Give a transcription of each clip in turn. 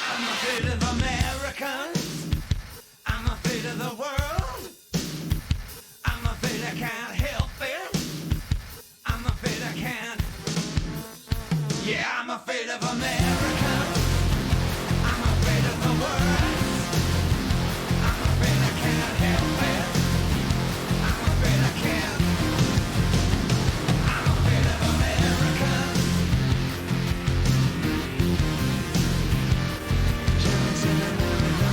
I'm afraid of Americans. I'm afraid of the world. I'm afraid I can't help it. I'm afraid I can't. Yeah, I'm afraid of Americans. I'm afraid of the world. I'm afraid I can't help it. I'm afraid I can't. I'm afraid of Americans. Jones in America.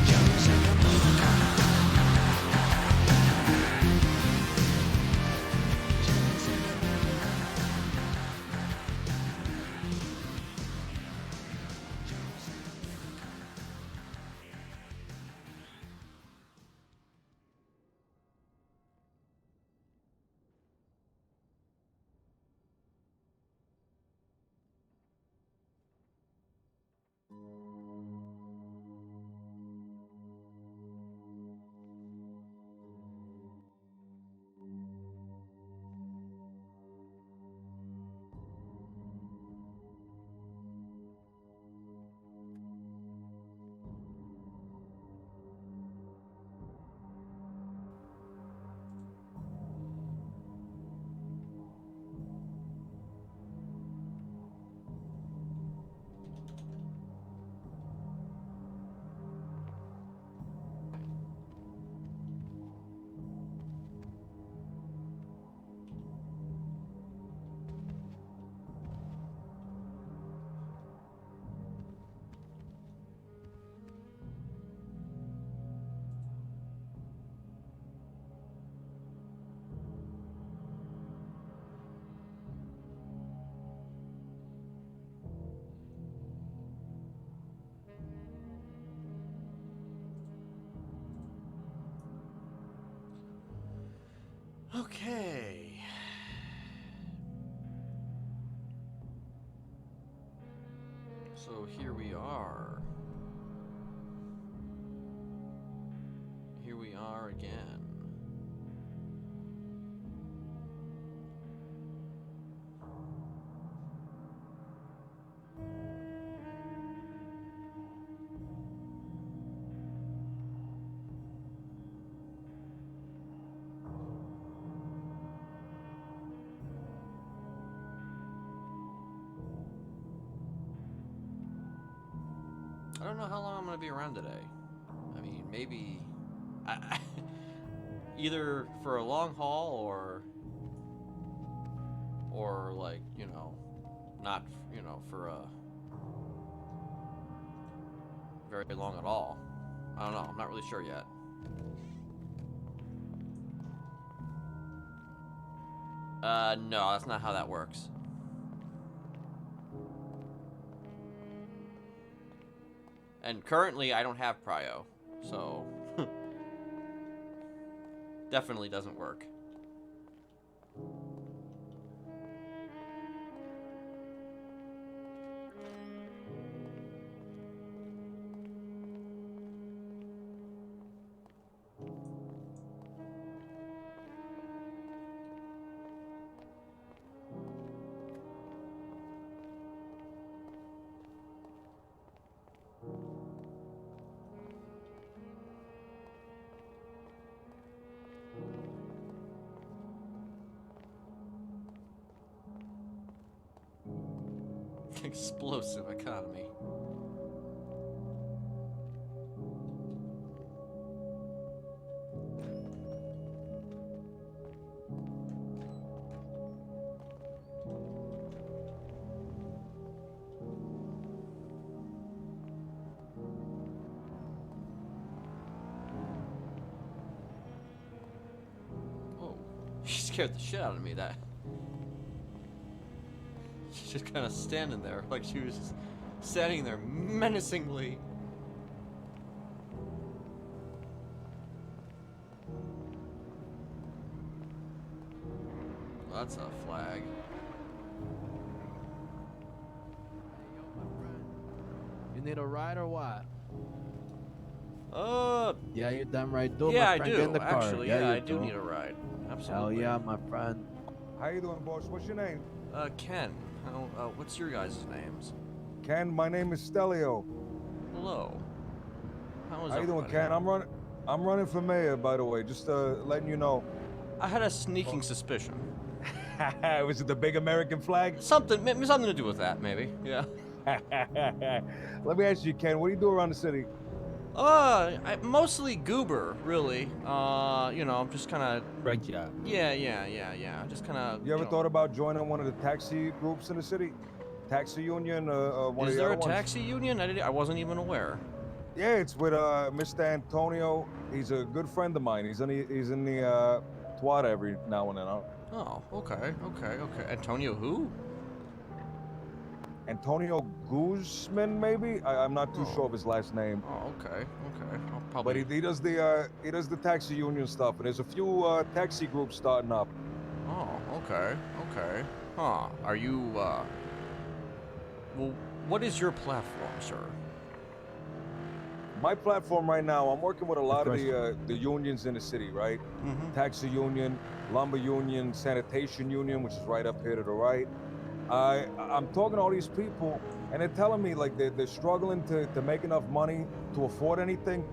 Jones in America. Jones in America. Okay. So here we are. Here we are again. I don't know how long I'm going to be around today. I mean, maybe either for a long haul or like, you know, not, you know, for a very long at all. I don't know. I'm not really sure yet. No, that's not how that works. And currently, I don't have prio, so definitely doesn't work. Explosive economy. Oh, she scared the shit out of me. That. She's just kind of standing there, like she was just standing there menacingly. That's a flag. In need a ride or what? Yeah, you're damn right. Do yeah, my I friend. do. Get in the car. Actually, yeah, yeah, you I do need a ride. Hell Absolutely. yeah, my friend. How you doing, boss? What's your name? Ken. How, what's your guys' names? Ken. My name is Stelio. Hello. How is How you doing, everybody? Ken? I'm running for mayor, by the way. Just letting you know. I had a sneaking suspicion. Was it the big American flag? Something to do with that, maybe. Yeah. Let me ask you, Ken. What do you do around the city? Mostly goober, really. You know, I'm just kind of. Right, yeah. Yeah. Just kind of. You ever thought about joining one of the taxi groups in the city? Taxi union? One Is of the there other a ones? taxi union? I wasn't even aware. Yeah, it's with Mr. Antonio. He's a good friend of mine. He's in the twat every now and then. Oh, okay. Antonio who? Antonio Guzman, maybe? I'm not too sure of his last name. Oh, okay. I'll But probably. he does the taxi union stuff, and there's a few taxi groups starting up. Oh, okay. Huh? Are you Well, what is your platform, sir? My platform right now, I'm working with a lot of the unions in the city, right? Mm-hmm. Taxi union, lumber union, sanitation union, which is right up here to the right. I'm talking to all these people, and they're telling me like they're struggling to make enough money to afford anything.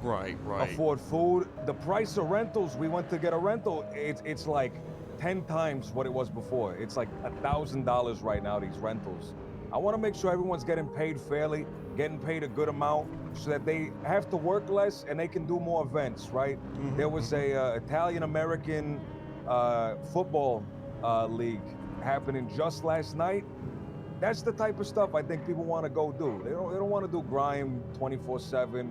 Right. Afford food. The price of rentals, we went to get a rental, it's like 10 times what it was before. It's like $1,000 right now, these rentals. I want to make sure everyone's getting paid fairly, getting paid a good amount, so that they have to work less and they can do more events, right? Mm-hmm. There was a Italian-American football league happening just last night. That's the type of stuff I think people want to go do. They don't want to do grime 24/7.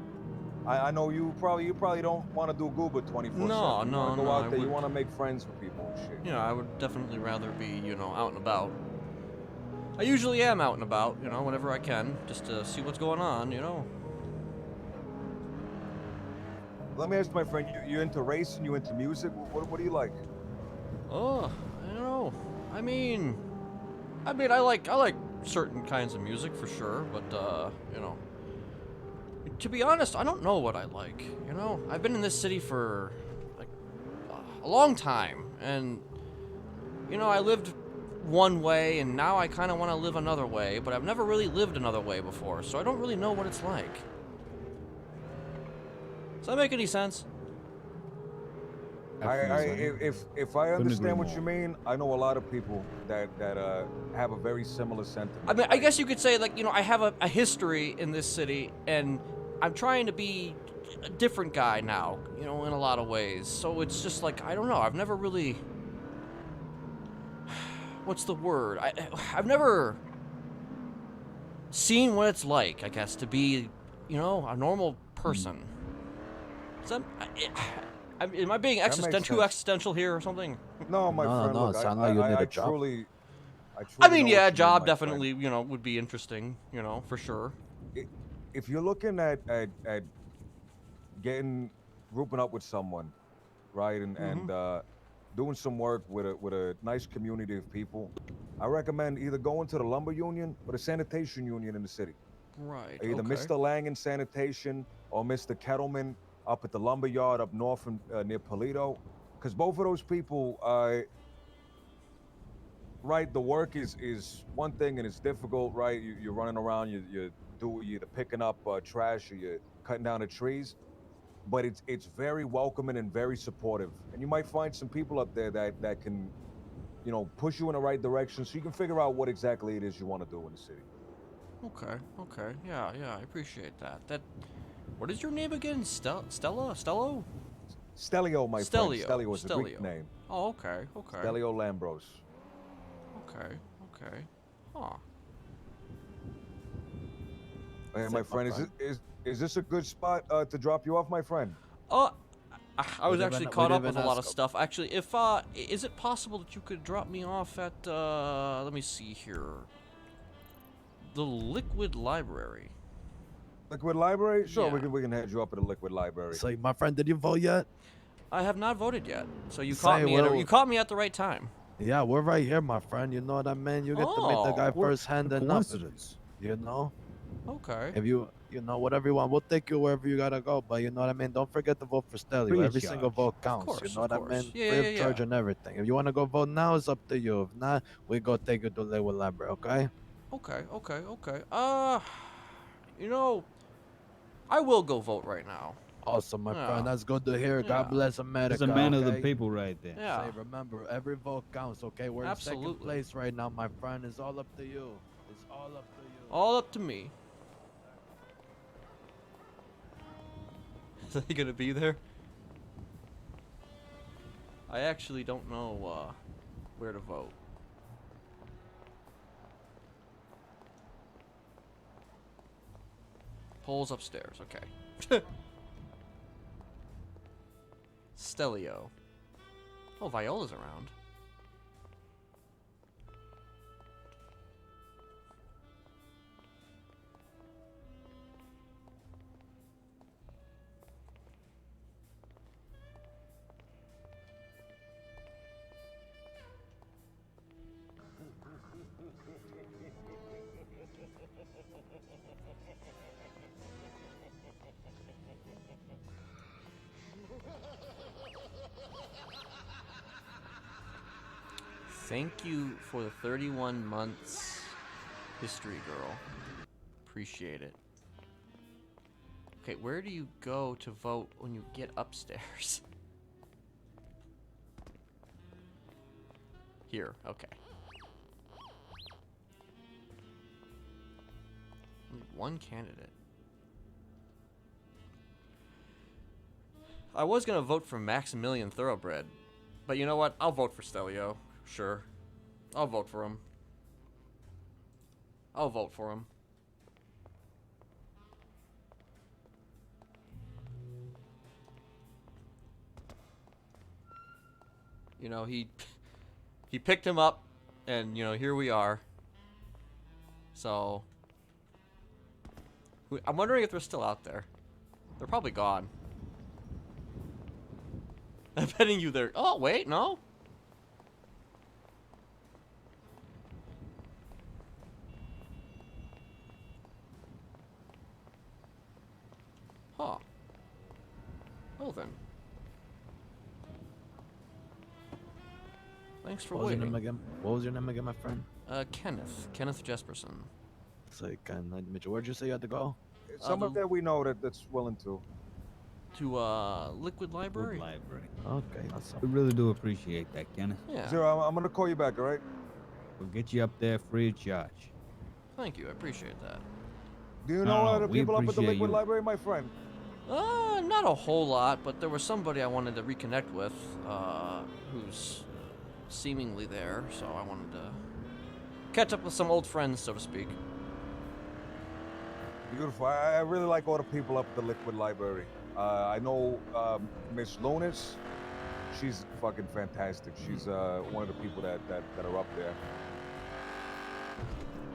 I know you probably don't want to do Gooba 24/7. You want to go out there. You want to make friends with people and shit. You know, I would definitely rather be, out and about. I usually am out and about, whenever I can, just to see what's going on, Let me ask my friend, you into racing? You into music? What do you like? Oh, I don't know. I mean, I like certain kinds of music for sure, but to be honest, I don't know what I like. I've been in this city for like a long time, and I lived one way, and now I kind of want to live another way, but I've never really lived another way before, so I don't really know what it's like. Does that make any sense? If I understand what you mean, I know a lot of people that have a very similar sentiment. I mean, I guess you could say, like, I have a history in this city, and I'm trying to be a different guy now, in a lot of ways. So it's just like, I don't know. I've never really... What's the word? I've never seen what it's like, I guess, to be, a normal person. Is that... am I being too existential here or something? No, my friend, no, look, it sounds like you need a I job. truly I mean, know yeah, what a you job mean, my definitely, friend. would be interesting, for sure. If you're looking at grouping up with someone, right, and doing some work with a nice community of people, I recommend either going to the lumber union or the sanitation union in the city. Right. Either okay. Mr. Langen Sanitation or Mr. Kettleman up at the lumber yard up north near Polito, because both of those people, right, the work is one thing and it's difficult, right? You're running around, you're either picking up trash or you're cutting down the trees, but it's very welcoming and very supportive, and you might find some people up there that can, push you in the right direction, so you can figure out what exactly it is you want to do in the city. Okay. Yeah, I appreciate that. What is your name again? Stella? Stello? Stelio, my friend. Stelio is a Greek Stelio. name. Oh, okay. Stelio Lambros. Okay. Huh. Hey, my friend, is this a good spot to drop you off, my friend? I was actually caught up with a lot of stuff. Actually, if is it possible that you could drop me off at let me see here, the Liquid Library? Liquid Library? Sure, Yeah. we can head you up to the Liquid Library. So, my friend, did you vote yet? I have not voted yet, so you Say, caught me. well- You caught me at the right time. Yeah, we're right here, my friend. You know what I mean? You get to meet the guy What firsthand a and coincidence. You know? Okay. If you know whatever you want, we'll take you wherever you gotta go. But you know what I mean. Don't forget to vote for Stelio. Free of Every single charge. vote Of counts. course, You know of what I course. mean? Yeah, Free yeah, of yeah. charge and everything. If you wanna go vote now, it's up to you. If not, we go take you to Lakewood Library. Okay? Okay, okay, okay. You know, I will go vote right now. Awesome, my Yeah, friend. That's good to hear. yeah, God bless There's a America. man of the Okay? people right there. yeah. Say, remember, every vote counts. Okay? We're in second Absolutely. place right now, my friend. It's all up to you. It's all up to you. All up to me. Is he gonna be there? I actually don't know where to vote. Polls upstairs, okay. Stelio. Oh, Viola's around. Thank you for the 31 months, history girl. Appreciate it. Okay, where do you go to vote when you get upstairs? Here, okay. Only one candidate. I was gonna vote for Maximilian Thoroughbred, but you know what? I'll vote for Stelio. Sure. I'll vote for him. I'll vote for him. You know, he picked him up, and you know, here we are. So I'm wondering if they're still out there. They're probably gone. I'm betting you they're. Oh wait, no. Huh. Well then. Thanks for What was your name waiting. again? What was your name again, my friend? Kenneth. Kenneth Jesperson. Say, Mitchell, where'd you say you had to go? Someone the- that we know that's willing to. To, Liquid Library? Good library. Okay, awesome. We really do appreciate that, Kenneth. Yeah. Zero, I'm gonna call you back, all right? We'll get you up there free of charge. Thank you. I appreciate that. Do you No, know no, other we people up at the appreciate Liquid you. Library, my friend? Not a whole lot, but there was somebody I wanted to reconnect with, who's seemingly there, so I wanted to catch up with some old friends, so to speak. Beautiful. I really like all the people up at the Liquid Library. I know Miss Lunas. She's fucking fantastic. She's one of the people that are up there.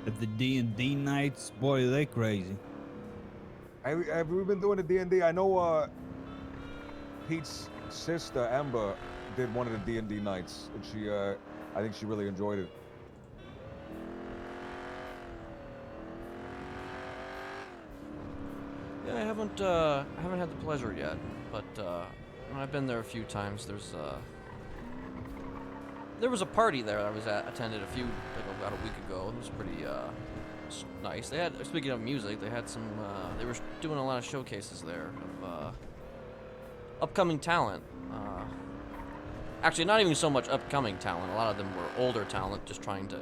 At the D&D nights, boy, they crazy. Have we been doing the D&D? I know Pete's sister Amber did one of the D&D nights, and she I think she really enjoyed it. Yeah, I haven't had the pleasure yet, but I've been there a few times. There was a party there I was attended about a week ago. It was pretty nice. They had, speaking of music, they had some. They were doing a lot of showcases there of upcoming talent. Actually, not even so much upcoming talent. A lot of them were older talent, just trying to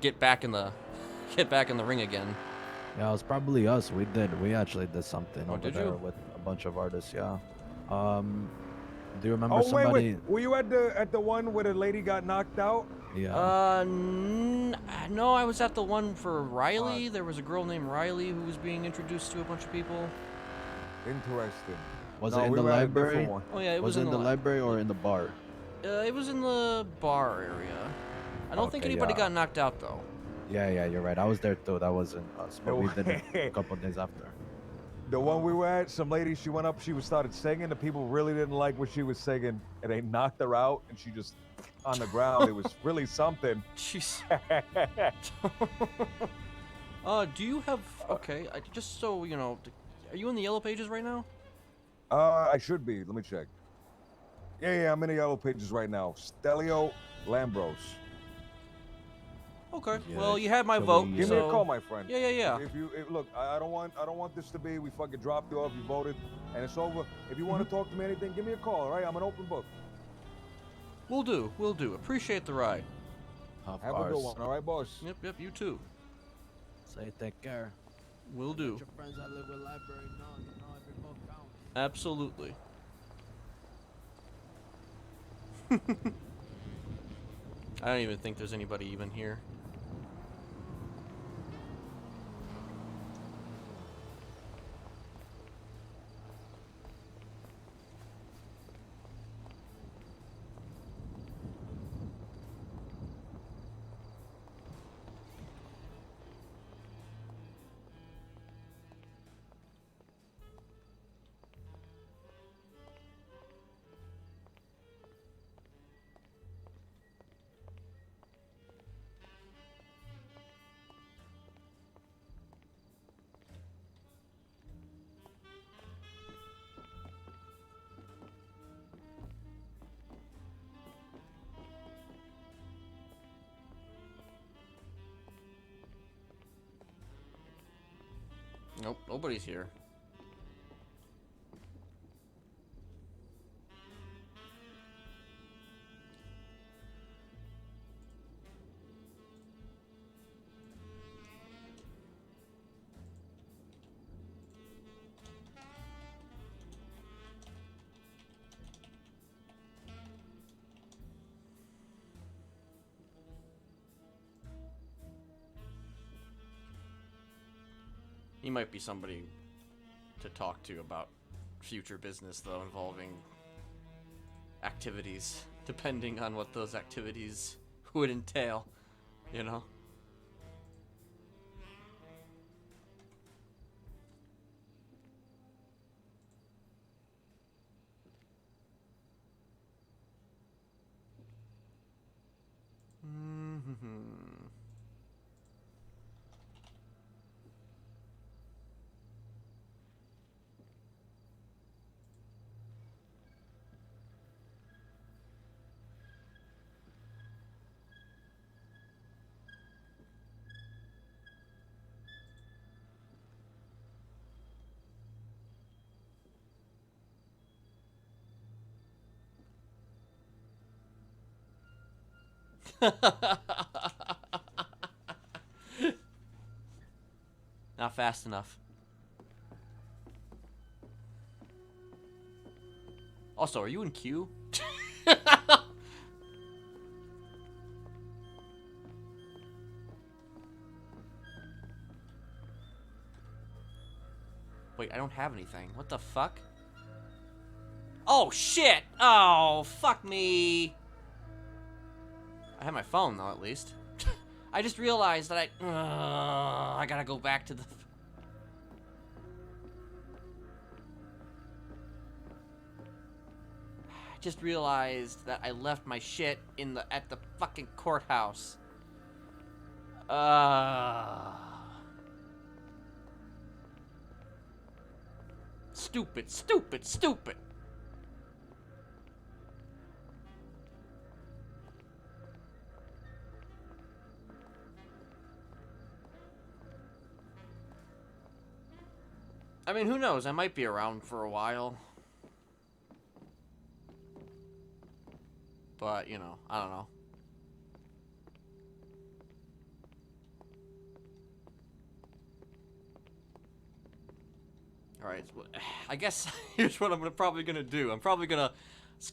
get back in the ring again. Yeah, it was probably us. We actually did something Oh, over did there you? with a bunch of artists. Yeah. Do you remember Oh somebody? wait, were you at the one where the lady got knocked out? Yeah. No, I was at the one for Riley. There was a girl named Riley who was being introduced to a bunch of people. Interesting. Was No, it in we the were at a different library? one. Oh yeah, it Was it in the library or in the bar? It was in the bar area. I don't think Okay, anybody yeah. got knocked out though. Yeah, you're right. I was there too. That wasn't us, but we did it a couple days after. The one we were at, some lady, she went up, she started singing. The people really didn't like what she was singing, and they knocked her out, and she just on the ground. It was really something. Jeez. Do you have... Okay, just so, you know, are you in the Yellow Pages right now? I should be. Let me check. Yeah, I'm in the Yellow Pages right now. Stelio Lambros. Okay, Yeah, well, you had my shall vote, we, Give me a so... call, my friend. Yeah, yeah, yeah. Look, I don't want this to be we fucking dropped you off, you voted, and it's over. If you want to talk to me anything, give me a call, all right? I'm an open book. Will do, will do. Appreciate the ride. Of Have a good course. one, all right, boss? Yep, you too. Say take care. Will Let do. your friends that live with library know, every vote counts. Absolutely. I don't even think there's anybody even here. Nope, nobody's here. He might be somebody to talk to about future business, though, involving activities, depending on what those activities would entail, you know? Not fast enough. Also, are you in queue? Wait, I don't have anything. What the fuck? Oh, shit! Oh, fuck me! I have my phone, though, at least. I just realized that I gotta go back to the... I just realized that I left my shit at the fucking courthouse. Stupid, stupid, stupid. I mean, who knows? I might be around for a while. But, you know, I don't know. Alright, I guess here's what I'm probably gonna do. I'm probably gonna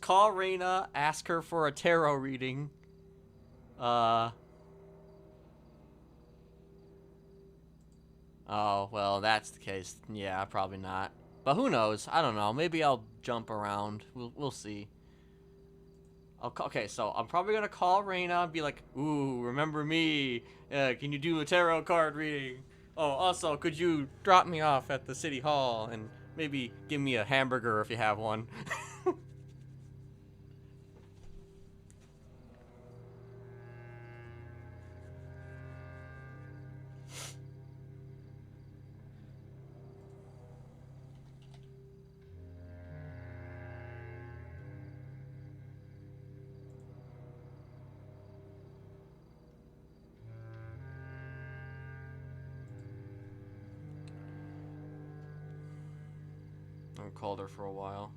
call Reina, ask her for a tarot reading. Oh, well, that's the case. Yeah, probably not. But who knows? I don't know. Maybe I'll jump around. We'll see. Okay, so I'm probably gonna call Reina and be like, "Ooh, remember me? Can you do a tarot card reading? Oh, also, could you drop me off at the city hall and maybe give me a hamburger if you have one?" I called her for a while.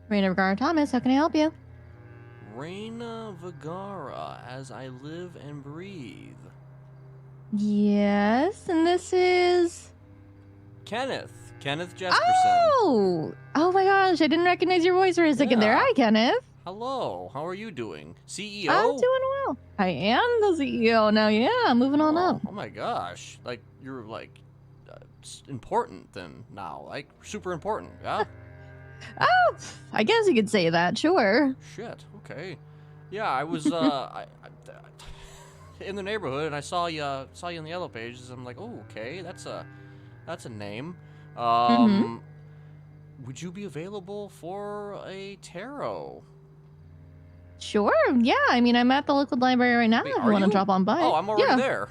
Raina Vergara Thomas, how can I help you? Reina Vergara, as I live and breathe. Yes, and this is... Kenneth Jesperson. Oh my gosh, I didn't recognize your voice for a second there. Yeah. Hi, Kenneth. Hello, how are you doing? CEO? I'm doing well. I am the CEO now, yeah, moving on up. Oh my gosh, like you're like important then now, like super important, yeah? Oh, I guess you could say that, sure. Shit, okay. Yeah, I was in the neighborhood and I saw you in the yellow pages. I'm like, oh, okay, that's a name. Would you be available for a tarot? Sure, yeah, I mean, I'm at the local library right now Wait, if are you want to you? drop on by. Oh, I'm already yeah. there.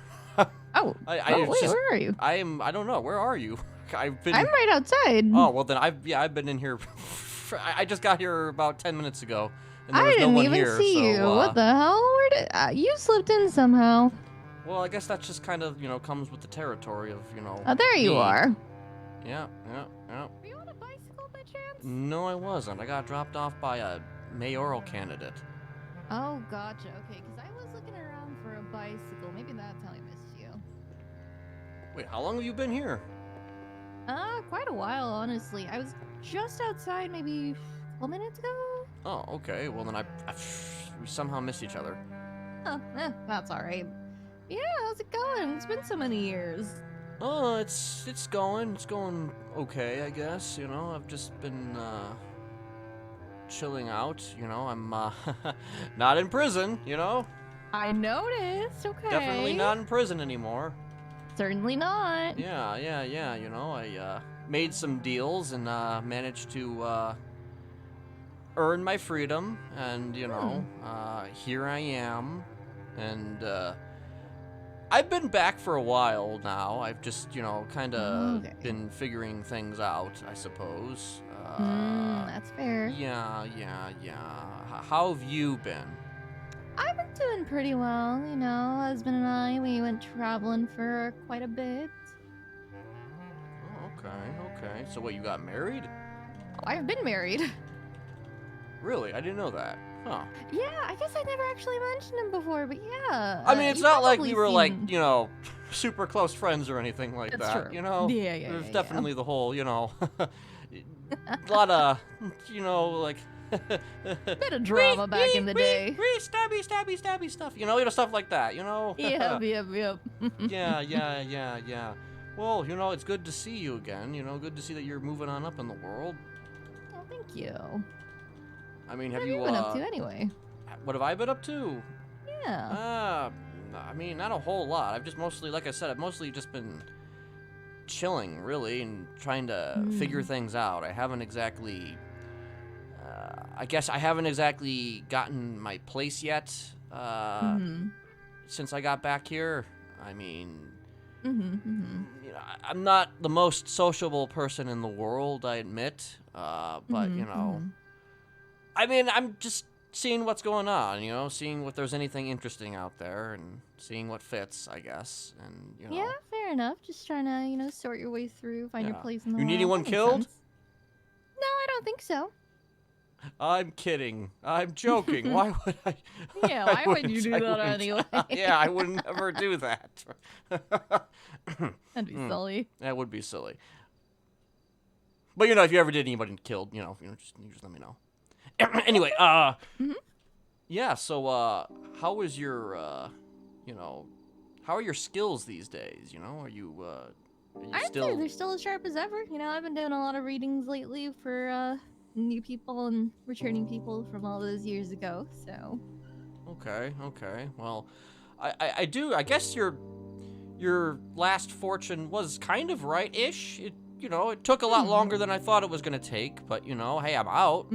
Oh, I wait, just- where are you? I don't know. Where are you? I've been. I'm right outside. Oh well, then I've been in here. I just got here about 10 minutes ago, and there I was no didn't one even here. see so, you. What the hell? Where did you slipped in somehow? Well, I guess that just kind of comes with the territory of Oh, there you me. are. Yeah. Were you on a bicycle by chance? No, I wasn't. I got dropped off by a mayoral candidate. Oh, gotcha. Okay, because I was looking around for a bicycle. Maybe that's how I missed you. Wait, how long have you been here? Quite a while, honestly. I was just outside maybe a couple minutes ago. Oh, okay. Well, then we somehow missed each other. Oh, that's all right. Yeah, how's it going? It's been so many years. Oh, it's going okay, I guess. I've just been chilling out. I'm not in prison. I noticed. Okay. Definitely not in prison anymore. Certainly not. Yeah. I made some deals and managed to earn my freedom, and here I am, and I've been back for a while now. I've just kind of Okay. been figuring things out, I suppose. That's fair. Yeah. How have you been? I've been doing pretty well, husband and I, we went traveling for quite a bit. Oh, okay. So what, you got married? Oh, I've been married. Really? I didn't know that. Huh. Yeah, I guess I never actually mentioned him before, but yeah. I mean, it's you've not like probably we were like, seen- super close friends or anything like That's that. true. Yeah, There's yeah. definitely the whole, a lot of, like Bit of drama back in the day. stabby stuff. Stuff like that. Yep. Yeah. Well, it's good to see you again. Good to see that you're moving on up in the world. Oh, thank you. I mean, What have have you you been up to anyway? What have I been up to? Yeah. I mean, not a whole lot. I've just mostly, like I said, I've mostly just been chilling, really, and trying to figure things out. I haven't exactly, I guess I haven't exactly gotten my place yet, since I got back here. I mean, I'm not the most sociable person in the world, I admit, but, I mean, I'm just seeing what's going on, seeing if there's anything interesting out there and seeing what fits, I guess. And, Yeah, fair enough. Just trying to, sort your way through, find your Yeah. place in the You world. need anyone That makes killed? sense. No, I don't think so. I'm kidding. I'm joking. Why would I? Yeah, I why would you wouldn't- do I that wouldn't- anyway? Yeah, I would never do that. That'd be silly. That would be silly. But, if you ever did anybody killed, just let me know. Anyway, yeah, so, how is your, how are your skills these days, Are you I'd still... say they're still as sharp as ever. I've been doing a lot of readings lately for new people and returning people from all those years ago, so. Okay. Well, I guess your last fortune was kind of right-ish. It took a lot longer than I thought it was going to take, but, hey, I'm out.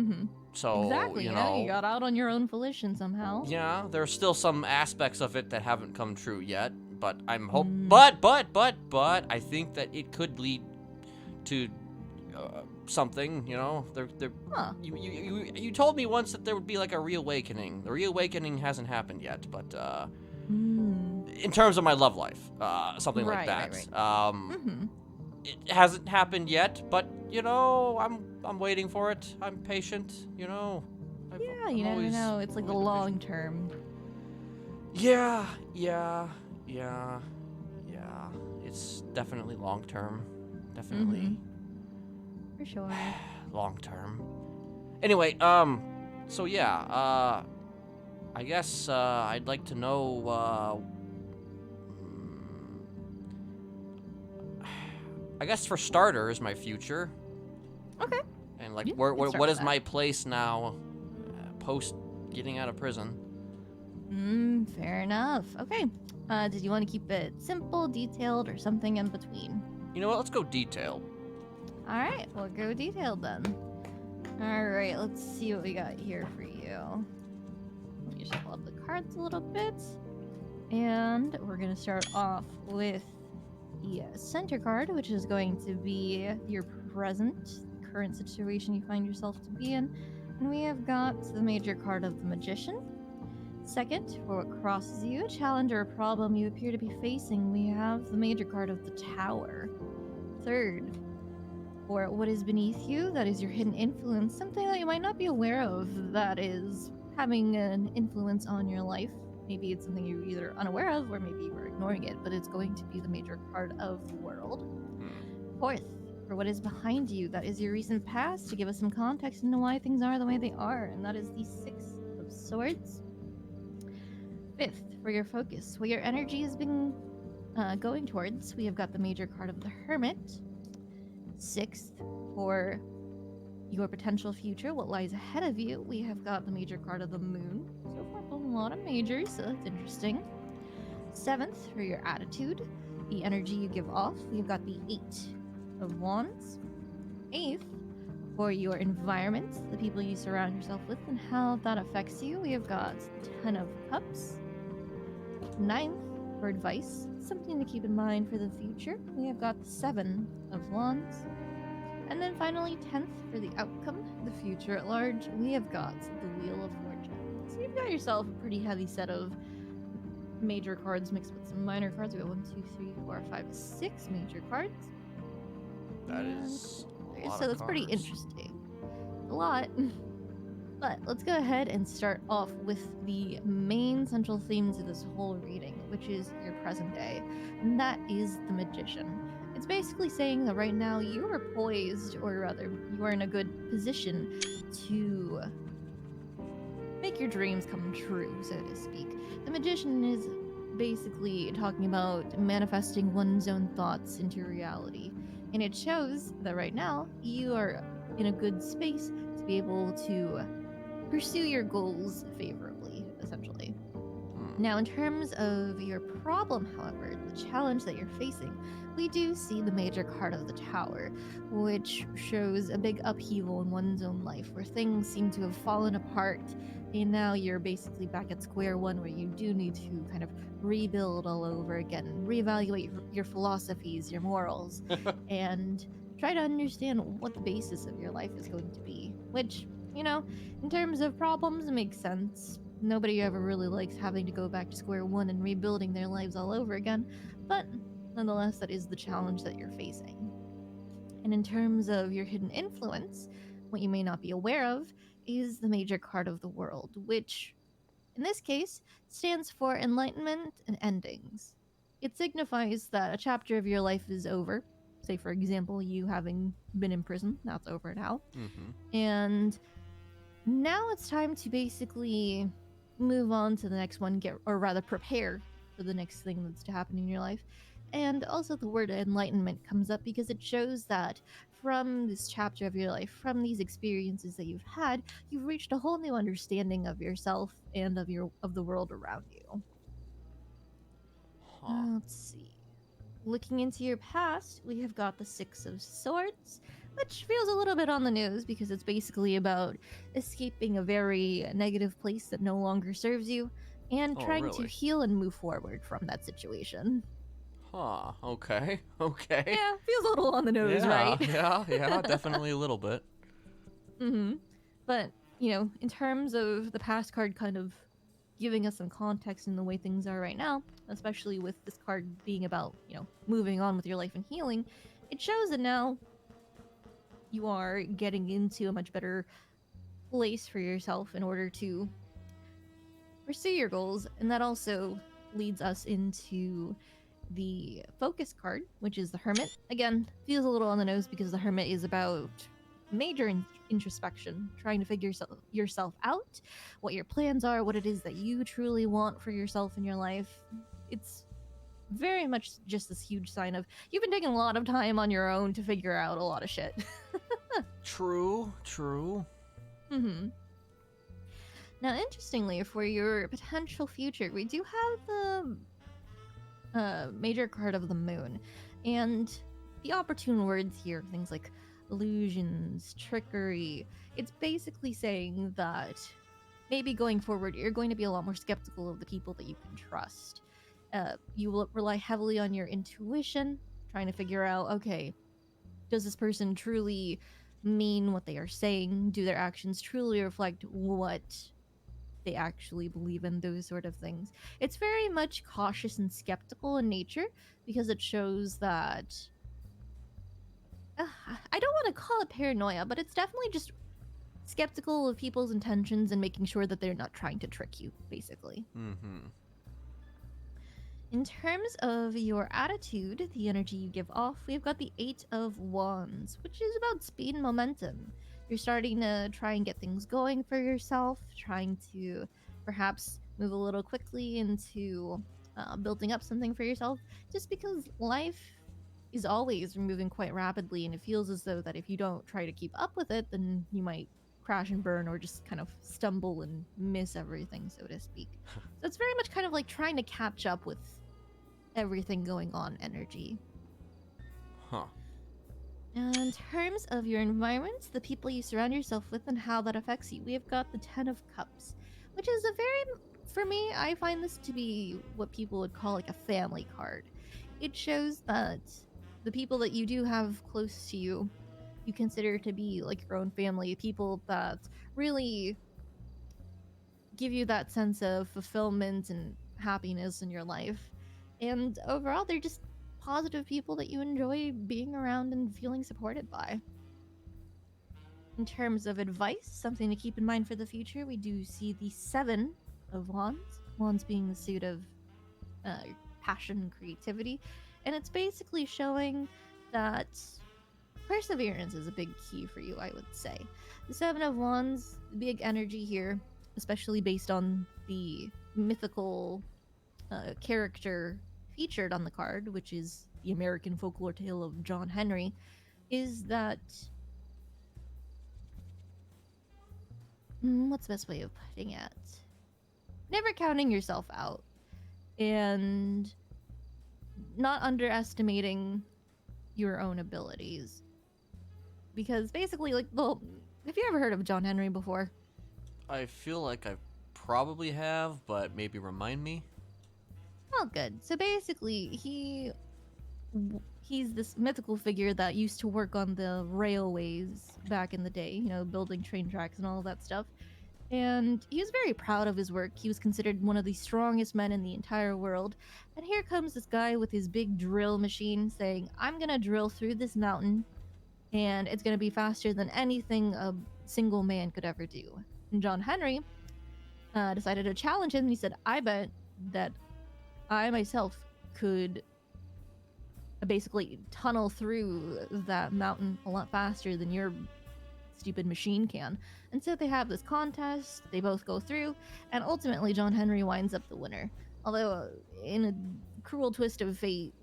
So, Exactly, you got out on your own volition somehow. Yeah, there's still some aspects of it that haven't come true yet, but I'm but I think that it could lead to something. You know, Huh. you told me once that there would be like a reawakening. The reawakening hasn't happened yet, but in terms of my love life, something like Right, that. right. Mm-hmm. It hasn't happened yet, but you know, I'm waiting for it. I'm patient. You know. Yeah, I'm you never always, know. It's like the always been long patient. term. Yeah. It's definitely long term. Definitely For sure. long term. Anyway, so yeah, I guess I'd like to know. I guess for starters, my future, Okay. and like Yeah, where, we can where start what with is my place now, post getting out of prison. Fair enough. Okay. Did you want to keep it simple, detailed, or something in between? You know what? Let's go detailed. All right, we'll go detailed then. All right, let's see what we got here for you. Let me shuffle up the cards a little bit. And we're going to start off with the center card, which is going to be your present, current situation you find yourself to be in. And we have got the major card of the Magician. Second, for what crosses you, a challenge or a problem you appear to be facing, we have the major card of the Tower. Third, for what is beneath you, that is your hidden influence, something that you might not be aware of that is having an influence on your life. Maybe it's something you're either unaware of or maybe you are ignoring it, but it's going to be the major card of the world. Fourth, for what is behind you, that is your recent past, to give us some context into why things are the way they are, and that is the Six of Swords. Fifth, for your focus, what your energy has been going towards, we have got the major card of the Hermit. Sixth, for your potential future, what lies ahead of you, we have got the major card of the Moon. So far, a lot of majors, so that's interesting. Seventh, for your attitude, the energy you give off, we've got the Eight of Wands. Eighth, for your environment, the people you surround yourself with and how that affects you, we have got Ten of Cups. Ninth, for advice, something to keep in mind for the future, we have got the Seven of Wands. And then finally, 10th, for the outcome, the future at large, we have got the Wheel of Fortune. So you've got yourself a pretty heavy set of major cards mixed with some minor cards. We got 1, 2, 3, 4, 5, 6 major cards. That is a lot so of that's pretty cards. interesting. A lot. But let's go ahead and start off with the main central theme to this whole reading, which is your present day, and that is the Magician. It's basically saying that right now you are poised, or rather, you are in a good position to make your dreams come true, so to speak. The Magician is basically talking about manifesting one's own thoughts into reality, and it shows that right now you are in a good space to be able to pursue your goals favorably, essentially. Now, in terms of your problem, however, the challenge that you're facing, we do see the major card of the Tower, which shows a big upheaval in one's own life, where things seem to have fallen apart, and now you're basically back at square one, where you do need to kind of rebuild all over again, reevaluate your philosophies, your morals, and try to understand what the basis of your life is going to be, which, you know, in terms of problems, it makes sense. Nobody ever really likes having to go back to square one and rebuilding their lives all over again, but nonetheless, that is the challenge that you're facing. And in terms of your hidden influence, what you may not be aware of is the major card of the world, which, in this case, stands for enlightenment and endings. It signifies that a chapter of your life is over. Say, for example, you having been in prison, that's over now. And now it's time to basically move on to the next one, or rather prepare for the next thing that's to happen in your life. And also the word enlightenment comes up because it shows that from this chapter of your life, from these experiences that you've had, you've reached a whole new understanding of yourself and of the world around you. Let's see. Looking into your past, we have got the Six of Swords, which feels a little bit on the nose because it's basically about escaping a very negative place that no longer serves you and trying to really? heal and move forward from that situation. Huh. Okay. Okay. Yeah, feels a little on the nose, yeah. right? Yeah. Definitely a little bit. Mm-hmm. But, in terms of the past card kind of giving us some context in the way things are right now, especially with this card being about, moving on with your life and healing, it shows that now you are getting into a much better place for yourself in order to pursue your goals. And that also leads us into the focus card, which is the Hermit. Again, feels a little on the nose because the Hermit is about major introspection, trying to figure yourself out, what your plans are, what it is that you truly want for yourself in your life. It's very much just this huge sign of you've been taking a lot of time on your own to figure out a lot of shit. True. True. Mm-hmm. Now, interestingly, for your potential future, we do have the major card of the moon. And the opportune words here, things like illusions, trickery, it's basically saying that maybe going forward, you're going to be a lot more skeptical of the people that you can trust. You will rely heavily on your intuition, trying to figure out, okay, does this person truly mean what they are saying? Do their actions truly reflect what they actually believe in, those sort of things. It's very much cautious and skeptical in nature because it shows that I don't want to call it paranoia, but it's definitely just skeptical of people's intentions and making sure that they're not trying to trick you, basically. Mm-hmm. In terms of your attitude, the energy you give off, we've got the Eight of Wands, which is about speed and momentum. You're starting to try and get things going for yourself, trying to perhaps move a little quickly into building up something for yourself, just because life is always moving quite rapidly, and it feels as though that if you don't try to keep up with it, then you might crash and burn or just kind of stumble and miss everything, so to speak. So it's very much kind of like trying to catch up with everything going on energy. Huh. In terms of your environments, the people you surround yourself with and how that affects you, we have got the Ten of Cups, which is for me, I find this to be what people would call like a family card. It shows that the people that you do have close to you, you consider to be like your own family, people that really give you that sense of fulfillment and happiness in your life. And overall, they're just positive people that you enjoy being around and feeling supported by. In terms of advice, something to keep in mind for the future, we do see the Seven of Wands. Wands being the suit of passion and creativity. And it's basically showing that perseverance is a big key for you, I would say. The Seven of Wands, big energy here, especially based on the mythical character featured on the card, which is the American folklore tale of John Henry, is that what's the best way of putting it? Never counting yourself out and not underestimating your own abilities. Because basically, like, well, have you ever heard of John Henry before? I feel like I probably have, but maybe remind me. Oh, good. So basically, he's this mythical figure that used to work on the railways back in the day, building train tracks and all of that stuff. And he was very proud of his work. He was considered one of the strongest men in the entire world. And here comes this guy with his big drill machine saying, I'm gonna drill through this mountain, and it's gonna be faster than anything a single man could ever do. And John Henry decided to challenge him, and he said, I bet that I myself could basically tunnel through that mountain a lot faster than your stupid machine can. And so they have this contest, they both go through, and ultimately John Henry winds up the winner. Although, in a cruel twist of fate,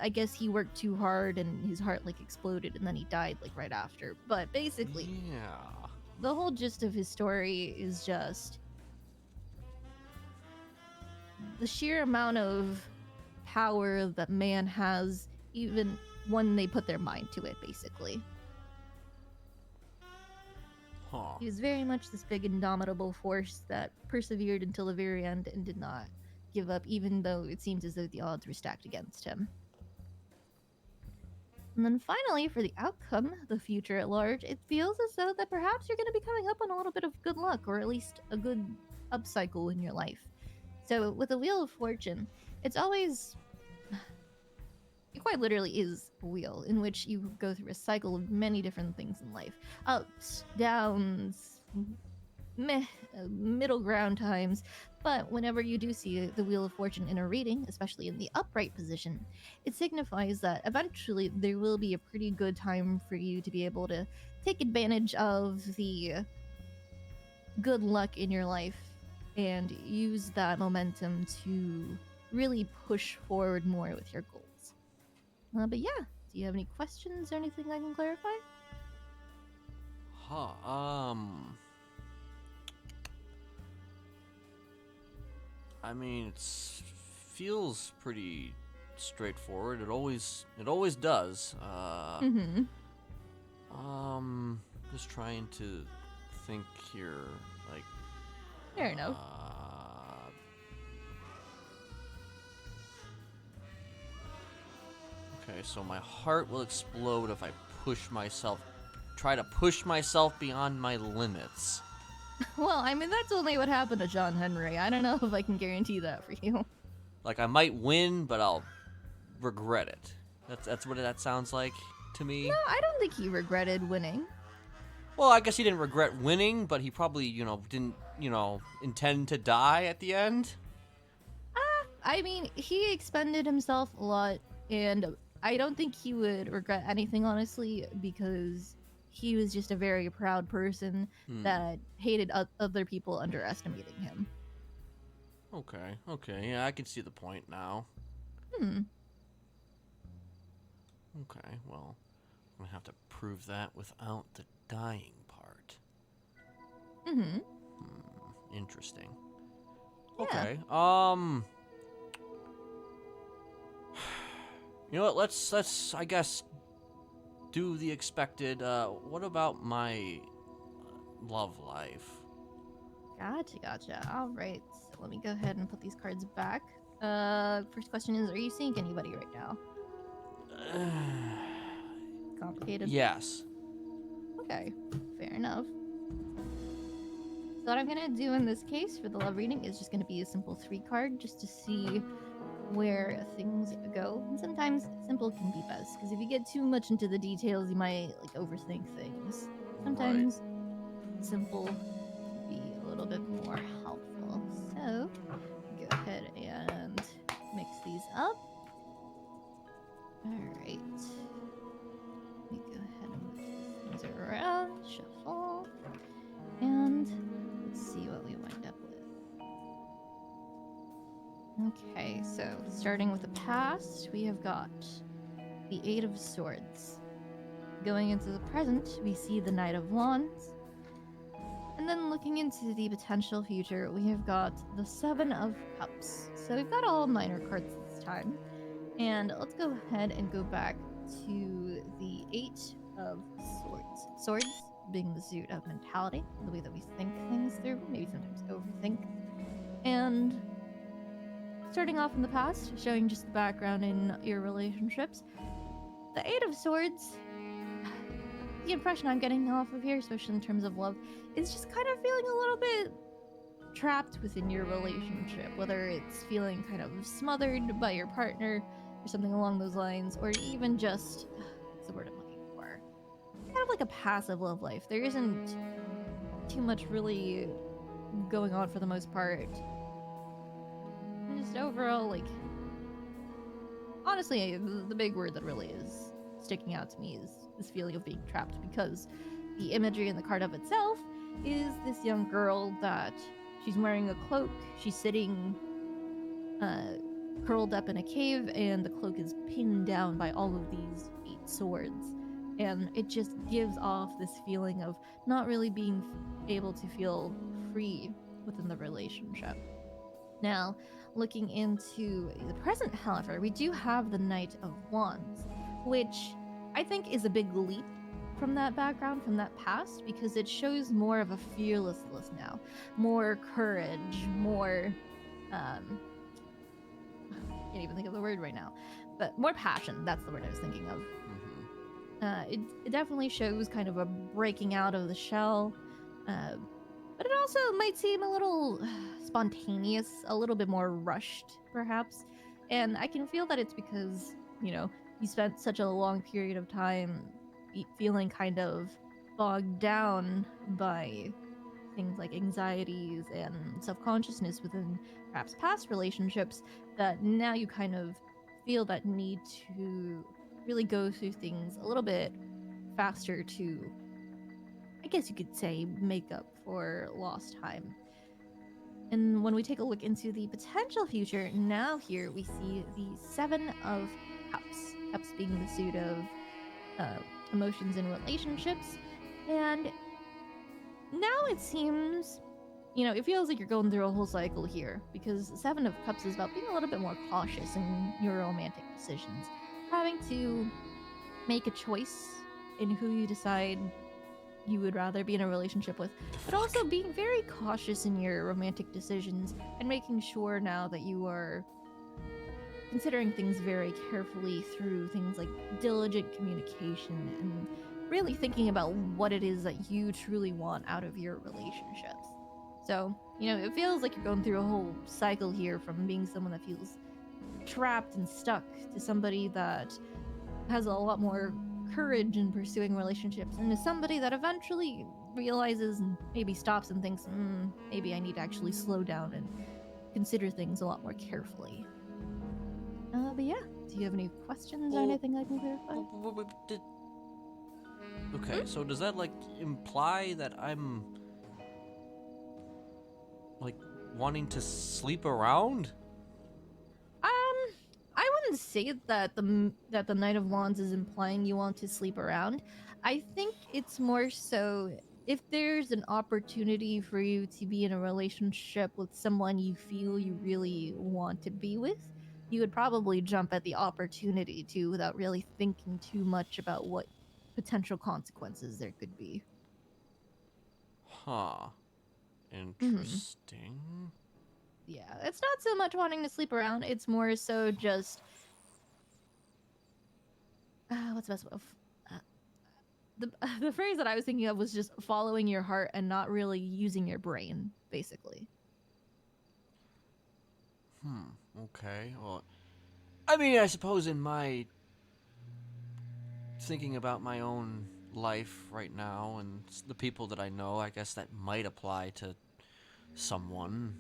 I guess he worked too hard and his heart exploded and then he died right after. But basically, Yeah. the whole gist of his story is just the sheer amount of power that man has, even when they put their mind to it, basically. Huh. He was very much this big indomitable force that persevered until the very end and did not give up, even though it seems as though the odds were stacked against him. And then finally, for the outcome, the future at large, it feels as though that perhaps you're going to be coming up on a little bit of good luck, or at least a good upcycle in your life. So with the Wheel of Fortune, it's always... It quite literally is a wheel in which you go through a cycle of many different things in life. Ups, downs, middle ground times. But whenever you do see the Wheel of Fortune in a reading, especially in the upright position, it signifies that eventually there will be a pretty good time for you to be able to take advantage of the good luck in your life and use that momentum to really push forward more with your goals. But yeah, do you have any questions or anything I can clarify? I mean, it feels pretty straightforward. It always does. Just trying to think here, like. Fair enough. Okay, so my heart will explode if I try to push myself beyond my limits. Well, I mean, that's only what happened to John Henry. I don't know if I can guarantee that for you. Like, I might win, but I'll regret it. That's what that sounds like to me. No, I don't think he regretted winning. Well, I guess he didn't regret winning, but he probably, didn't, intend to die at the end. I mean, he expended himself a lot, and I don't think he would regret anything, honestly, because he was just a very proud person that hated other people underestimating him. Okay, yeah, I can see the point now. Okay, well, I'm gonna have to prove that without the dying part. Interesting. Yeah. Okay, you know what, let's, I guess, do the expected. What about my love life? Gotcha. All right, so let me go ahead and put these cards back. First question is, are you seeing anybody right now? Complicated? Yes. Okay, fair enough. So what I'm gonna do in this case for the love reading is just gonna be a simple 3-card, just to see where things go. And sometimes simple can be best, because if you get too much into the details, you might overthink things. Sometimes simple can be a little bit more helpful. So go ahead and mix these up. Alright. Let me go ahead and move these things around, shuffle, and let's see what we wind up with. Okay, so starting with the past, we have got the 8 of Swords. Going into the present, we see the Knight of Wands. And then looking into the potential future, we have got the 7 of Cups. So we've got all minor cards this time. And let's go ahead and go back to the 8 of Swords. Swords being the suit of mentality, the way that we think things through, maybe sometimes overthink. And starting off in the past, showing just the background in your relationships, the 8 of Swords, the impression I'm getting off of here, especially in terms of love, is just kind of feeling a little bit trapped within your relationship, whether it's feeling kind of smothered by your partner or something along those lines, or even just, what's the word I'm looking for? Kind of like a passive love life. There isn't too much really going on for the most part. And just overall, honestly, the big word that really is sticking out to me is this feeling of being trapped, because the imagery in the card of itself is this young girl that she's wearing a cloak, she's sitting curled up in a cave, and the cloak is pinned down by all of these 8 swords. And it just gives off this feeling of not really being able to feel free within the relationship. Now, looking into the present, however, we do have the Knight of Wands, which I think is a big leap from that background, from that past, because it shows more of a fearlessness now, more courage, more can't even think of the word right now, but more passion. That's the word I was thinking of. It definitely shows kind of a breaking out of the shell, but it also might seem a little spontaneous, a little bit more rushed, perhaps. And I can feel that it's because, you spent such a long period of time feeling kind of bogged down by things like anxieties and self-consciousness within perhaps past relationships, that now you kind of feel that need to really go through things a little bit faster to, I guess you could say, make up for lost time. And when we take a look into the potential future, now here we see the Seven of Cups. Cups being the suit of emotions in relationships. And now it seems, it feels like you're going through a whole cycle here, because the Seven of Cups is about being a little bit more cautious in your romantic decisions, having to make a choice in who you decide you would rather be in a relationship with, but also being very cautious in your romantic decisions and making sure now that you are considering things very carefully through things like diligent communication and really thinking about what it is that you truly want out of your relationships. So, it feels like you're going through a whole cycle here, from being someone that feels trapped and stuck to somebody that has a lot more courage in pursuing relationships, and is somebody that eventually realizes and maybe stops and thinks, maybe I need to actually slow down and consider things a lot more carefully. But yeah, do you have any questions or anything I can clarify? Okay, so does that imply that I'm wanting to sleep around? I wouldn't say that the Knight of Wands is implying you want to sleep around. I think it's more so if there's an opportunity for you to be in a relationship with someone you feel you really want to be with, you would probably jump at the opportunity to, without really thinking too much about what potential consequences there could be. Huh. Interesting. Yeah, it's not so much wanting to sleep around, it's more so just what's the best way of the phrase that I was thinking of was just following your heart and not really using your brain, basically. Okay. Well, I mean, I suppose in my thinking about my own life right now and the people that I know, I guess that might apply to someone.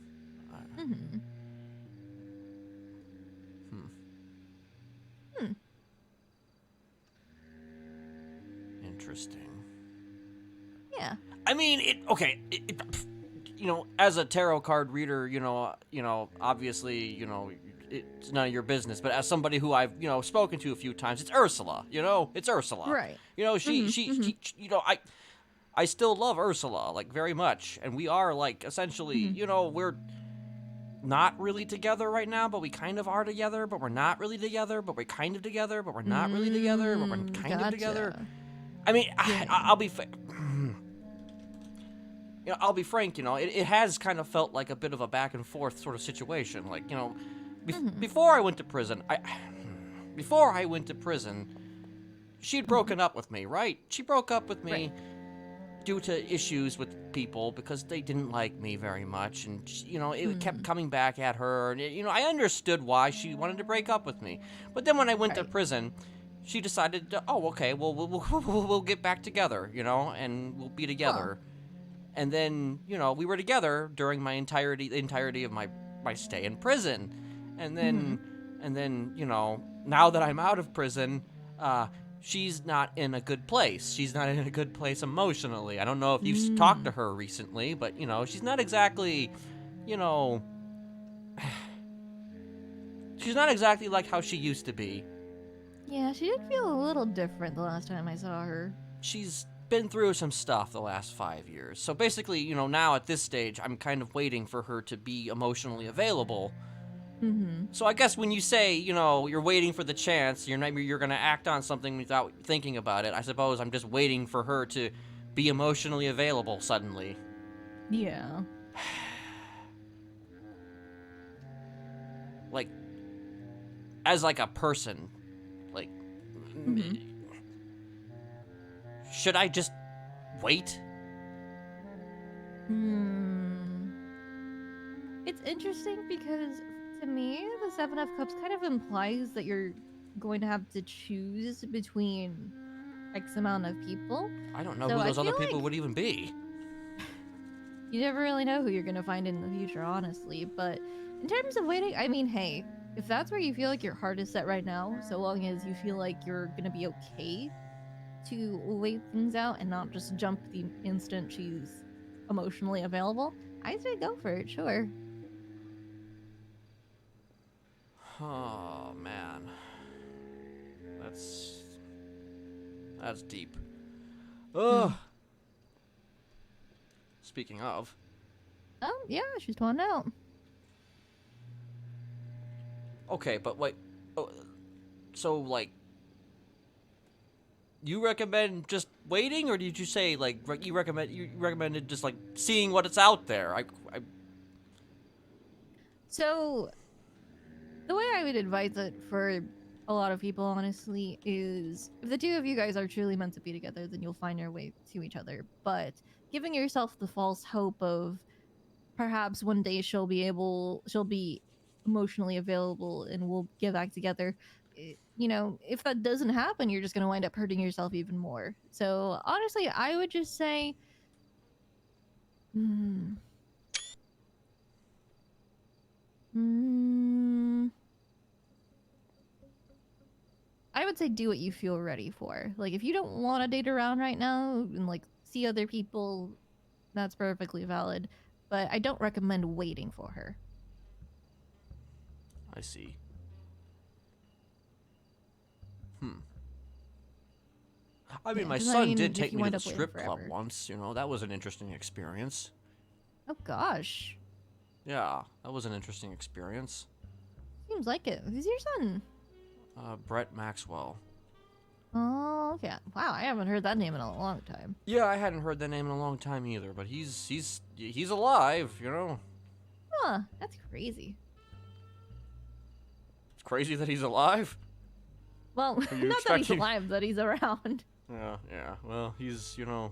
Interesting. Yeah. I mean, as a tarot card reader, obviously, it's none of your business. But as somebody who I've, spoken to a few times, it's Ursula. It's Ursula. Right. She I still love Ursula very much, and we are essentially, we're not really together right now, but we kind of are together, but we're not really together, but we're kind of together, but we're not really together, but we're kind of together. I mean, I'll be I'll be frank, it has kind of felt like a bit of a back and forth sort of situation. Before I went to prison, she'd broken up with me, right? She broke up with me due to issues with people because they didn't like me very much, and it kept coming back at her, and I understood why she wanted to break up with me. But then when I went to prison, she decided to, okay, well, we'll get back together, and we'll be together. And then, we were together during the entirety of my stay in prison. And then, now that I'm out of prison, she's not in a good place. She's not in a good place emotionally. I don't know if you've talked to her recently, but, she's not exactly, she's not exactly like how she used to be. Yeah, she did feel a little different the last time I saw her. She's been through some stuff the last 5 years. So basically, now at this stage, I'm kind of waiting for her to be emotionally available. So I guess when you say, you're waiting for the chance, you're going to act on something without thinking about it, I suppose I'm just waiting for her to be emotionally available suddenly. Yeah. as like a person, like, should I just wait? It's interesting because to me, the Seven of Cups kind of implies that you're going to have to choose between X amount of people. I don't know So who I those other feel people like- would even be. You never really know who you're going to find in the future, honestly. But in terms of waiting, I mean, hey, if that's where you feel like your heart is set right now, so long as you feel like you're going to be okay to wait things out and not just jump the instant she's emotionally available, I say go for it, sure. Oh man, that's deep. Ugh. Speaking of, Oh, yeah, she's torn out. okay, but wait, oh, so like, you recommend just waiting, or did you say like you recommended just like seeing what it's out there? I So, the way I would advise it for a lot of people, honestly, is if the two of you guys are truly meant to be together, then you'll find your way to each other. But giving yourself the false hope of perhaps one day she'll be emotionally available and we'll get back together. You know, if that doesn't happen, you're just going to wind up hurting yourself even more. So, honestly, I would just say. I would say do what you feel ready for. Like, if you don't want to date around right now and, like, see other people, that's perfectly valid. But I don't recommend waiting for her. I see. I mean, Yeah, my 'cause I son mean, did if take you me to wind the up waiting strip club forever. once. You know, that was an interesting experience. Oh, gosh. Yeah, that was an interesting experience. Seems like it. Who's your son? Brett Maxwell. Oh, okay. Wow, I haven't heard that name in a long time. Yeah, I hadn't heard that name in a long time either, but he's alive, you know. Huh, that's crazy. It's crazy that he's alive. Well, not you that he's expecting- alive, that he's around. Yeah. Well, he's, you know,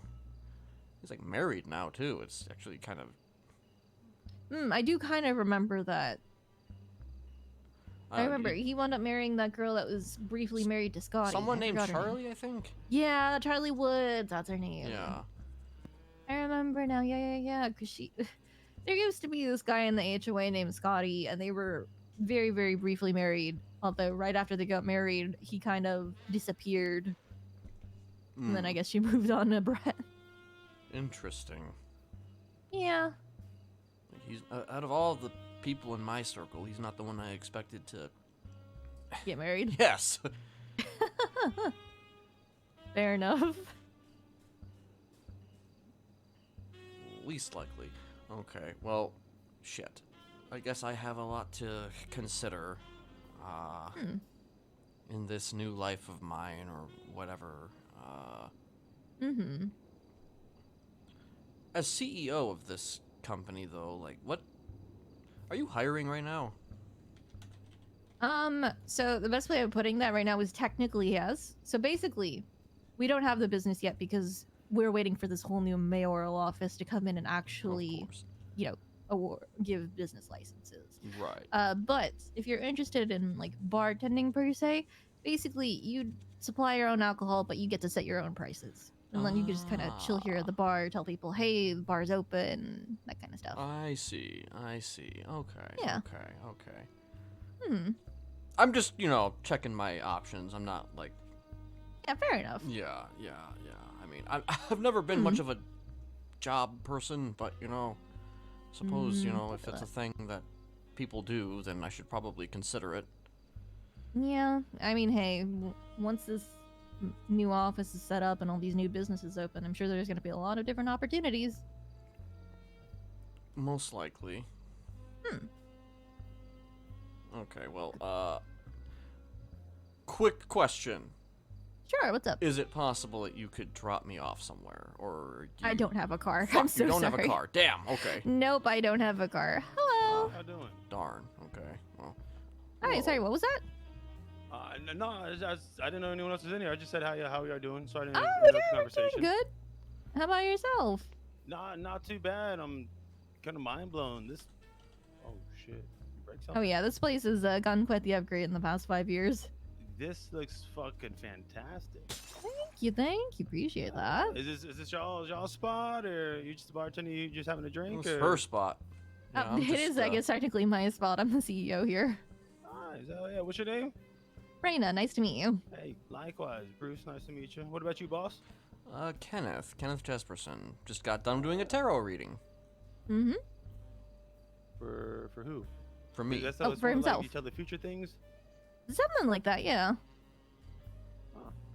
he's like married now too. It's actually kind of. I do kind of remember that. I remember he wound up marrying that girl that was briefly married to Scotty. Someone I named forgot her name. Charlie, I think. Yeah, Charlie Woods. That's her name. Yeah. I remember now. Yeah. Because she, there used to be this guy in the HOA named Scotty, and they were very, very briefly married. Although right after they got married, he kind of disappeared, and then I guess she moved on to Brett. Interesting. Yeah. He's out of all the people in my circle, he's not the one I expected to. Get married. Yes. Fair enough. Least likely. Okay. Well, shit. I guess I have a lot to consider. In this new life of mine, or whatever. As CEO of this company, though, like, what are you hiring right now? So the best way of putting that right now is technically yes. So basically, we don't have the business yet because we're waiting for this whole new mayoral office to come in and actually, Of course. you know, give business licenses. Right. But if you're interested in like bartending per se, basically you supply your own alcohol, but you get to set your own prices. And then you can just kind of chill here at the bar, tell people, hey, the bar's open, that kind of stuff. I see. Okay. Yeah. Okay. I'm just, you know, checking my options. I'm not like. Yeah, fair enough. Yeah. I mean, I've never been much of a job person, but, you know, suppose, you know, if it's a thing that people do, then I should probably consider it. Yeah, I mean, hey, once this new office is set up and all these new businesses open, I'm sure there's going to be a lot of different opportunities. Most likely. Okay, well, quick question. Sure, what's up? Is it possible that you could drop me off somewhere, or I don't have a car. Fuck, I'm so you don't sorry. have a car. Damn. Okay. Nope, I don't have a car. Hello. How doing? Darn. Okay. Well. Hi, sorry, what was that? No, I didn't know anyone else was in here. I just said how we are doing, so I didn't Oh, know yeah, the we're conversation. doing good. How about yourself? Not too bad. I'm kind of mind blown. This. Oh shit! You break Oh something? yeah, this place has gotten quite the upgrade in the past 5 years. This looks fucking fantastic. Thank you, appreciate that. Is this y'all spot, or you just a bartender? You just having a drink? It's or? her spot. You know, I'm It is, just, I guess, technically my spot. I'm the CEO here. Nice. Oh yeah. What's your name? Raina, nice to meet you. Hey, likewise, Bruce. Nice to meet you. What about you, boss? Kenneth Jesperson. Just got done doing a tarot reading. Mm-hmm. For who? For me. That's Oh, it's for more like himself. you tell the future things. Something like that, yeah.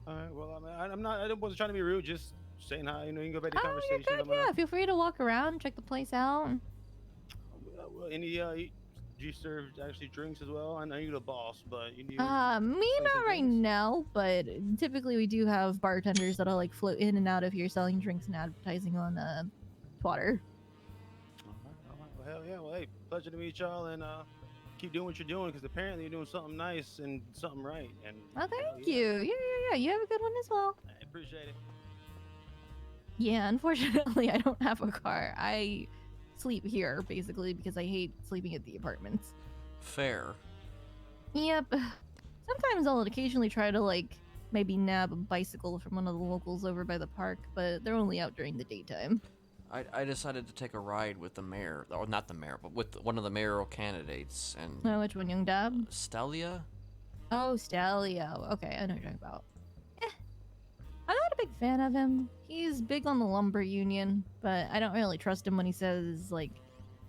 All right. Well, I'm not. I wasn't trying to be rude. Just saying hi. You know, you can go back to Oh, you're conversation. good, I'm gonna- yeah. Feel free to walk around, check the place out. Well, any do you serve actually drinks as well? I know you're the boss, but you need. Me some not right things? now, but typically we do have bartenders that'll like float in and out of here selling drinks and advertising on Twitter. All right. Well, hell yeah. Well, hey, pleasure to meet y'all, and keep doing what you're doing, because apparently you're doing something nice and something right. And Oh, hell thank yeah. you. Yeah. You have a good one as well. I appreciate it. Yeah, unfortunately, I don't have a car. I sleep here basically because I hate sleeping at the apartments. Fair. Yep. Sometimes I'll occasionally try to like maybe nab a bicycle from one of the locals over by the park, but they're only out during the daytime. I decided to take a ride with the mayor, or not the mayor, but with one of the mayoral candidates, and Oh, which one, young dab? Stelia? Oh, Stalio. Okay, I know what you're talking about. I'm not a big fan of him. He's big on the lumber union, but I don't really trust him when he says, like,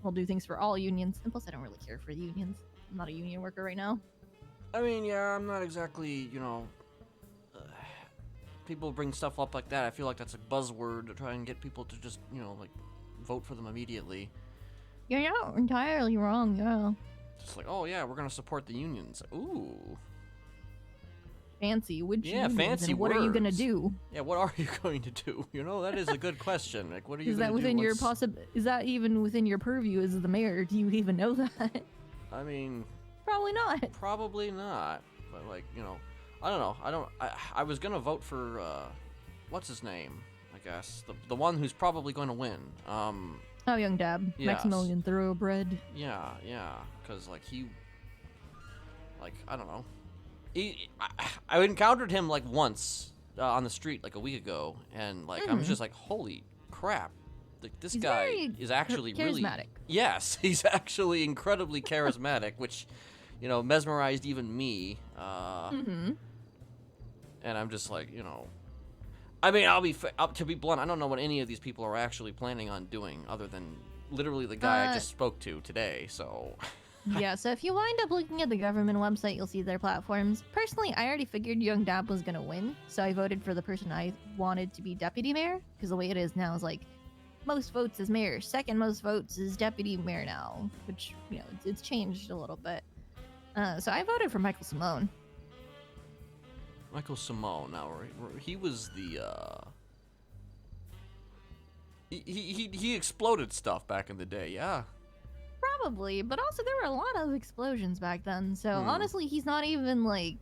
he'll do things for all unions. And plus, I don't really care for the unions. I'm not a union worker right now. I mean, yeah, I'm not exactly, people bring stuff up like that. I feel like that's a buzzword to try and get people to just, like, vote for them immediately. You're not entirely wrong, yeah. Just like, oh yeah, we're gonna support the unions. Ooh. Fancy. Which Yeah, unions, fancy and what are you gonna words. do? Yeah, what are you going to do? That is a good question. Like, what are you Is going that to within do your once- Is that even within your purview as the mayor? Do you even know that? I mean, Probably not. probably not. But like, I don't know. I was gonna vote for what's his name? I guess the one who's probably going to win. Oh, young dab. Yes. Maximilian Thoroughbred. Yeah, because like I don't know. I encountered him like once on the street like a week ago, and like I was just like, holy crap! Like this He's guy very is actually really charismatic. yes, he's actually incredibly charismatic, which mesmerized even me. Mm-hmm. And I'm just like, I mean, to be blunt, I don't know what any of these people are actually planning on doing other than literally the guy I just spoke to today. So. Yeah, so if you wind up looking at the government website, you'll see their platforms. Personally, I already figured Young Dab was gonna win, so I voted for the person I wanted to be deputy mayor, because the way it is now is like, most votes is mayor, second most votes is deputy mayor now, which, it's changed a little bit. So I voted for Michael Simone. Michael Simone. Now he was the he exploded stuff back in the day. Yeah. Probably, but also there were a lot of explosions back then, so honestly, he's not even like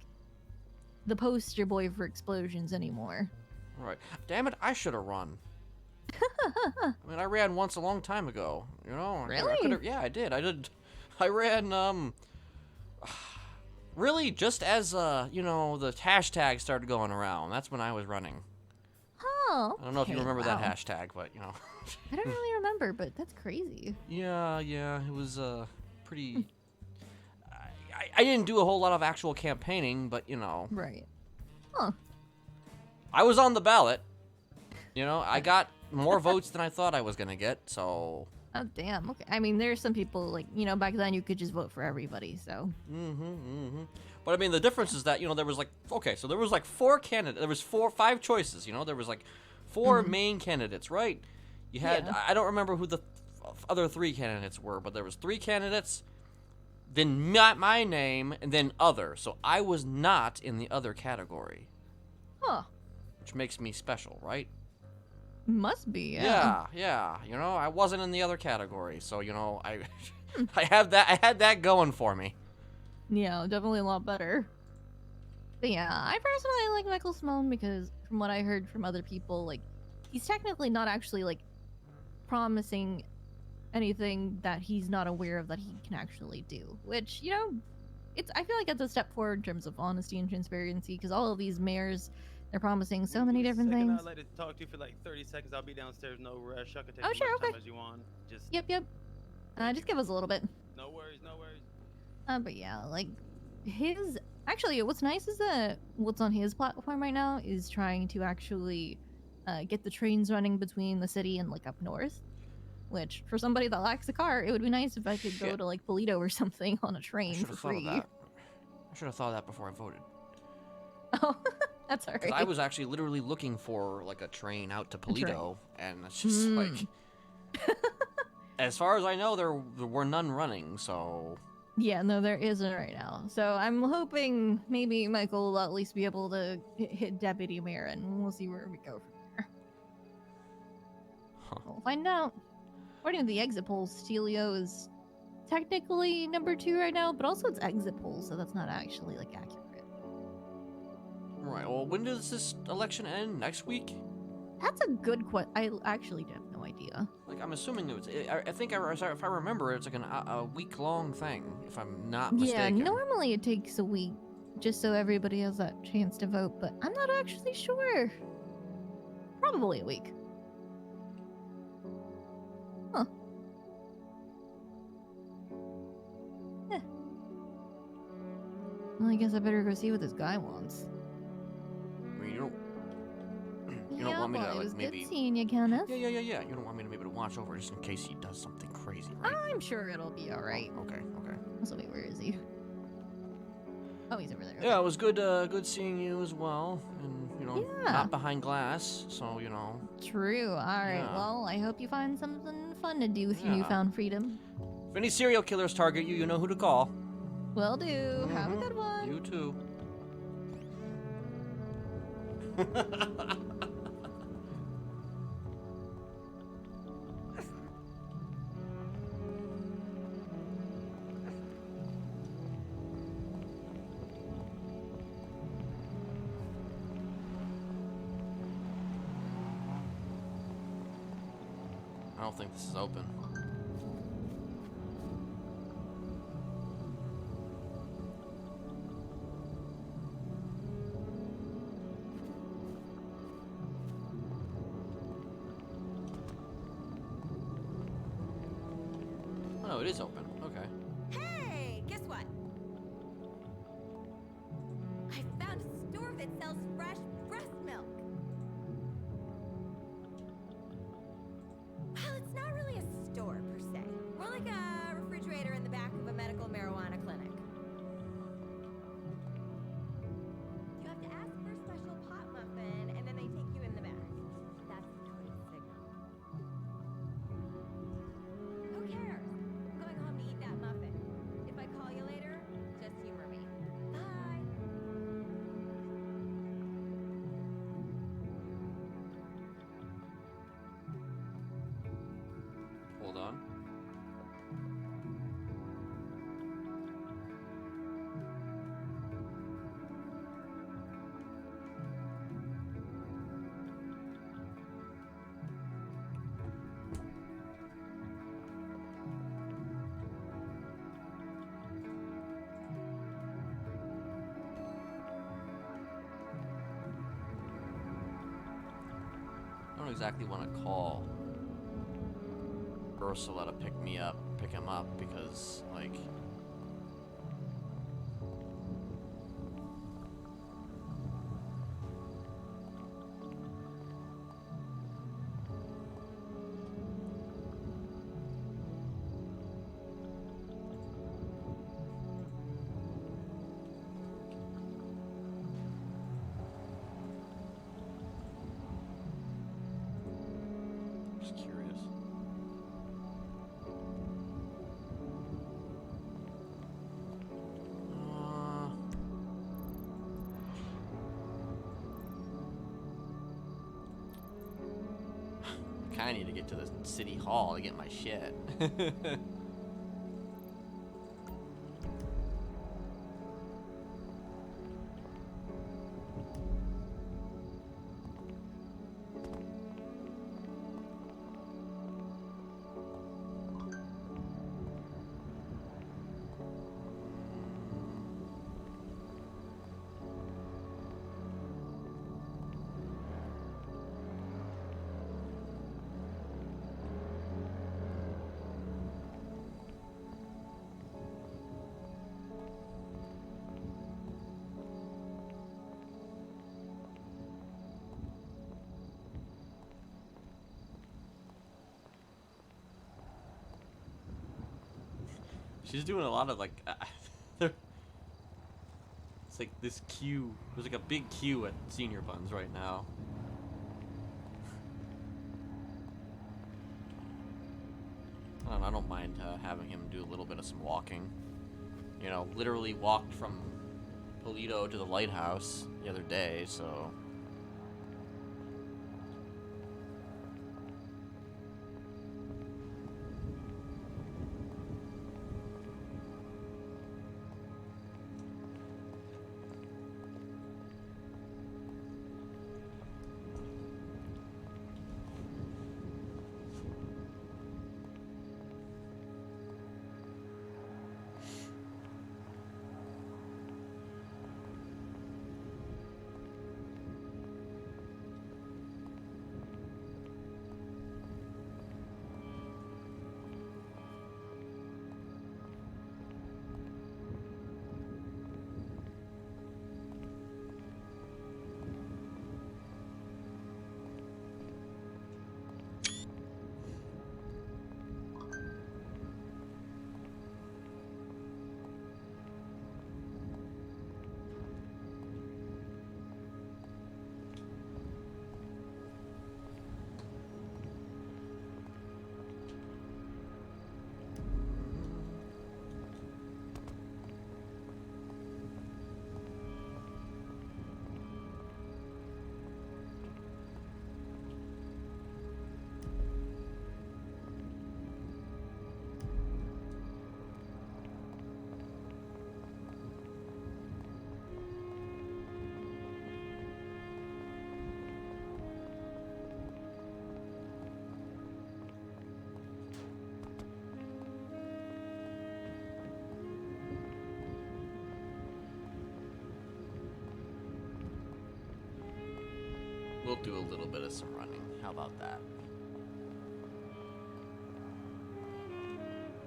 the poster boy for explosions anymore. Right. Damn it! I should have run. I mean, I ran once a long time ago. Really? Yeah, I did. I ran. Really, just as the hashtag started going around. That's when I was running. Oh, I don't know if you okay, remember that wow. hashtag, but I don't really remember, but that's crazy. Yeah, it was pretty. I didn't do a whole lot of actual campaigning, but Right. Huh. I was on the ballot. I got more votes than I thought I was gonna get. So. Oh, damn. Okay. I mean, there's some people like, back then you could just vote for everybody, so. But I mean, the difference is that there was like so there was like four candidates. There was 5 choices. There was like 4 main candidates, right? You had Yeah. I don't remember who the other 3 candidates were, but there was 3 candidates. Then my name, and then other. So I was not in the other category, Huh. which makes me special, right? Must be, yeah. Yeah. I wasn't in the other category, so I had that going for me. Yeah, definitely a lot better. But yeah, I personally like Michael Simone because from what I heard from other people, like he's technically not actually like promising anything that he's not aware of that he can actually do. Which, you know, it's I feel like it's a step forward in terms of honesty and transparency because all of these mayors they're promising so many different things. I'd like to talk to you for like 30 seconds. I'll be downstairs. No rush. I can take Oh, as sure, much time okay. as you want. Just Yep. Just give us a little bit. no worries. No worries. But yeah, like his actually, what's nice is that what's on his platform right now is trying to actually get the trains running between the city and like up north. Which for somebody that lacks a car, it would be nice if I could go Shit. to like Polito or something on a I train should for have thought of free. that. I should have thought of that before I voted. Oh, that's 'Cause alright. I was actually literally looking for like a train out to Polito, and it's just Hmm. like, as far as I know, there were none running. So Yeah, no, there isn't right now. So I'm hoping maybe Michael will at least be able to hit deputy mayor, and we'll see where we go from there. Huh. We'll find out. According to the exit polls, Stelio is technically number 2 right now, but also it's exit polls, so that's not actually like accurate. right. Well, when does this election end? Next week? That's a good question. I actually have no idea. Like, I'm assuming I think if I remember, it's like a week-long thing, if I'm not Yeah, mistaken. normally it takes a week just so everybody has that chance to vote, but I'm not actually sure. Probably a week. Huh. Eh. Well, I guess I better go see what this guy wants. I mean, you don't want me to well, it like was maybe. good seeing you, Kenneth. Yeah. You don't want me to maybe to watch over just in case he does something crazy, right? I'm sure it'll be alright. Okay. Also, wait, where is he? Oh, he's over there. Yeah, it was good seeing you as well, and Yeah. not behind glass, so True. Alright, Yeah. well, I hope you find something fun to do with your Yeah. newfound freedom. If any serial killers target you, you know who to call. Will do. Have a Mhm. good one. You too. I don't think this is open. Oh, no, it is open. Okay. Hey, guess what? I found a store that sells fresh breast milk. Well, it's not really a store per se. More like a refrigerator in the back of a medical marijuana clinic. You have to ask for a special pot muffin, and then they take you in the back. That's the code signal. Who cares? I'm going home to eat that muffin. If I call you later, just humor me. Bye. Hold on. I don't exactly want to call Ursula to pick him up, because, like, just curious. I kind of need to get to the city hall to get my shit. She's doing a lot of like. It's like this queue. There's like a big queue at Senior Buns right now. I don't mind having him do a little bit of some walking. You know, literally walked from Toledo to the lighthouse the other day, so. We'll do a little bit of some running. How about that?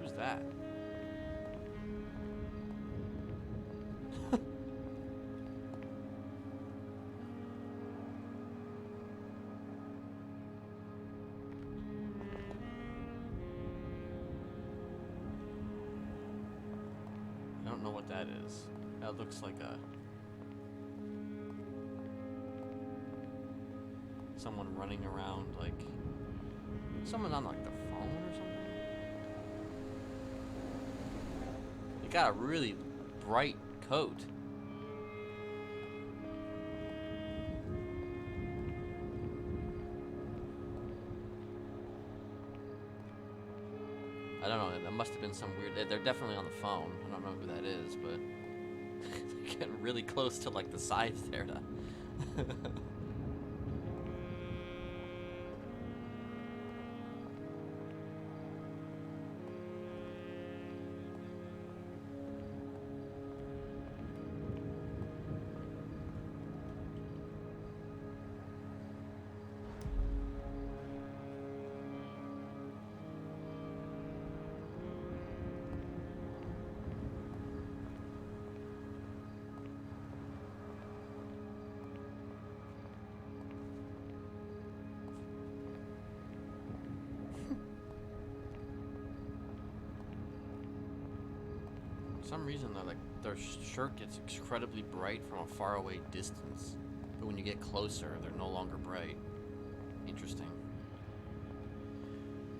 Who's that? I don't know what that is. That looks like a... someone running around, like someone on like the phone or something. They got a really bright coat. I don't know, that must have been some weird... They're definitely on the phone. I don't know who that is, but they're getting really close to like the sides there to... For some reason, their shirt gets incredibly bright from a faraway distance, but when you get closer, they're no longer bright. Interesting.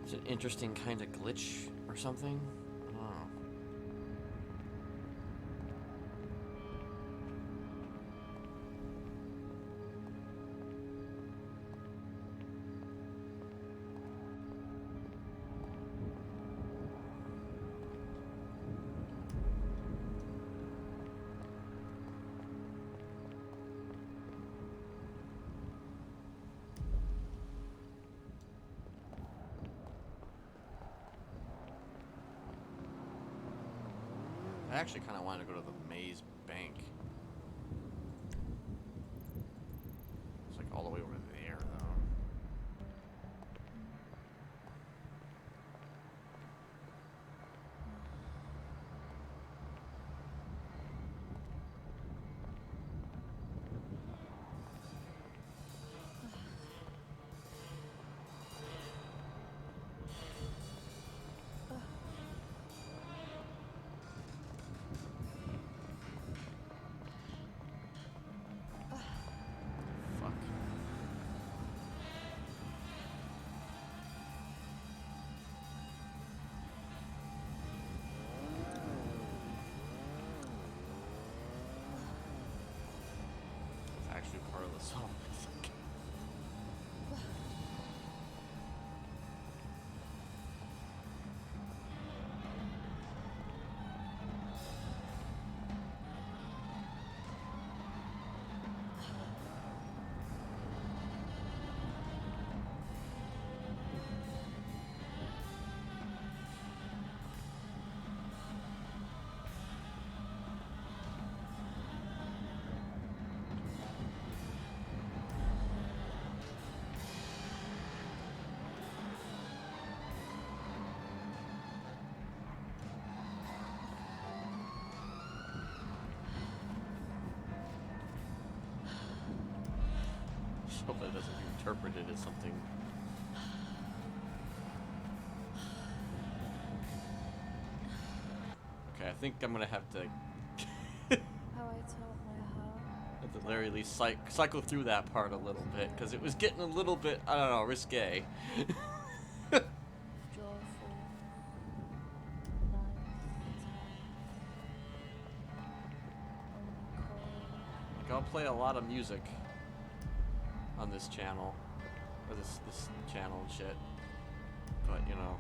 It's an interesting kind of glitch or something. I don't know. I actually kind of wanted to go to the Maze Bank. It's like all the way over there, though. it doesn't interpret it as something. Okay, I think I'm gonna have to, How I taught my heart. at the very least, cycle through that part a little bit, because it was getting a little bit, I don't know, risque. Joyful. Night. Only cold. Like, I'll play a lot of music on this channel, or this channel and shit. But, you know,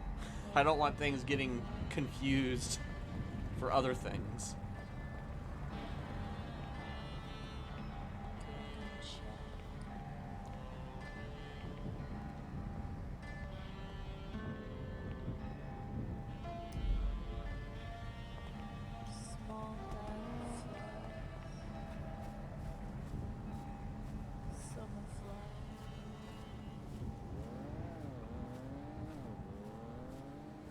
I don't want things getting confused for other things. Small dice. Summer fly.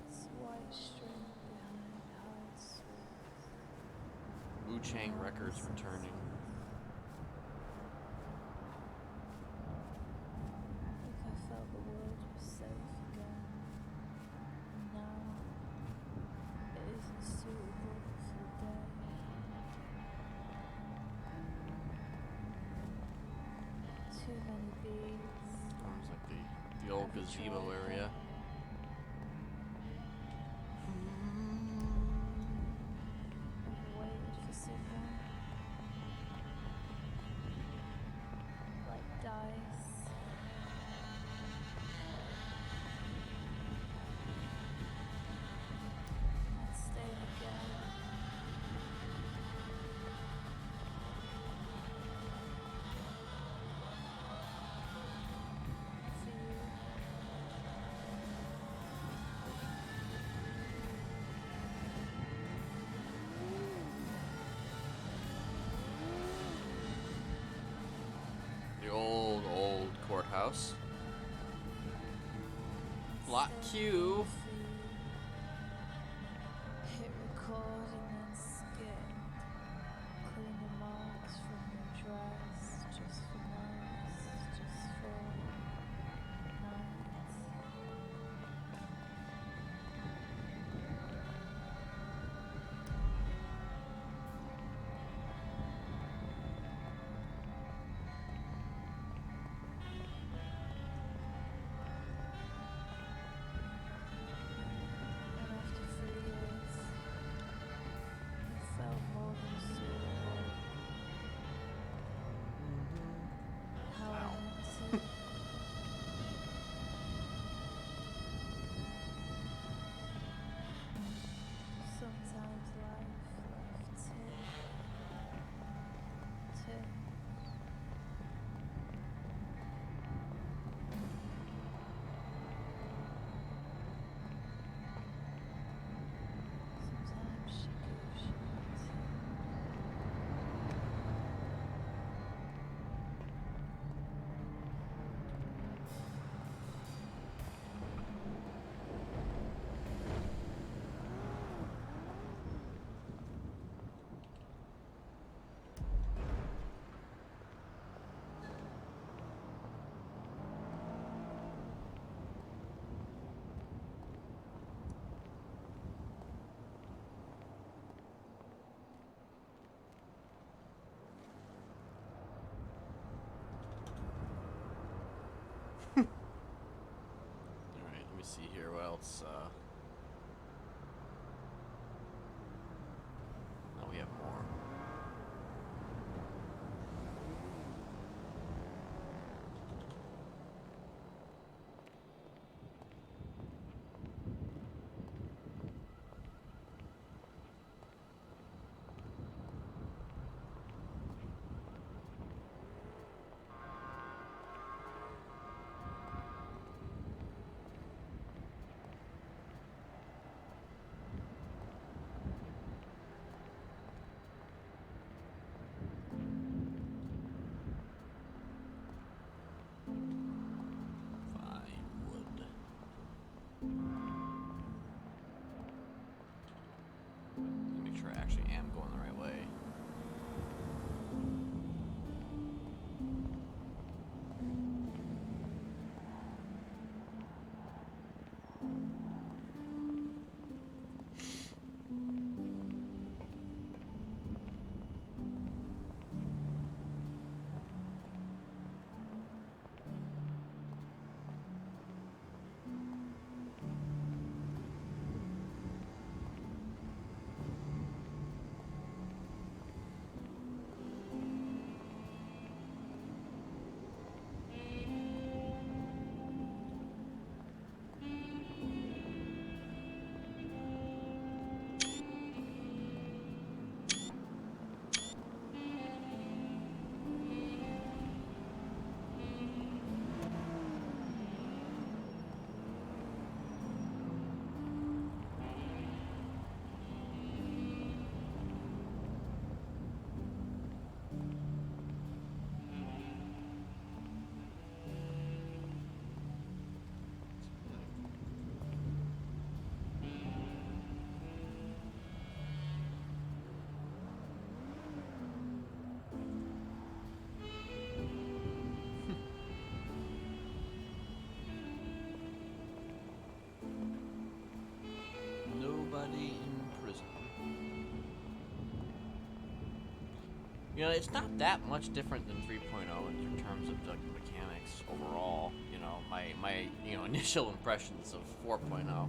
It's white string behind high sweets. Wu Chang Records returning. Like I felt the world was safe again. Now it isn't suitable for the day. Too many bees. Sounds like the old gazebo area. Waited for signal. Like dice. And stay again. For you. The old courthouse. Lot Q. Hit record and then skip. Clean the marks from your dress. Just for nights. Just for nights. And after 3 years, it felt more than suitable. How I meant to. Sometimes life left too. Sometimes she gives you Alright, let me see here what else. Oh, we have more. Vinewood. Make sure I actually am going the right way. You know, it's not that much different than 3.0 in terms of the mechanics overall. You know, my initial impressions of 4.0.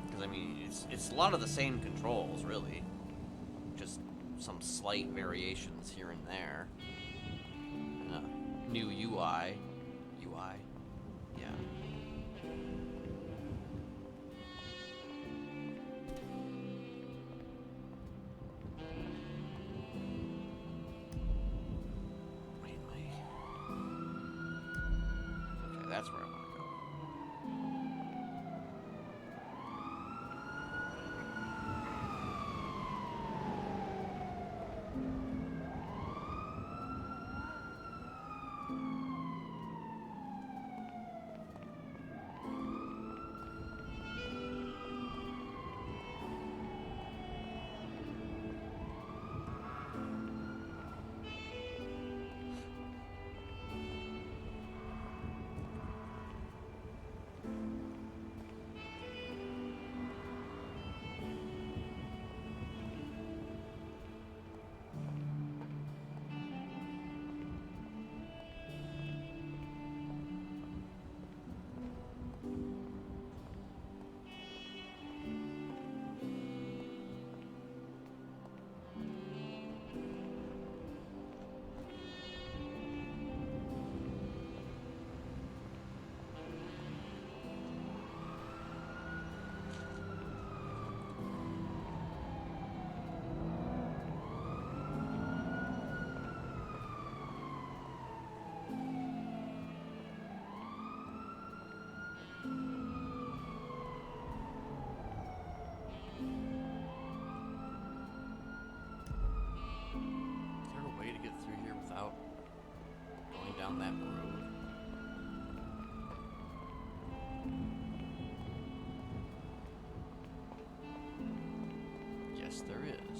Because I mean, it's a lot of the same controls, really. Just some slight variations here and there. New UI. Yeah. Wait. Okay, that's where I want to go. Down that road. Yes, there is.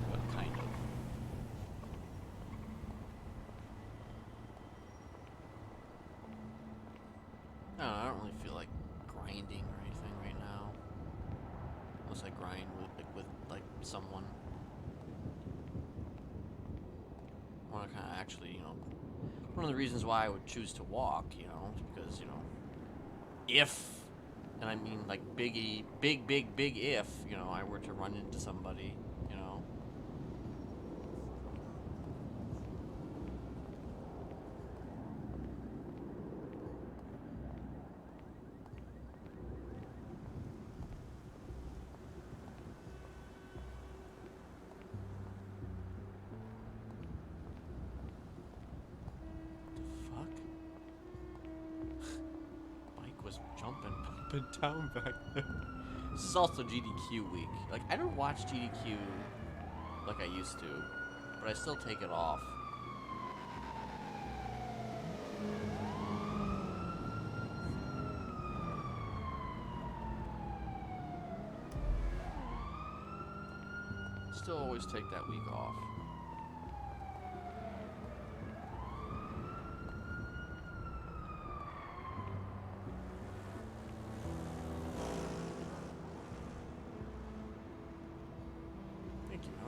What kind of? I don't really feel like grinding or anything right now. Unless I grind with someone. I want to kind of actually, one of the reasons why I would choose to walk, because, if, and I mean like big if, I were to run into somebody, up and down back there. This is also GDQ week. Like, I don't watch GDQ like I used to, but I still take it off. Still always take that week off.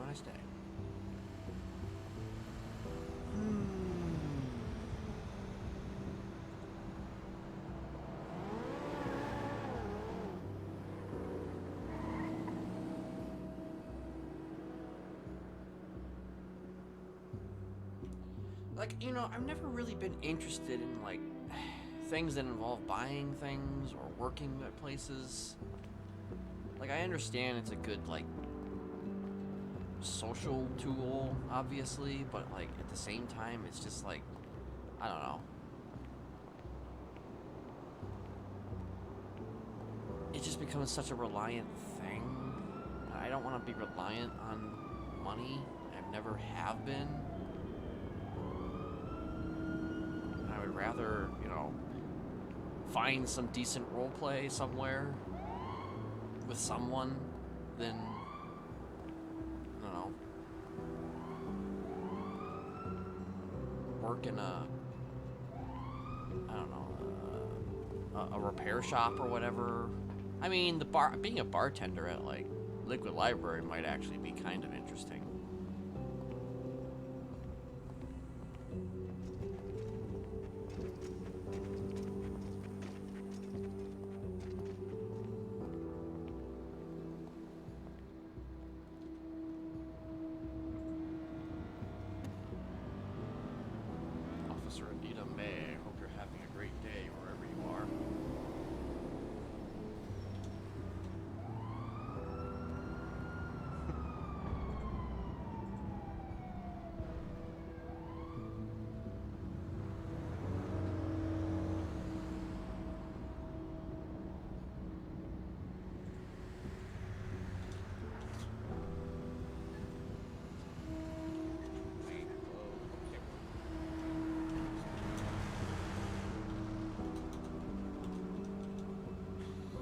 Nice day. Like, I've never really been interested in, like, things that involve buying things or working at places. Like, I understand it's a good, like, social tool, obviously, but, like, at the same time, it's just, like, I don't know. It just becomes such a reliant thing. I don't want to be reliant on money. I never have been. I would rather, find some decent roleplay somewhere with someone than, I don't know, work in a, I don't know, a repair shop or whatever. I mean, being a bartender at like Liquid Library might actually be kind of interesting. Officer Anita May, hope you're having a great day wherever you are.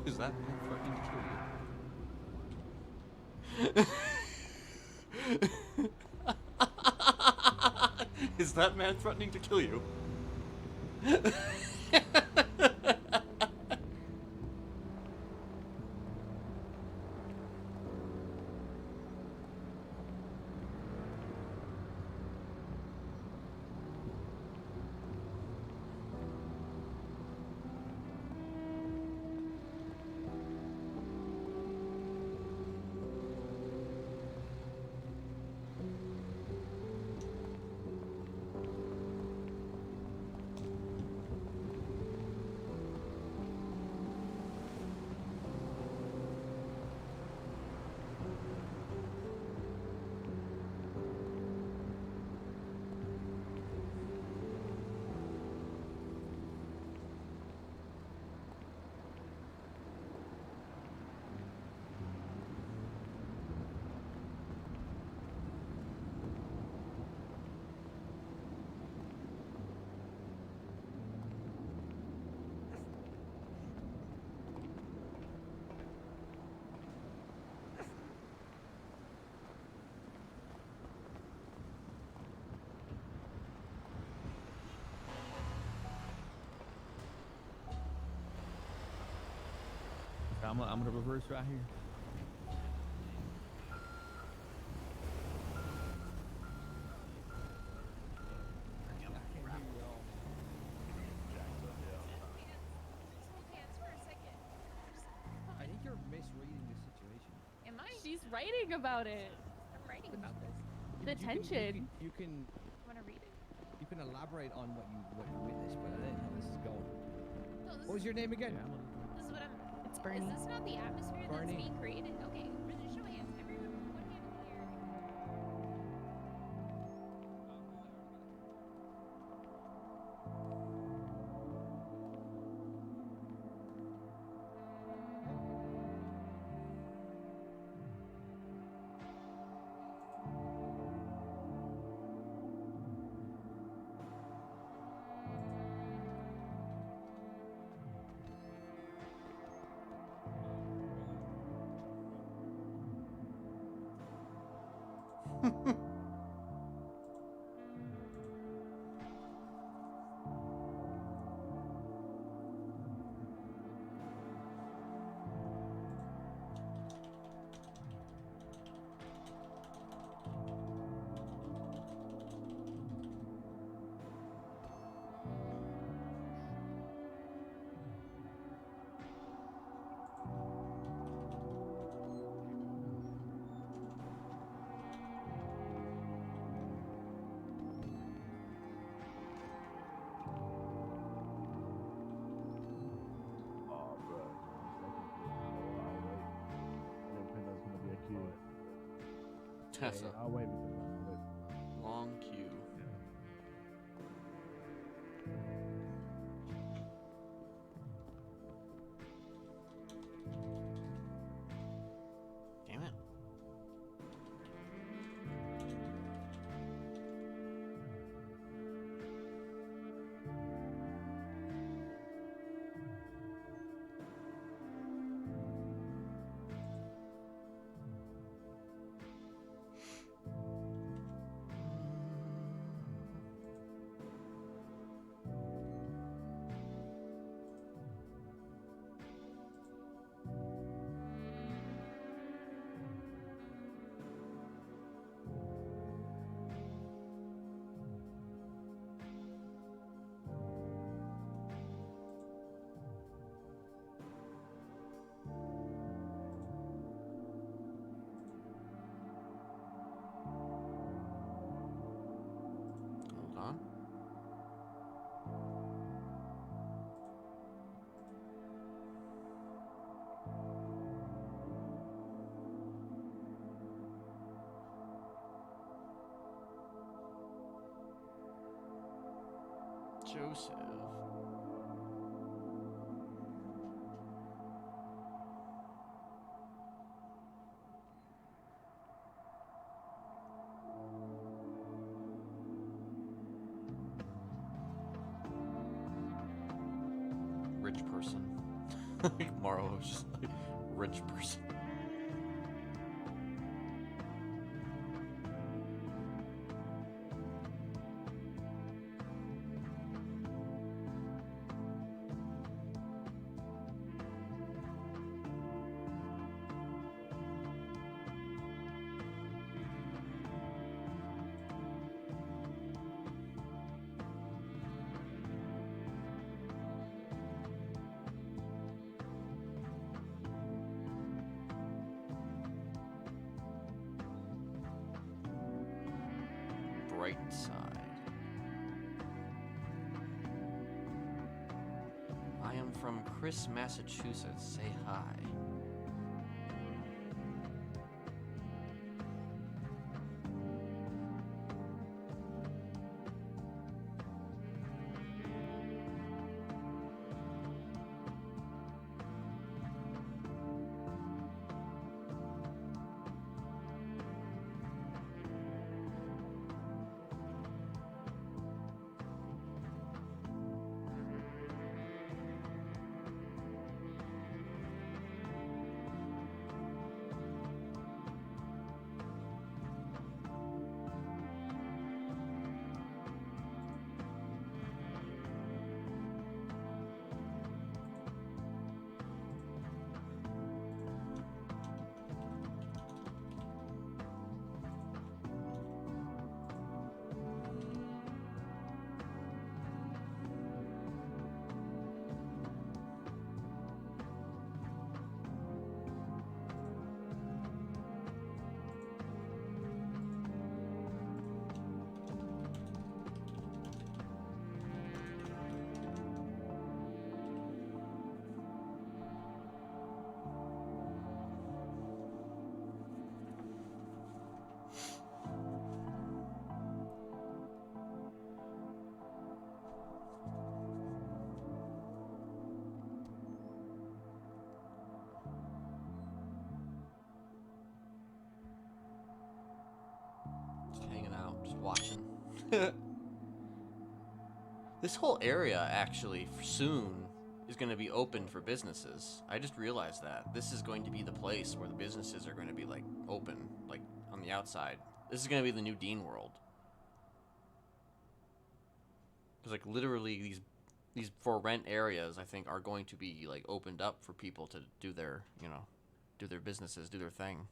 Is that man threatening to kill you? Is that man threatening to kill you? I'm gonna reverse right here. I think you're misreading the situation. Am I? She's writing about it. I'm writing about this. The tension. You can Want to read it? you can elaborate on what you witnessed, but I didn't know this is going. No, this What was your name again? This is what I'm. It's Bernie. Is this not the atmosphere Bernie. that's being created? Okay, show hands. Everyone, put hand in the air. That's a I'll wait because I'm with. long queue. Damn it. Joseph. Rich person. Like Morrow was just like rich person. Bright side. I am from Chris, Massachusetts. Say hi. Just hanging out, just watching. This whole area actually soon is going to be open for businesses. I just realized that. This is going to be the place where the businesses are going to be like open, like on the outside. This is going to be the new Dean World. Because like literally these for rent areas I think are going to be like opened up for people to do their, you know, do their businesses, do their thing.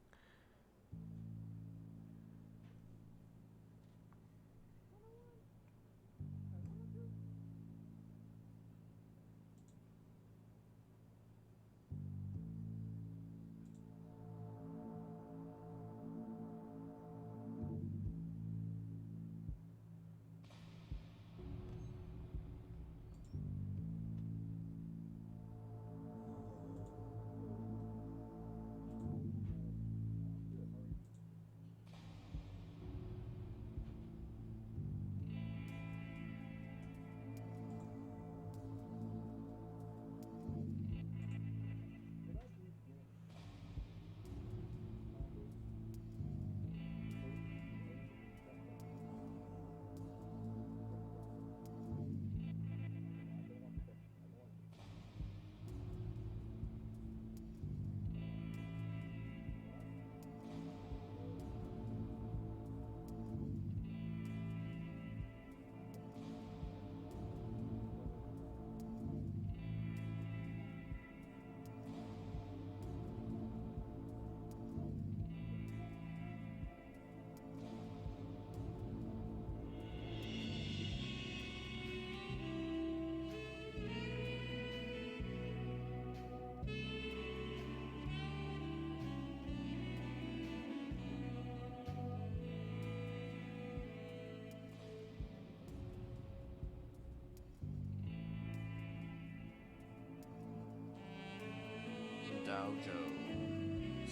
Dow Jones.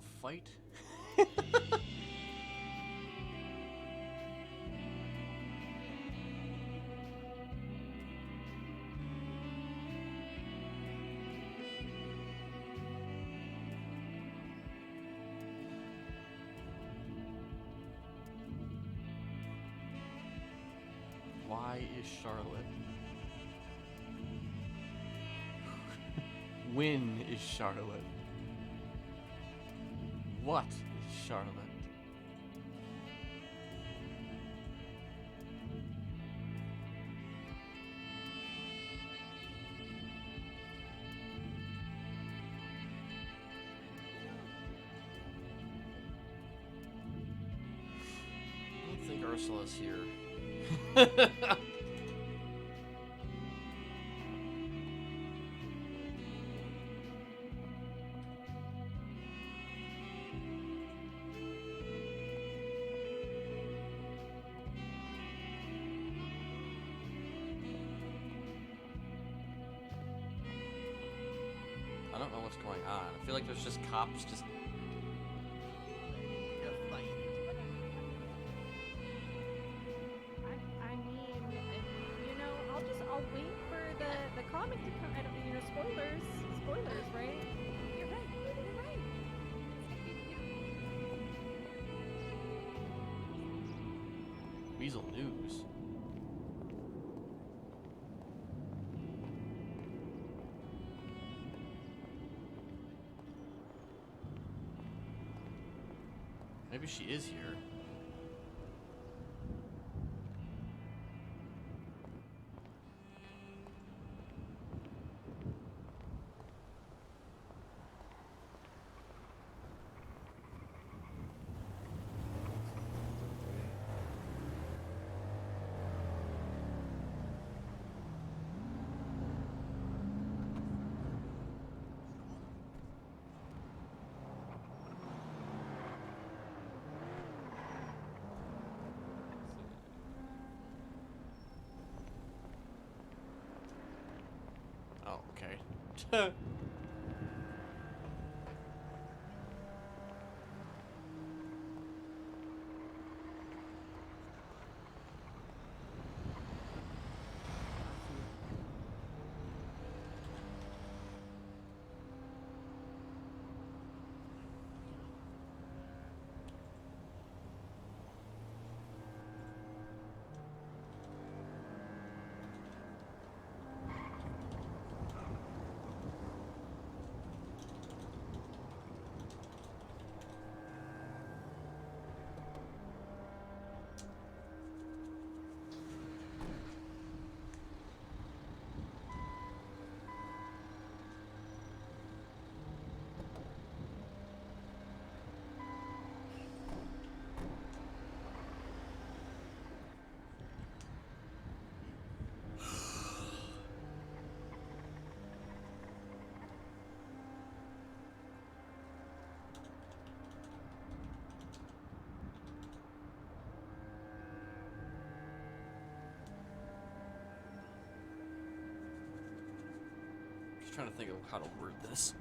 a fight? Why is Charlotte? When is Charlotte? What is Charlotte? I don't think Ursula's here. I don't know what's going on. I feel like there's just cops just... I mean, you know, I'll wait for the comic to come. I don't, you know, spoilers, right? You're right. You're right. Weasel News. Maybe she is here. Oh, okay. Just trying to think of how to word this.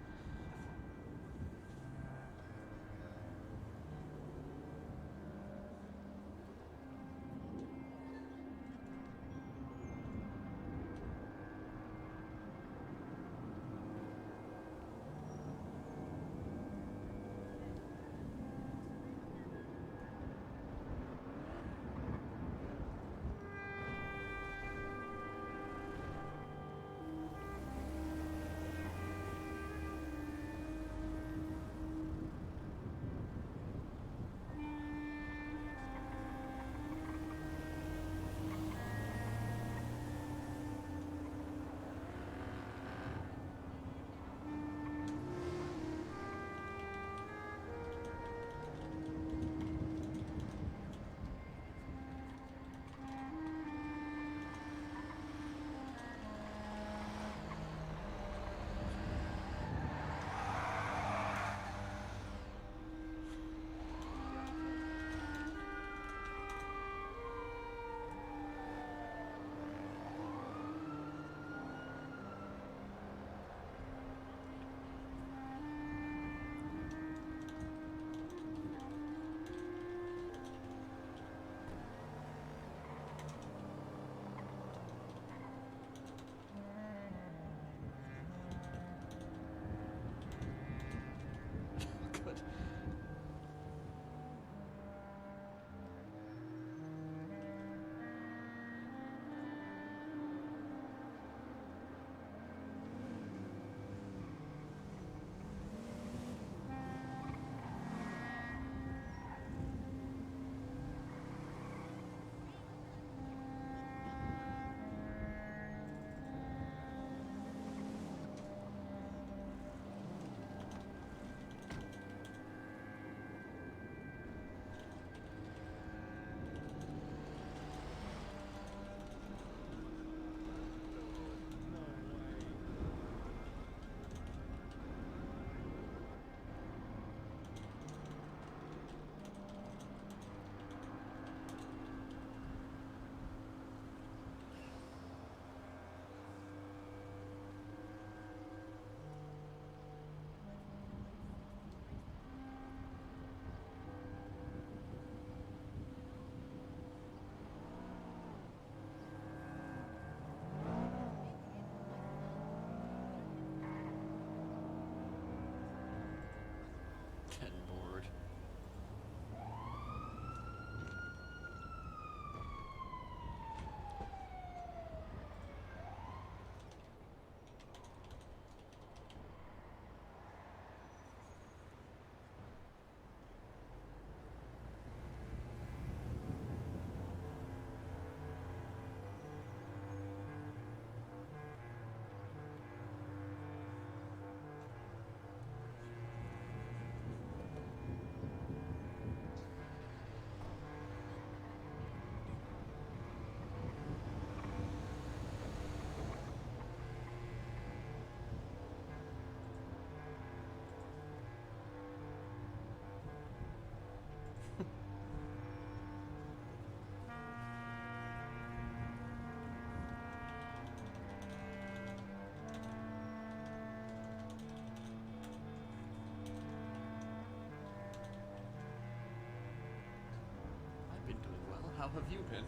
how have you been?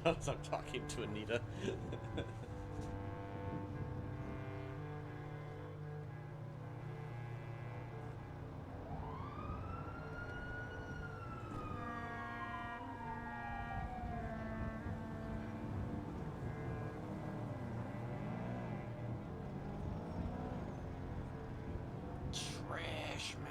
As I'm talking to Anita. Trash man.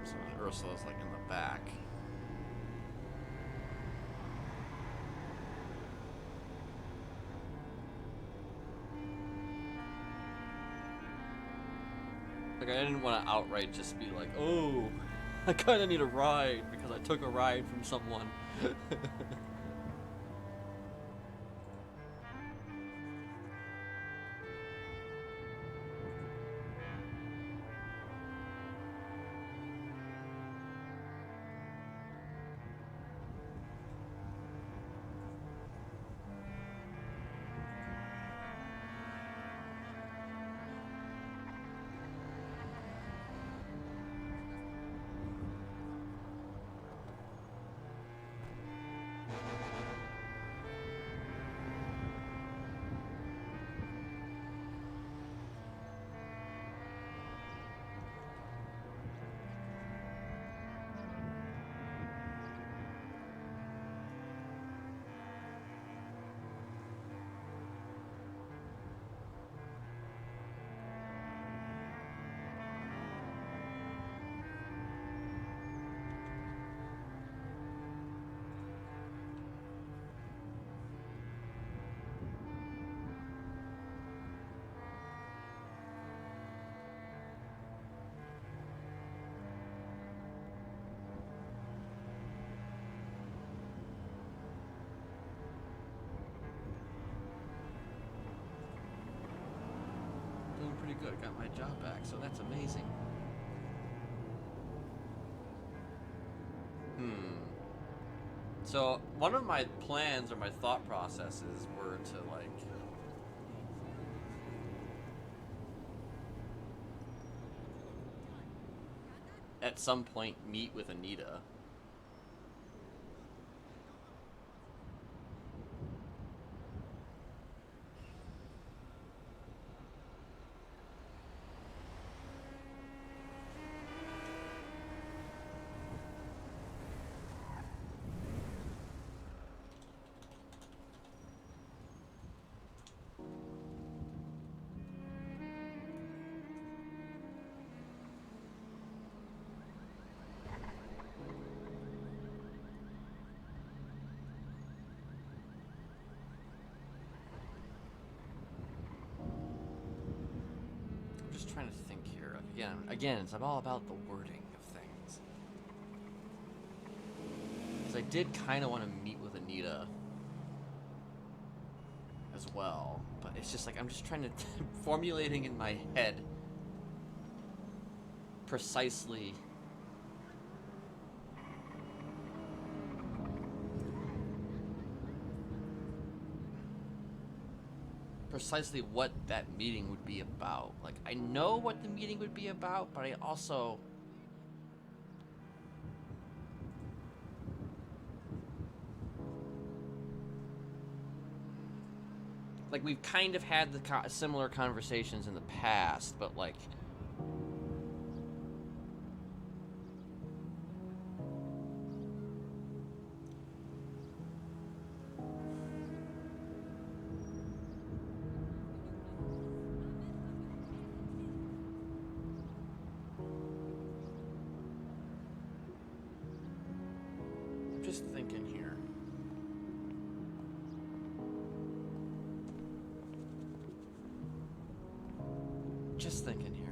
So Ursula's like in the back. Like, I didn't want to outright just be like, oh, I kind of need a ride because I took a ride from someone. Doing pretty good. Got my job back, so that's amazing. So one of my plans or my thought processes were to like at some point meet with Anita. Just trying to think here. Again, it's all about the wording of things. Because I did kind of want to meet with Anita as well, but it's just like I'm just trying to formulating in my head precisely what that meeting would be about. Like, I know what the meeting would be about, but I also like we've kind of had the similar conversations in the past, but like just thinking here. Just thinking here.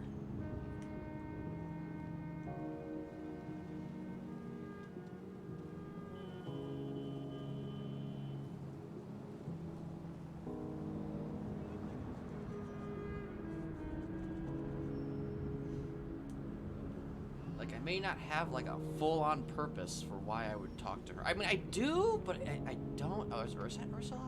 Like, I may not have, like, a full-on purpose for why I would talk to her. I mean, I do, but I don't. Oh, is that Ursula?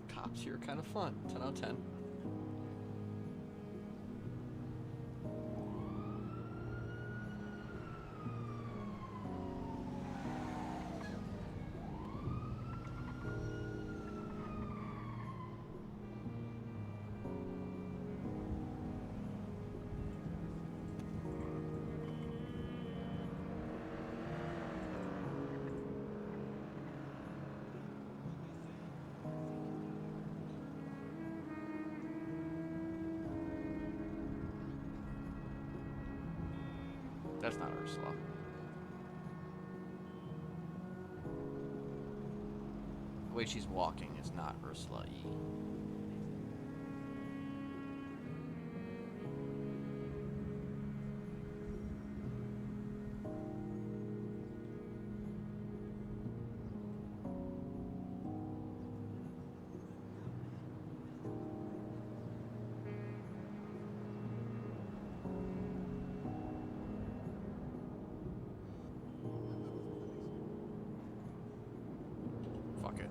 Cops here are kind of fun. 10 out of 10. That's not Ursula. The way she's walking is not Ursula E. Fuck it.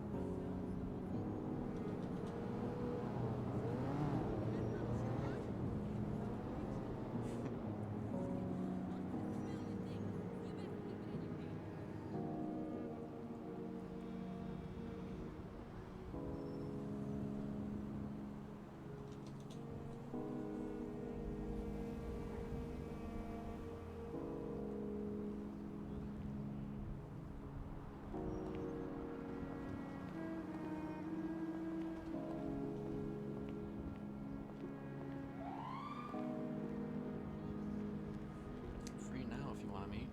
Free now if you want to meet.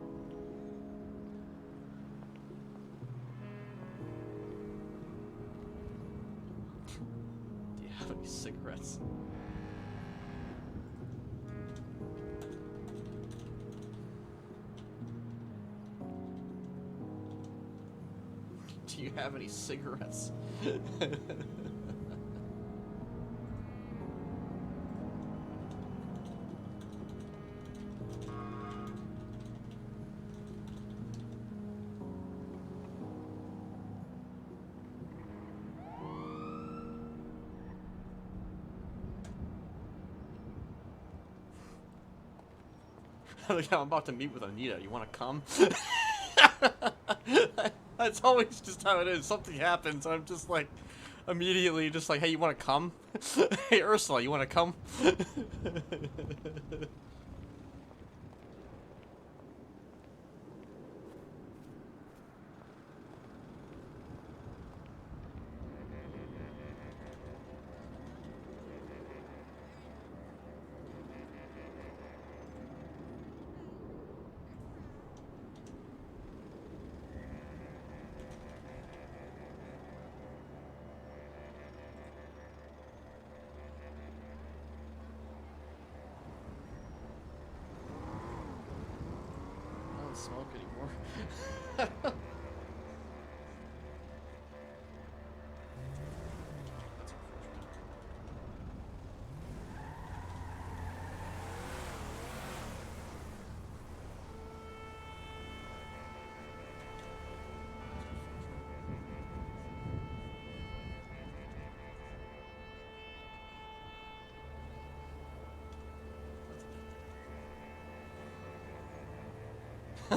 Do you have any cigarettes? Do you have any cigarettes? Like, I'm about to meet with Anita. You want to come? That's always just how it is. Something happens. I'm just like, immediately just like, hey, you want to come? Hey, Ursula, you want to come? I don't smoke anymore.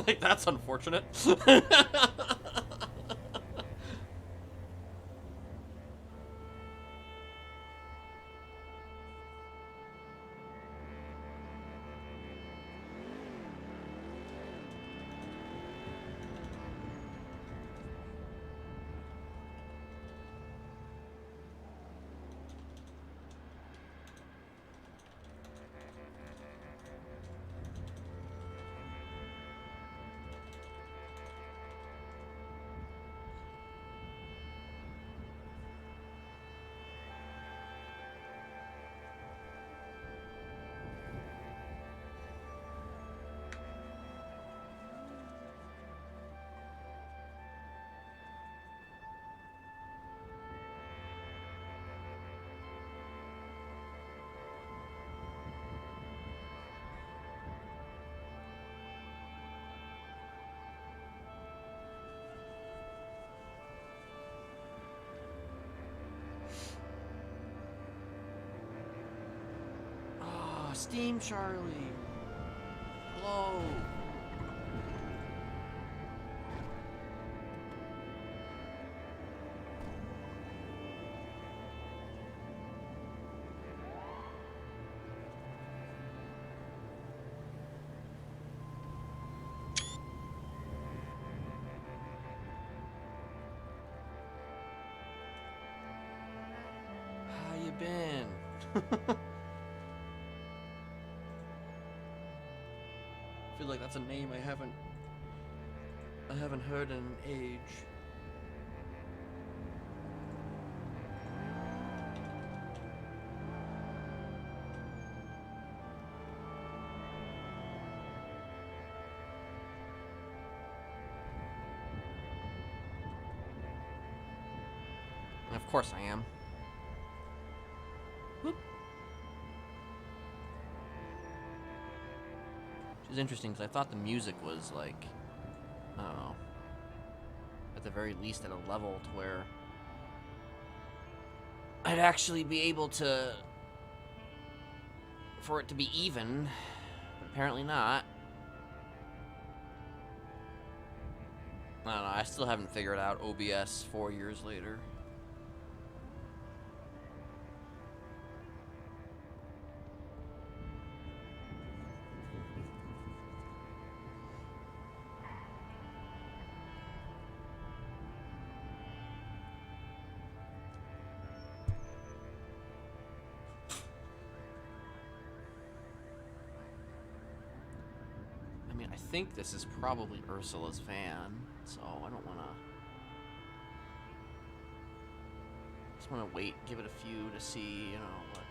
Like, that's unfortunate. Steam Charlie. Hello. How you been? I feel like that's a name I haven't heard in an age. Of course I am. Whoop. Which is interesting because I thought the music was like, I don't know, at the very least at a level to where I'd actually be able to, for it to be even, but apparently not. I don't know, I still haven't figured out OBS 4 years later. I think this is probably Ursula's van, so I don't want to... Just want to wait, give it a few to see, you know, what...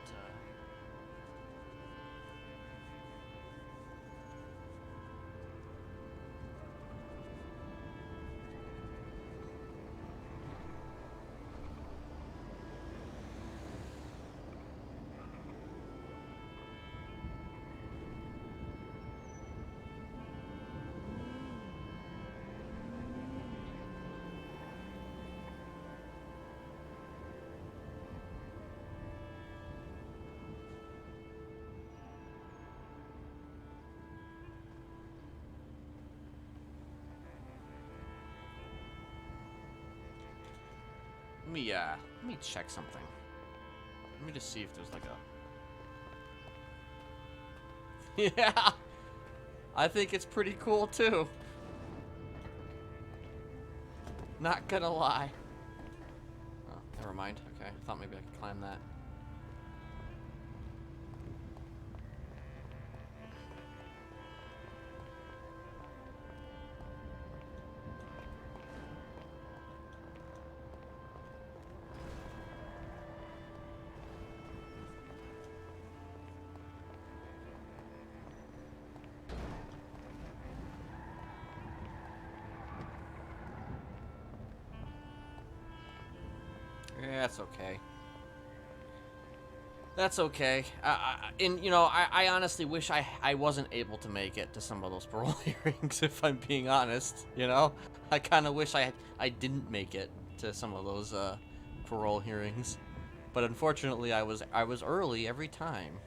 Let me check something. Let me just see if there's like a... Yeah! I think it's pretty cool too. Not gonna lie. Oh, never mind. Okay, I thought maybe I could climb that. Yeah, that's okay. That's okay. And, you know, I honestly wish I wasn't able to make it to some of those parole hearings, if I'm being honest, you know? I kind of wish I didn't make it to some of those parole hearings. But unfortunately, I was early every time.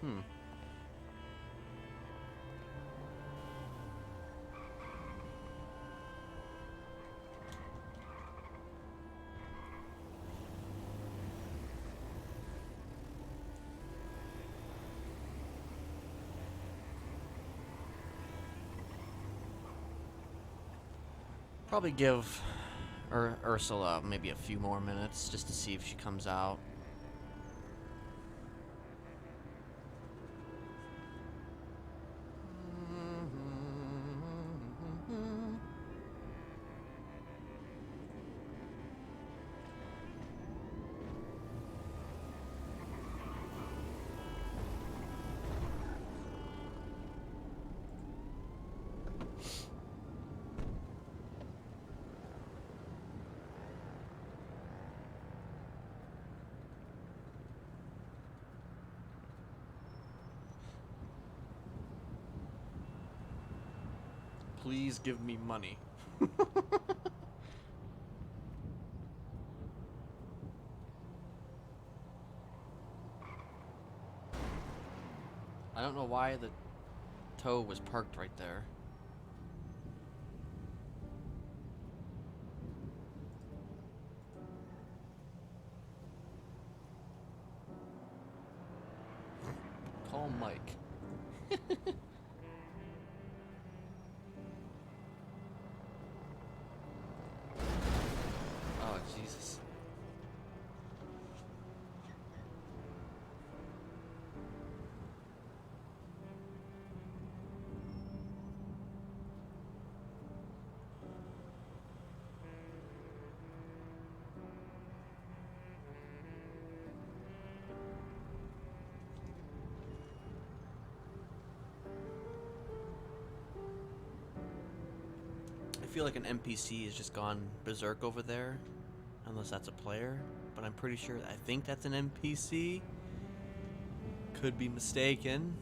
Probably give Ursula maybe a few more minutes just to see if she comes out. Please give me money. I don't know why the tow was parked right there. Call Mike. Oh, Jesus. I feel like an NPC has just gone berserk over there, unless that's a player, but I'm pretty sure, I think that's an NPC. Could be mistaken.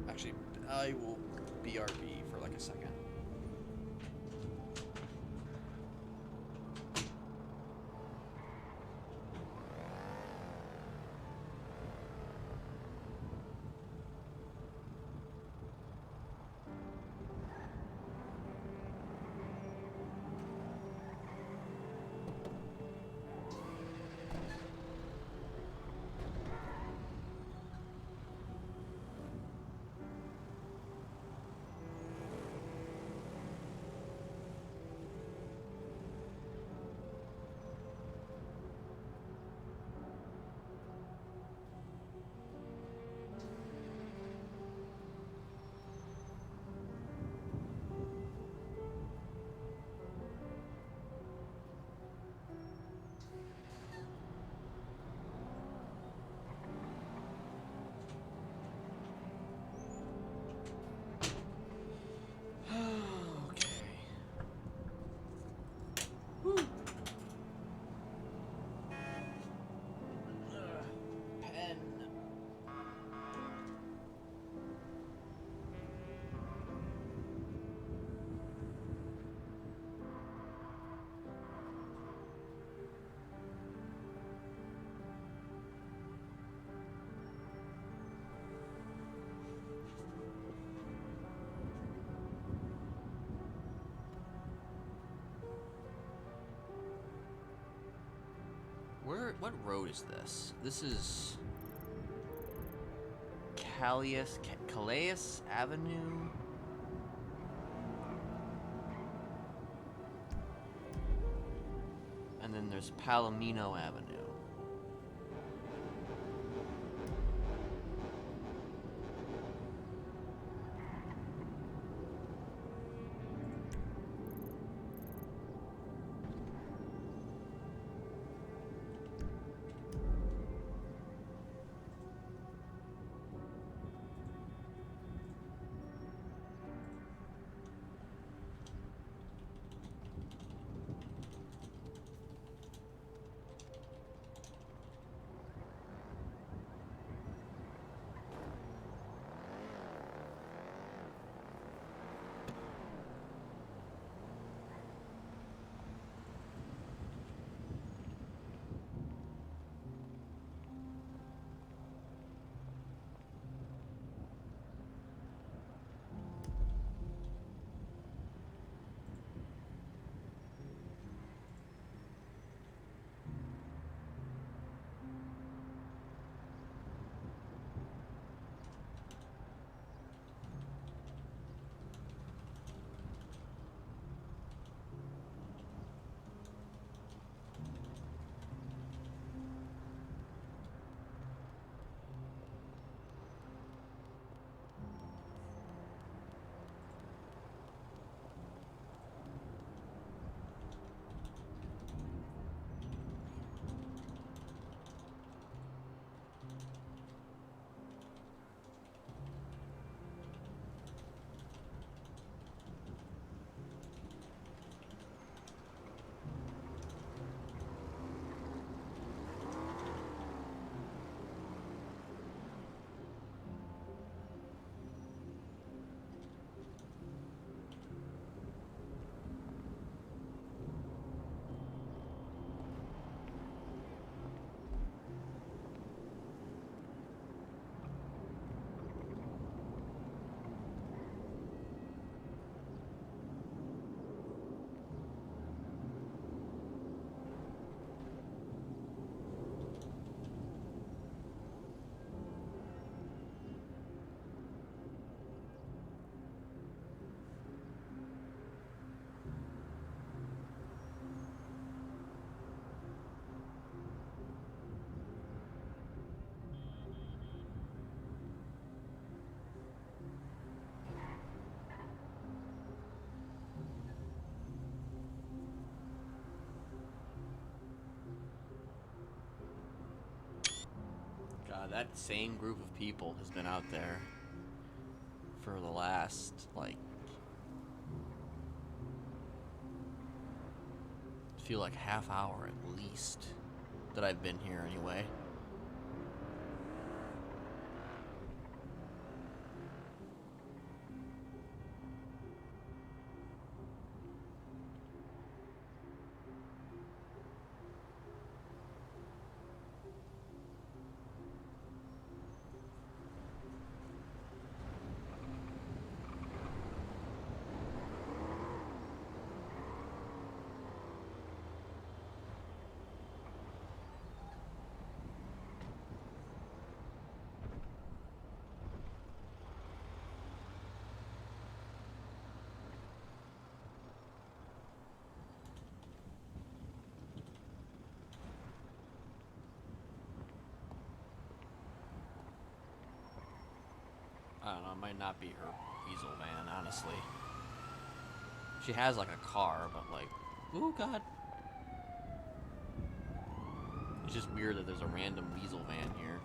Actually, I will BRB for like a second. What road is this? This is Calais Avenue. And then there's Palomino Avenue. That same group of people has been out there for the last, like, I feel like half hour at least that I've been here anyway. I don't know, it might not be her weasel van, honestly. She has, like, a car, but, like, ooh, God. It's just weird that there's a random weasel van here.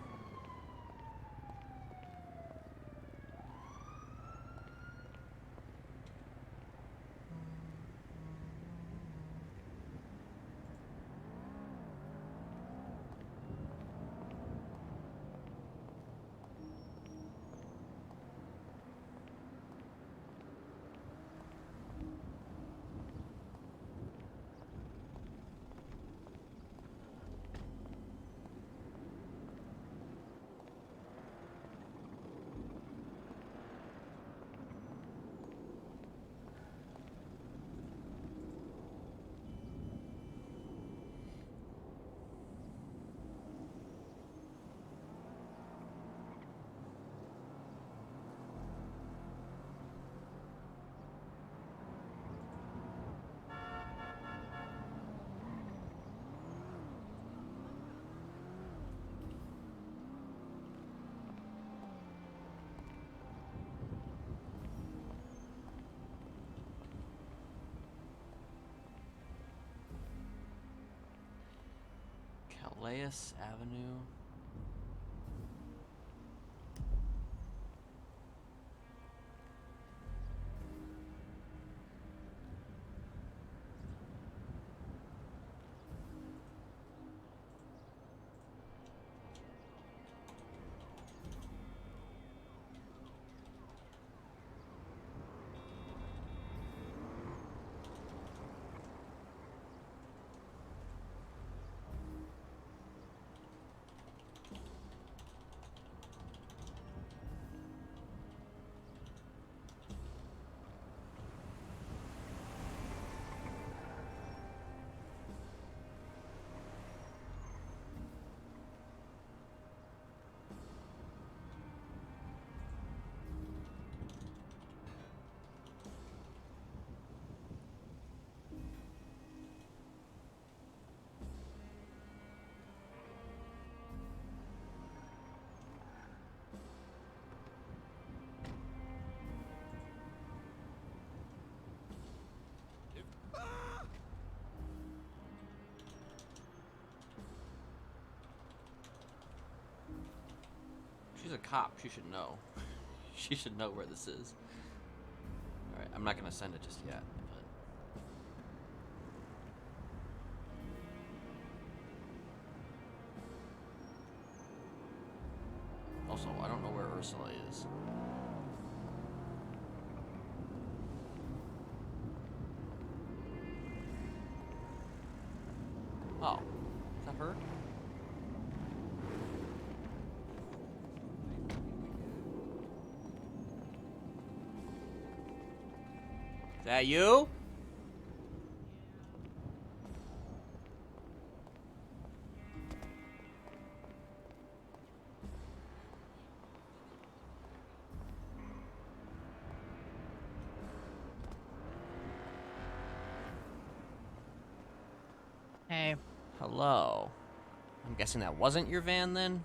Calais Avenue. She's a cop. She should know. She should know where this is. Alright, I'm not gonna send it just yet, but... Also, I don't know where Ursula is. Oh, is that her? Is that you? Hey. Hello. I'm guessing that wasn't your van then?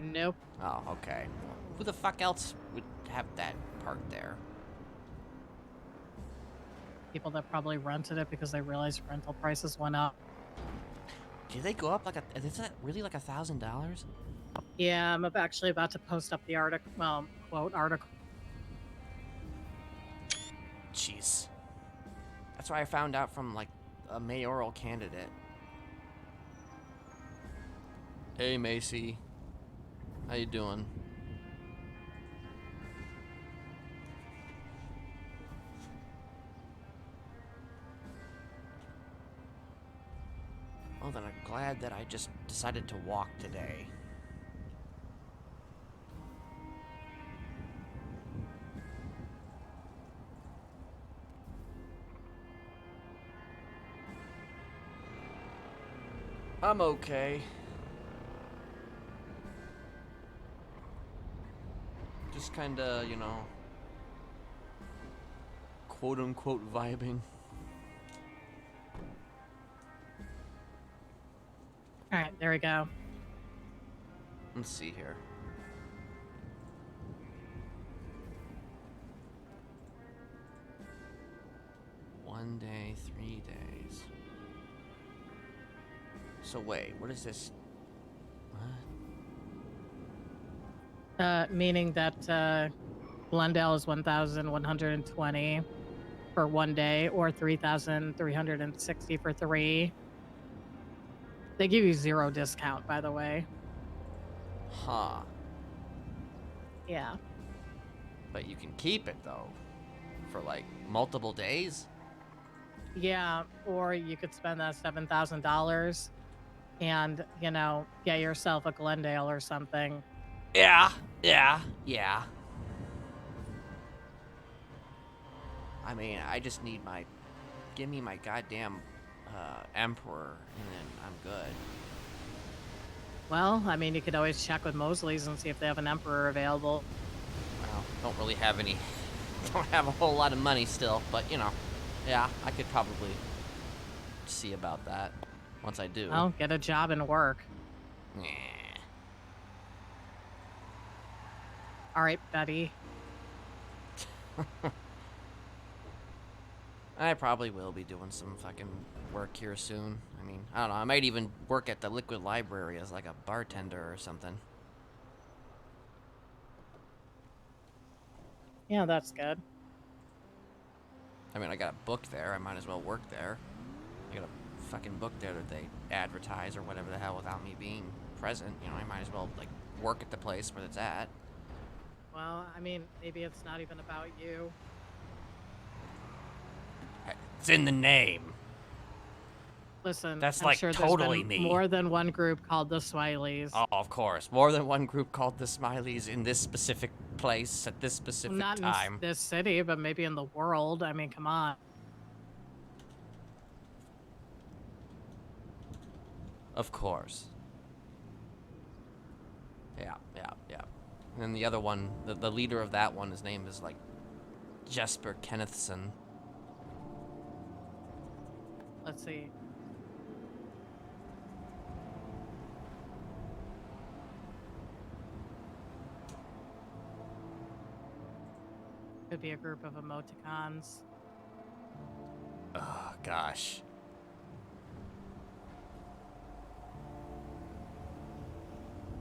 Nope. Oh, okay. Who the fuck else would have that parked there? People that probably rented it because they realized rental prices went up. Did they go up like a... Is that really like $1,000? Yeah, I'm actually about to post up the article. Well, quote article. Jeez. That's what I found out from, like, a mayoral candidate. Hey, Macy. How you doing? Well, then I'm glad that I just decided to walk today. I'm okay. Just kinda, you know, quote-unquote vibing. Alright, there we go. Let's see here. One day, 3 days. So wait, what is this? What? Meaning that Glendale is 1,120 for 1 day, or 3,360 for 3. They give you 0 discount, by the way. Huh. Yeah. But you can keep it though, for like multiple days. Yeah, or you could spend that $7,000 and, you know, get yourself a Glendale or something. Yeah. I mean, I just need my... Give me my goddamn Emperor, and then I'm good. Well, I mean, you could always check with Mosley's and see if they have an Emperor available. Well, don't really have any... Don't have a whole lot of money still, but, you know. Yeah, I could probably see about that once I do. Well, get a job and work. Yeah. All right, Betty. I probably will be doing some fucking work here soon. I mean, I don't know. I might even work at the Liquid Library as like a bartender or something. Yeah, that's good. I mean, I got a book there. I might as well work there. I got a fucking book there that they advertise or whatever the hell without me being present. You know, I might as well, like, work at the place where it's at. Well, I mean, maybe it's not even about you. It's in the name. Listen, That's I'm like sure totally there's me. been more than one group called the Smileys. Oh, of course. More than one group called the Smileys in this specific place at this specific Not time. in this city, but maybe in the world. I mean, come on. Of course. Yeah. And then the other one, the leader of that one, his name is like Kennethson. Let's see. Could be a group of emoticons. Oh, gosh.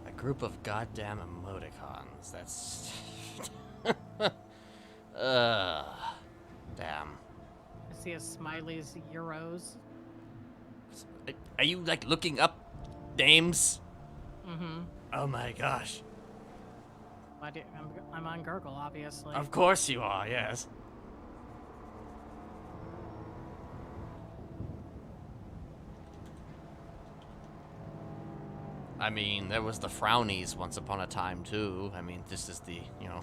A group of goddamn emoticons. That's... Damn. I see a Smiley's Euros. Are you, like, looking up names? Mm-hmm. Oh my gosh. I'm on Gurgle, obviously. Of course you are, yes. I mean, there was the Frownies once upon a time, too. I mean, this is the, you know...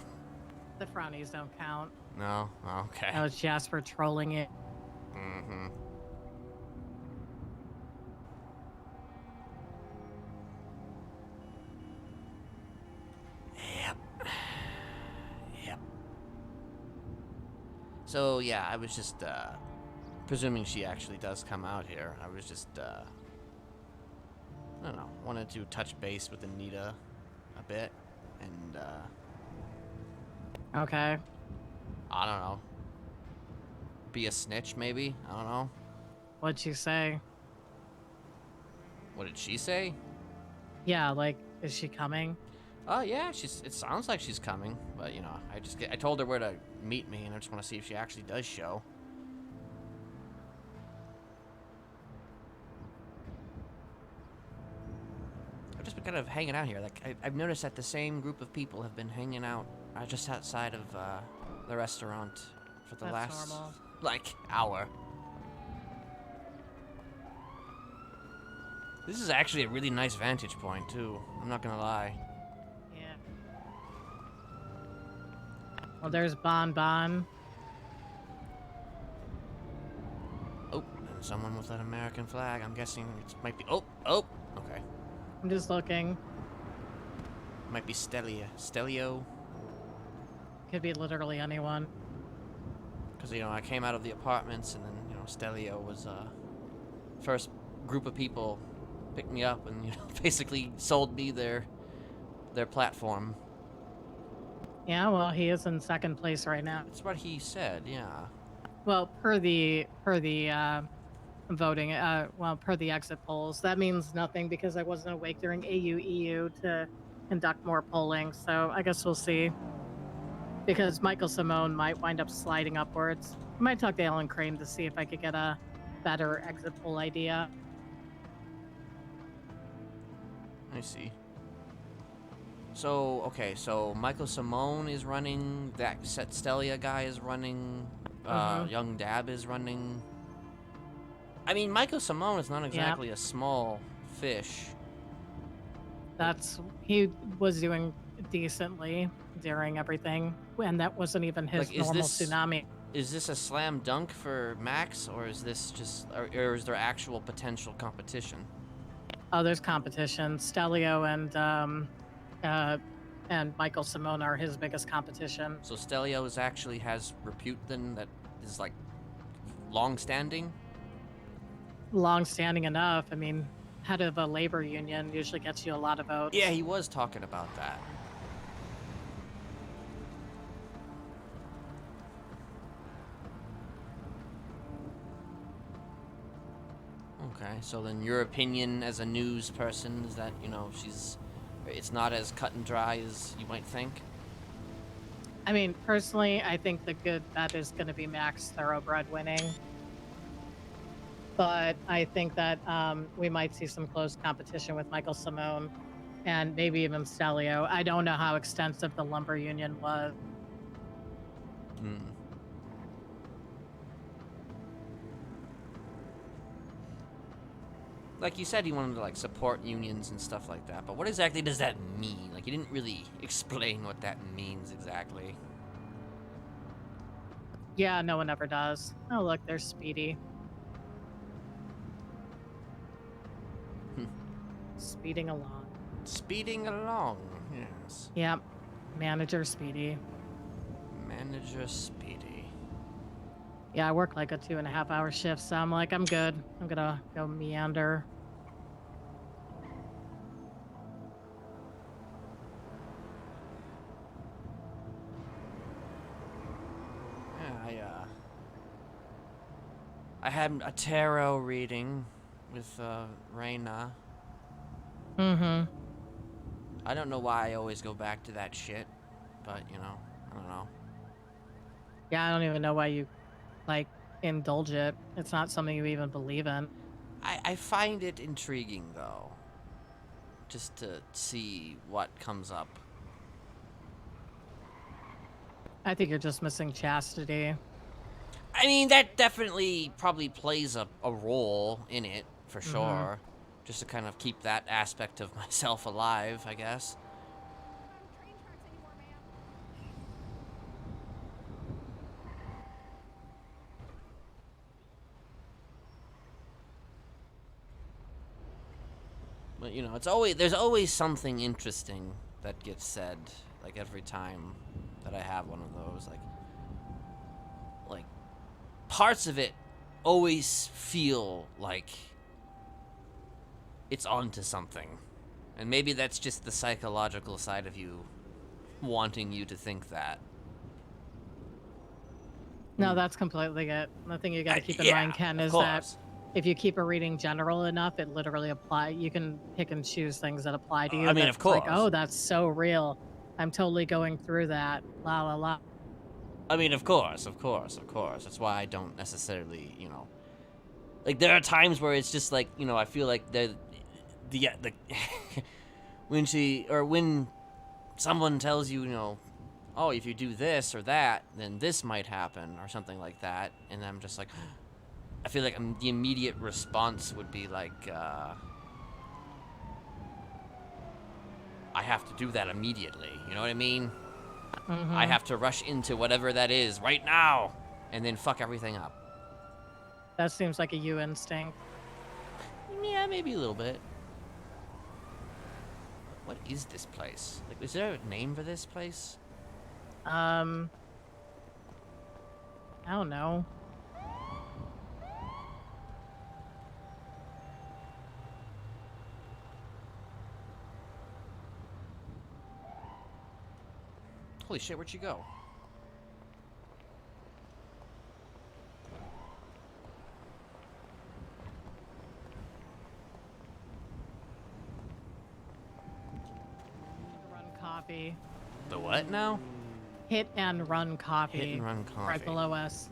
The Frownies don't count. No? Okay. That was Jasper trolling it. Mm-hmm. Yep. So, yeah, I was just, presuming she actually does come out here. I was just, I don't know, wanted to touch base with Anita a bit, and, Okay. I don't know. Be a snitch, maybe? I don't know. What'd you say? What did she say? Yeah, like, is she coming? Oh yeah, it sounds like she's coming, but you know, I told her where to meet me, and I just want to see if she actually does show. I've just been kind of hanging out here. Like I've noticed that the same group of people have been hanging out just outside of the restaurant for the That's last normal. like hour. This is actually a really nice vantage point too. I'm not gonna lie. Yeah. Well, there's Bon Bon. Oh, and someone with an American flag. I'm guessing it might be. Oh, okay. I'm just looking. Might be Stelio. Could be literally anyone. Because, you know, I came out of the apartments and then, you know, Stelio was, first group of people picked me up and, you know, basically sold me their platform. Yeah, well, he is in second place right now. That's what he said, yeah. Well, per the voting, per the exit polls, that means nothing because I wasn't awake during AU/EU to conduct more polling. So I guess we'll see. Because Michael Simone might wind up sliding upwards. I might talk to Alan Crane to see if I could get a better exit poll idea. I see. So, okay, so Michael Simone is running, that Stelia guy is running, Young Dab is running. I mean, Michael Simone is not exactly a small fish. He was doing decently during everything, and that wasn't even his normal tsunami. Is this a slam dunk for Max, or is this just, or is there actual potential competition? Oh, there's competition. Stelio and Michael Simone are his biggest competition. So Stelio has repute then that is like long-standing? Long-standing enough. I mean, head of a labor union usually gets you a lot of votes. Yeah, he was talking about that. Okay, so then your opinion as a news person is that, you know, it's not as cut and dry as you might think? I mean, personally, I think the good bet is going to be Max Thoroughbred winning. But I think that we might see some close competition with Michael Simone and maybe even Stelio. I don't know how extensive the lumber union was. Like you said, he wanted to like support unions and stuff like that, but what exactly does that mean? Like, he didn't really explain what that means exactly. Yeah, no one ever does. Oh, look, there's Speedy. Speeding along. Speeding along, yes. Yep. Manager Speedy. Manager Speedy. Yeah, I work like a 2.5-hour shift, so I'm like, I'm good. I'm gonna go meander. Yeah, I had a tarot reading with Reyna. Mm-hmm. I don't know why I always go back to that shit, but, you know, I don't know. Yeah, I don't even know why you, like, indulge it. It's not something you even believe in. I find it intriguing, though, just to see what comes up. I think you're just missing chastity. I mean, that definitely probably plays a role in it, for sure. Just to kind of keep that aspect of myself alive, I guess. But, you know, there's always something interesting that gets said, like, every time that I have one of those. Like, parts of it always feel like it's onto something. And maybe that's just the psychological side of you wanting you to think that. No, that's completely it. The thing you gotta keep in mind, Ken, is that if you keep a reading general enough, it literally apply. You can pick and choose things that apply to you. I mean, that's of like, course. oh, that's so real. I'm totally going through that. La la la. I mean, of course. That's why I don't necessarily, like there are times where it's just like, I feel like the when someone tells you, oh, if you do this or that, then this might happen or something like that, and I'm just like, I feel like the immediate response would be like, I have to do that immediately. You know what I mean? Mhm. I have to rush into whatever that is right now, and then fuck everything up. That seems like a you instinct. Yeah, maybe a little bit. What is this place? Like, is there a name for this place? I don't know. Holy shit, where'd she go? Run coffee. The what now? Hit and run coffee. Hit and run coffee. Right below us.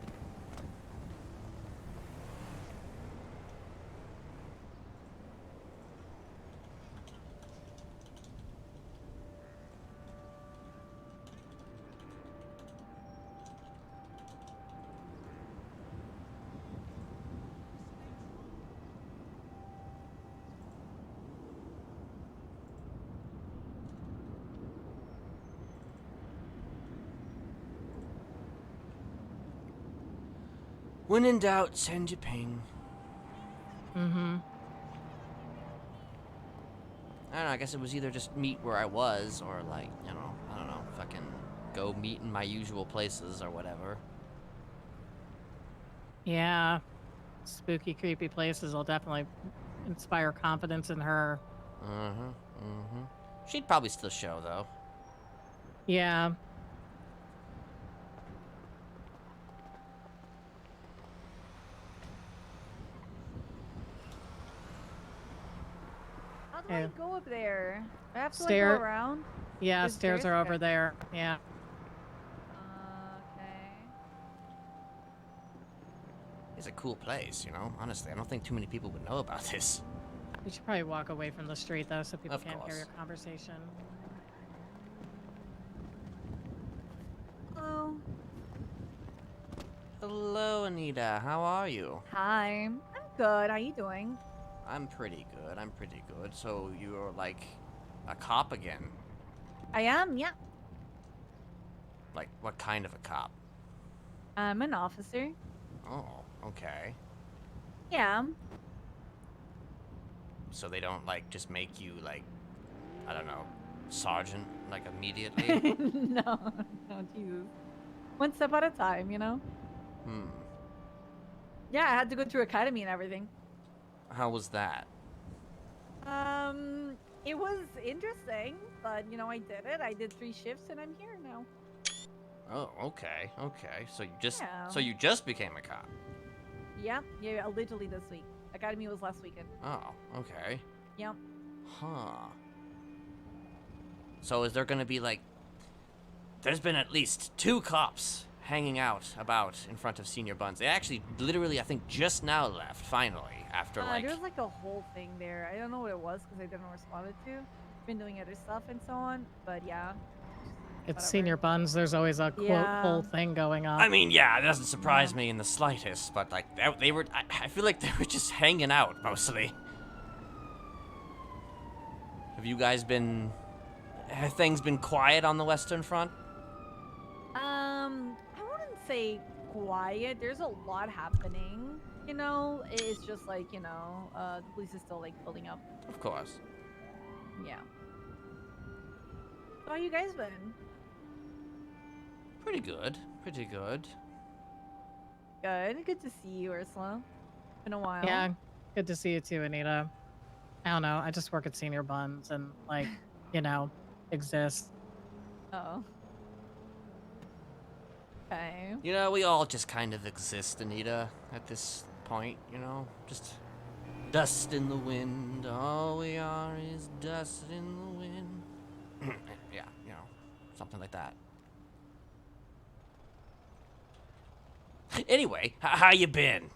When in doubt, send your ping. Mm-hmm. I don't know, I guess it was either just meet where I was, or like, I don't know, fucking go meet in my usual places or whatever. Yeah. Spooky, creepy places will definitely inspire confidence in her. She'd probably still show, though. Yeah. How do I go up there? I have to like, Stair- go around? Yeah, There's stairs are over Okay. there. Yeah. Okay. It's a cool place, Honestly, I don't think too many people would know about this. We should probably walk away from the street though, so people Of can't hear course. your conversation. Hello. Hello, Anita. How are you? Hi. I'm good. How you doing? I'm pretty good. So you're like a cop again? I am, yeah. Like, what kind of a cop? I'm an officer. Oh, okay. Yeah. So they don't, like, just make you, like, I don't know, sergeant, like, immediately? No, Jesus. One step at a time, Yeah, I had to go through academy and everything. How was that? It was interesting, but I did it. I did 3 shifts and I'm here now. Oh, okay. So Yeah. you just became a cop? Yeah, literally this week. Academy was last weekend. Oh, okay. Yep. Huh. So is there gonna be, like... There's been at least 2 cops hanging out about in front of Senior Buns. They actually, literally, I think, just now left, finally, after, like... There was like a whole thing there. I don't know what it was because I didn't respond to. Been doing other stuff and so on, but yeah. It's Whatever. Senior Buns. There's always a quote Yeah. whole thing going on. I mean, yeah, it doesn't surprise me in the slightest, but, like, they were... I feel like they were just hanging out, mostly. Have you guys been... Have things been quiet on the Western Front? I wouldn't say quiet. There's a lot happening. It's just like the police is still like building up. Of course. Yeah. So how you guys been? Pretty good. Good. Good to see you, Ursula. Been a while. Yeah, good to see you too, Anita. I don't know. I just work at Senior Buns and like, exist. Oh. Okay. We all just kind of exist, Anita, at this point, you know? Just dust in the wind. All we are is dust in the wind. Yeah, you know, something like that. Anyway, how you been?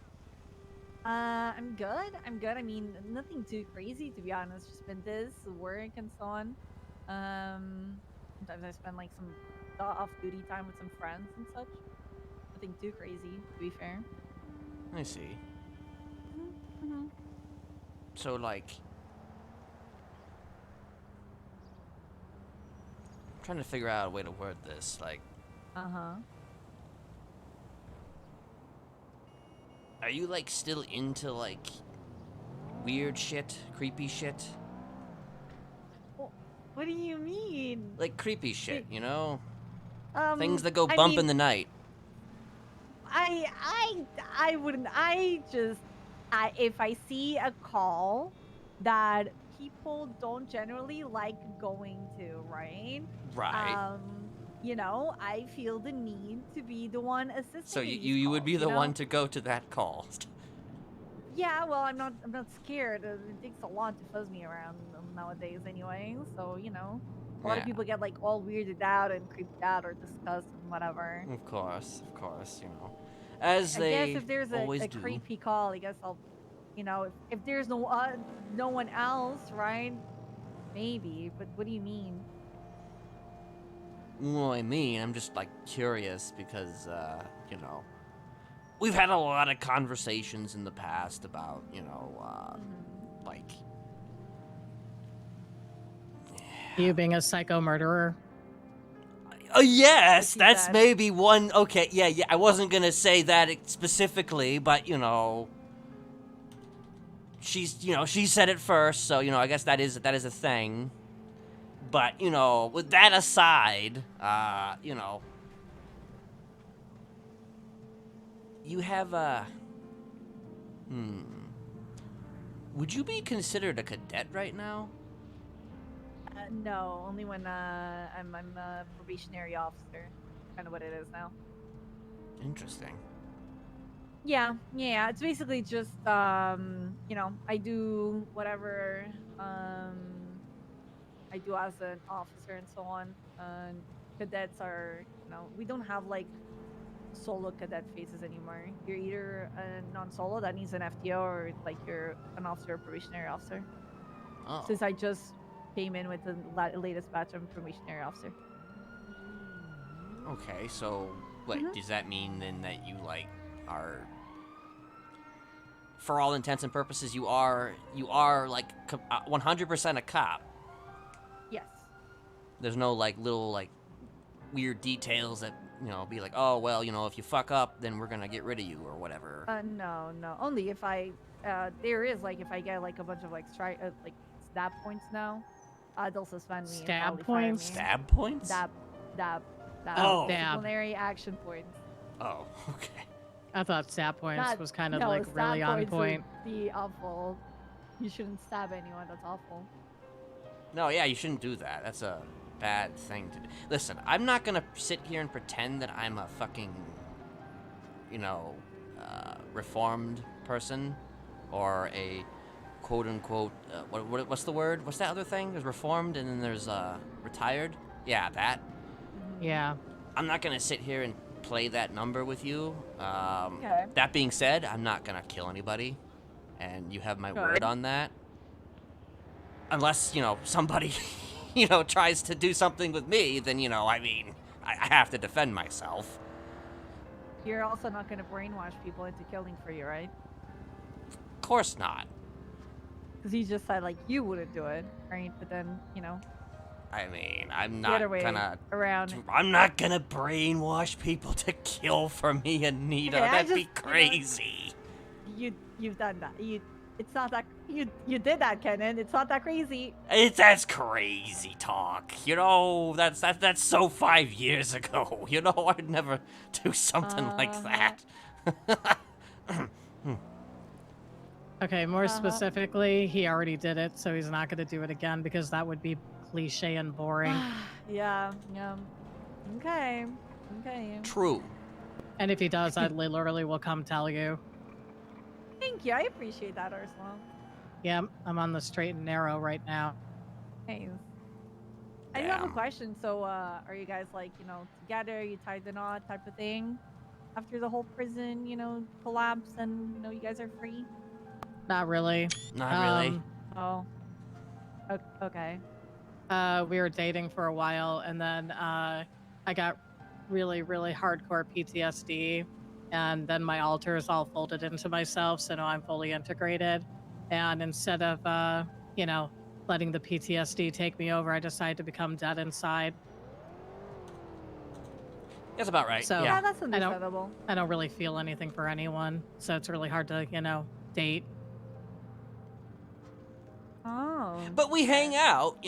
I'm good. I'm good. I mean, nothing too crazy to be honest. Just been this work and so on. Sometimes I spend like some off-duty time with some friends and such. Nothing too crazy, to be fair. I see. Mm-hmm. So, like, I'm trying to figure out a way to word this. Like, are you, like, still into, like, weird shit, creepy shit? What do you mean? Like, creepy shit, you know? Um, Things that go I bump mean, in the night. I wouldn't. If I see a call that people don't generally like going to, right? Right. You know, I feel the need to be the one assisting. So in these you would be calls, the you one know? to go to that call. Yeah, well, I'm not scared. It takes a lot to fuzz me around nowadays, anyway. So you know, a lot of Yeah. people get like all weirded out and creeped out or disgusted and whatever. Of course, you know. As I they guess if there's always a do. creepy call, I guess I'll, you know, if there's no one else, right? Maybe. But what do you mean? Well, I mean, I'm just, like, curious because, you know, we've had a lot of conversations in the past about, you know, like... You being a psycho murderer? Yes, What she that's said. maybe one... Okay, yeah, I wasn't gonna say that specifically, but, you know... She's, you know, she said it first, so, you know, I guess that is a thing. But, you know, with that aside, you know... You have a... Would you be considered a cadet right now? No, only when I'm a probationary officer. Kind of what it is now. Interesting. Yeah. It's basically just you know, I do whatever I do as an officer and so on. Cadets are, you know, we don't have like solo cadet phases anymore. You're either a non-solo that needs an FTO or like you're an officer or probationary officer. Oh. Since I just came in with the latest batch of probationary officer. Okay, so, like, does that mean then that you, like, are... For all intents and purposes, you are like, 100% a cop? Yes. There's no, like, little, like, weird details that, you know, be like, oh, well, you know, if you fuck up, then we're gonna get rid of you, or whatever. No. Only if I, there is, like, if I get, like, a bunch of, like, like, stab points now, they'll suspend me. and Stab probably fire points? me. Stab points? Dab. Oh. Disciplinary action points. Oh, okay. I thought stab points Not- was kind of no, like stab really on points would point. be awful. You shouldn't stab anyone. That's awful. No, yeah, you shouldn't do that. That's a bad thing to do. Listen, I'm not gonna sit here and pretend that I'm a fucking, you know, reformed person or a quote-unquote, what's the word? What's that other thing? There's reformed and then there's retired. Yeah, that. Yeah. I'm not gonna sit here and play that number with you. Okay. That being said, I'm not gonna kill anybody, and you have my Good. word on that. Unless, you know, somebody, you know, tries to do something with me, then, you know, I mean, I have to defend myself. You're also not going to brainwash people into killing for you, right? Of course not. Because you just said, like, you wouldn't do it, right? But then, you know, I mean, I'm the not other way gonna... around. I'm not gonna brainwash people to kill for me, Anita. Okay, I That'd be just, you know, crazy. You've done that. It's not that you did that, Kenneth. It's not that crazy. That's crazy talk. You know, that's so 5 years ago. You know, I'd never do something like that. Okay, more specifically, he already did it, so he's not going to do it again because that would be cliche and boring. Yeah. Okay. True. And if he does, I literally will come tell you. Thank you. I appreciate that, Ursula. Yeah, I'm on the straight and narrow right now. Nice. I do have a Damn. question. So, are you guys like, together, you tied the knot type of thing after the whole prison, collapse and, you guys are free? Not really. Not really. Oh. Okay. We were dating for a while, and then I got really, really hardcore PTSD, and then my alters all folded into myself, so now I'm fully integrated. And instead of, letting the PTSD take me over, I decided to become dead inside. That's about right. So Yeah, that's understandable. I don't really feel anything for anyone, so it's really hard to, date. Oh. But we hang out,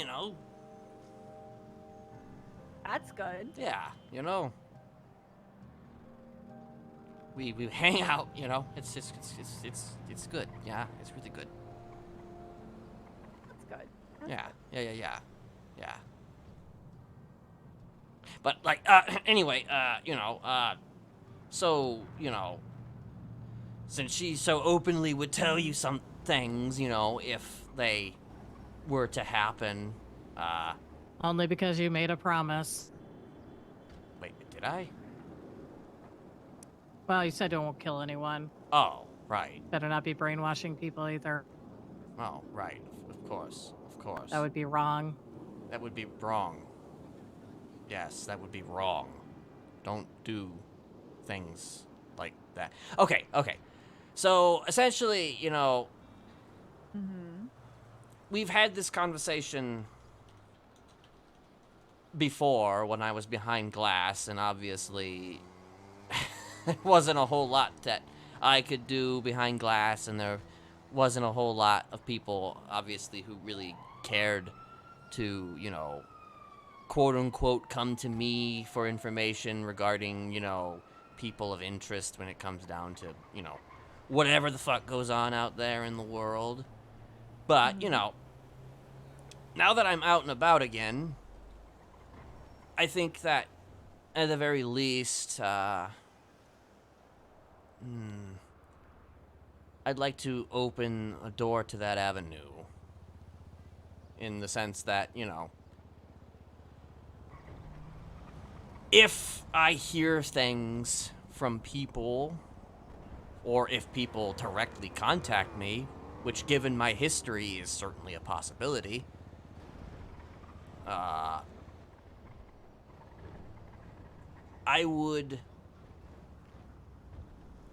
That's good. Yeah, We hang out, It's good. Yeah, it's really good. That's good. Yeah. But like, anyway, so since she so openly would tell you some things, if they were to happen, Only because you made a promise. wait, did I? Well, you said you won't kill anyone. Oh, right. Better not be brainwashing people either. Oh, right. Of course. That would be wrong. That would be wrong. Yes, that would be wrong. Don't do things like that. Okay. So, essentially, we've had this conversation before when I was behind glass, and obviously there wasn't a whole lot that I could do behind glass, and there wasn't a whole lot of people, obviously, who really cared to, quote-unquote, come to me for information regarding, people of interest when it comes down to, whatever the fuck goes on out there in the world. But, now that I'm out and about again, I think that, at the very least, I'd like to open a door to that avenue. In the sense that, if I hear things from people, or if people directly contact me, which given my history is certainly a possibility, I would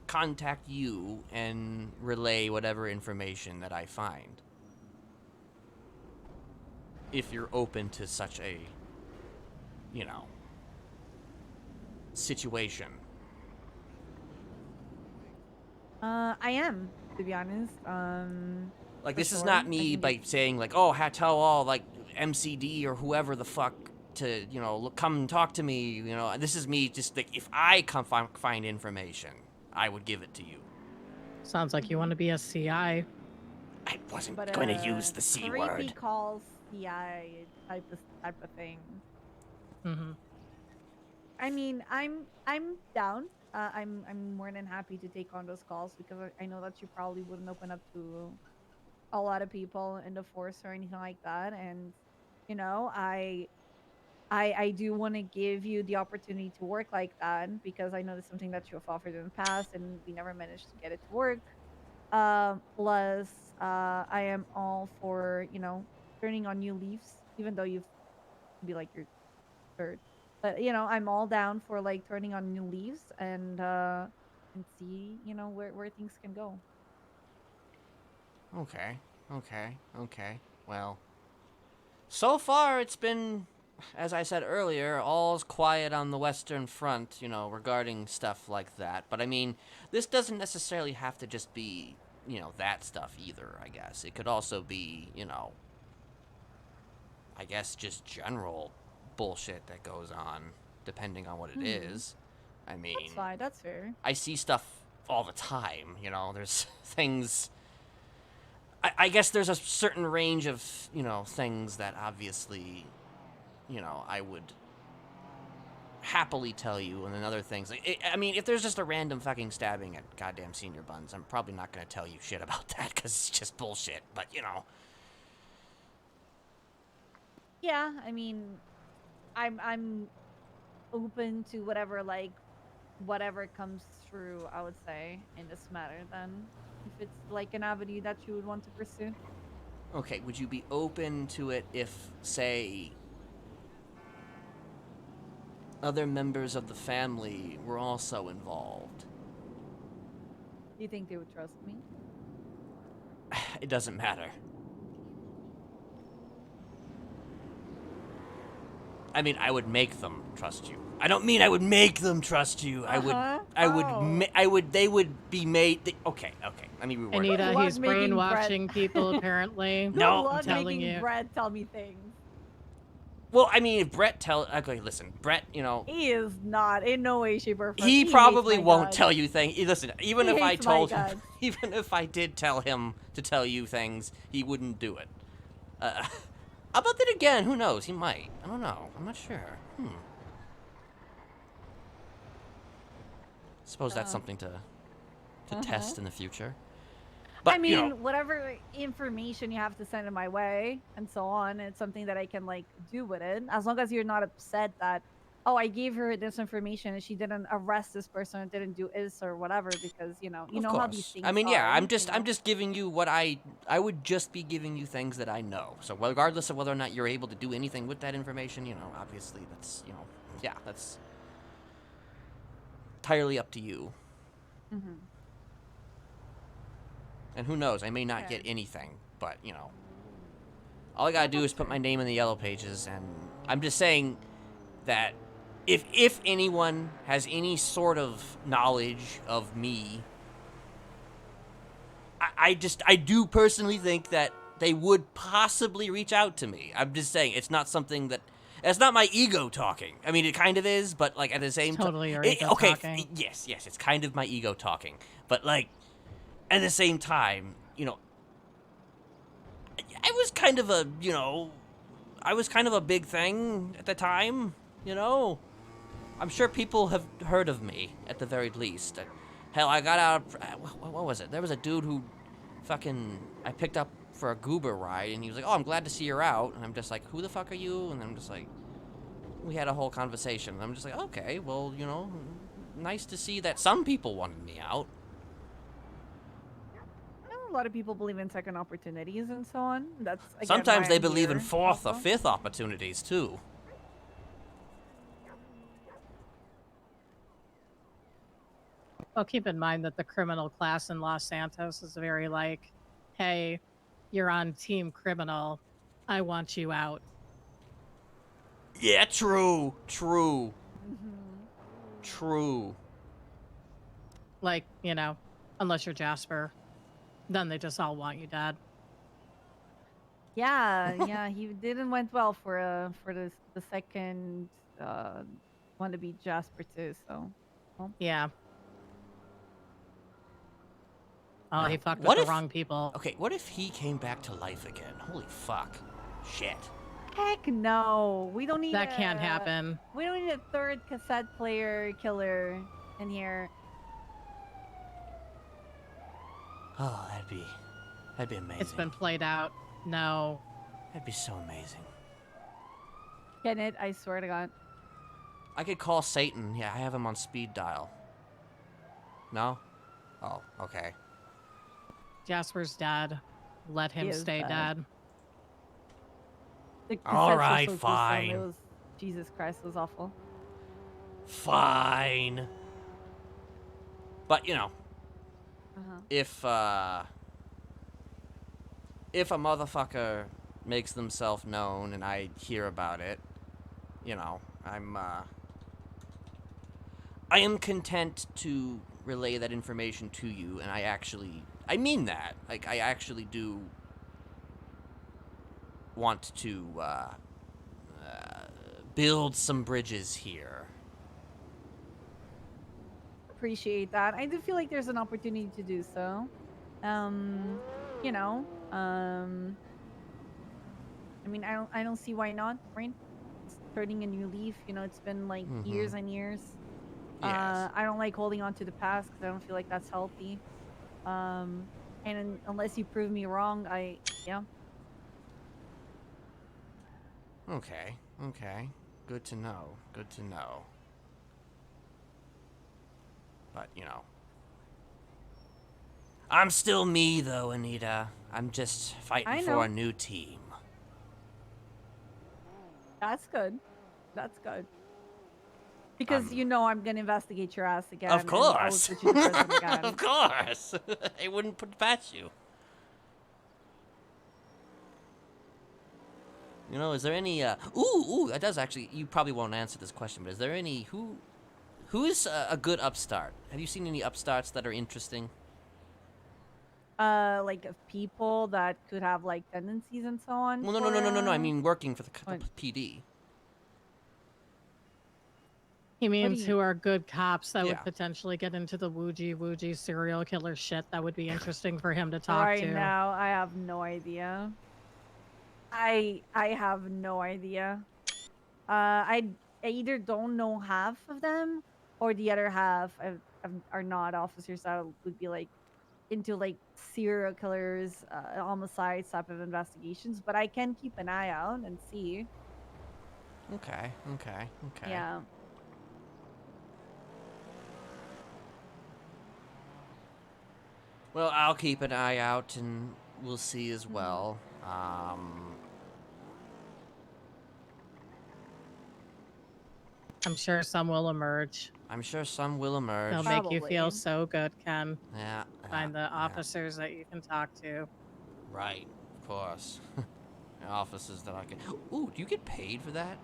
contact you and relay whatever information that I find. If you're open to such a, situation. I am, to be honest. Like, for this is sure. not I me, think like, saying, like, oh, tell all, like, MCD or whoever the fuck to, come talk to me, This is me just, like, if I find information, I would give it to you. Sounds like you want to be a CI. I wasn't going to use the C creepy word. calls, CI type of thing. Mm-hmm. I mean, I'm down. I'm more than happy to take on those calls because I know that you probably wouldn't open up to a lot of people in the force or anything like that. And I do want to give you the opportunity to work like that because I know that's something that you have offered in the past and we never managed to get it to work. Plus, I am all for turning on new leaves, even though you've be like your third. But I'm all down for like turning on new leaves and see where things can go. Okay. Well, so far it's been, as I said earlier, all's quiet on the Western Front, regarding stuff like that. But I mean, this doesn't necessarily have to just be, that stuff either, I guess. It could also be, I guess just general bullshit that goes on, depending on what it is. I mean, That's fine. That's fair. I see stuff all the time, there's things. I guess there's a certain range of, things that obviously, I would happily tell you, and then other things. Like, I mean, if there's just a random fucking stabbing at goddamn Senior Buns, I'm probably not gonna tell you shit about that because it's just bullshit. But you know. Yeah, I mean, I'm open to whatever comes through. I would say in this matter, then if it's like an avenue that you would want to pursue. Okay, would you be open to it if, say, other members of the family were also involved? Do you think they would trust me? It doesn't matter. I mean, I would make them trust you. I don't mean I would make them trust you. I would, they would be made, okay, let me reword Anita, Love he's making brainwashing people, apparently. No, Love I'm telling making you. Brett tell me things. Well, I mean, if Brett okay, listen, Brett, you know, He is not in no way, shape, or form. he hates probably my won't guts. tell you things. Listen, even He if I hates my told him, guts. even if I did tell him to tell you things, he wouldn't do it. But then again, who knows? He might. I don't know. I'm not sure. Suppose that's something to test in the future. But, I mean, you know, whatever information you have to send in my way and so on, it's something that I can like do with it. As long as you're not upset that, oh, I gave her this information and she didn't arrest this person or didn't do this or whatever, because you know of how these course. things I mean, yeah, are, I'm just giving you what I would just be giving you things that I know. So regardless of whether or not you're able to do anything with that information, you know, obviously that's, you know, yeah, that's entirely up to you. Mm-hmm. And who knows, I may not get anything, but, you know, all I gotta do is put my name in the yellow pages, and I'm just saying that if anyone has any sort of knowledge of me, I do personally think that they would possibly reach out to me. I'm just saying, it's not something that, it's not my ego talking. I mean, it kind of is, but, like, at the same time... Totally your ego okay, talking. yes, it's kind of my ego talking. But, like, at the same time, you know, I was kind of a, you know, I was kind of a big thing at the time, you know? I'm sure people have heard of me, at the very least. Hell, I got out of, what was it? There was a dude who I picked up for a goober ride, and he was like, oh, I'm glad to see you're out. And I'm just like, who the fuck are you? And I'm just like, we had a whole conversation. And I'm just like, okay, well, you know, nice to see that some people wanted me out. A lot of people believe in second opportunities and so on. That's again, Sometimes why they I'm believe in here fourth or also. fifth opportunities, too. Well, keep in mind that the criminal class in Los Santos is very like, hey, you're on team criminal. I want you out. Yeah, true. Mm-hmm. True. Like, you know, unless you're Jasper, then they just all want you dead. Yeah, he didn't went well for the second one to be Jasper too. So, well. Yeah. Oh, he fucked What with if- the wrong people. Okay, what if he came back to life again? Holy fuck. Shit. Heck no, we don't need That can't happen. We don't need a third cassette player killer in here. Oh, that'd be amazing. It's been played out. No. That'd be so amazing. Kenneth, I swear to God. I could call Satan. Yeah, I have him on speed dial. No? Oh, okay. Jasper's dead. Let him He is stay dead. dead. The All cassettes were right, so gruesome, fine. It was Jesus Christ, it was awful. Fine. But, you know, Uh-huh. if a motherfucker makes themselves known and I hear about it, you know, I am content to relay that information to you, and I mean that. Like, I actually do want to build some bridges here. Appreciate that. I do feel like there's an opportunity to do so. You know, I mean, I don't see why not, right? turning a new leaf. You know, it's been like years and years. Yes. I don't like holding on to the past because I don't feel like that's healthy. Unless you prove me wrong, yeah. Okay. Okay. Good to know. Good to know. But, you know. I'm still me, though, Anita. I'm just I fighting for know. a new team. That's good. That's good. Because you know I'm gonna investigate your ass again. Of And I will course. put you to prison again. Of course. I wouldn't put it past you. You know, is there any, ooh, that does actually, you probably won't answer this question, but is there any, who's a good upstart? Have you seen any upstarts that are interesting? Like of people that could have like tendencies and so on. Well, no, I mean working for the PD. He means you- who are good cops that Yeah. would potentially get into the woojie serial killer shit that would be interesting for him to talk right to. now, I have no idea. I have no idea. I either don't know half of them, or the other half are not officers that would be like into like serial killers, homicides type of investigations. But I can keep an eye out and see. Okay. Yeah. Well, I'll keep an eye out, and we'll see as well. I'm sure some will emerge. I'm sure some will emerge. They'll make you feel Probably. so good, Ken. Yeah. Find the officers that you can talk to. Right, of course. Offices that I can. Ooh, do you get paid for that?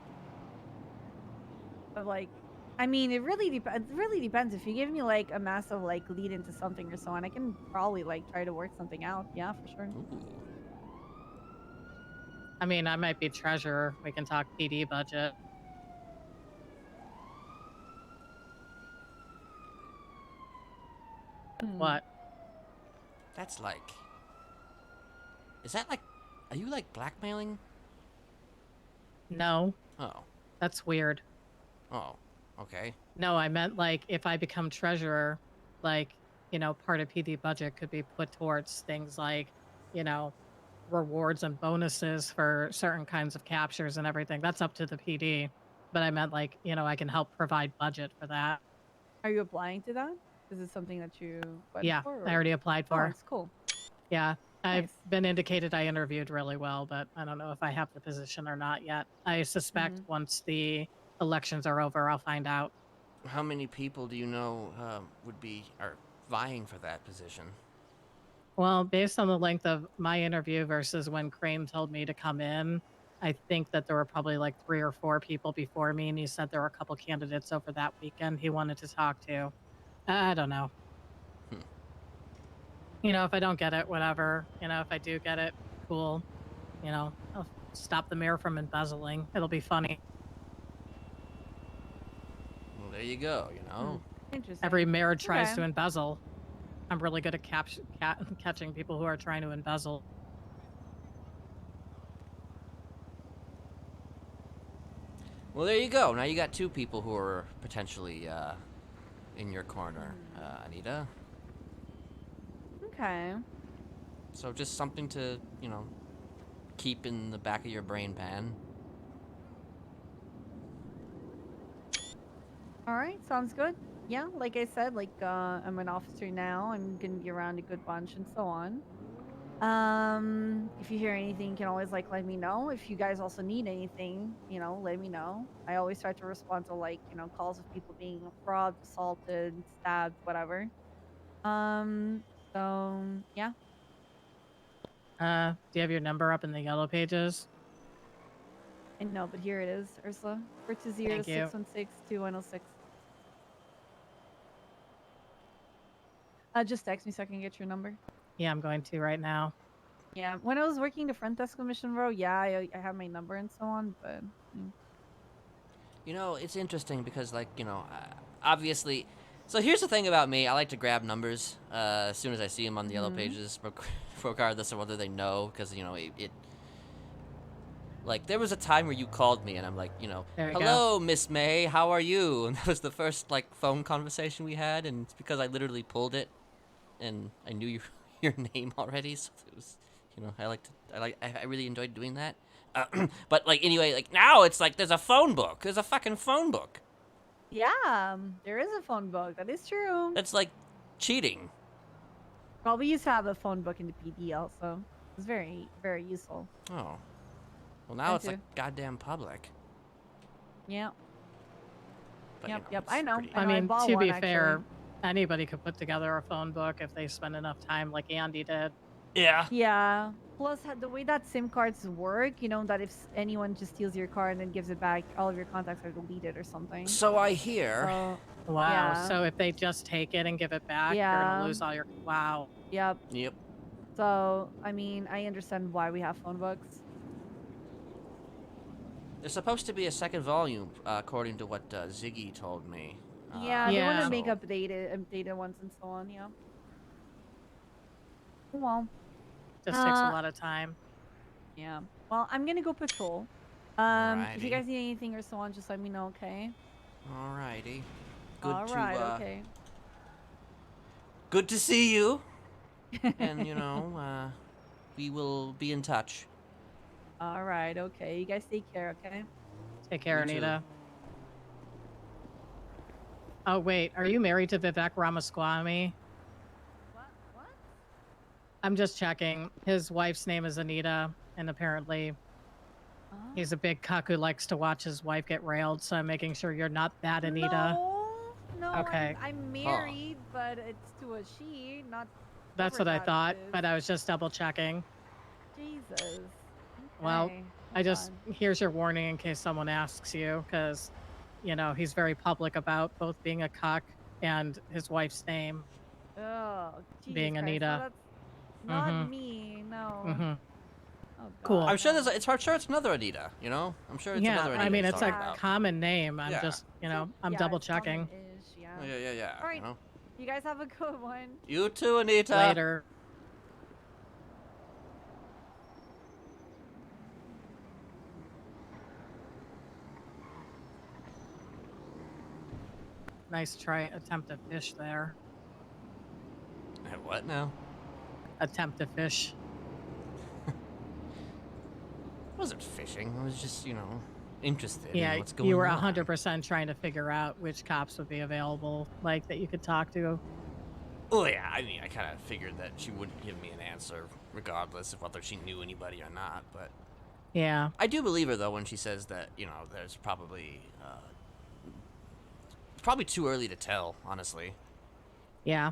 But like, I mean, it really depends. It really depends. If you give me like a massive like lead into something or so on, I can probably like try to work something out. Yeah, for sure. Ooh. I mean, I might be treasurer. We can talk PD budget. What? That's like. Is that like. Are you like blackmailing? No. Oh. That's weird. Oh. Okay. No, I meant like if I become treasurer, like, you know, part of PD budget could be put towards things like, you know, rewards and bonuses for certain kinds of captures and everything. That's up to the PD. But I meant like, you know, I can help provide budget for that. Are you applying to that? Is it something that you went Yeah, for? I already applied for. Oh, it's cool. Yeah, I've Nice. been indicated I interviewed really well, but I don't know if I have the position or not yet. I suspect once the elections are over, I'll find out. How many people do you know are vying for that position? Well, based on the length of my interview versus when Crane told me to come in, I think that there were probably like 3 or 4 people before me, and he said there were a couple candidates over that weekend he wanted to talk to. I don't know. You know, if I don't get it, whatever. You know, if I do get it, cool. You know, I'll stop the mayor from embezzling. It'll be funny. Well, there you go, you know? Interesting. Every mayor tries Okay. to embezzle. I'm really good at catching people who are trying to embezzle. Well, there you go. Now you got 2 people who are potentially in your corner, Anita. Okay. So just something to, you know, keep in the back of your brain pan. All right. Sounds good. Yeah, like I said, like I'm an officer now. I'm gonna be around a good bunch and so on. If you hear anything, you can always like let me know. If you guys also need anything, you know, let me know. I always try to respond to like, you know, calls of people being robbed, assaulted, stabbed, whatever. So yeah. Do you have your number up in the yellow pages? I know, but here it is, Ursula. 420-616-2106. Just text me so I can get your number. Yeah, I'm going to right now. Yeah, when I was working the front desk commission row, yeah, I have my number and so on, but You know, it's interesting because, like, you know, obviously... So here's the thing about me. I like to grab numbers as soon as I see them on the yellow pages, regardless of whether they know, because, you know, Like, there was a time where you called me, and I'm like, you know, There you go. hello, Miss May, how are you? And that was the first, like, phone conversation we had, and it's because I literally pulled it, and I knew your name already, so it was, you know, I really enjoyed doing that. But, like, anyway, like, now it's like, there's a phone book. There's a fucking phone book. Yeah, there is a phone book. That is true. That's, like, cheating. Well, we used to have a phone book in the PD also. It was very, very useful. Oh. Well, now Me it's, too. like, goddamn public. Yeah. But, Yep, you know, yep. it's I know. pretty- I know, mean, bought to one, be actually. fair, anybody could put together a phone book if they spend enough time, like Andy did. Yeah. Yeah. Plus, the way that SIM cards work, you know, that if anyone just steals your card and then gives it back, all of your contacts are deleted or something. So I hear. So, Wow. yeah. So if they just take it and give it back, you're Yeah. gonna lose all your. Wow. Yep. Yep. So, I mean, I understand why we have phone books. There's supposed to be a second volume, according to what Ziggy told me. Yeah, they want Yeah. to make so- updated ones and so on, yeah. Well, Just takes a lot of time. yeah. Well, I'm gonna go patrol. If Alrighty. you guys need anything or so on, just let me know, okay? Alrighty. Good All to right, okay. good to see you. And you know, we will be in touch. All right, okay. You guys take care, okay? Take care, You too. Anita. Oh wait, are you married to Vivek Ramaswamy? What? I'm just checking. His wife's name is Anita, and apparently he's a big cuck who likes to watch his wife get railed. So I'm making sure you're not that Anita. No, Okay. I'm married, but it's to a she, not. That's whoever what I that thought, is. but I was just double checking. Jesus. Well, Okay, I hold just on. here's your warning in case someone asks you, because you know he's very public about both being a cuck and his wife's name. Oh, Jesus being Christ. Anita. No, that's not Mhm. me. No. Mhm. Oh, Cool. God, I'm sure no. I'm sure it's another Anita. You know, I'm sure it's Yeah, another Anita. I mean he's it's a talking about. common name. I'm Yeah. just, you know, I'm Yeah, double it's checking. common-ish, yeah. Yeah. All right. You know. You guys have a good one. You too, Anita. Later. Nice try. Attempt to fish there. What now? Attempt to fish. I wasn't fishing. I was just, you know, interested Yeah, in what's going you were on. 100% trying to figure out which cops would be available, like that you could talk to. Oh yeah, I mean, I kind of figured that she wouldn't give me an answer, regardless of whether she knew anybody or not. But Yeah. I do believe her though when she says that, you know, there's probably it's probably too early to tell, honestly. Yeah.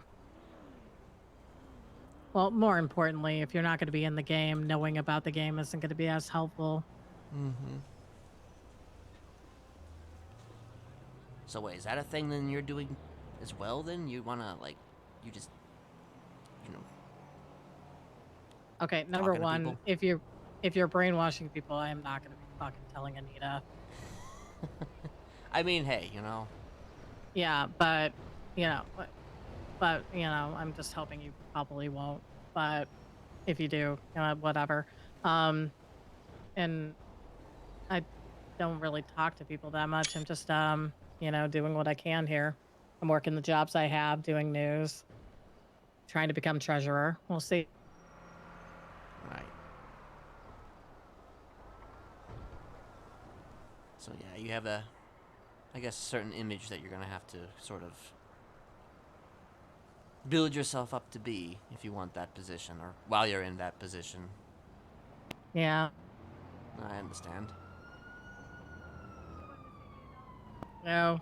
Well, more importantly, if you're not going to be in the game, knowing about the game isn't going to be as helpful. Mm-hmm. So wait, is that a thing then you're doing as well? Then you wanna like, you just, you know. Okay, number Talking to one, people? if you're brainwashing people, I am not going to be fucking telling Anita. I mean, hey, you know. Yeah, but you know, but you know, I'm just hoping you probably won't. But if you do, whatever. And I don't really talk to people that much. I'm just you know, doing what I can here. I'm working the jobs I have, doing news, trying to become treasurer. We'll see. Right. So yeah, you have I guess, a certain image that you're gonna have to sort of build yourself up to be if you want that position, or while you're in that position. Yeah. I understand. No.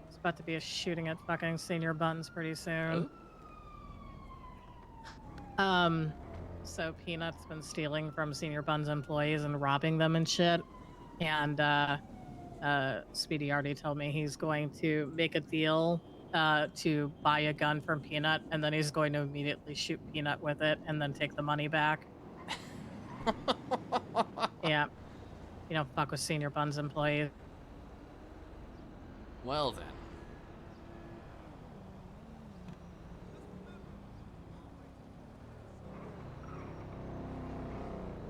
It's about to be a shooting at fucking senior buttons pretty soon. So Peanut's been stealing from senior buns employees and robbing them and shit. And Speedy already told me he's going to make a deal to buy a gun from Peanut, and then he's going to immediately shoot Peanut with it and then take the money back. Yeah. You know, fuck with senior buns employees. Well then.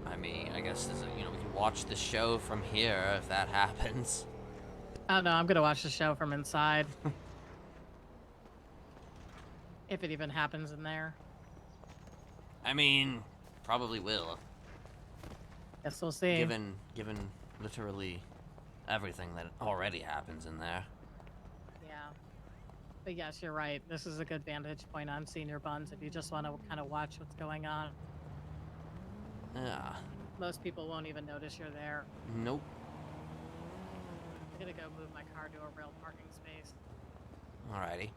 I mean, I guess we can watch the show from here if that happens. Oh no, I'm gonna watch the show from inside. If it even happens in there. I mean, probably will. Guess we'll see. Given literally everything that already happens in there. Yeah. But yes, you're right. This is a good vantage point on Senior Buns if you just want to kind of watch what's going on. Yeah. Most people won't even notice you're there. Nope. I'm gonna go move my car to a real parking space. Alrighty.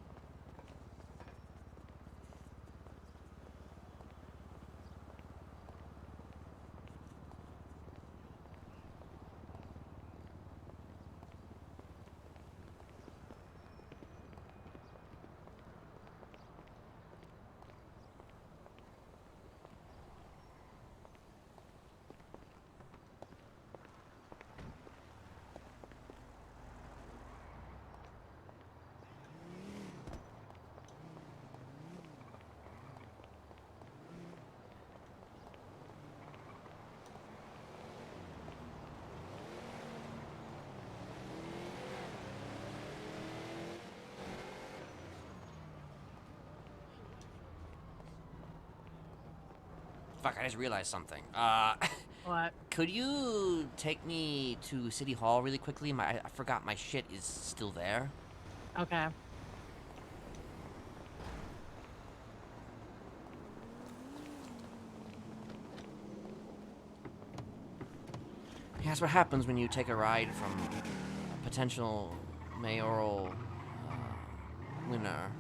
Fuck, I just realized something. What? Could you take me to City Hall really quickly? I forgot my shit is still there. Okay. Yeah, that's what happens when you take a ride from a potential mayoral winner.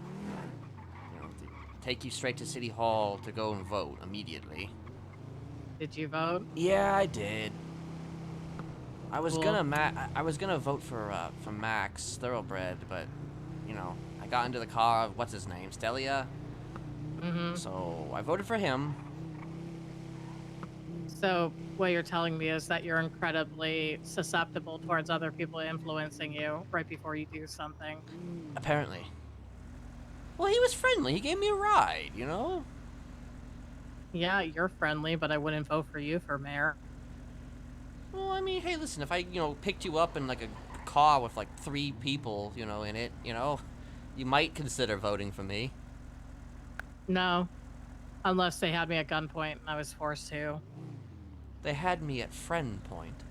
You know, take you straight to City Hall to go and vote immediately. Did you vote? Yeah, I did. I was Cool. gonna vote for Max Thoroughbred, but you know, I got into the car. What's his name? Stelia. Mm-hmm. So I voted for him. So what you're telling me is that you're incredibly susceptible towards other people influencing you right before you do something. Apparently. Well, he was friendly. He gave me a ride. You know. Yeah, you're friendly, but I wouldn't vote for you for mayor. Well, I mean, hey, listen, if I, picked you up in, like, a car with, like, 3 people, in it, you might consider voting for me. No. Unless they had me at gunpoint and I was forced to. They had me at friend point.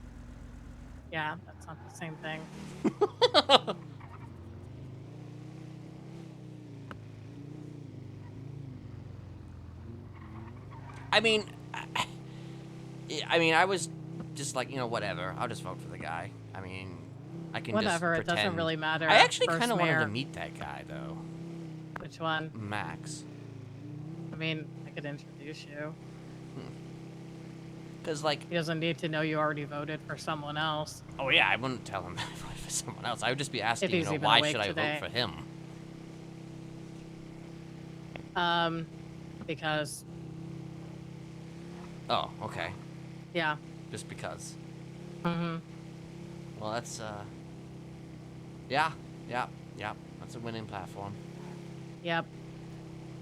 Yeah, that's not the same thing. I mean, I was just like, whatever. I'll just vote for the guy. I mean, I can Whatever, just it doesn't pretend. really matter. I actually First kind of wanted to mayor. meet that guy, though. Which one? Max. I mean, I could introduce you. Because, like... He doesn't need to know you already voted for someone else. Oh, yeah, I wouldn't tell him I voted for someone else. I would just be asking, he's even why awake should I today. vote for him? Because... Oh, okay. Yeah. Just because. Mm-hmm. Well, that's, yeah. That's a winning platform. Yep.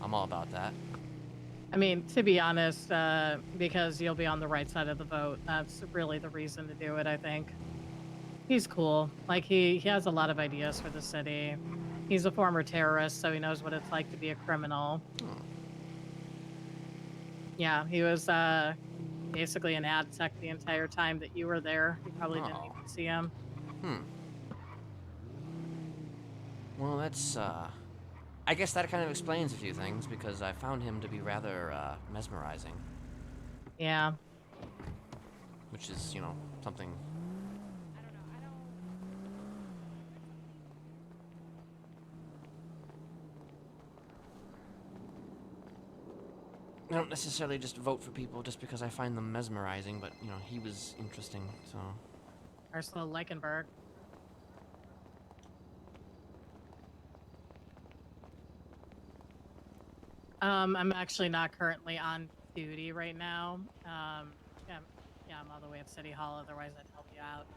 I'm all about that. I mean, to be honest, because you'll be on the right side of the vote, that's really the reason to do it, I think. He's cool. Like, he has a lot of ideas for the city. He's a former terrorist, so he knows what it's like to be a criminal. Hmm. Yeah, he was, basically an ad tech the entire time that you were there. You probably didn't even see him. Well, that's, I guess that kind of explains a few things, because I found him to be rather, mesmerizing. Yeah. Which is, something... I don't necessarily just vote for people just because I find them mesmerizing, but, he was interesting, so... Ursula Leichenberg. I'm actually not currently on duty right now. Yeah, I'm all the way at City Hall, otherwise I'd help you out.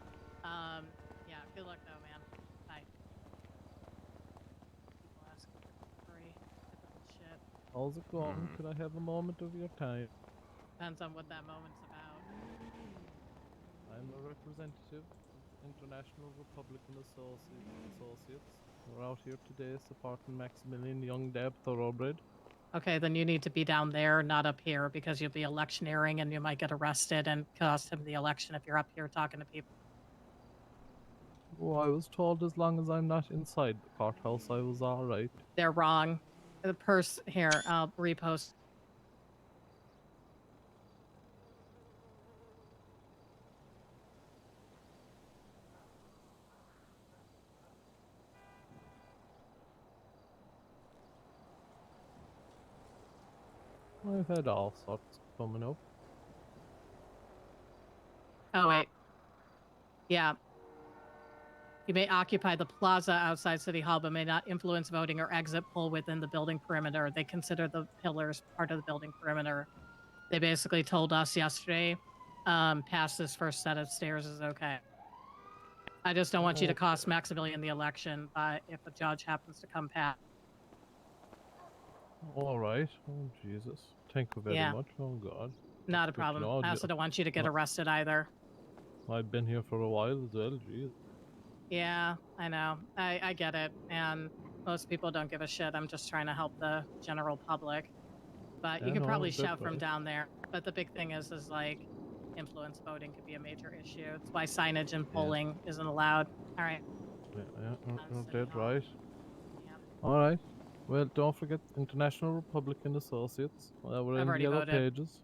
Yeah, good luck though, man. Bye. People ask for free. Typical shit. How's it going? Could I have a moment of your time? Depends on what that moment's about. representative of International Republican Associates. We're out here today supporting Maximilian Young Dab Thoroughbred. Okay, then you need to be down there, not up here, because you'll be electioneering and you might get arrested and cost him the election if you're up here talking to people. Oh, I was told as long as I'm not inside the courthouse, I was all right. They're wrong. The purse here, I'll repost. I've had all sorts coming up. Oh, wait. Yeah. You may occupy the plaza outside City Hall, but may not influence voting or exit poll within the building perimeter. They consider the pillars part of the building perimeter. They basically told us yesterday, past this first set of stairs is okay. I just don't want you to cost Maximilian the election, but if a judge happens to come past. All right. Oh, Jesus. Thank you very much. Oh, God. Not a Good to problem. know. I also don't want you to get arrested either. I've been here for a while as well. Jeez. Yeah, I know. I get it. And most people don't give a shit. I'm just trying to help the general public. But you Yeah, can no, probably that's shout from right. down there. But the big thing is like influence voting could be a major issue. It's why signage and polling isn't allowed. All right. Yeah, you're City dead Hall. right. Yep. All right. Well, don't forget International Republican Associates. We're I've in the already yellow voted. pages.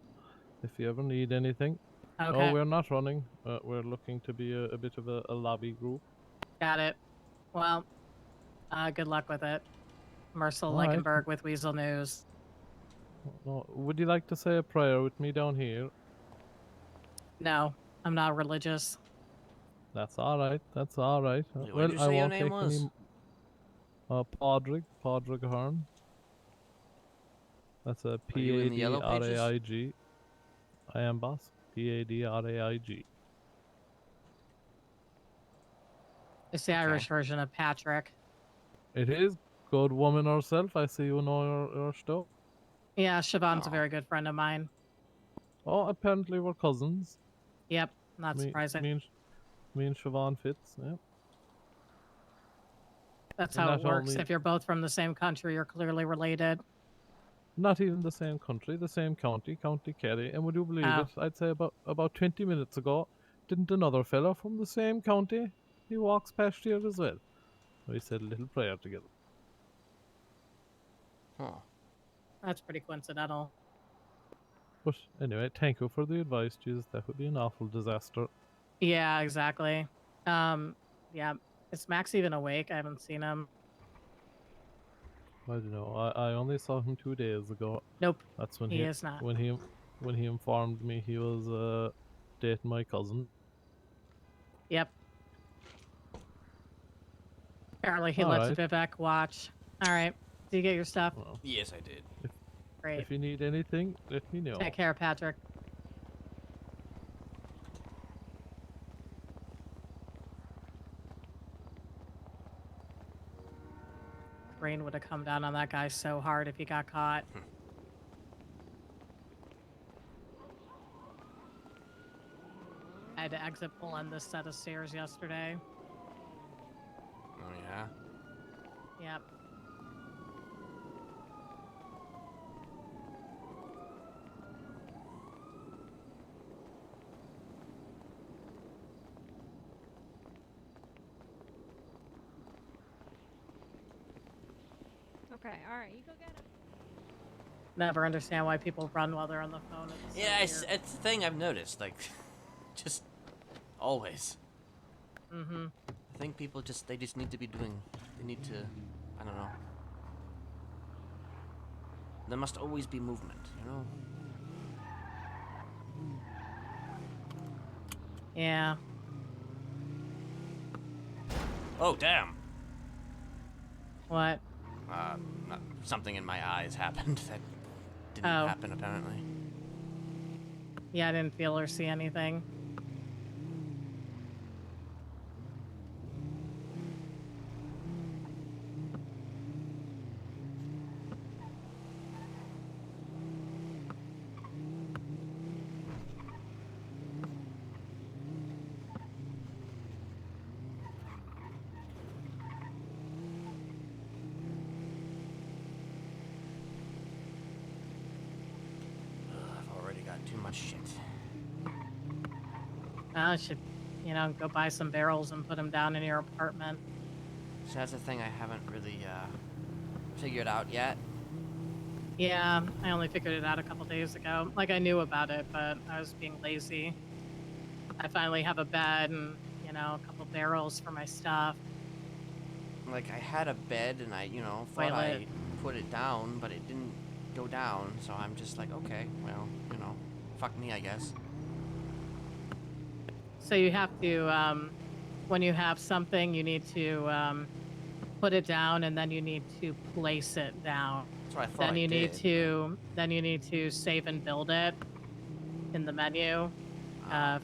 If you ever need anything. Okay. Oh, we're not running. We're looking to be a bit of a lobby group. Got it. Well, good luck with it. Mercil All right. Leichenberg with Weasel News. No, would you like to say a prayer with me down here? No, I'm not religious. That's all right. That's all right. Wait, what Well, did you I say your won't name take was? any. Podrig Hearn. That's a Are you in the yellow pages? P-A-D-R-A-I-G. I am boss. P-A-D-R-A-I-G. It's the Okay. Irish version of Patrick. It is. Good woman herself. I see you know your stuff. Yeah, Siobhan's a Oh. very good friend of mine. Oh, apparently we're cousins. Yep, not surprising. Me and Siobhan Fitz. Yeah. That's We're how not it works. only- If you're both from the same country, you're clearly related. Not even the same country, the same county, County Kerry. And would you believe Oh. it? I'd say about 20 minutes ago, didn't another fella from the same county? He walks past here as well. We said a little prayer together. Huh. That's pretty coincidental. But anyway, thank you for the advice, Jesus. That would be an awful disaster. Yeah, exactly. Yeah. Is Max even awake? I haven't seen him. I don't know. I only saw him 2 days ago. Nope. That's when He is not. when he informed me he was dating my cousin. Yep. Apparently he All lets right. Vivek watch. All right. Do you get your stuff? Well, Yes, I did. Great. if you need anything, let me know. Take care, Patrick. Green would have come down on that guy so hard if he got caught. I had to exit pull on this set of stairs yesterday. Oh yeah. Yep. Okay, alright, you go get him. Never understand why people run while they're on the phone. It's so Yeah, it's weird. the thing I've noticed. Like, just always. Mm-hmm. I think people they just need to be doing. They need to. I don't know. There must always be movement, you know. Yeah. Oh damn. What? Something in my eyes happened that didn't Oh. happen apparently. Yeah, I didn't feel or see anything. I should, go buy some barrels and put them down in your apartment. So that's the thing I haven't really figured out yet. Yeah, I only figured it out a couple days ago. Like, I knew about it, but I was being lazy. I finally have a bed and, a couple barrels for my stuff. Like, I had a bed and I, thought I put it down, but it didn't go down. So I'm just like, okay, well, fuck me, I guess. So you have to, when you have something, you need to put it down, and then you need to place it down. That's what I thought Then I you need did, to, then you need to save and build it in the menu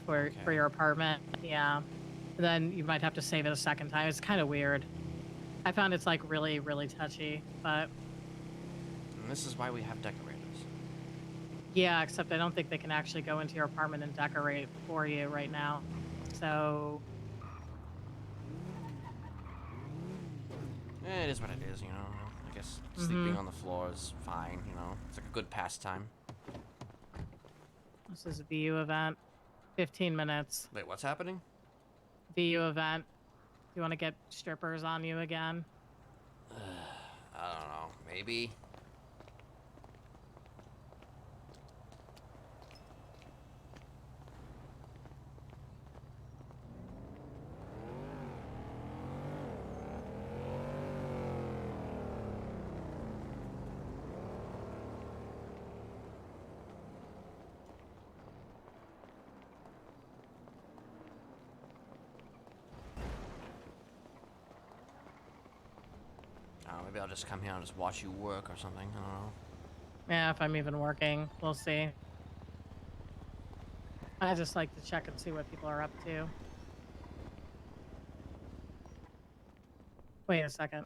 for your apartment. Yeah. And then you might have to save it a second time. It's kind of weird. I found it's like really, really touchy, but And this is why we have decorators. yeah, except I don't think they can actually go into your apartment and decorate for you right now. So It is what it is, I guess sleeping on the floor is fine, It's like a good pastime. this is a VU event. 15 minutes. Wait, what's happening? VU event. You want to get strippers on you again? I don't know. Maybe. Maybe I'll just come here and just watch you work or something. I don't know. Yeah, if I'm even working. We'll see. I just like to check and see what people are up to. Wait a second.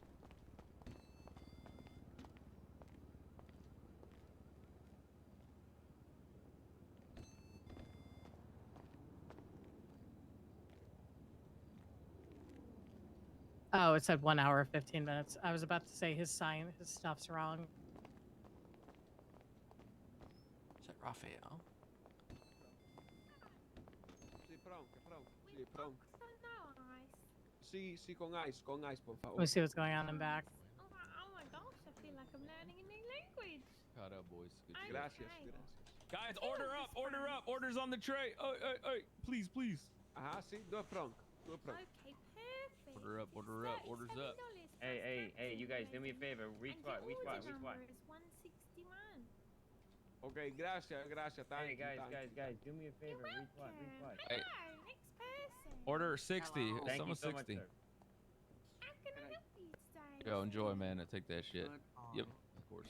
Oh, it said 1 hour, 15 minutes. I was about to say his stuff's wrong. Is that Raphael? Sì, pronto. Sì, pronto. Sì, con ice, por favor. Let me see what's going on in back. Oh my gosh, I feel like I'm learning a new language. Cut up, boys. Good Okay. Gracias. Guys, order up, order up. Orders on the tray. Hey, please, please. Ajá, sí, due pronto. Okay, perfect. Order up, orders up. Hey, you guys, do me a favor. Retweet. Number is 161. Okay, gracias. Thank Hey, you. guys, do me a favor. Retweet. Hey. Hello, next person. Order 60. Thank Some you of so much, 60. sir. How can I help you today? Yo, enjoy, man. I take that shit. Yep, of course.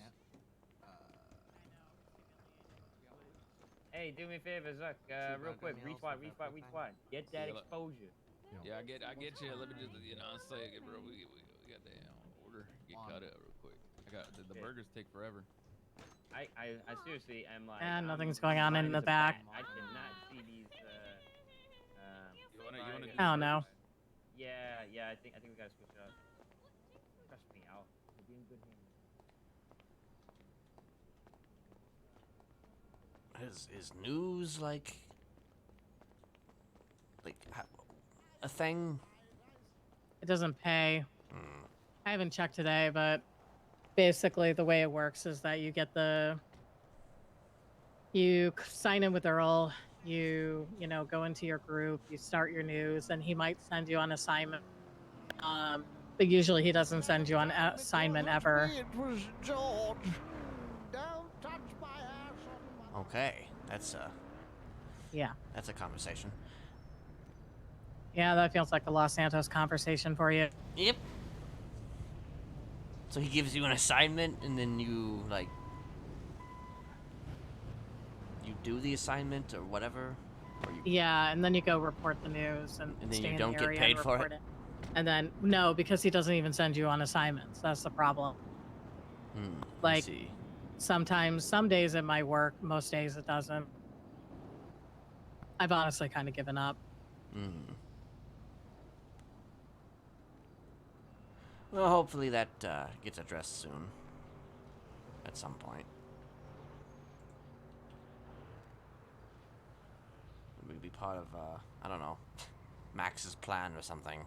Hey, do me a favor, Zuck. Real quick. Retweet. Get that exposure. Yeah, I get you. Let me just, say it, bro. We got the order. Get cut up real quick. I got the burgers take forever. I seriously am like. And nothing's going on in the back. I cannot see these. You wanna do I don't know. Yeah. I think we gotta switch it up. Trust me, I'll be in good hands. Is news like a thing? It doesn't pay. I haven't checked today, but basically the way it works is that you get you sign in with Earl, you go into your group, you start your news, and he might send you on assignment. But usually he doesn't send you on assignment ever. It was George. Don't touch my ass. Okay, that's Yeah. That's a conversation. Yeah, that feels like a Los Santos conversation for you. Yep. So he gives you an assignment, and then you do the assignment or whatever. Or you... Yeah, and then you go report the news and then stay you in don't the get area paid and for report it? And then no, because he doesn't even send you on assignments. That's the problem. I Like see. sometimes, some days it might work, most days it doesn't. I've honestly kind of given up. Well, hopefully that gets addressed soon. At some point. It would be part of, I don't know, Max's plan or something.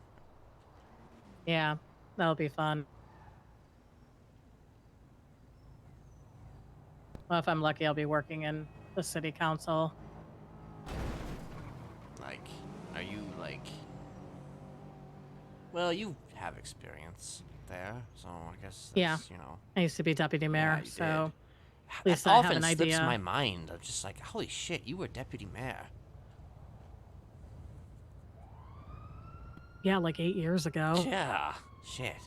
Yeah, that'll be fun. Well, if I'm lucky, I'll be working in the city council. Like, are you, like... Well, you have experience there, so I guess that's, Yeah. you know... I used to be deputy mayor, you so did. at least That I have often an slips idea. my mind. I'm just like, holy shit, you were deputy mayor. Yeah, like 8 years ago. Yeah, shit.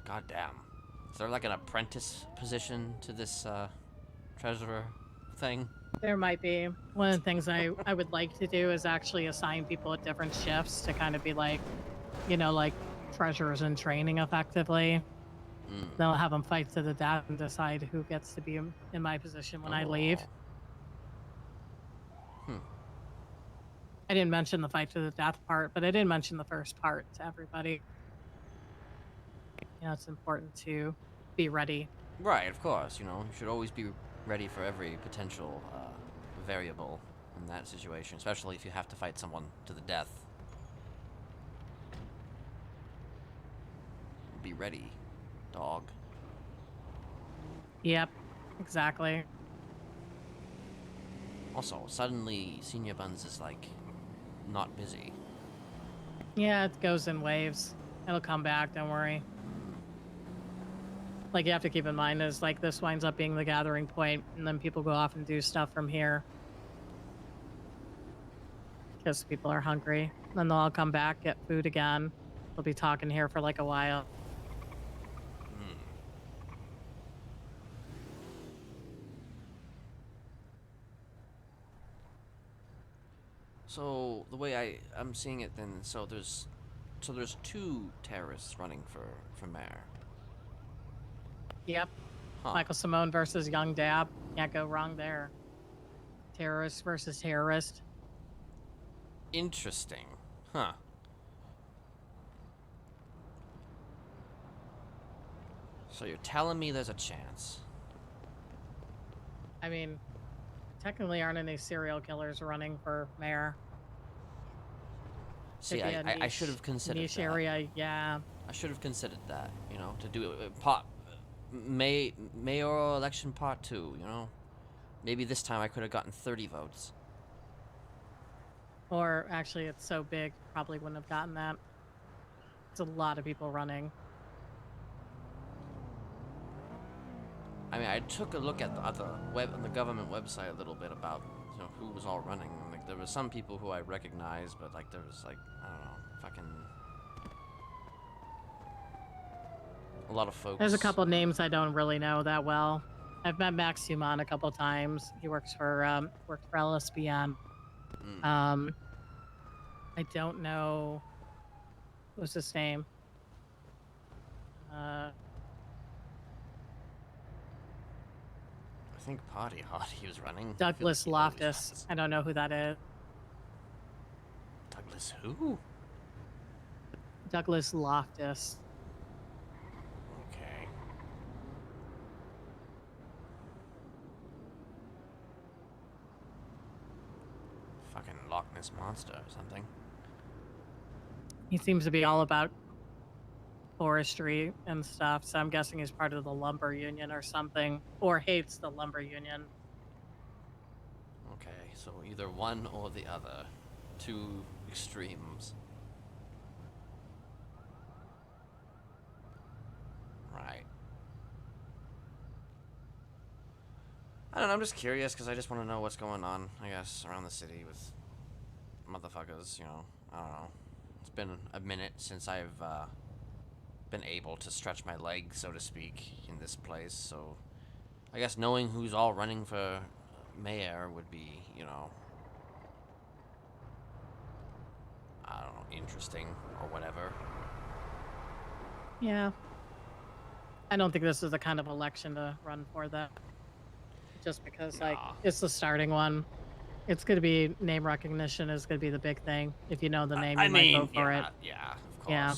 God damn. Is there like an apprentice position to this treasurer thing? There might be. One of the things I would like to do is actually assign people at different shifts to kind of be like, you know, like treasurers in training effectively. Then I'll have them fight to the death and decide who gets to be in my position when I leave. I didn't mention the fight to the death part, but I did mention the first part to everybody. You know, it's important to be ready. Right, of course. You know, you should always be ready for every potential variable in that situation, especially if you have to fight someone to the death. Be ready, dog. Yep, exactly. Also, suddenly Senior Buns is like not busy. Yeah, it goes in waves. It'll come back, don't worry. Like, you have to keep in mind is, like, this winds up being the gathering point, and then people go off and do stuff from here. Because people are hungry. Then they'll all come back, get food again. They'll be talking here for, like, a while. So, the way I'm seeing it then, so there's 2 terrorists running for mayor. Yep. Huh. Michael Simone versus Young Dab. Can't go wrong there. Terrorist versus terrorist. Interesting. Huh. So you're telling me there's a chance? I mean, technically aren't any serial killers running for mayor. See, Could be a I should have considered niche that. area, yeah. I should have considered that, you know, to do mayoral election part 2, you know? Maybe this time I could have gotten 30 votes. Or actually, it's so big, probably wouldn't have gotten that. It's a lot of people running. I mean, I took a look at the government website a little bit about, you know, who was all running. Like, there were some people who I recognized, but like there was like, I don't know, fucking a lot of folks. There's a couple names I don't really know that well. I've met Max Human a couple times. He works for LSBN. I don't know what's his name. I think Party Hardy was running. Douglas Loftus. I don't know who that is. Douglas who? Douglas Loftus. Okay. Fucking Loch Ness Monster or something. He seems to be all about forestry and stuff, so I'm guessing he's part of the lumber union or something, or hates the lumber union. Okay, so either one or the other. 2 extremes. Right. I don't know, I'm just curious because I just want to know what's going on, I guess, around the city with motherfuckers, you know. I don't know. It's been a minute since I've been able to stretch my legs, so to speak, in this place, so I guess knowing who's all running for mayor would be, you know, I don't know, interesting or whatever. Yeah. I don't think this is the kind of election to run for that. Just because, like, it's the starting one. It's going to be name recognition is going to be the big thing. If you know the name, you might vote for it. Yeah, of course. Yeah.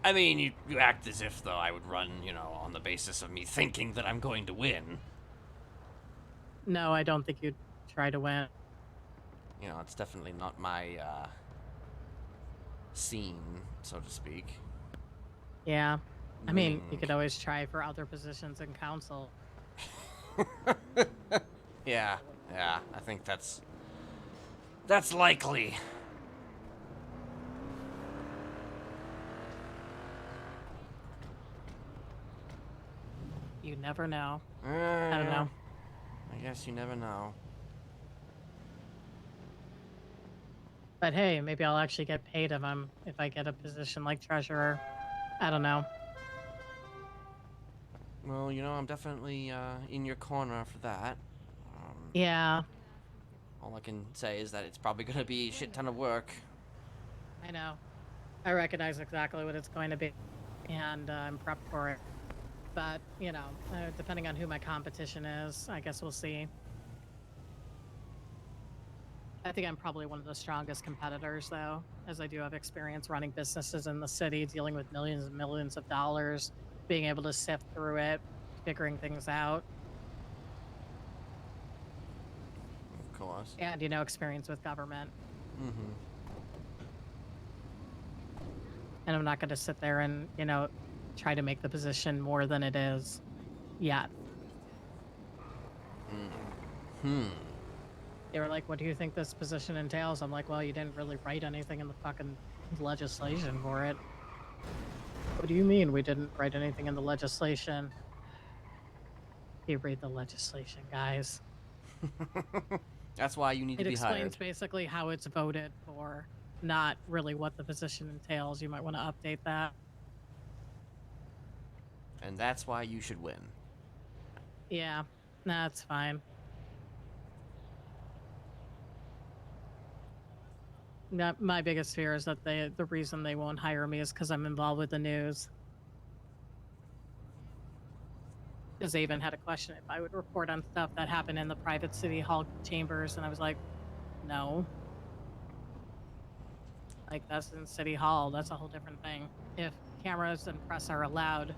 I mean, you act as if, though, I would run, you know, on the basis of me thinking that I'm going to win. No, I don't think you'd try to win. You know, it's definitely not my scene, so to speak. Yeah. I mean, you Winning. could always try for other positions in council. Yeah, I think that's likely. You never know. I don't Yeah, know. I guess you never know. But hey, maybe I'll actually get paid if I get a position like treasurer. I don't know. Well, you know, I'm definitely in your corner for that. Yeah, All I can say is that it's probably gonna be a shit ton of work. I know. I recognize exactly what it's going to be, and I'm prepped for it. But, you know, depending on who my competition is, I guess we'll see. I think I'm probably one of the strongest competitors, though, as I do have experience running businesses in the city, dealing with millions and millions of dollars, being able to sift through it, figuring things out, Of course. and, you know, experience with government. Mm-hmm. And I'm not going to sit there and, you know, try to make the position more than it is yet. They were like, what do you think this position entails? I'm like, well, you didn't really write anything in the fucking legislation for it. What do you mean we didn't write anything in the legislation? You read the legislation, guys. That's why you need It to be explains hired. basically how it's voted for, not really what the position entails. You might want to update that. And that's why you should win. Yeah, that's fine. My biggest fear is that the reason they won't hire me is because I'm involved with the news. Because they even had a question if I would report on stuff that happened in the private city hall chambers, and I was like, no. Like, that's in city hall. That's a whole different thing. If cameras and press are allowed,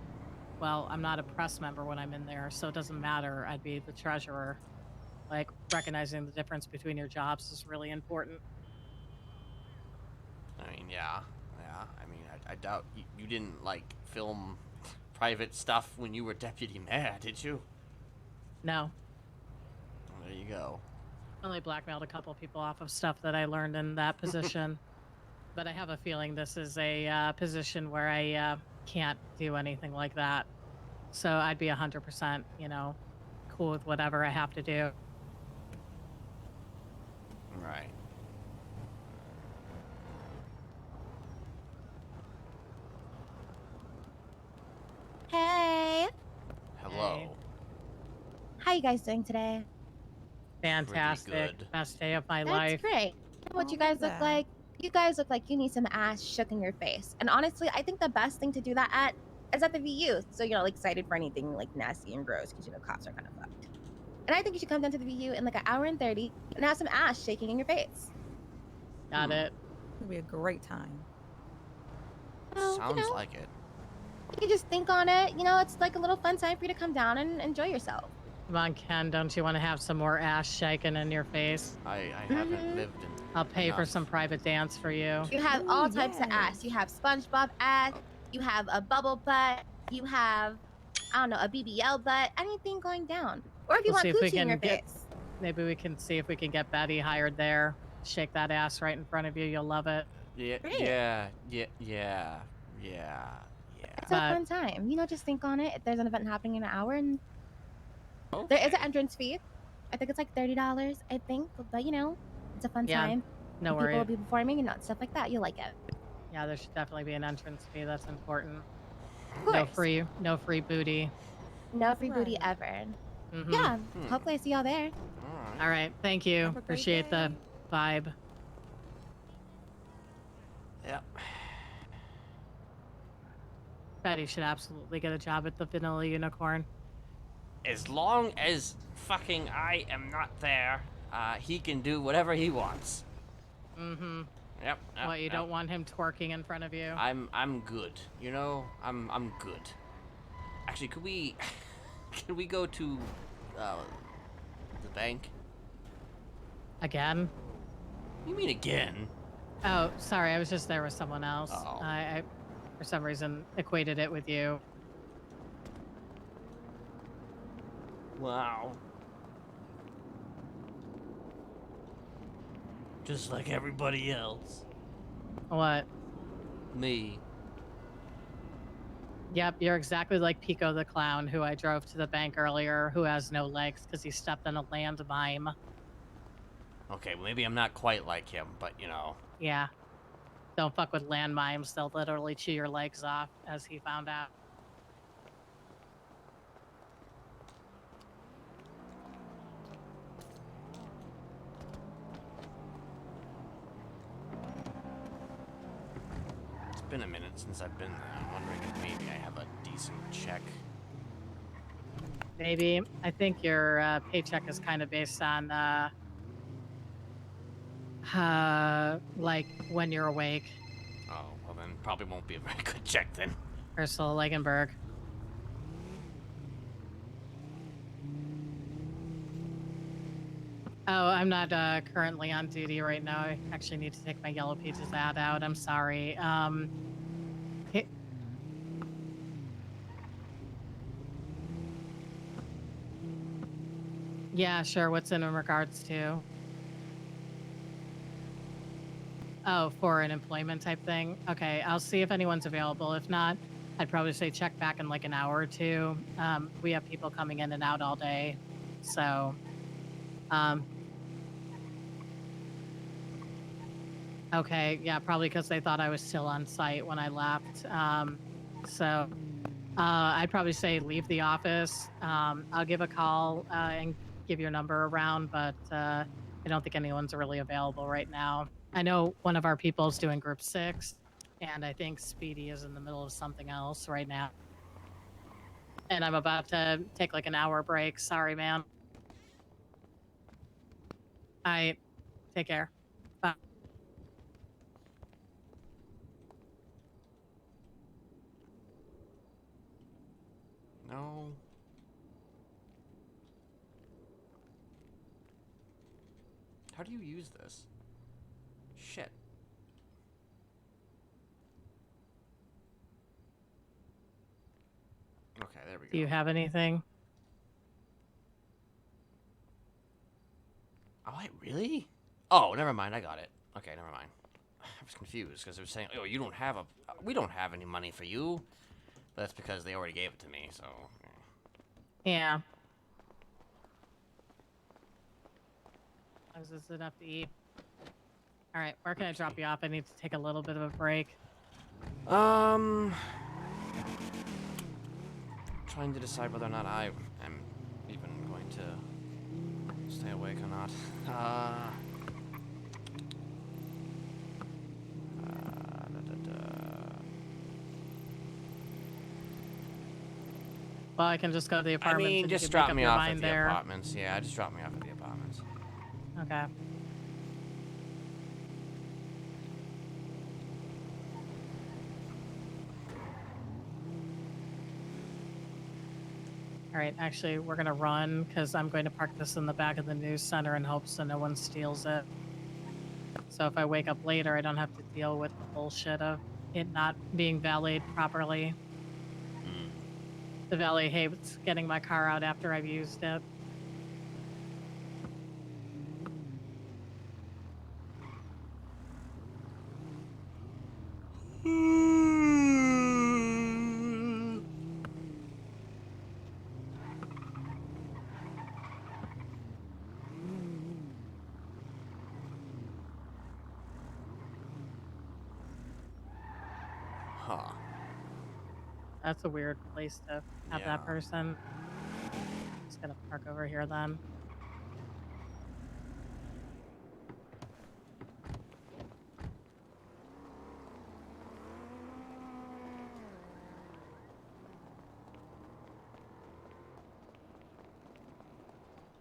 well, I'm not a press member when I'm in there, so it doesn't matter. I'd be the treasurer. Like, recognizing the difference between your jobs is really important. I mean, yeah. I mean, I doubt you didn't, like, film private stuff when you were deputy mayor, did you? No. Well, there you go. Only blackmailed a couple people off of stuff that I learned in that position. But I have a feeling this is a position where I can't do anything like that. So I'd be 100%, you know, cool with whatever I have to do. Right. Hey, Hello. how you guys doing today? Fantastic. good. Best day of my That's life. great. You know what you guys look like? You guys look like you need some ass shook in your face. And honestly, I think the best thing to do that at is at the VU. So you're not like, excited for anything like nasty and gross because you know cops are kind of fucked. And I think you should come down to the VU in like an hour and 30 and have some ass shaking in your face. Got it. It'll be a great time. Well, Sounds you know, like it. you can just think on it. You know, it's like a little fun time for you to come down and enjoy yourself. Come on, Ken, don't you want to have some more ass shaking in your face? I haven't lived in. I'll pay for enough. some private dance for you. You have all types of ass. You have SpongeBob ass. You have a bubble butt. You have, I don't know, a BBL butt. Anything going down. Or if you We'll want see if we coochie in your can get- face. Maybe we can see if we can get Betty hired there. Shake that ass right in front of you. You'll love it. Yeah, Great. yeah. It's a fun time. You know, just think on it. If there's an event happening in an hour, and Okay. there is an entrance fee. I think it's like $30, I think. But you know, it's a fun Yeah, time. no People will worries. be performing and stuff like that. You like it. Yeah, there should definitely be an entrance fee. That's important. Of No course. no free booty. No free booty ever. Mhm. Yeah. Hopefully I see y'all there. All right. Thank you. Have a great Appreciate the vibe. Yep. Betty should absolutely get a job at the Vanilla Unicorn. As long as fucking I am not there, he can do whatever he wants. Mm-hmm. Yep. What, you don't want him twerking in front of you? I'm good. You know, I'm good. Actually, could we can we go to The bank? Again? You mean again? Oh, sorry. I was just there with someone else. Oh. I for some reason, equated it with you. Wow. Just like everybody else. What? Me. Yep, you're exactly like Pico the Clown, who I drove to the bank earlier, who has no legs because he stepped on a land mime. Okay, well, maybe I'm not quite like him, but you know. Yeah. Don't fuck with land mimes. They'll literally chew your legs off, as he found out. It's been a minute since I've been there. I'm wondering if maybe I have a decent check. Maybe. I think your paycheck is kind of based on, like, when you're awake. Oh, well then probably won't be a very good check then. Ursula Legenberg. Oh, I'm not currently on duty right now. I actually need to take my Yellow Pages ad out. I'm sorry. Yeah, sure. What's in regards to? Oh, for an employment type thing? Okay, I'll see if anyone's available. If not, I'd probably say check back in like an hour or two. We have people coming in and out all day. So, okay, yeah, probably because they thought I was still on site when I left. I'd probably say leave the office. I'll give a call and give your number around, but I don't think anyone's really available right now. I know one of our people is doing group 6, and I think Speedy is in the middle of something else right now. And I'm about to take like an hour break. Sorry, man. All right, take care. Bye. No. How do you use this? Shit. Okay, there we go. Do you have anything? Oh, wait, really? Oh, never mind. I got it. Okay, never mind. I was confused because they were saying, "Oh, you don't have we don't have any money for you." But that's because they already gave it to me. So. Yeah. Is this enough to eat? All right, where can I drop you off? I need to take a little bit of a break. Trying to decide whether or not I am even going to stay awake or not. Well, I can just go to the I apartments. mean, and just you can drop make up me your off mind at the there. apartments. Yeah, just drop me off at the apartments. Okay. All right, actually, we're gonna run because I'm going to park this in the back of the news center in hopes that no one steals it. So if I wake up later, I don't have to deal with the bullshit of it not being valeted properly. The valet hates getting my car out after I've used it. Huh. That's a weird place to have Yeah. that person. Just gonna park over here then.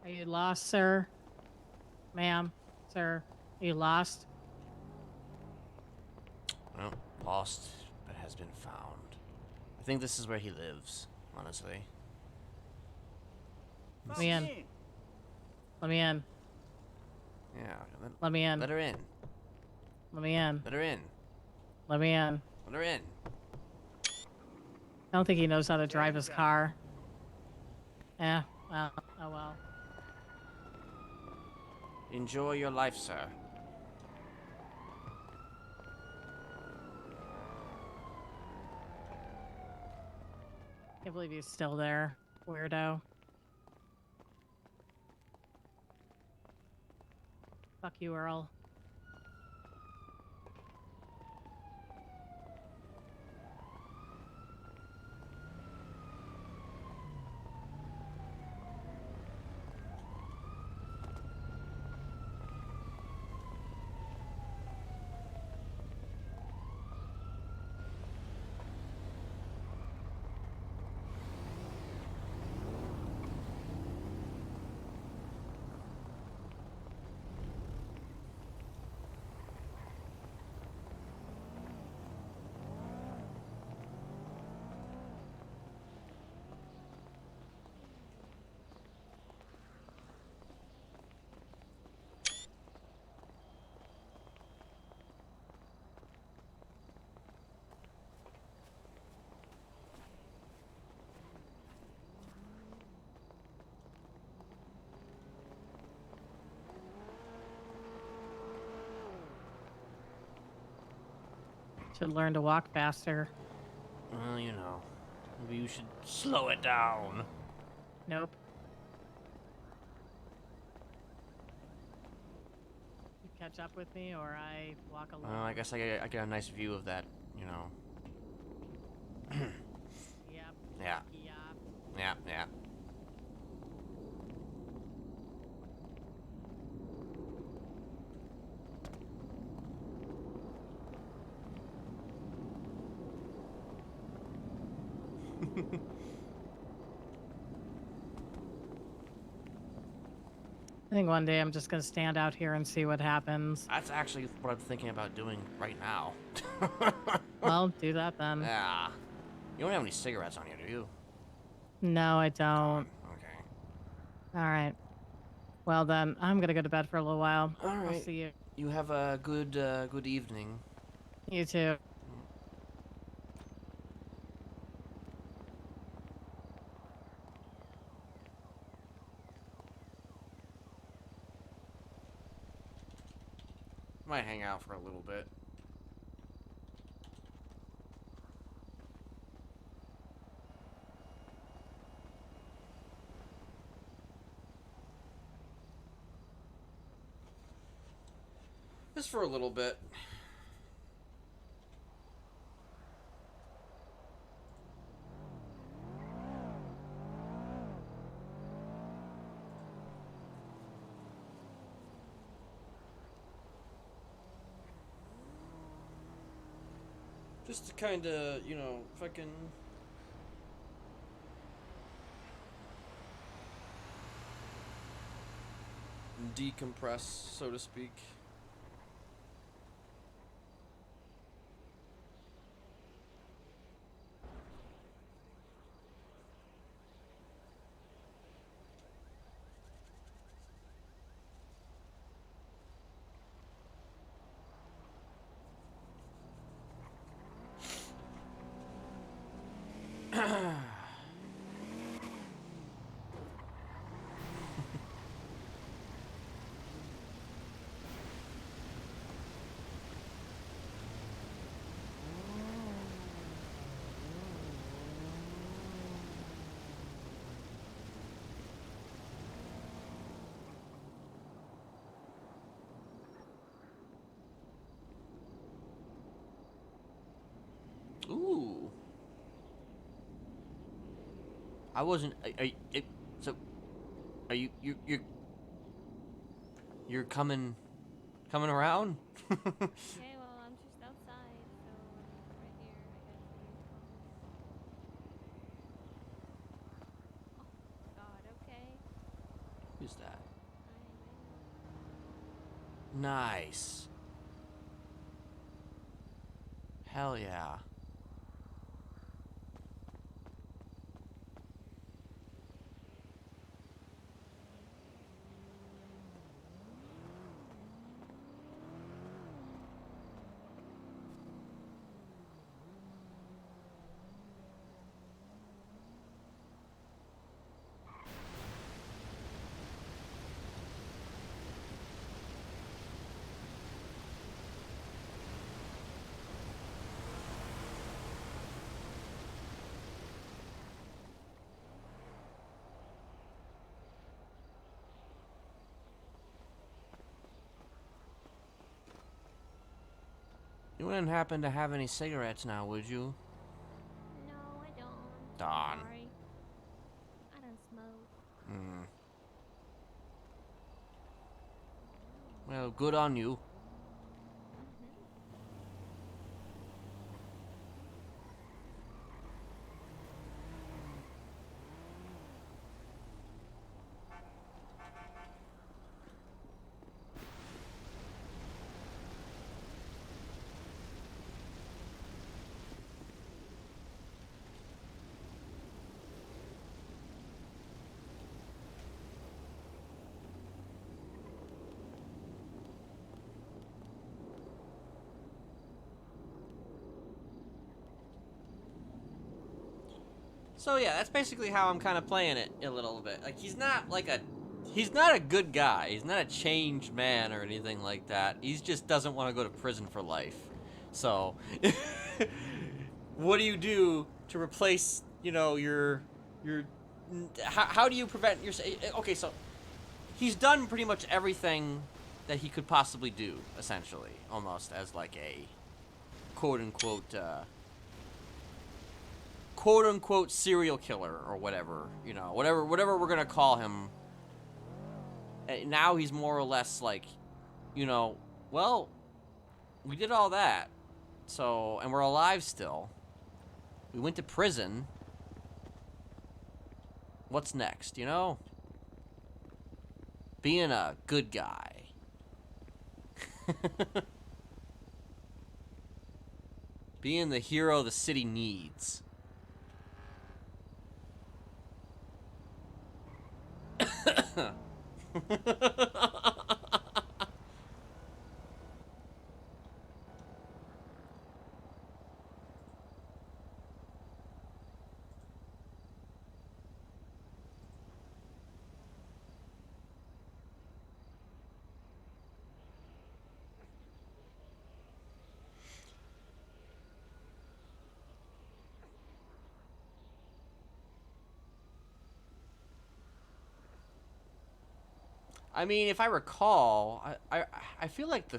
Are you lost, sir? Ma'am? Sir? Are you lost? Well, lost, but has been found. I think this is where he lives, honestly. Me in. Let me in. Yeah. Let me in. Let her in. Let me in. Let her in. Let me in. Let her in. I don't think he knows how to drive his car. Yeah, well, oh well. Enjoy your life, sir. Can't believe he's still there. Weirdo. Fuck you, Earl. Should learn to walk faster. Well, you know, maybe you should slow it down. Nope. You catch up with me, or I walk alone. Well, I guess I get a nice view of that, you know. Yep. Yeah. Yep. Yeah, yeah. I think one day I'm just gonna stand out here and see what happens. That's actually what I'm thinking about doing right now. Well, do that then. Yeah. You don't have any cigarettes on you, do you? No, I don't. Okay. All right. Well then, I'm gonna go to bed for a little while. All I'll right. see you. You have a good evening. You too. Might hang out for a little bit. Just for a little bit. Just to kind of, you know, fucking... decompress, so to speak. Ooh. I wasn't. So, are you're coming around? Okay, well, I'm just outside, so I'm right here. I guess you Oh, God, okay. Who's that? Nice. Hell yeah. You wouldn't happen to have any cigarettes now, would you? No, I don't. Darn. Sorry. I don't smoke. Hmm. Well, good on you. So yeah, that's basically how I'm kind of playing it a little bit. Like he's not a good guy. He's not a changed man or anything like that. He just doesn't want to go to prison for life. So, what do you do to replace, you know, your how do you prevent your okay, so he's done pretty much everything that he could possibly do, essentially, almost as like a quote unquote serial killer or whatever, you know, whatever we're gonna call him. And now he's more or less like, you know, well, we did all that, so, and we're alive still. We went to prison. What's next, you know? Being a good guy. Being the hero the city needs. I mean, if I recall, I feel like the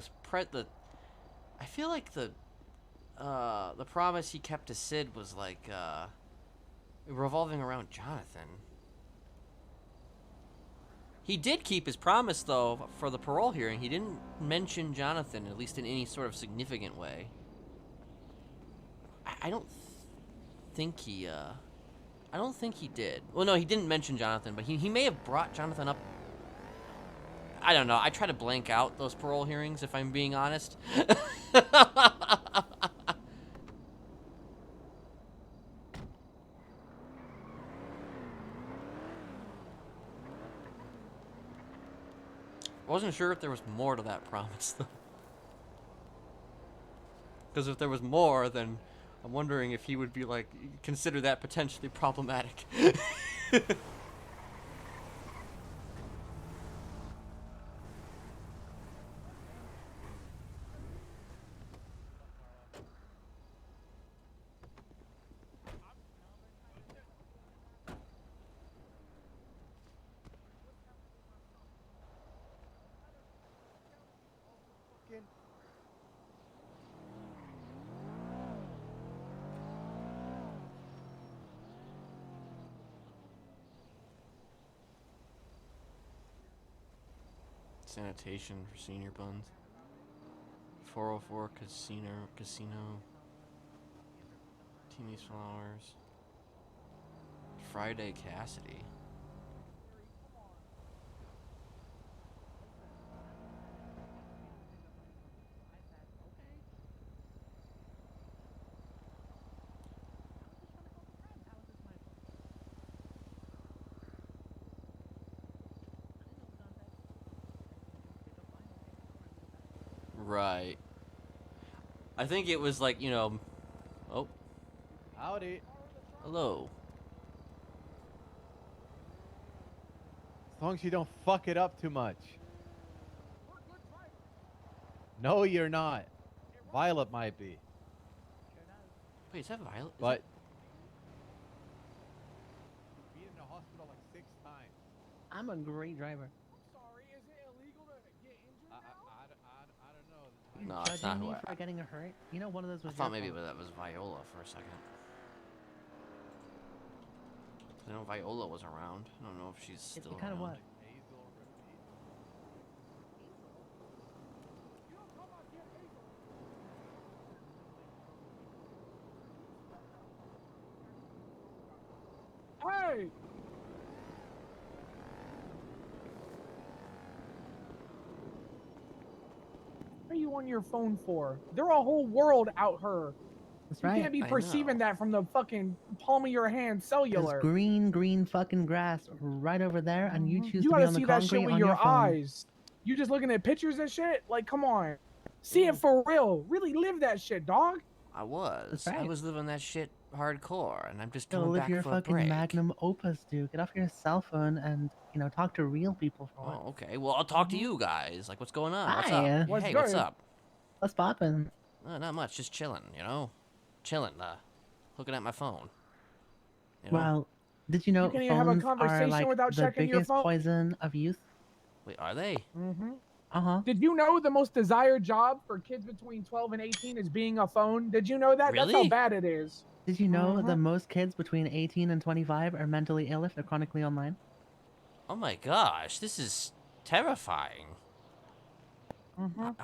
promise he kept to Sid was like revolving around Jonathan. He did keep his promise though for the parole hearing. He didn't mention Jonathan, at least in any sort of significant way. I don't think he did. Well, no, he didn't mention Jonathan, but he may have brought Jonathan up. I don't know. I try to blank out those parole hearings, if I'm being honest. Wasn't sure if there was more to that promise, though. Because if there was more, then I'm wondering if he would be like, consider that potentially problematic. Sanitation for senior buns. 404 casino. Teenage flowers. Friday Cassidy. Right. I think it was like, you know... Oh. Howdy. Hello. As long as you don't fuck it up too much. No, you're not. Violet might be. Wait, is that Violet? But... Been in the hospital like 6 times. I'm a great driver. No, it's not Judging who me I. for getting hurt? You know, one of those I was. thought your maybe fault. that was Viola for a second. I know Viola was around. I don't know if she's still It kind of around. was. Hey! What are you on your phone for? There are a whole world out here. That's You right. can't be I perceiving know. that from the fucking palm of your hand There's cellular. green fucking grass right over there, and you choose You to be gotta on the see that shit concrete with on your your phone. eyes. You just looking at pictures and shit? Like, come on. See it for real. Really live that shit, dog. I was. That's I right. was living that shit hardcore, and I'm just Go coming live back your for a fucking break. magnum opus, dude. Get off your cell phone and, you know, talk to real people for once. Oh, okay. Well, I'll talk to you guys. Like, what's going on? What's Hi. up? Hey, what's up? What's poppin'? Not much. Just chilling, you know? Chilling, looking at my phone. You know? Well, did you know You can't even have a phones are conversation like without the checking your biggest phone. poison of youth? Wait, are they? Mm-hmm. Uh-huh. Did you know the most desired job for kids between 12 and 18 is being a phone? Did you know that? That's how Really? bad it is. Did you know that most kids between 18 and 25 are mentally ill if they're chronically online? Oh my gosh, this is terrifying.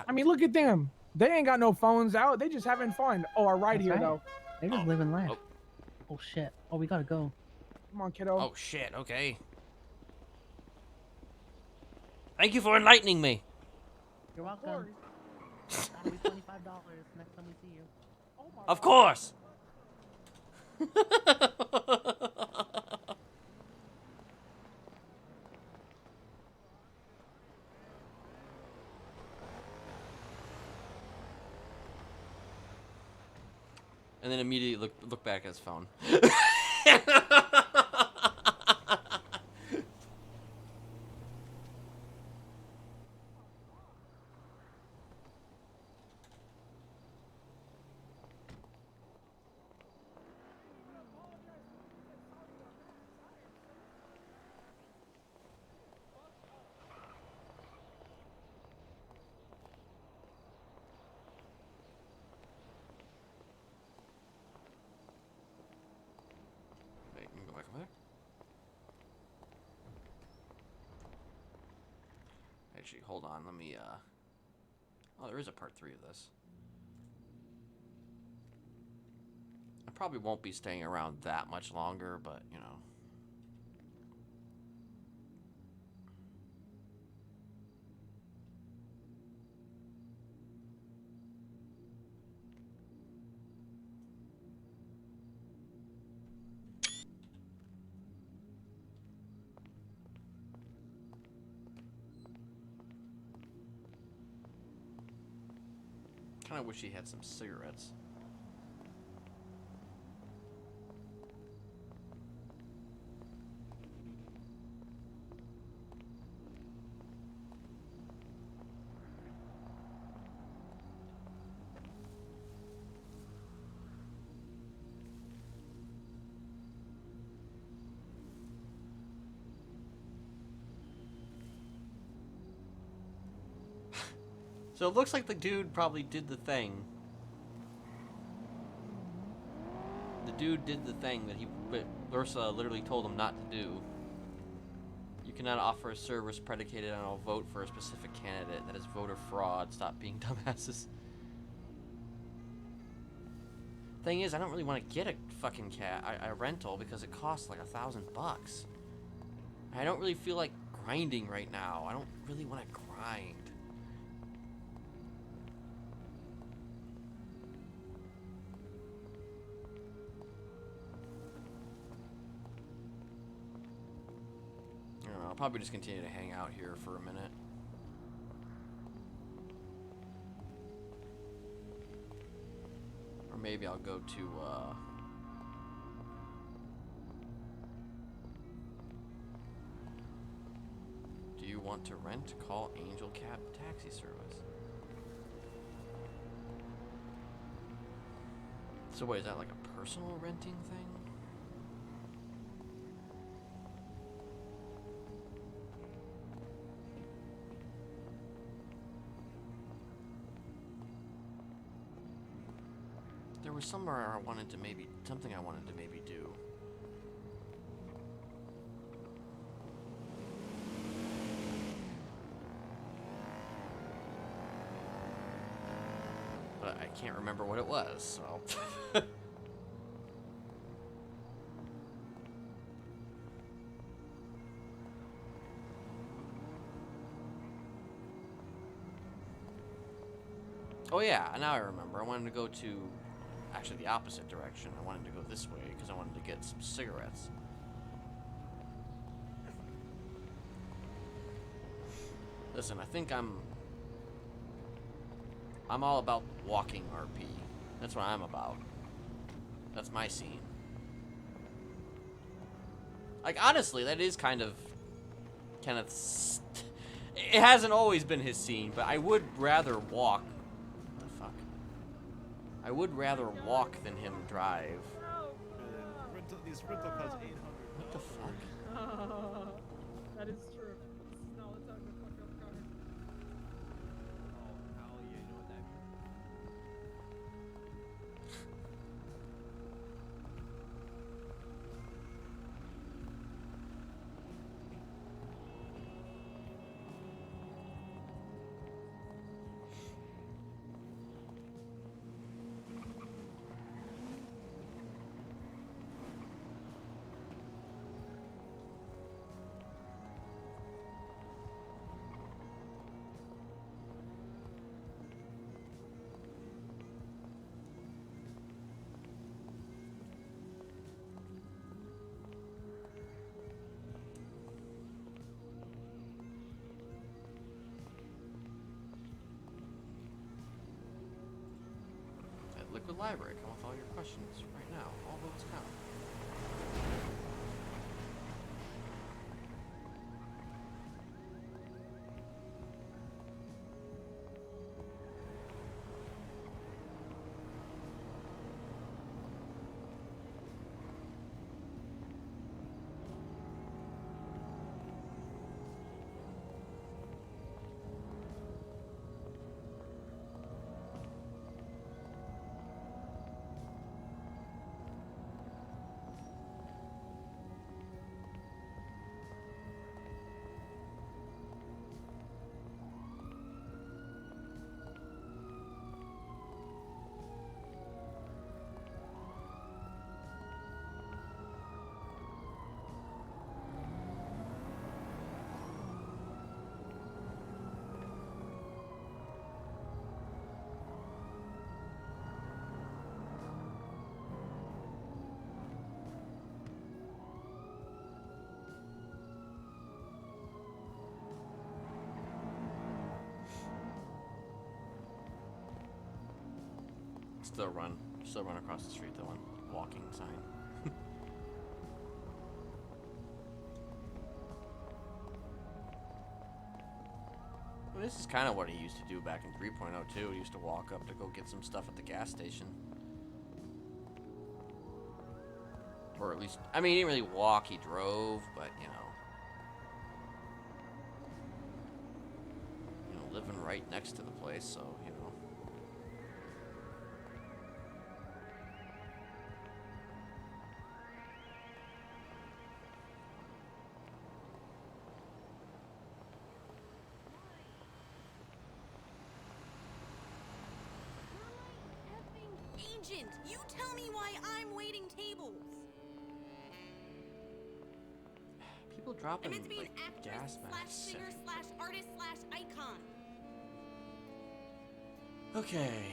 I mean, look at them. They ain't got no phones out. They just having fun. Oh, are right That's here, right. though. They're just living life. Oh shit. Oh, we gotta go. Come on, kiddo. Oh shit, okay. Thank you for enlightening me. You're welcome. That'll be $25 next time we see you. Of course. And then immediately look back at his phone. Wait, can you go back over there? Actually, hold on. Let me, Oh, there is a part 3 of this. I probably won't be staying around that much longer, but, you know. Kind of wish he had some cigarettes. So it looks like the dude probably did the thing. The dude did the thing that Ursa literally told him not to do. You cannot offer a service predicated on a vote for a specific candidate. That is voter fraud. Stop being dumbasses. Thing is, I don't really want to get a fucking a rental because it costs like $1,000. I don't really feel like grinding right now. I don't really want to grind. I don't know, I'll probably just continue to hang out here for a minute. Or maybe I'll go to, do you want to rent? Call Angel Cab Taxi Service. So wait, is that like a personal renting thing? was somewhere I wanted to maybe something I wanted to maybe do. But I can't remember what it was, so. Oh yeah, now I remember. I wanted to go to, actually the opposite direction. I wanted to go this way because I wanted to get some cigarettes. Listen, I think I'm all about walking RP. That's what I'm about. That's my scene. Like, honestly, that is kind of Kenneth's... It hasn't always been his scene, but I would rather walk... What the fuck? I would rather walk than him drive. These rental cars 800. What the fuck? That is true. No, it's not gonna fuck up car. Oh, hell yeah, you know what that means. At Liquid Library, come with all your questions right now. All votes count. Still run across the street though, on walking sign. Well, this is kind of what he used to do back in 3.0 too. He used to walk up to go get some stuff at the gas station. Or at least, I mean, he didn't really walk, he drove, but you know, living right next to the place, so, you know. Agent, you tell me why I'm waiting tables. People I'm dropping meant to be an like actress gas slash masks. singer slash artist slash icon. Okay.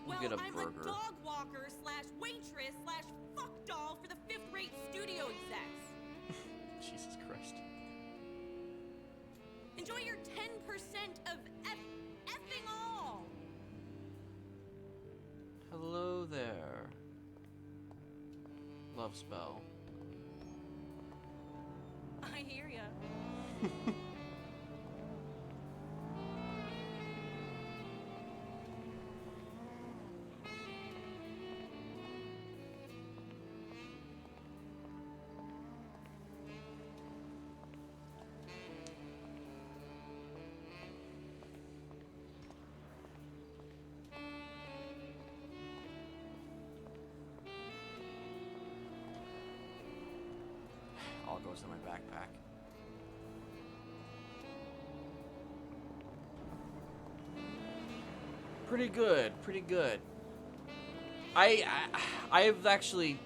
We'll Well, get a I'm burger. a dog walker slash waitress slash fuck doll for the fifth-rate studio execs. Jesus Christ. Enjoy your 10% of effing all. Hello there. Love spell. I hear ya. was in my backpack. Pretty good, pretty good. I've actually,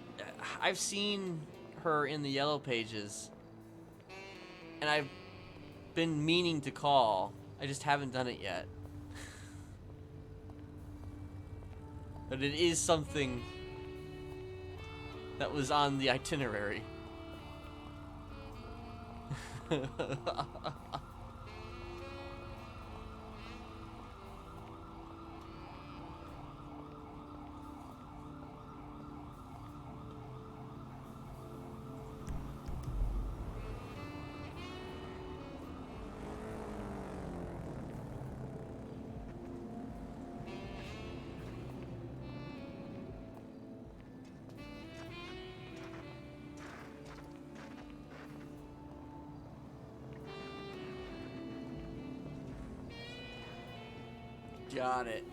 I've seen her in the yellow pages, and I've been meaning to call. I just haven't done it yet. But it is something that was on the itinerary. Got it.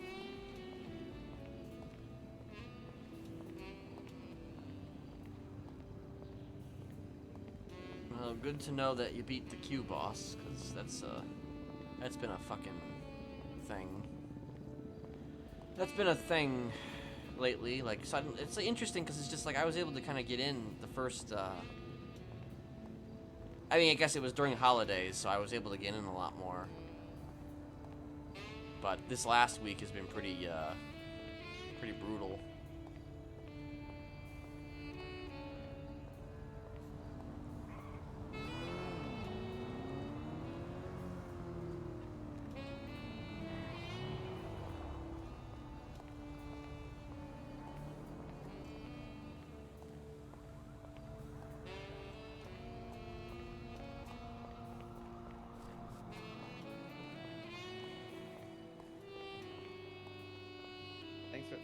Well, good to know that you beat the Q boss, because that's been a fucking thing. That's been a thing lately. Like, suddenly, it's interesting because it's just like I was able to kind of get in the first. I mean, I guess it was during holidays, so I was able to get in a lot more. But this last week has been pretty brutal. Thanks for.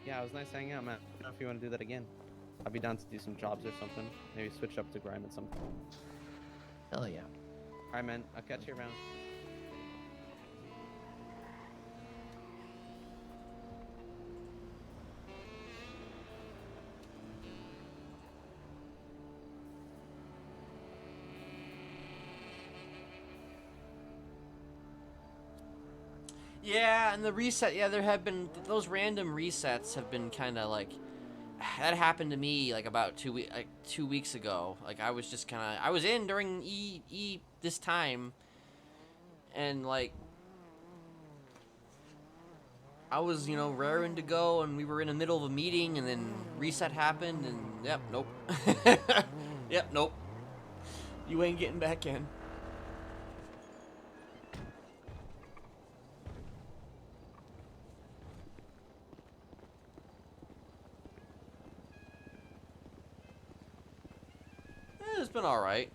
Yeah, it was nice hanging out, man. I don't know if you want to do that again. I'll be down to do some jobs or something. Maybe switch up to grime at some point. Hell yeah. Alright, man. I'll catch you around. Yeah, and the reset, yeah, there have been, those random resets have been kind of like, that happened to me like about 2 weeks ago. Like I was just kind of, I was in during E this time, and like, I was, you know, raring to go, and we were in the middle of a meeting, and then reset happened, and yep, nope. Yep, nope. You ain't getting back in. It's been alright.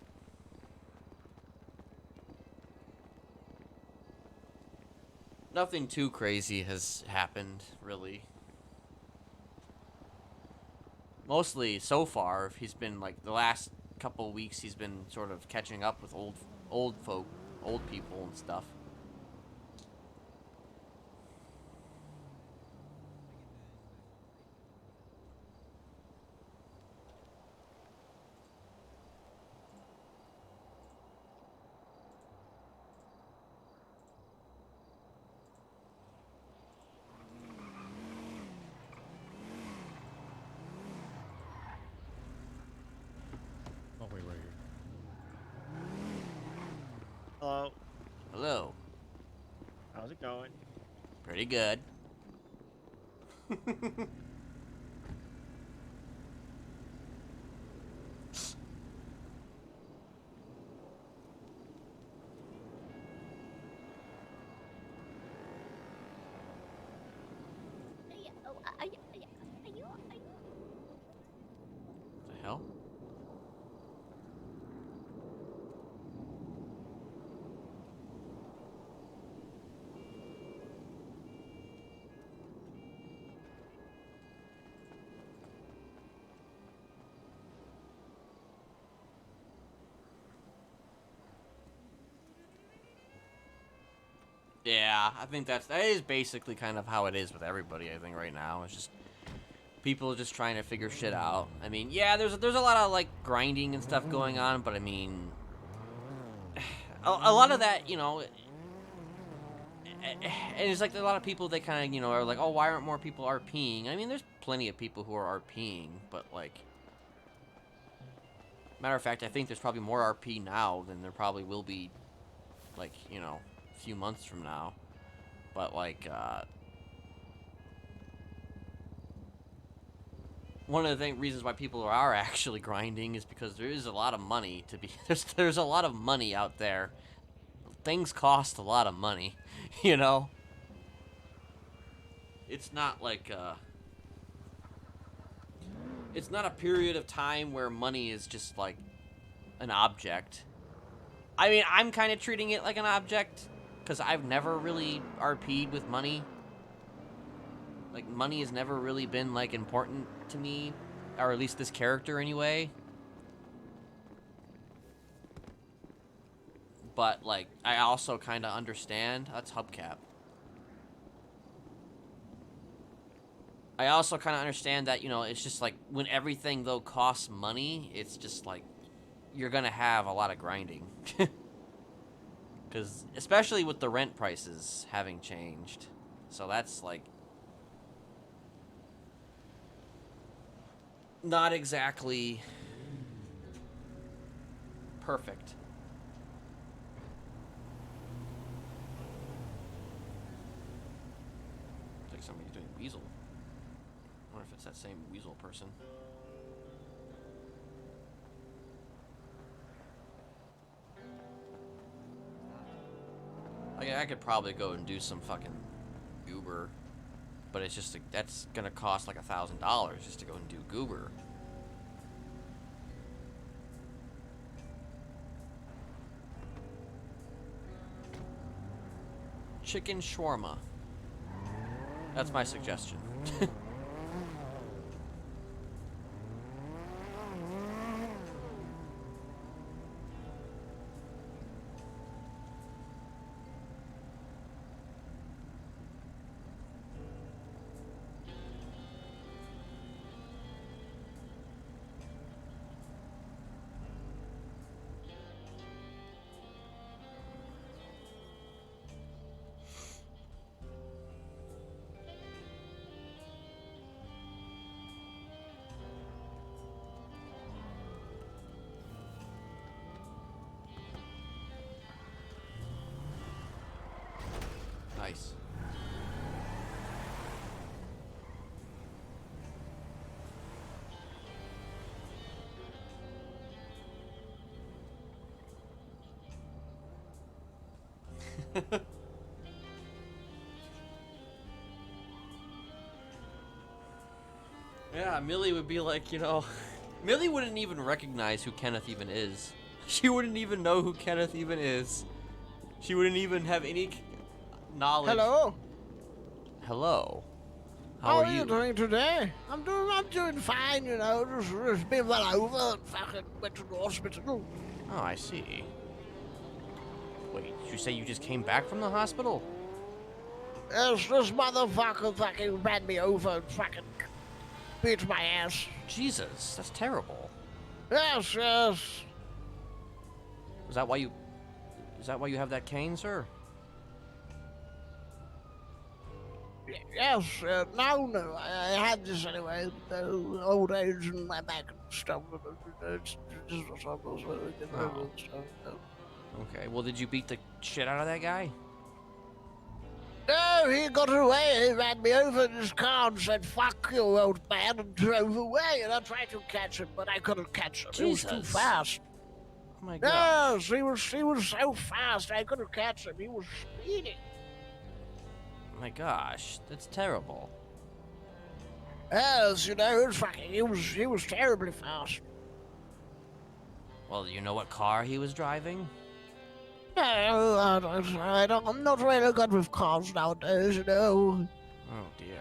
Nothing too crazy has happened, really. Mostly, so far, he's been, like, the last couple weeks, he's been sort of catching up with old folk, old people and stuff. Oh, wait, right here. Hello. Hello. How's it going? Pretty good. The hell? Yeah, I think that is basically kind of how it is with everybody, I think, right now. It's just People are just trying to figure shit out. I mean, yeah, there's a lot of like grinding and stuff going on, but I mean, a lot of that, you know, and it's like a lot of people, they kind of, you know, are like, oh, why aren't more people RPing? I mean, there's plenty of people who are RPing, but like, matter of fact, I think there's probably more RP now than there probably will be, like, you know, a few months from now. But like, one of the reasons why people are actually grinding is because there is a lot of money to be, there's a lot of money out there. Things cost a lot of money, you know? It's not like, it's not a period of time where money is just like an object. I mean, I'm kind of treating it like an object because I've never really RP'd with money. Like, money has never really been like important to me, or at least this character anyway. But like, I also kind of understand. That's hubcap. I also kind of understand that, you know, it's just like when everything though costs money, it's just like you're gonna have a lot of grinding. Because especially with the rent prices having changed, so that's like not exactly perfect. It's like somebody's doing Weasel. I wonder if it's that same Weasel person. I could probably go and do some fucking Goober, but it's just that's gonna cost like $1,000 just to go and do Goober. Chicken shawarma. That's my suggestion. Nice. Yeah, Millie would be like, you know, Millie wouldn't even recognize who Kenneth even is. She wouldn't even know who Kenneth even is. She wouldn't even have any knowledge. Hello. Hello. How are you doing today? I'm doing fine, you know. Just been well over and fucking went to the hospital. Oh, I see. Wait, you say you just came back from the hospital? Yes, this motherfucker fucking ran me over and fucking beat my ass. Jesus, that's terrible. Yes, yes. Is that why you have that cane, sir? Yes, no, I had this anyway. Old age and my back and stuff. Okay, well, did you beat the shit out of that guy? No, he got away. He ran me over in his car and said, "Fuck you, old man," and drove away. And I tried to catch him, but I couldn't catch him. He was too fast. Oh my God. Yes, he was so fast. I couldn't catch him. He was speeding. Oh my gosh, that's terrible. Yes, you know, he was terribly fast. Well, do you know what car he was driving? No, I'm not really good with cars nowadays, you know. Oh dear.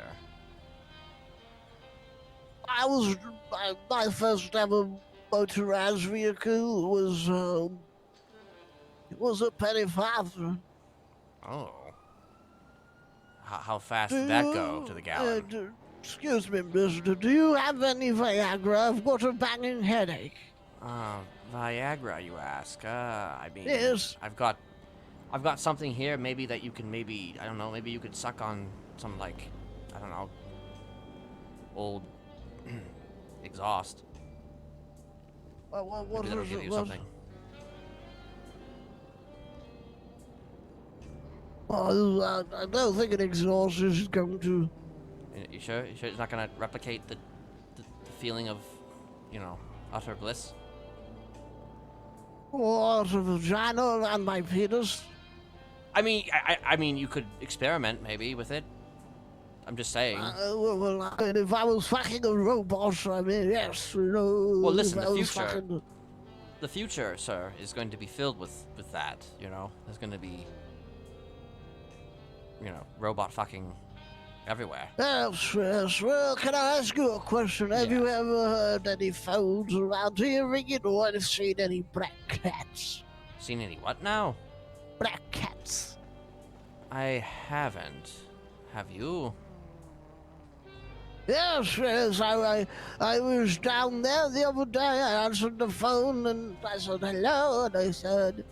My first ever motorized vehicle was a penny farthing. Oh. How fast did that go to the gallon? Excuse me, mister, do you have any Viagra? I've got a banging headache. Viagra, you ask? I mean, Yes. I've got something here. Maybe that you can I don't know. Maybe you could suck on some like, I don't know, old exhaust. What Maybe that'll is give it? you What- something. I don't think an exhaust is going to. You sure? You sure it's not gonna replicate the feeling of, you know, utter bliss? What, a vagina and my penis? I mean, you could experiment maybe with it. I'm just saying. If I was fucking a robot, I mean, yes, you know. Well, listen, if I the was future, fucking- the future, sir, is going to be filled with that. You know, there's going to be, you know, robot fucking everywhere. Yes. Well, can I ask you a question? Have you ever heard any phones around here ringing, or have you seen any black cats? Seen any what now? Black cats. I haven't. Have you? Yes. I was down there the other day. I answered the phone and I said hello, and they said,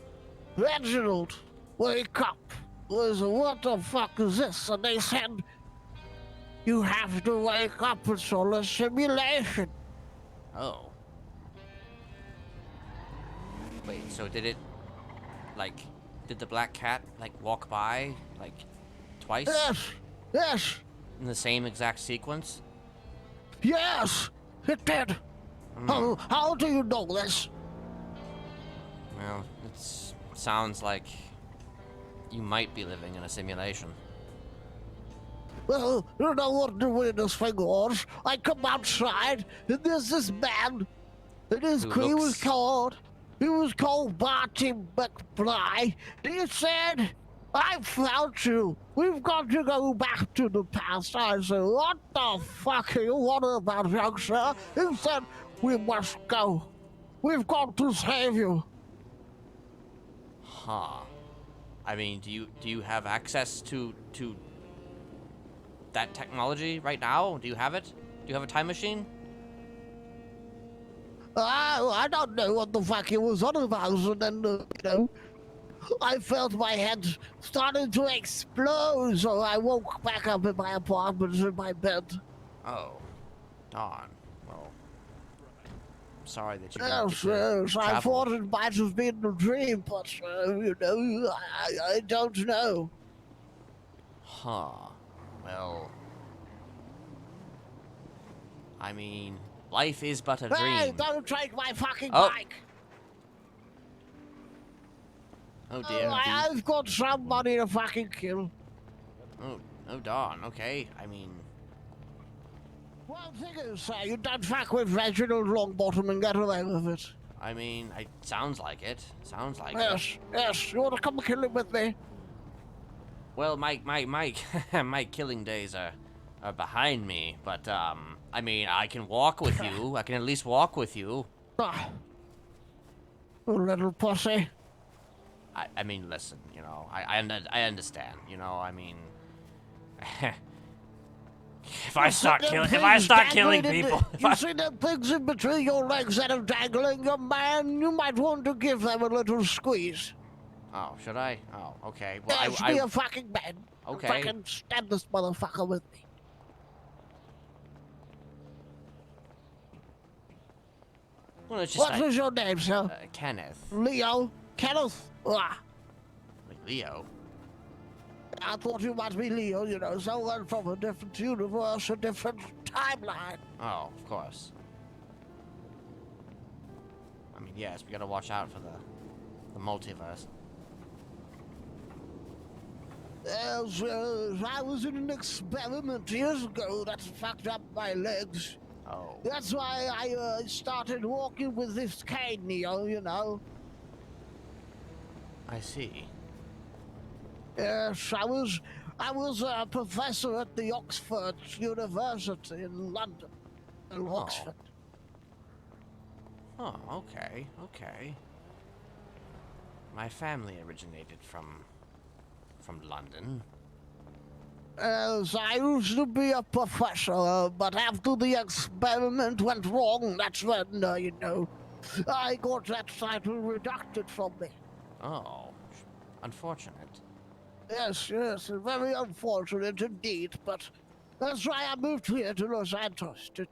Reginald, wake up. I said, what the fuck is this? And they said, you have to wake up. It's all a simulation. Oh. Wait, so did it, like, did the black cat, like, walk by, like, twice? Yes. In the same exact sequence? Yes, it did. How do you know this? Well, it sounds like you might be living in a simulation. Well, you know what the weirdest thing was? I come outside, and there's this man, and he was called Barty McFly, and he said, I found you. We've got to go back to the past. I said, what the fuck are you on about, young sir? He said, we must go. We've got to save you. Huh. I mean, do you have access to that technology right now? Do you have it? Do you have a time machine? I don't know what the fuck he was on about, and then, you know, I felt my head starting to explode, so I woke back up in my apartment in my bed. Oh, darn. Well, I'm sorry that you Yes, I thought it might have been a dream, but, you know, I don't know. Huh. Well, I mean, life is but a dream. Hey, don't take my fucking Oh. bike! Oh dear. I've got somebody to fucking kill. Oh darn. Okay. I mean, Well, thing is, you don't fuck with Reginald Longbottom and get away with it. it sounds like it. Sounds like it. Yes. You want to come kill him with me? Well, my my killing days are behind me, but I mean, I can walk with you. I can at least walk with you. You little pussy. I mean, listen, you know, I understand, you know, I mean, if I start killing people, You see them things in between your legs that are dangling, young man? You might want to give them a little squeeze. Oh, should I? Oh, okay. Well, Yes, be a fucking man. Okay. Fucking stab this motherfucker with me. Well, it's just What like, was your name, sir? Kenneth. Leo? Kenneth? Ah, Like Leo. I thought you might be Leo, you know, someone from a different universe, a different timeline. Oh, of course. I mean, yes, we gotta watch out for the multiverse. Yes, I was in an experiment years ago that fucked up my legs. Oh. That's why I started walking with this cane, Neo, you know. I see. Yes, I was a professor at the Oxford University in London. In Oxford. Oh, okay, okay. My family originated from London. As I used to be a professor, but after the experiment went wrong, that's when, I got that title reducted from me. Oh, unfortunate. Yes, very unfortunate indeed, but that's why I moved here to Los Santos, to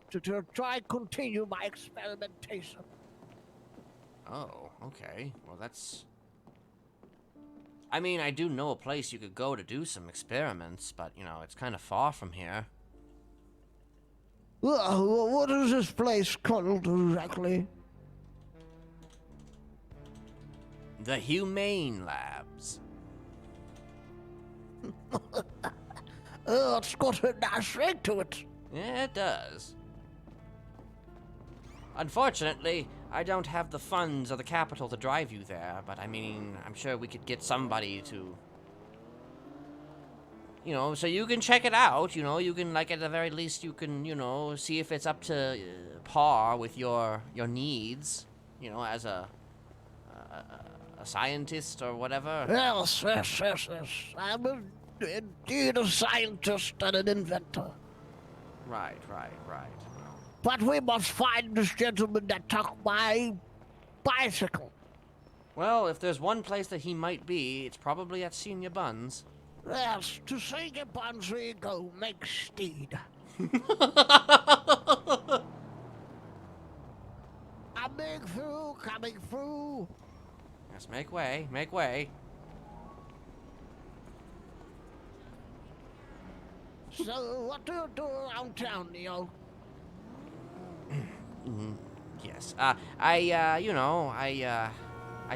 try and continue my experimentation. Oh, okay. Well, that's... I mean, I do know a place you could go to do some experiments, but, it's kind of far from here. What is this place called exactly? The Humane Labs. It's got a nice ring to it. Yeah, it does. Unfortunately, I don't have the funds or the capital to drive you there, but I mean, I'm sure we could get somebody to... so you can check it out, you can, like, at the very least, you can, see if it's up to par with your needs, as a scientist or whatever. Yes. I'm indeed a scientist and an inventor. Right. But we must find this gentleman that took my bicycle. Well, if there's one place that he might be, it's probably at Senior Buns. Yes, to Senior Buns we go, make steed. Coming through. Yes, make way. So, what do you do around town, Neo? Yes. I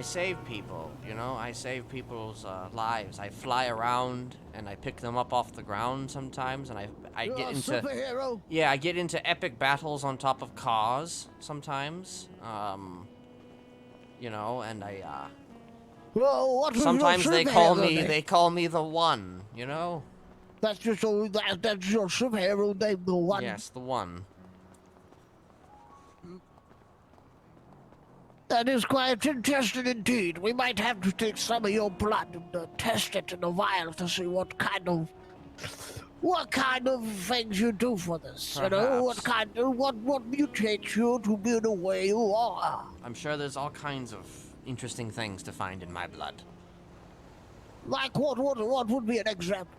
save people, I save people's lives. I fly around and I pick them up off the ground sometimes, and I You're get a into... superhero? Yeah, I get into epic battles on top of cars sometimes. And I, Well, what sometimes your they superhero call me the One, That's just that's your superhero name, the One. Yes, the One. That is quite interesting indeed. We might have to take some of your blood and test it in a vial to see what kind of things you do for this. Perhaps. What mutates you to be the way you are. I'm sure there's all kinds of interesting things to find in my blood. Like what would be an example?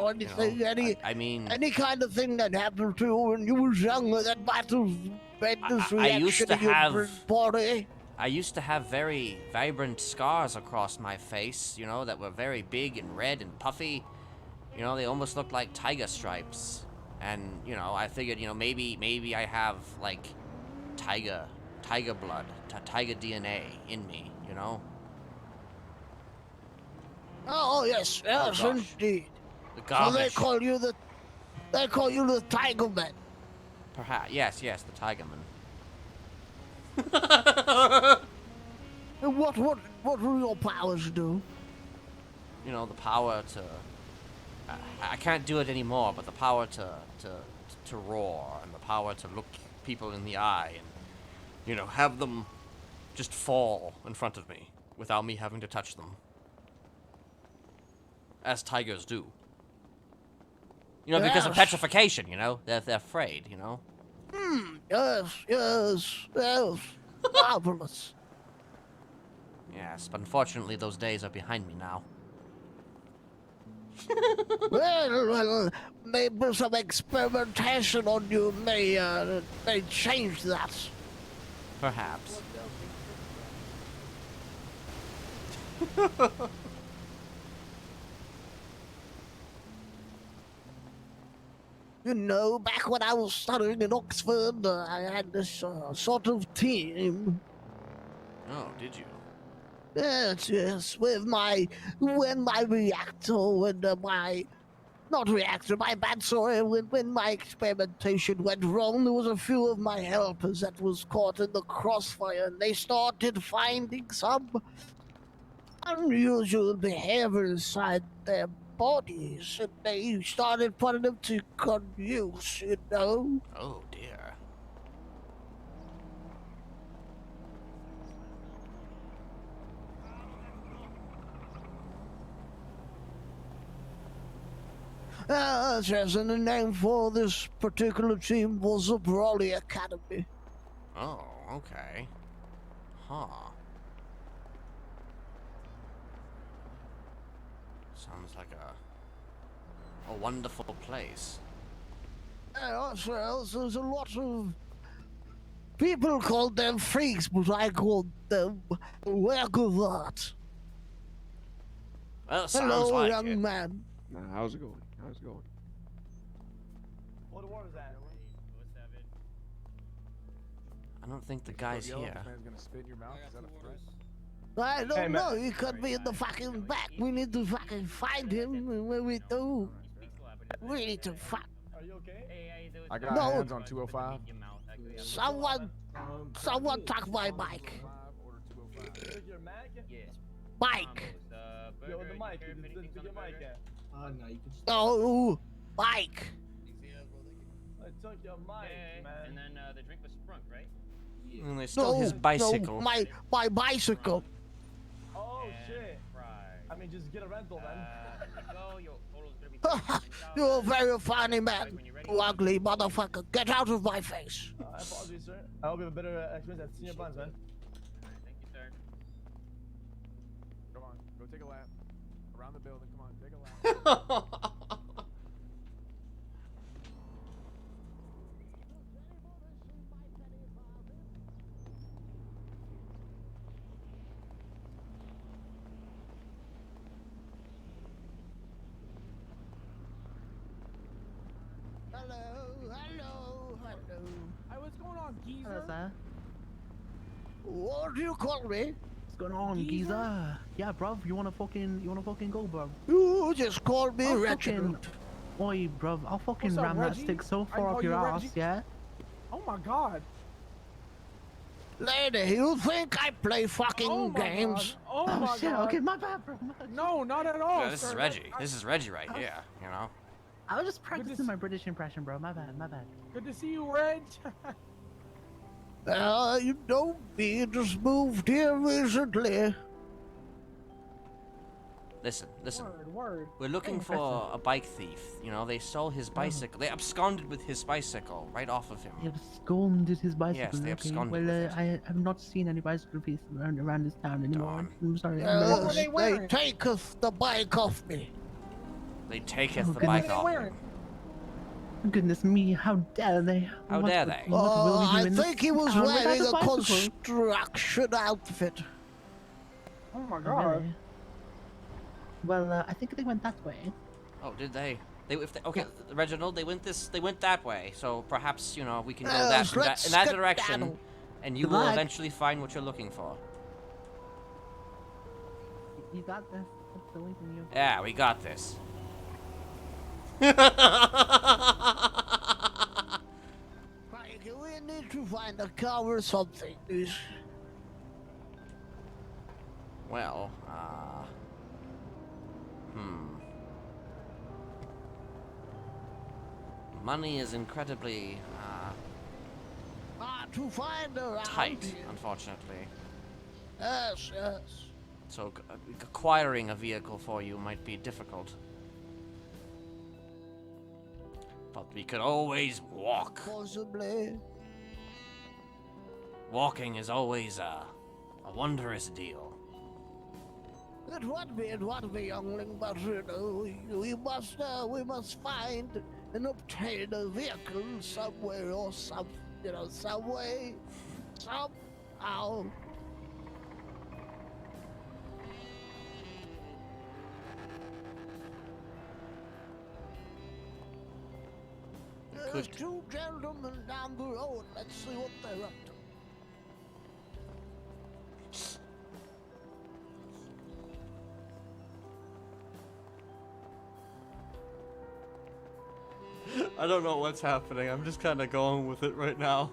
Anything, any kind of thing that happened to you when you was younger that might have made this reaction in your body. I used to have very vibrant scars across my face, that were very big and red and puffy. They almost looked like tiger stripes. And, I figured, maybe I have, like, tiger blood, tiger DNA in me, Oh, yes, gosh. indeed. The So garbage. they call you the Tiger Man. Perhaps, yes, the Tiger Man. And what will your powers do? The power to... I can't do it anymore, but the power to roar, and the power to look people in the eye, and, have them just fall in front of me without me having to touch them. As tigers do. Because of Yes. petrification, they're afraid, Yes. Marvelous. Yes, but unfortunately those days are behind me now. Well, maybe some experimentation on you may change that. Perhaps. Back when I was studying in Oxford, I had this sort of team. Oh, did you? Yes, when my experimentation went wrong, there was a few of my helpers that was caught in the crossfire, and they started finding some unusual behavior inside their bodies, and they started putting them to good use, Oh, dear. Yes, and the name for this particular team was the Brawley Academy. Oh, okay. Huh. Sounds like a wonderful place. Yes, there's a lot of people call them freaks, but I call them work of art. Well, sounds Hello, like young it. man. Nah, how's it going? How's it going? What war is that? I don't think the guy's here. Gonna spit in your mouth? Is that a threat? I don't Hey, man. know. He could be in the fucking back. We need to fucking find him. And when we do, we need to fuck. Are you okay? I got No. hands on 205. Someone talk my mic. Your Mac? Mike. Yo, the mic. The mic, yeah. No, you can Oh, Mike. I took your mic, man. And then the drink was sprunk, right? And they stole his bicycle. No, my bicycle. Oh, shit. I mean, just get a rental, then. You're a very funny man. You ugly motherfucker. Get out of my face. I apologize, sir. I hope you have a better experience at Senior Buns, man. Thank you, sir. Come on, go take a lap. Around the building, come on, take a lap. Hello. Hey, what's going on, geezer? Hello, sir. What do you call me? What's going on, Geezer? geezer? Yeah, bruv, you wanna fucking go, bruv? You just call me I'll Reginald. Oi, bruv, I'll fucking What's up, ram that Reggie? stick so I far call up your you ass, Reggie? yeah? Oh my god. Lady, you think I play fucking Oh my games? god. Oh, my shit, god. okay, my bad, bro. No, not at all. Yeah, this is sir. Reggie. This is Reggie right here. You know. I was just practicing my British impression, bro. My bad, my bad. Good to see you, Reg. You know me, just moved here recently. Listen. Word. We're looking for a bike thief. You know, they stole his bicycle. They absconded with his bicycle right off of him. They absconded his bicycle. Yes, they okay. absconded Well, with it. I have not seen any bicycle thieves around this town anymore. I'm sorry. Yes, they taketh the bike off me. They taketh Oh, the goodness. bike off. Goodness me, how dare they? How dare they? What will we do I in this think he was town without wearing a bicycle? construction outfit. Oh my Oh, god. really? Well, I think they went that way. Oh, did they? Okay, Reginald, they went that way. So perhaps we can go Yes, in let's that get direction, down. and you Good will luck. eventually find what you're looking for. You got this. I believe in you. Yeah, we got this. Right, we need to find a car or something. Well, money is incredibly To find around tight, here. unfortunately. Yes. So acquiring a vehicle for you might be difficult. But we could always walk. Possibly. Walking is always a wondrous deal. It would be, youngling, but we must find and obtain a vehicle somewhere or some way, somehow. There's two gentlemen down the road. Let's see what they're up to. I don't know what's happening. I'm just kind of going with it right now.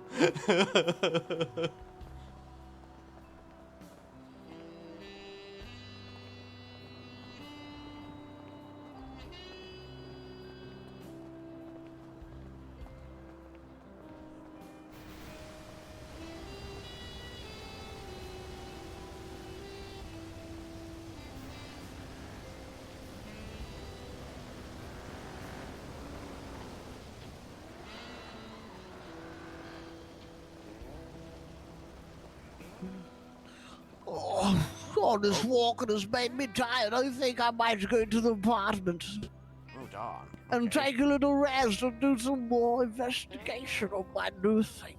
on, this walking has made me tired. I think I might go to the apartment Oh, darn. and take a little rest and do some more investigation on my new things.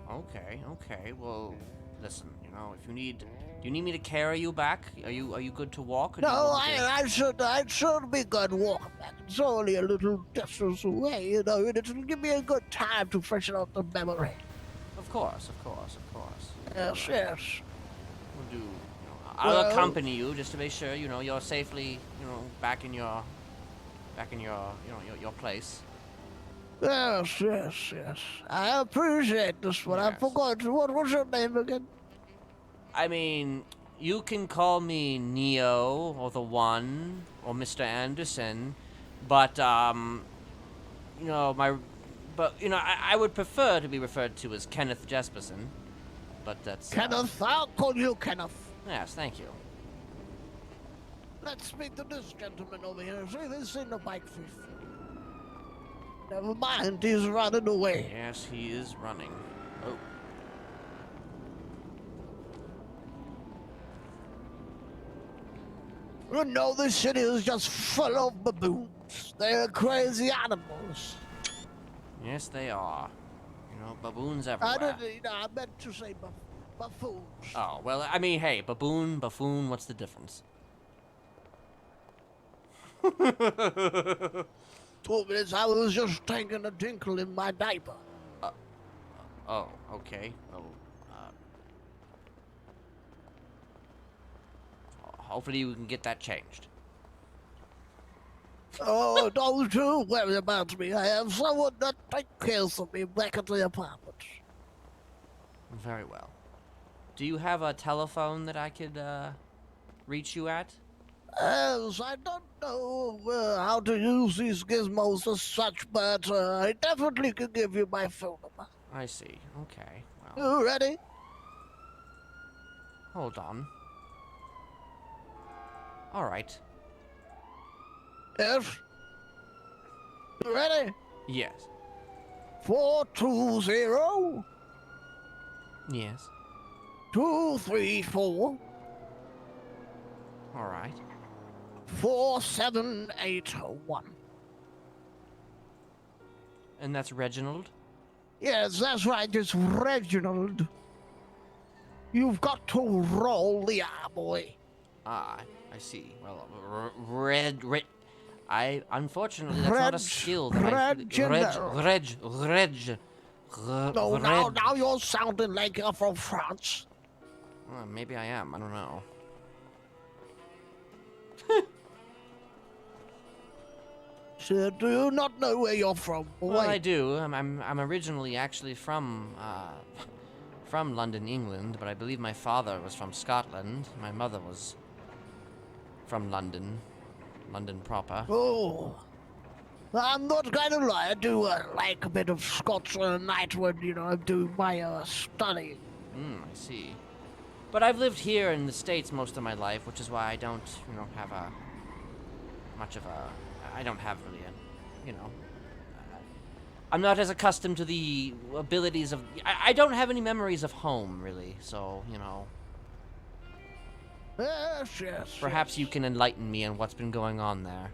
Okay, okay. Well, listen, you know, if you need... Do you need me to carry you back? Are you good to walk? Or do you No, want me to- I should be good walking back. It's only a little distance away, you know, and it'll give me a good time to freshen up the memory. Of course, of course, of course. Yes, yes. We'll do... You know, I'll accompany you just to make sure, you know, you're safely, you know, back in your... you know, your place. Yes, yes, yes. I appreciate this one. I forgot. What was your name again? I mean, you can call me Neo, or the One, or Mr. Anderson, but, you know, I would prefer to be referred to as Kenneth Jesperson, but that's... Kenneth, I'll call you Kenneth. Yes, thank you. Let's speak to this gentleman over here. See, this ain't a bike thief. Never mind, he's running away. Yes, he is running. Oh. You know, this city is just full of baboons. They're crazy animals. Yes, they are. You know, baboons everywhere. I meant to say buffoons. Oh, well, I mean, hey, buffoon, what's the difference? 2 minutes, I was just taking a tinkle in my diaper. Oh, okay. Well, hopefully we can get that changed. Oh, don't you worry about me. I have someone that takes care of me back at the apartment. Very well. Do you have a telephone that I could, reach you at? Yes, I don't know how to use these gizmos as such, but I definitely can give you my phone number. I see. Okay. Well. You ready? Hold on. All right. Yes. You ready? Yes. 420. Yes. 234. All right. 4781. And that's Reginald? Yes, that's right. It's Reginald. You've got to roll the R, boy. Ah, I see. Well, unfortunately, that's not a skill that No, now you're sounding like you're from France. Well, maybe I am. I don't know. So, do you not know where you're from, boy? Well, I do. I'm originally actually from London, England, but I believe my father was from Scotland. My mother was from London proper. Oh, I'm not gonna lie. I do like a bit of Scots at night when I do my study. I see. But I've lived here in the States most of my life, which is why I don't, have I don't have really I'm not as accustomed to the abilities of... I don't have any memories of home, really, so, Yes. Perhaps you can enlighten me on what's been going on there.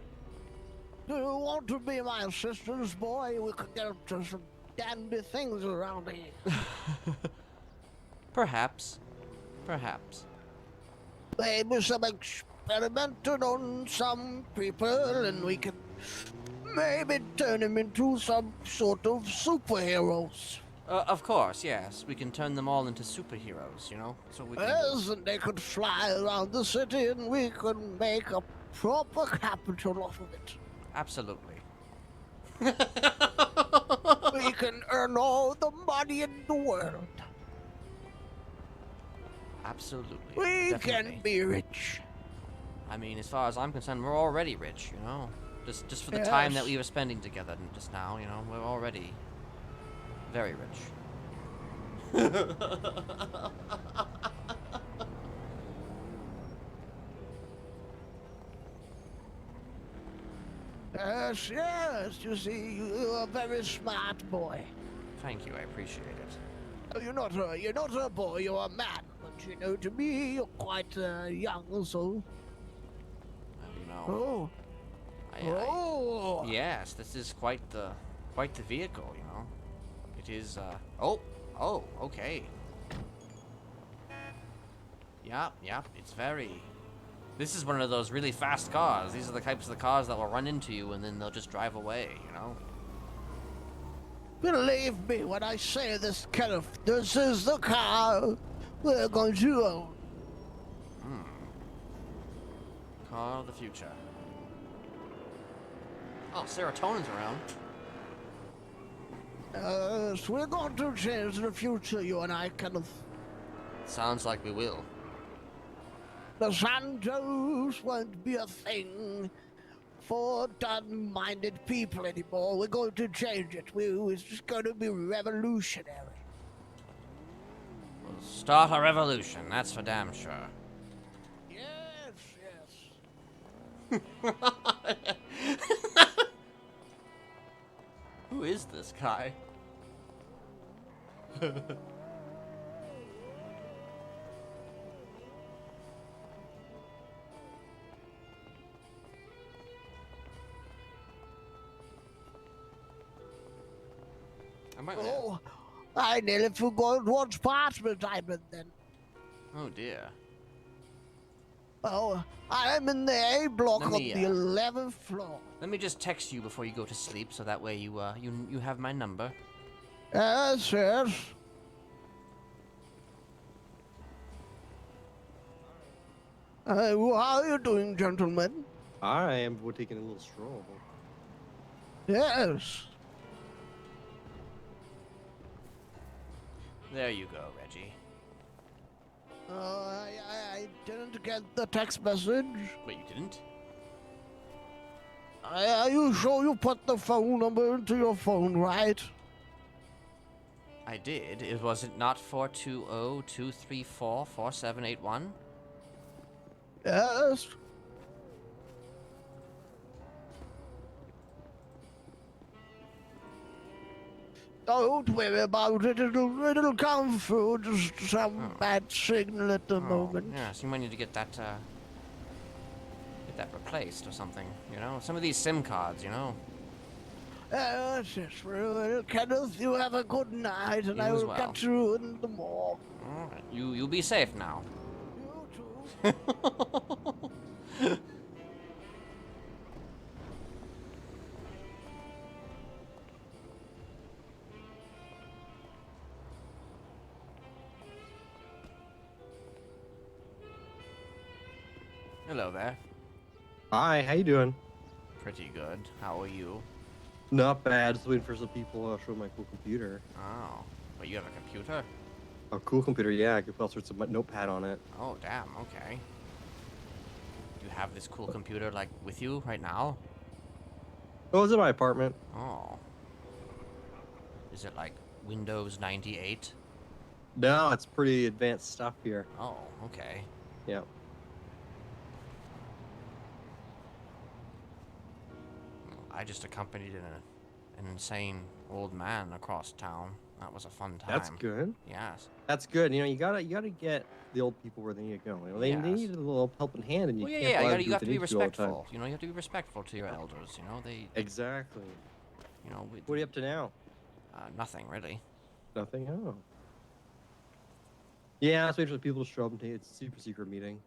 Do you want to be my sister's boy? We could get up to some dandy things around here. Perhaps. Maybe some experimenting on some people, and we can maybe turn them into some sort of superheroes. Of course, yes. We can turn them all into superheroes, So we can... Yes, and they could fly around the city, and we can make a proper capital off of it. Absolutely. We can earn all the money in the world. Absolutely. We definitely. can be rich. I mean, as far as I'm concerned, we're already rich, Just for the time that we were spending together just now, we're already very rich. Yes, you see, you're a very smart boy. Thank you, I appreciate it. You're not a boy, you're a man, but you know, to me, you're quite young, so. You know. Oh. Yes, this is quite the vehicle, you know. It is. Oh, okay. Yep. It's very. This is one of those really fast cars. These are the types of the cars that will run into you and then they'll just drive away, you know. Believe me when I say this, Kenneth. This is the car we're going to own. Car of the future. Oh, serotonin's around. So we're going to change the future, you and I, Kenneth. Sounds like we will. The Santos won't be a thing for done-minded people anymore. We're going to change it. It's just going to be revolutionary. We'll start a revolution, that's for damn sure. Yes. Who is this guy? I nearly forgot what apartment I'm in then. Oh dear. Oh, I'm in the A block on the 11th floor. Let me just text you before you go to sleep, so that way you have my number. Yes. How are you doing, gentlemen? I am taking a little stroll. Yes. There you go, Reggie. I didn't get the text message. Wait, you didn't? Are you sure you put the phone number into your phone, right? I did. Was it not 420-234-4781? Yes. Don't worry about it. It'll come through. Just some bad signal at the moment. Yeah, so you might need to get that replaced or something. You know, some of these SIM cards. You know. Yes, well, Kenneth, you have a good night, and You I as will well. catch you in the morning. All right. You be safe now. You too. Hello there. Hi, how you doing? Pretty good. How are you? Not bad. Just waiting for some people to show my cool computer. Oh, but you have a computer? A cool computer, yeah. I can put all sorts of notepad on it. Oh, damn. Okay. You have this cool computer like with you right now? Oh, it's in my apartment. Oh. Is it like Windows 98? No, it's pretty advanced stuff here. Oh, okay. Yep. I just accompanied an insane old man across town. That was a fun time. That's good. Yes. That's good. You know, you gotta get the old people where they need to go. You know, they need a little helping hand, and you Well, can't. yeah, blab you have to be what they need to do all the time. respectful. You know, you have to be respectful to your elders. You know, they. Exactly. You know. What are you up to now? Nothing really. Nothing. Oh. Yeah, it's waiting for the people to show up and take it's a super secret meeting.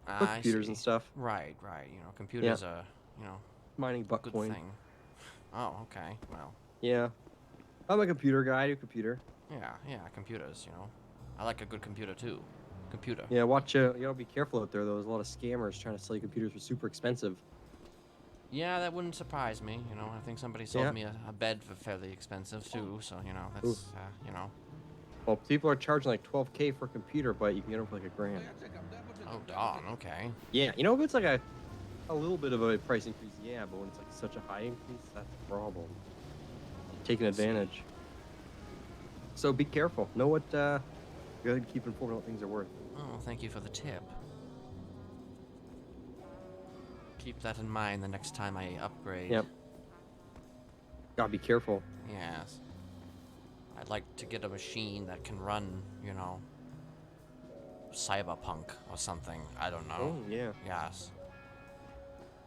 For I computers see. and stuff. Right. You know, computers are, you know, mining good Bitcoin. thing. Oh, okay. Well. Yeah. I'm a computer guy. I do computer. Yeah, computers. You know, I like a good computer too. Computer. Yeah, watch. You gotta be careful out there. Though. There's a lot of scammers trying to sell you computers for super expensive. Yeah, that wouldn't surprise me. You know, I think somebody sold Yeah. me a bed for fairly expensive too. So you know, that's you know. Well, people are charging like 12K for a computer, but you can get them for like $1,000. Oh, darn. Okay. Yeah, you know, if it's like a little bit of a price increase, yeah, but when it's like such a high increase, that's a problem. Taking advantage. So be careful. Know what. Go ahead and keep informed what things are worth. Oh, thank you for the tip. Keep that in mind the next time I upgrade. Yep. Gotta be careful. Yes. I'd like to get a machine that can run, you know, cyberpunk or something. I don't know. Oh, yeah. Yes.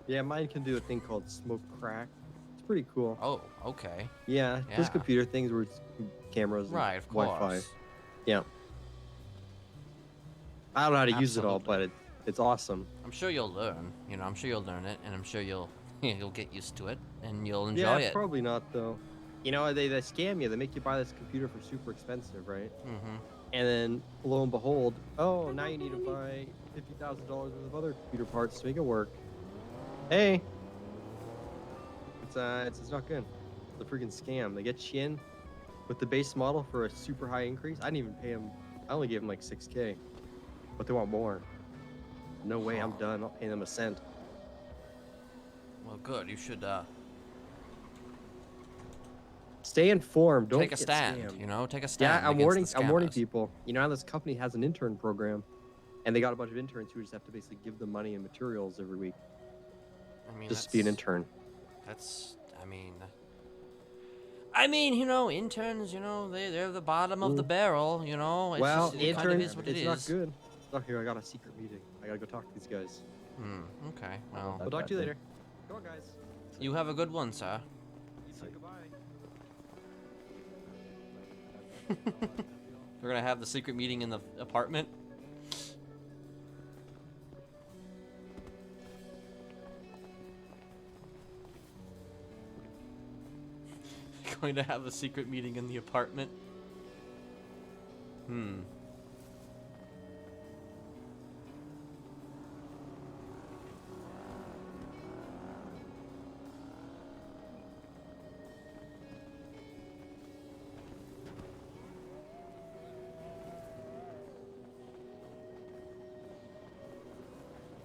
Yeah, mine can do a thing called smoke crack. It's pretty cool. Oh, okay. Yeah, Yeah. those computer things where it's cameras and Right, of Wi-Fi. course. Yeah. I don't know how to use it all, but it's awesome. I'm sure you'll learn. You know, I'm sure you'll learn it, and I'm sure you'll you'll get used to it, and you'll enjoy Yeah, it. probably not though. You know, they scam you. They make you buy this computer for super expensive, right? Mm-hmm. And then, lo and behold, oh, now you need to buy $50,000 worth of other computer parts to make it work. Hey, it's not good. It's a freaking scam. They get you in with the base model for a super high increase. I didn't even pay them. I only gave them like 6K, but they want more. No way, I'm done. I'll pay them a cent. Well, good. You should Stay informed. Don't take a get stand. scammed. You know, take a stand. Yeah, I'm against the warning scammers. people. You know how this company has an intern program, and they got a bunch of interns who just have to basically give them money and materials every week. I mean, Just to be an that's- intern. That's, I mean, you know, interns, you know, they're the bottom of the barrel, you know. It's Well, just, it kind of intern, is what it's it not is. good. Look here, I got a secret meeting. I gotta go talk to these guys. Okay, well. We'll talk to you later. Come on, guys. You have a good one, sir. We're gonna have the secret meeting in the apartment. Going to have a secret meeting in the apartment.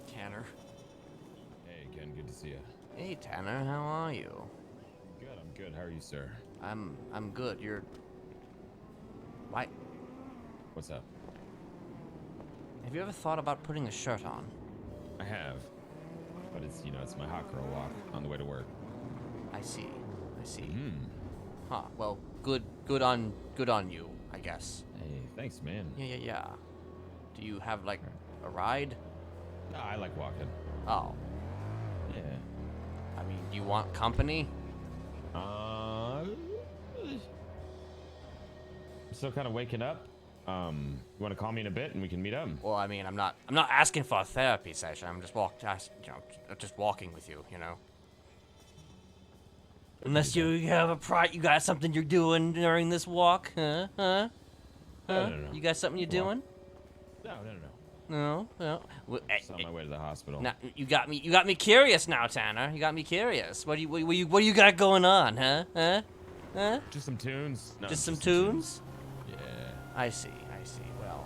Tanner. Hey, Ken, good to see you. Hey, Tanner, how are you? Good, I'm good. How are you, sir? I'm good. You're. Why? What's up? Have you ever thought about putting a shirt on? I have. But it's, you know, it's my hot girl walk on the way to work. I see. I see. Hmm. Huh. Well, good on you, I guess. Hey, thanks, man. Yeah. Do you have like a ride? No, I like walking. Oh. Yeah. I mean, do you want company? I'm still kind of waking up. You want to call me in a bit and we can meet up? Well, I mean, I'm not asking for a therapy session. I'm just just walking with you, you know. Unless you have you got something you're doing during this walk, huh? No. You got something you're doing? No. No. Well, Just on my way to the hospital. now, you got me curious now, Tanner. You got me curious. What do you got going on, huh? Just some tunes. No, just some tunes? Yeah. I see. Well,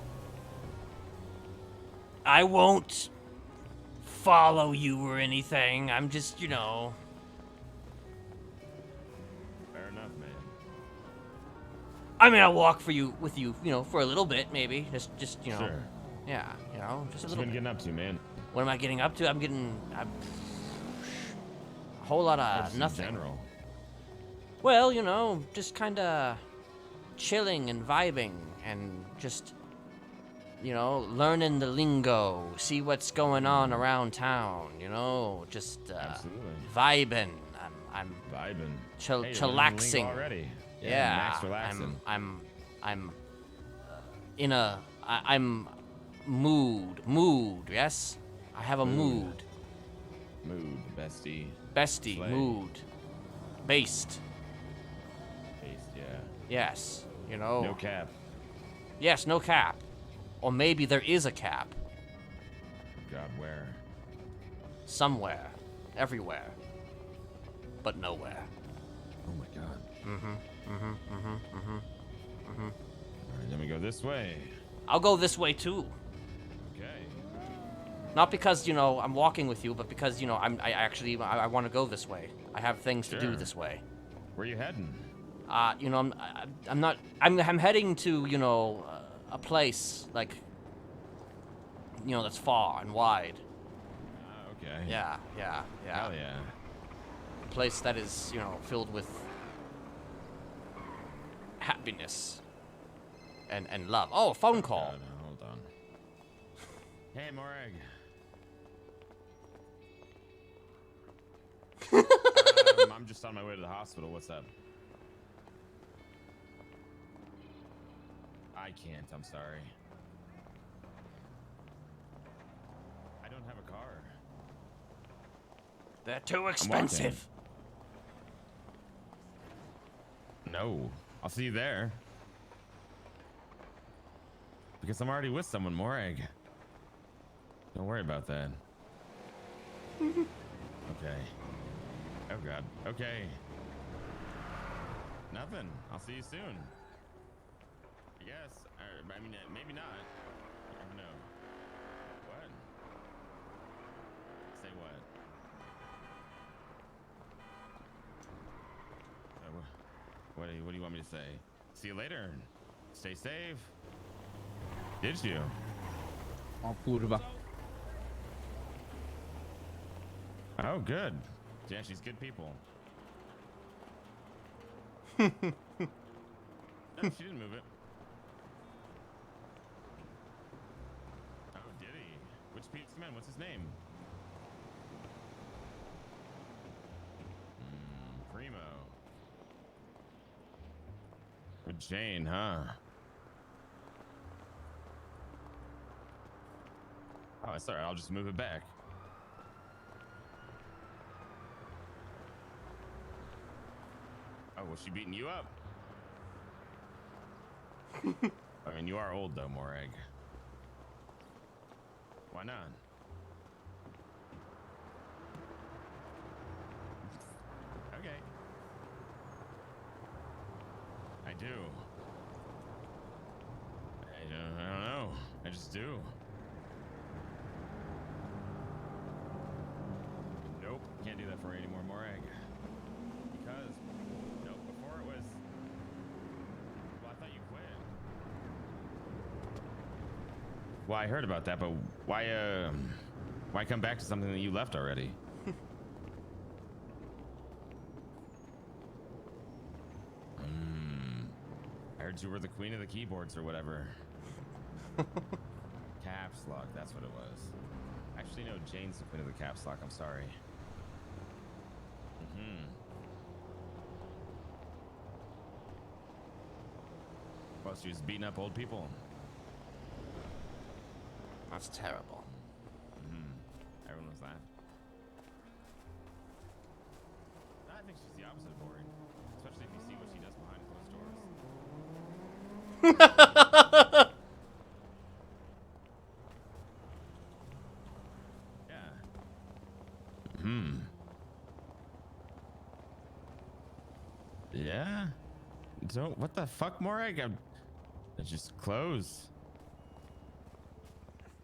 I won't follow you or anything. I'm just, you know. Fair enough, man. I mean, I'll walk with you, you know, for a little bit, maybe. Just, you know. Sure. Yeah, you know, just a What little you been bit. getting up to, man? What am I getting up to? I'm a whole lot of Just in nothing. general. Well, you know, just kind of chilling and vibing and just, you know, learning the lingo, see what's going on around town, you know, just Absolutely. vibing. I'm vibing. Chill, Hey, you're learning the lingo chillaxing. already. Yeah, Yeah, max relaxing. I'm in a I'm mood. Yes, I have a mood. Mood, bestie. Bestie, Slay. mood, based. Taste, yeah. Yes, you know. No cap. Yes, no cap. Or maybe there is a cap. God, where? Somewhere. Everywhere. But nowhere. Oh my god. Mm-hmm. Alright, then we go this way. I'll go this way too. Okay. Not because, you know, I'm walking with you, but because, you know, I want to go this way. I have things to do Sure. this way. Where you heading? You know, I'm heading to, you know, a place like, you know, that's far and wide. Okay. Yeah. Hell yeah. A place that is, you know, filled with happiness and love. Oh, a phone call. No, hold on. Hey, Morag. I'm just on my way to the hospital. What's up? I can't. I'm sorry. I don't have a car. They're too expensive. No. I'll see you there. Because I'm already with someone, Morag. Don't worry about that. Okay. Oh, God. Okay. Nothing. I'll see you soon. I guess. I mean, maybe not. You never know. What? Say what? What do you want me to say? See you later. Stay safe. Did you? Oh, kurwa. Oh, good. Yeah, she's good people. No, she didn't move it. Oh, did he? Which pizza man? What's his name? Primo. With Jane, huh? Oh, it's alright. I'll just move it back. Oh, was she beating you up? I mean, you are old though, Morag. Why not? Okay. I do. I don't know. I just do. Nope, can't do that for you anymore, Morag. Because, no, before it was, well, I thought you quit. Well, I heard about that, but why come back to something that you left already? I heard you were the queen of the keyboards or whatever. Caps lock, that's what it was. Actually, no, Jane's the queen of the caps lock, I'm sorry. Well, she was beating up old people. That's terrible. Everyone was that. I think she's the opposite of boring. Especially if you see what she does behind closed doors. Yeah. Yeah? Don't, what the fuck, Morag? I just close.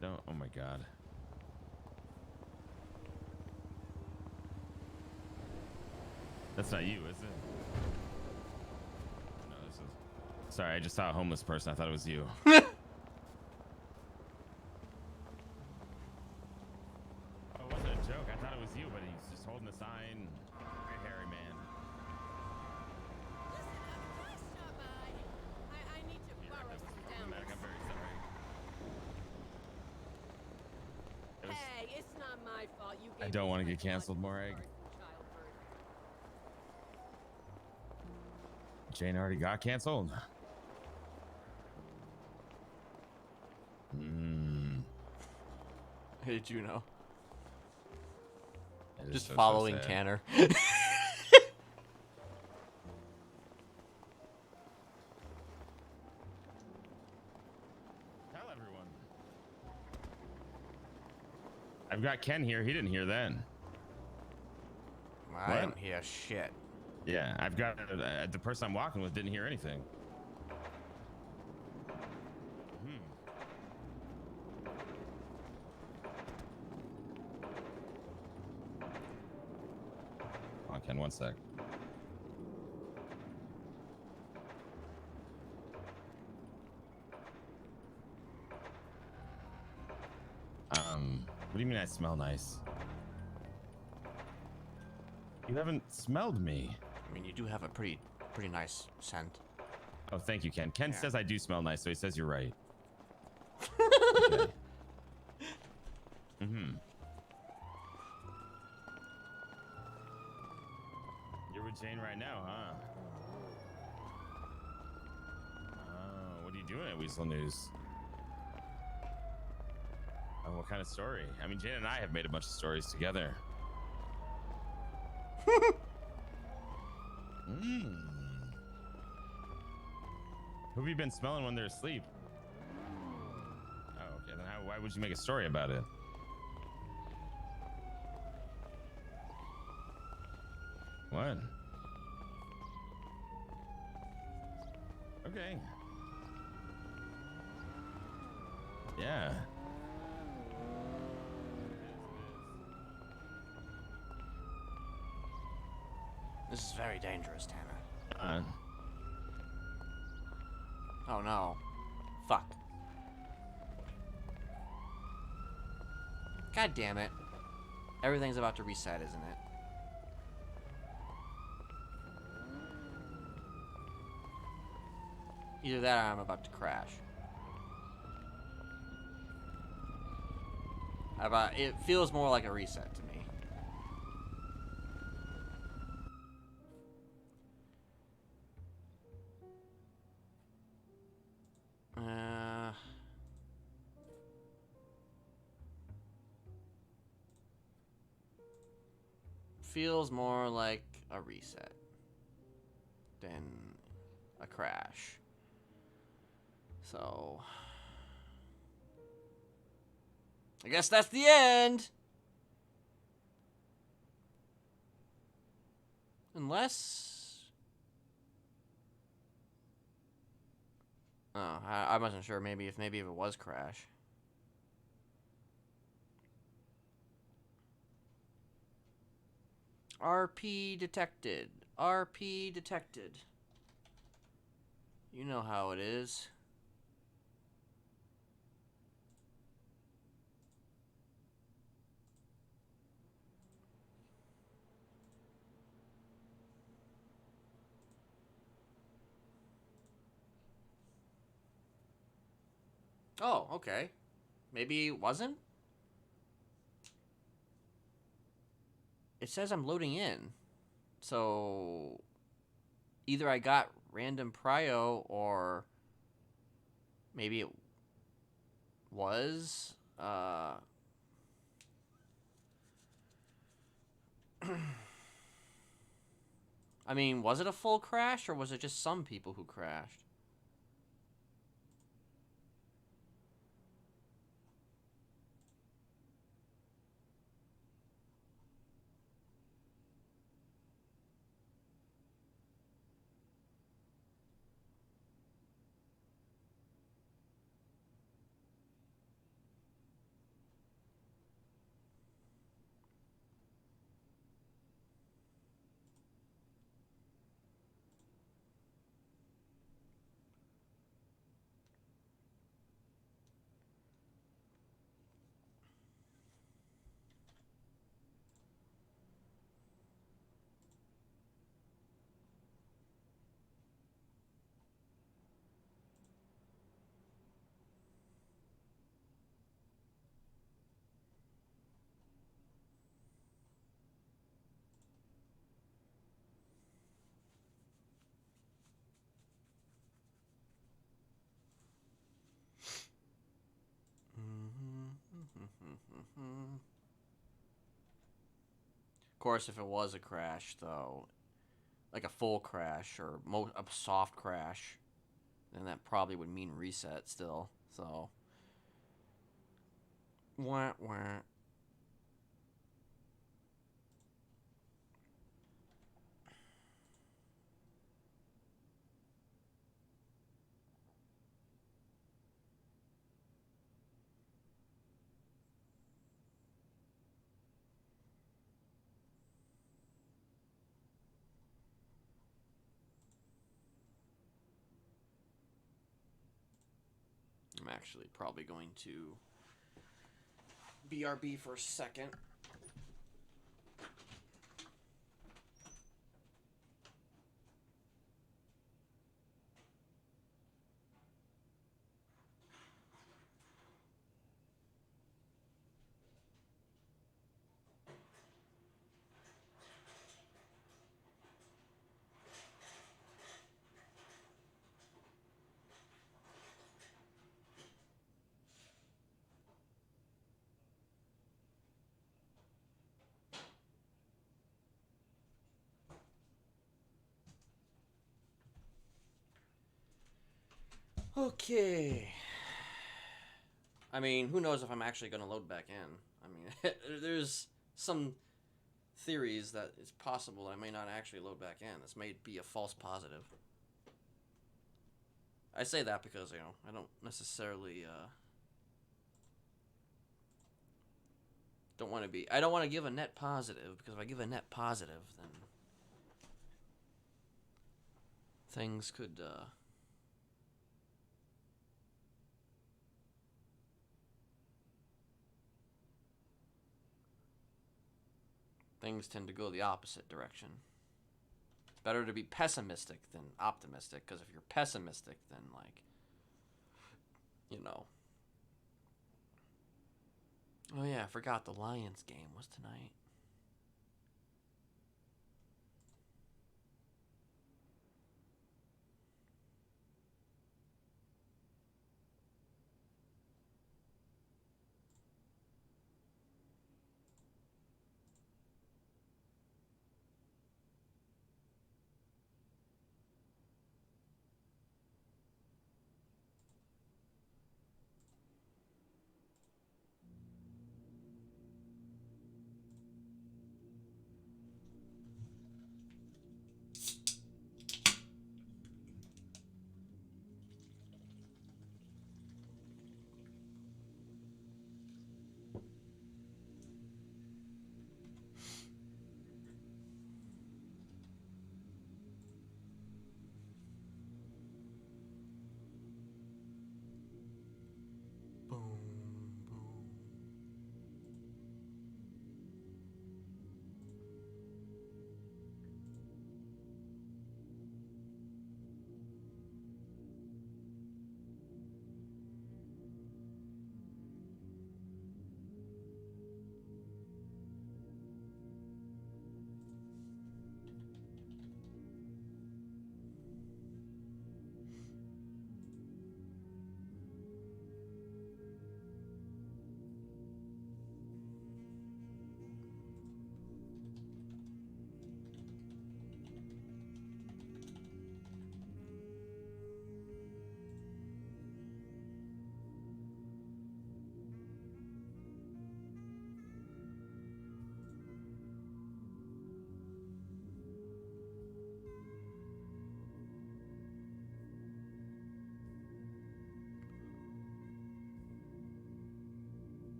Don't, oh my god. That's not you, is it? No, this is... Sorry, I just saw a homeless person. I thought it was you. Oh, it wasn't a joke. I thought it was you, but he's just holding a sign. Very hairy man. I need to borrow some down. I'm very sorry. It was... Hey, it's not my fault. You I gave don't me want to my get canceled, Morag. Jane already got canceled. Hey, Juno. It is Just so following sad. Tanner. Tell everyone. I've got Ken here. He didn't hear then. I didn't hear shit. Yeah, I've got the person I'm walking with didn't hear anything. Hold on, Ken, one sec. What do you mean I smell nice? You haven't smelled me. I mean, you do have a pretty nice scent. Oh, thank you, Ken. Ken Yeah. says I do smell nice, so he says you're right. Okay. Mm-hmm. You're with Jane right now, huh? Oh, what are you doing at Weasel News? Oh, what kind of story? I mean, Jane and I have made a bunch of stories together. Mm. Who have you been smelling when they're asleep? Oh, okay. Then why would you make a story about it? What? Okay. Yeah. This is very dangerous, Tanner. Oh no. Fuck. God damn it. Everything's about to reset, isn't it? Either that or I'm about to crash. It feels more like a reset to me. Feels more like a reset than a crash. So I guess that's the end. Unless I wasn't sure maybe if it was crash. RP detected. RP detected. You know how it is. Oh, okay. Maybe it wasn't? It says I'm loading in. So either I got random prio or maybe it was I mean, was it a full crash or was it just some people who crashed? Of course, if it was a crash, though, like a full crash or a soft crash, then that probably would mean reset still. So, wah, wah. I'm actually probably going to BRB for a second. Okay. I mean, who knows if I'm actually going to load back in. I mean, there's some theories that it's possible I may not actually load back in. This may be a false positive. I say that because, you know, I don't necessarily, don't want to be, I don't want to give a net positive, because if I give a net positive, then things could, things tend to go the opposite direction. It's better to be pessimistic than optimistic, because if you're pessimistic, then, like, you know. Oh yeah, I forgot the Lions game was tonight.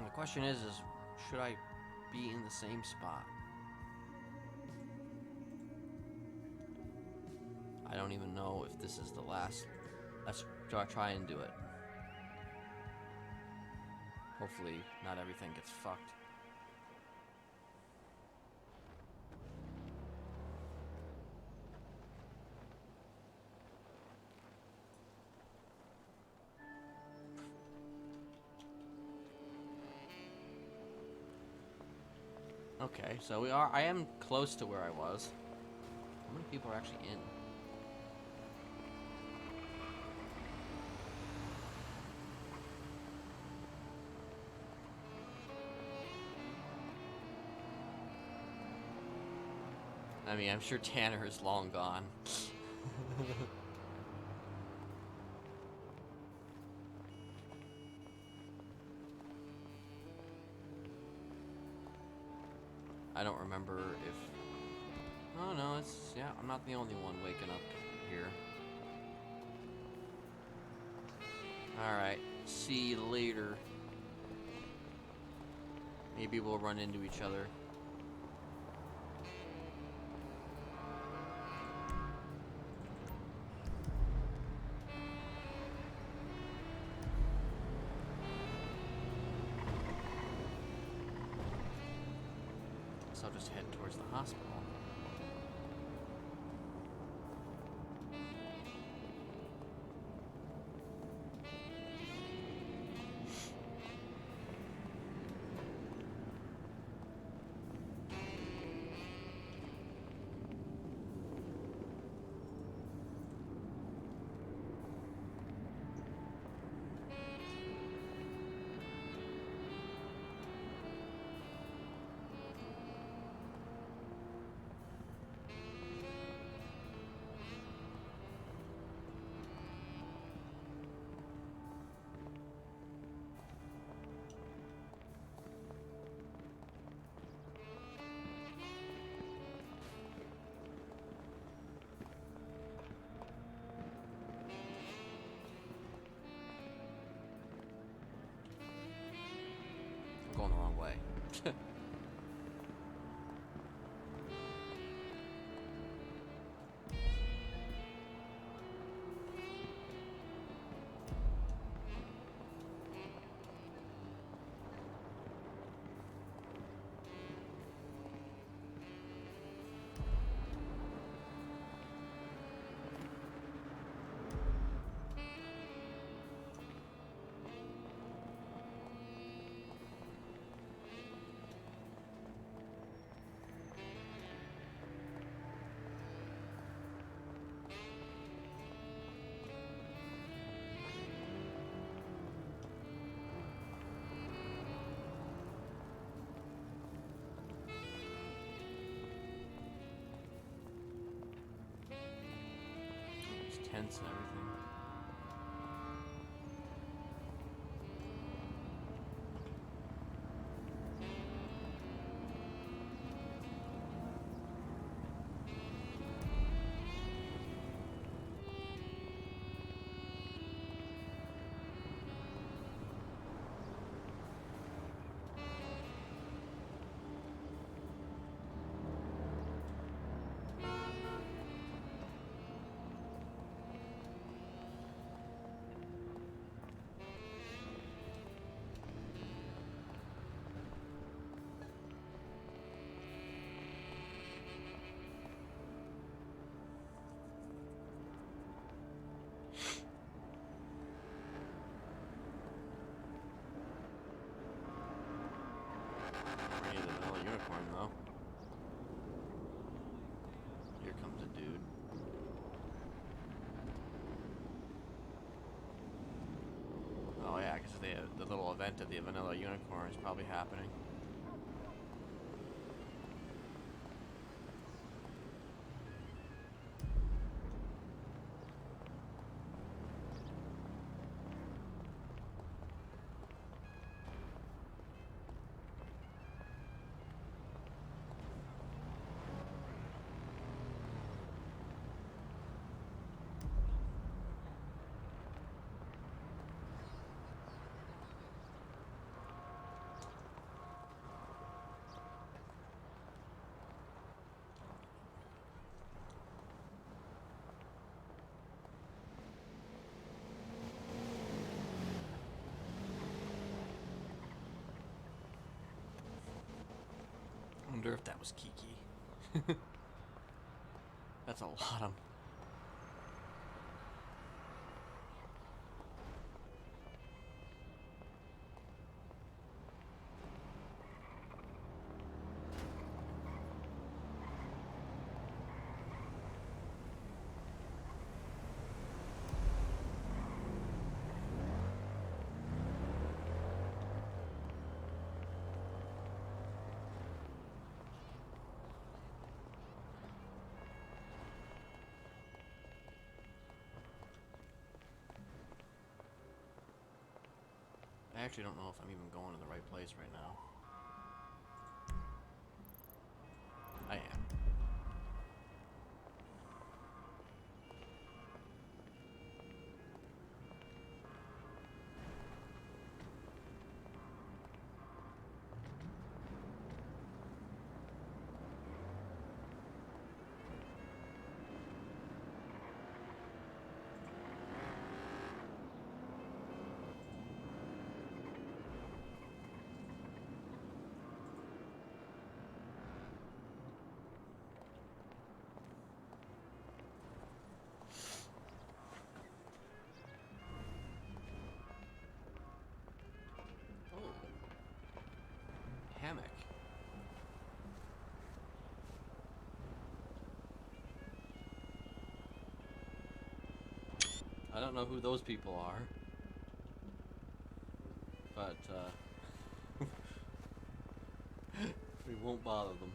And the question is should I be in the same spot? I don't even know if this is the last. Let's try and do it. Hopefully not everything gets fucked. Okay, so I am close to where I was. How many people are actually in? I mean, I'm sure Tanner is long gone. I don't remember if... Oh no, yeah, I'm not the only one waking up here. Alright, see you later. Maybe we'll run into each other. So I'll just head towards the hospital. I'm going the wrong way. It's tense and everything. Ready the vanilla unicorn though. Here comes a dude. Oh yeah, because the little event of the vanilla unicorn is probably happening. wonder if that was Kiki. That's a lot of... I actually don't know if I'm even going to the right place right now. I am. Hammock. I don't know who those people are, but we won't bother them.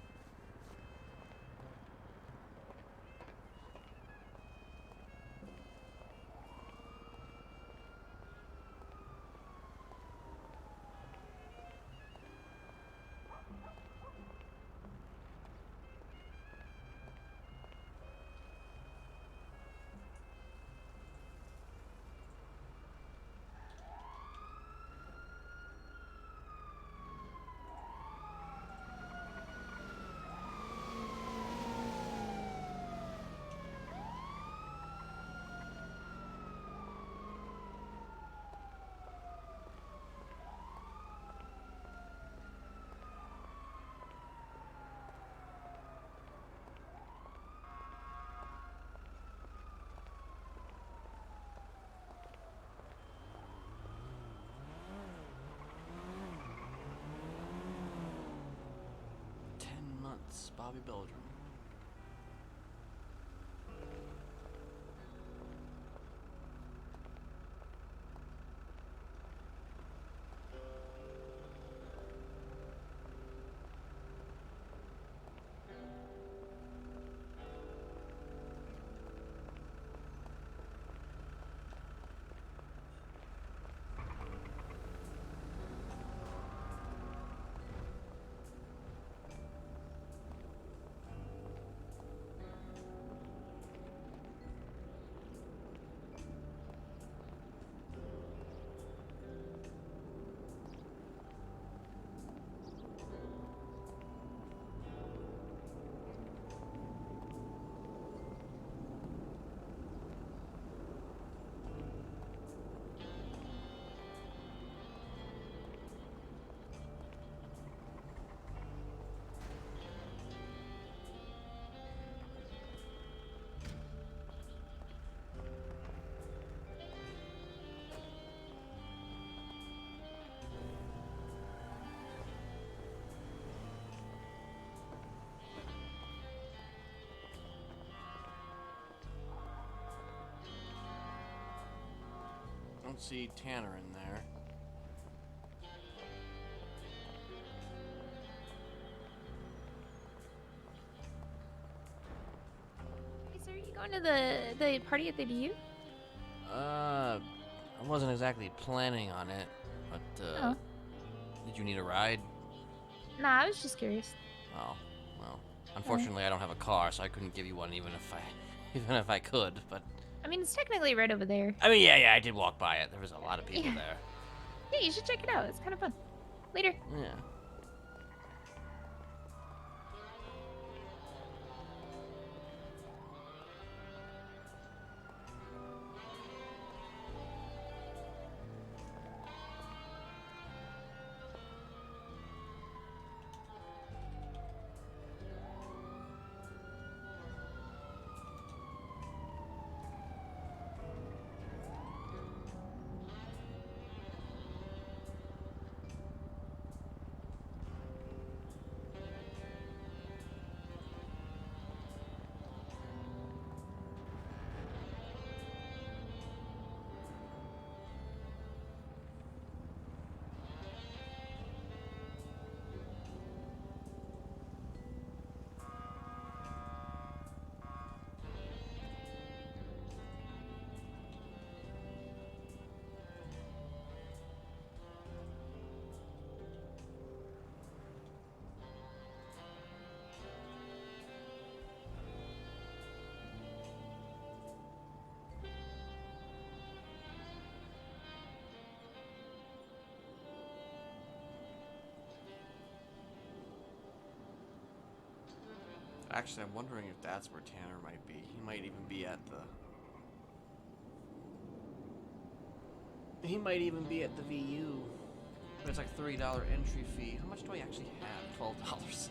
Bobby Belgium. Don't see Tanner in there. Hey, sir, you going to the party at the VU? I wasn't exactly planning on it, but Oh. did you need a ride? Nah, I was just curious. Oh, well, unfortunately I don't have a car, so I couldn't give you one even if I could, but I mean, it's technically right over there. I mean, yeah, I did walk by it. There was a lot of people Yeah. there. Yeah, you should check it out. It's kind of fun. Later. Yeah. Actually, I'm wondering if that's where Tanner might be. He might even be at the... He might even be at the VU. But it's like $30 entry fee. How much do I actually have? $12.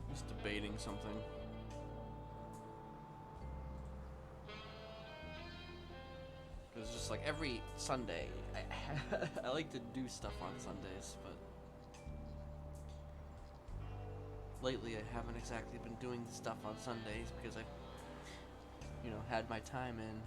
Just debating something. Because just like every Sunday, I like to do stuff on Sundays, but lately I haven't exactly been doing stuff on Sundays because I, had my time in.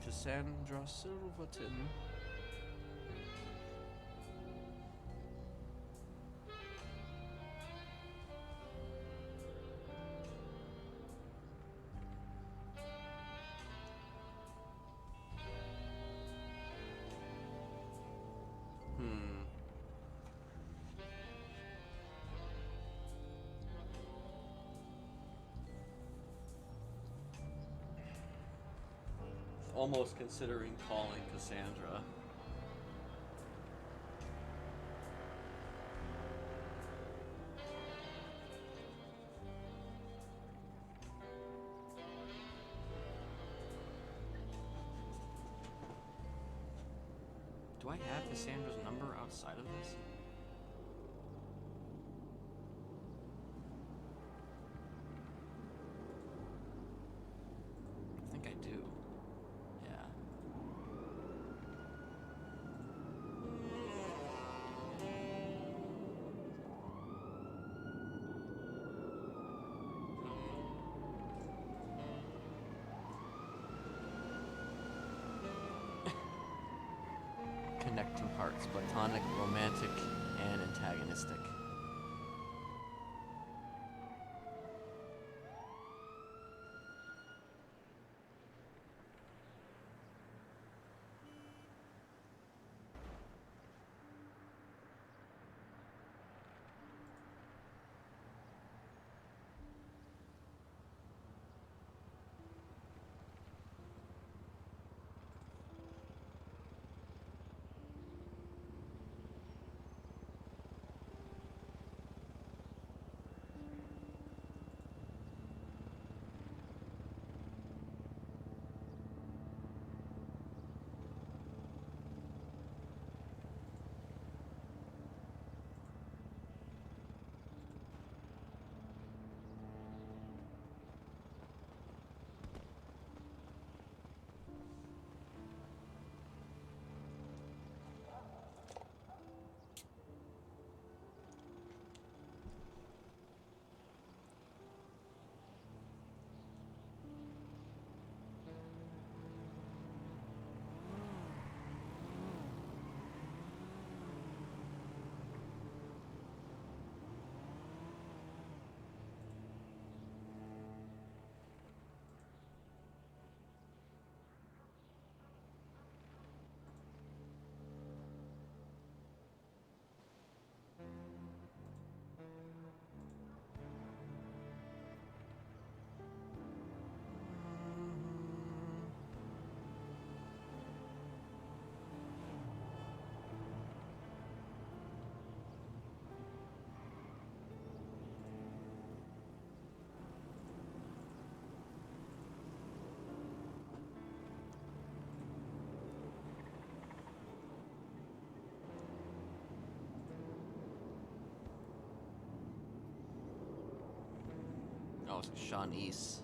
Cassandra Silverton. Almost considering calling Cassandra. Do I have Cassandra's number outside of this? I think I do. Yeah. Connecting hearts, platonic, romantic, and antagonistic. Oh, it's Sean East.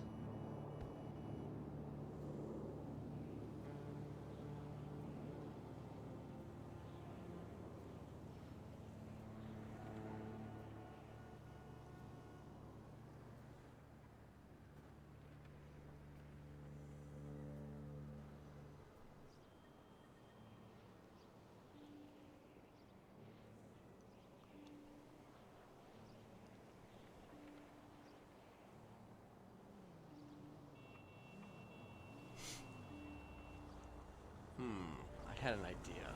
had an idea.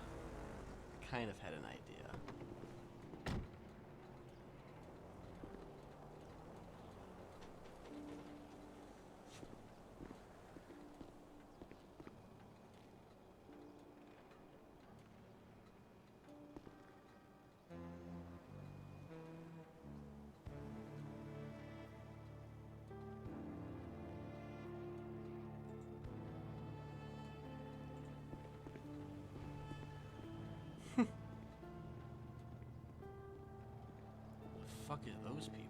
Kind of had an idea. Fuck are those people?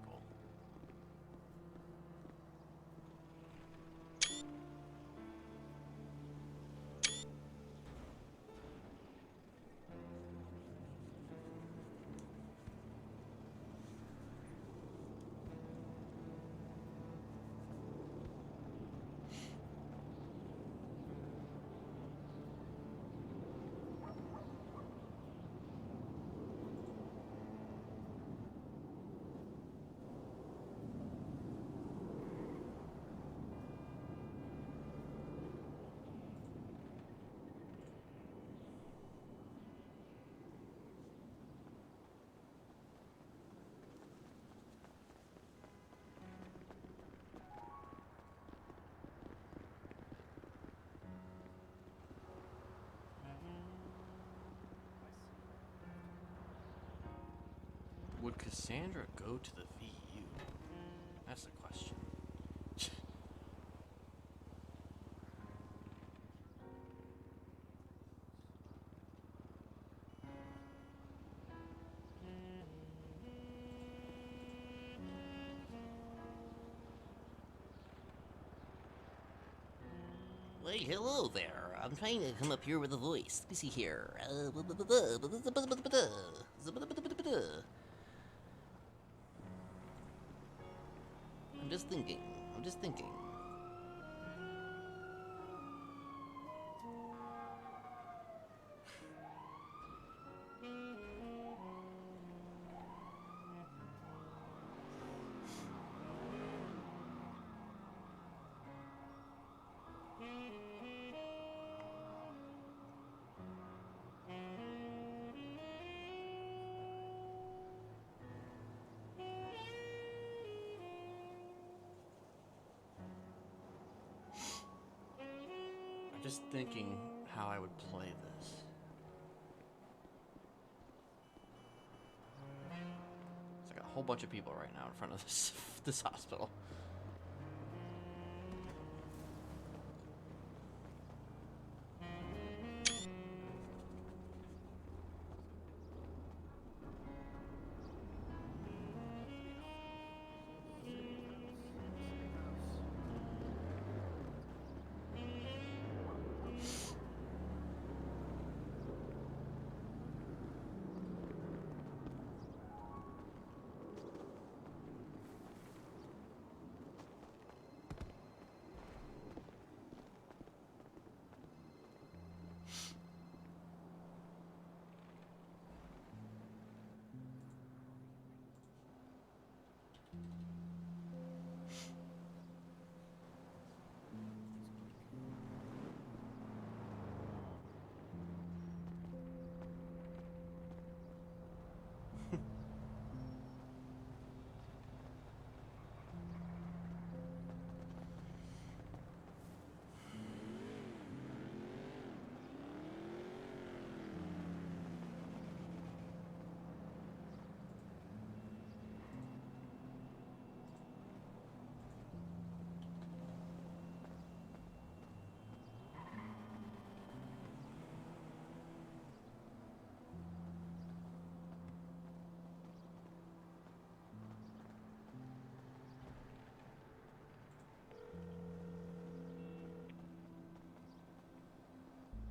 Would Cassandra go to the VU? That's the question. Hey, hello there. I'm trying to come up here with a voice. Let me see here. I'm just thinking. I'm just thinking. Just thinking how I would play this. There's like a whole bunch of people right now in front of this hospital.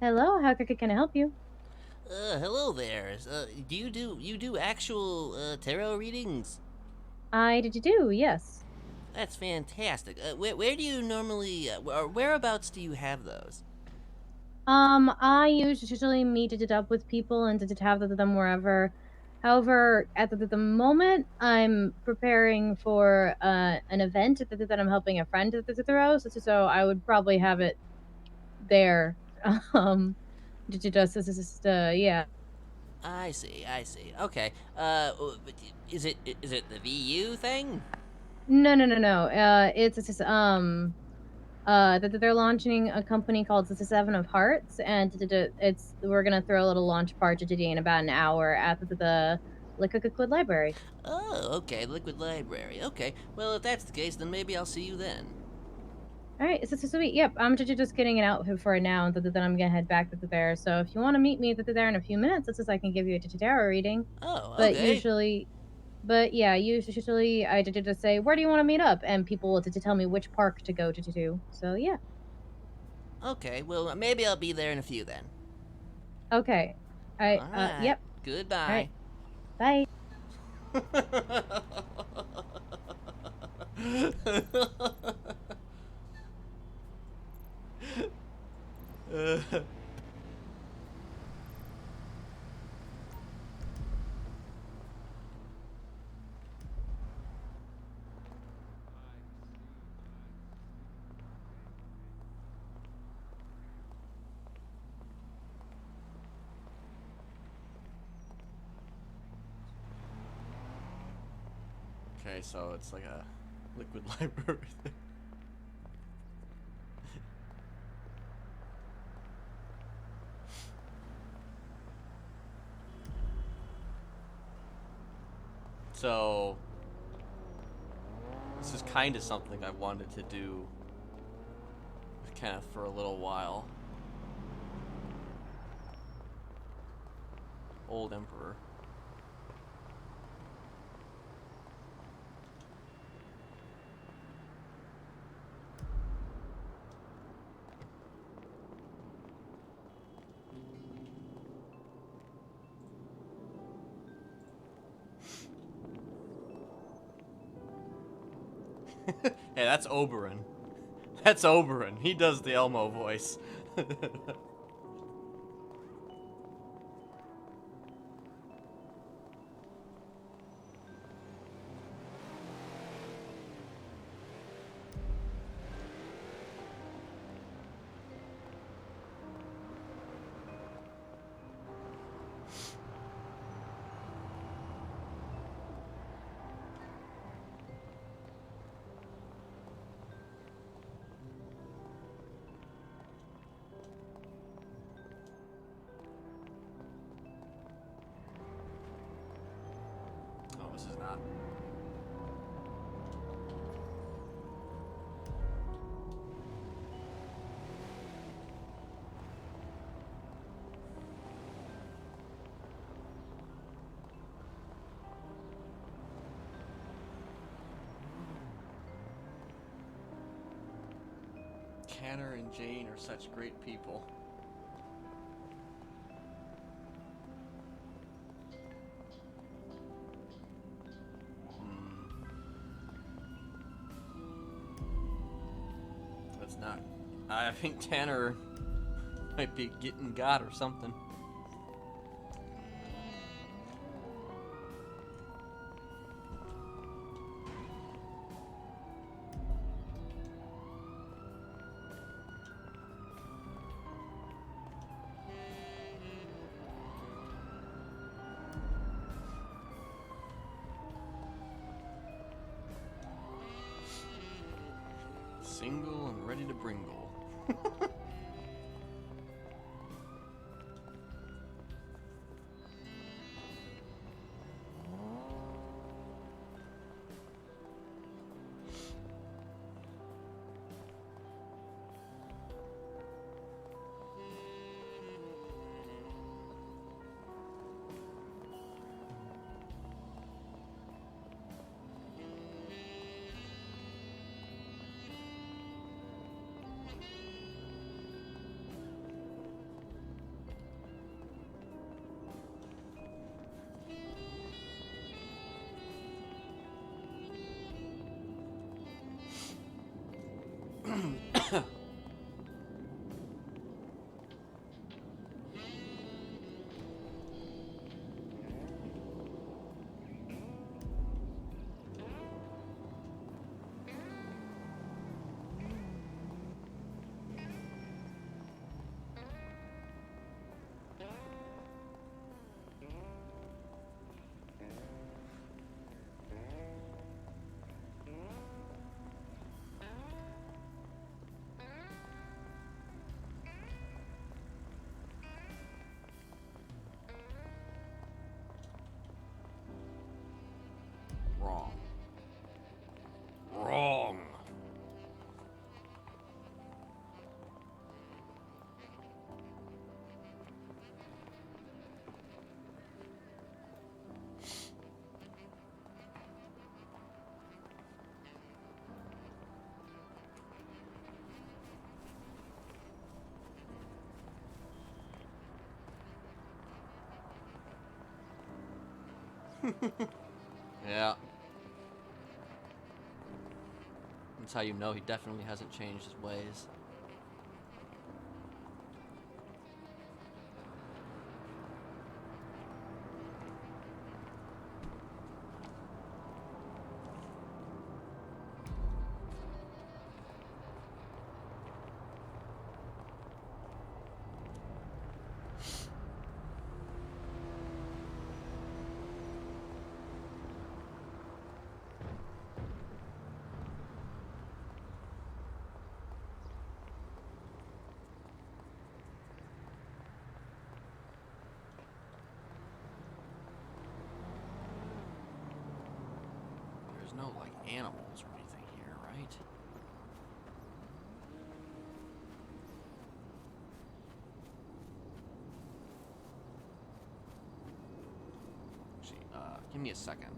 Hello, how can I help you? Hello there. Do you do actual tarot readings? I do, yes. That's fantastic. Where do you normally, or whereabouts do you have those? I usually meet it up with people and to have them wherever. However, at the moment, I'm preparing for an event that I'm helping a friend to throw, so I would probably have it there. Um, Yeah. I see. Okay. Is it the VU thing? No. It's just they're launching a company called the Seven of Hearts, and we're gonna throw a little launch party today in about an hour at the Liquid Library. Oh, okay. Liquid Library. Okay. Well, if that's the case, then maybe I'll see you then. All right, so sweet. Yep, I'm just getting an outfit for it now, and then I'm gonna head back to there. So if you want to meet me there in a few minutes, it's just I can give you a tarot reading. Oh, But okay. usually I did just say, where do you want to meet up, and people will tell me which park to go to. So yeah. Okay. Well, maybe I'll be there in a few then. Okay. All right. Yep. Goodbye. All right. Bye. Okay, so it's like a liquid library thing. So this is kind of something I wanted to do with Kenneth for a little while. Old Emperor. Hey, that's Oberon. That's Oberon. He does the Elmo voice. Oh, this is not. Tanner and Jane are such great people. That's not. I think Tanner might be getting got or something. Single and ready to bringle. Yeah. That's how you know he definitely hasn't changed his ways. There's no, like, animals or anything here, right? Actually, give me a second.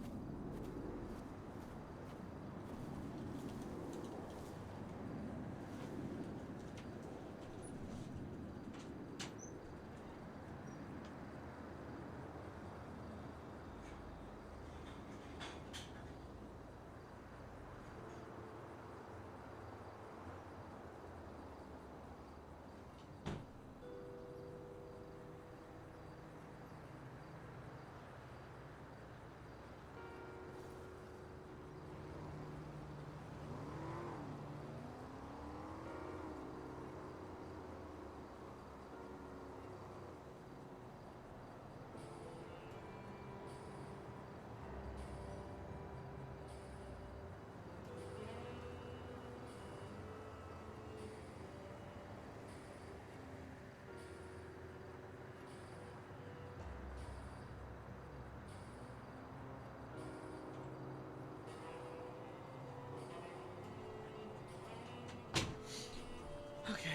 Okay.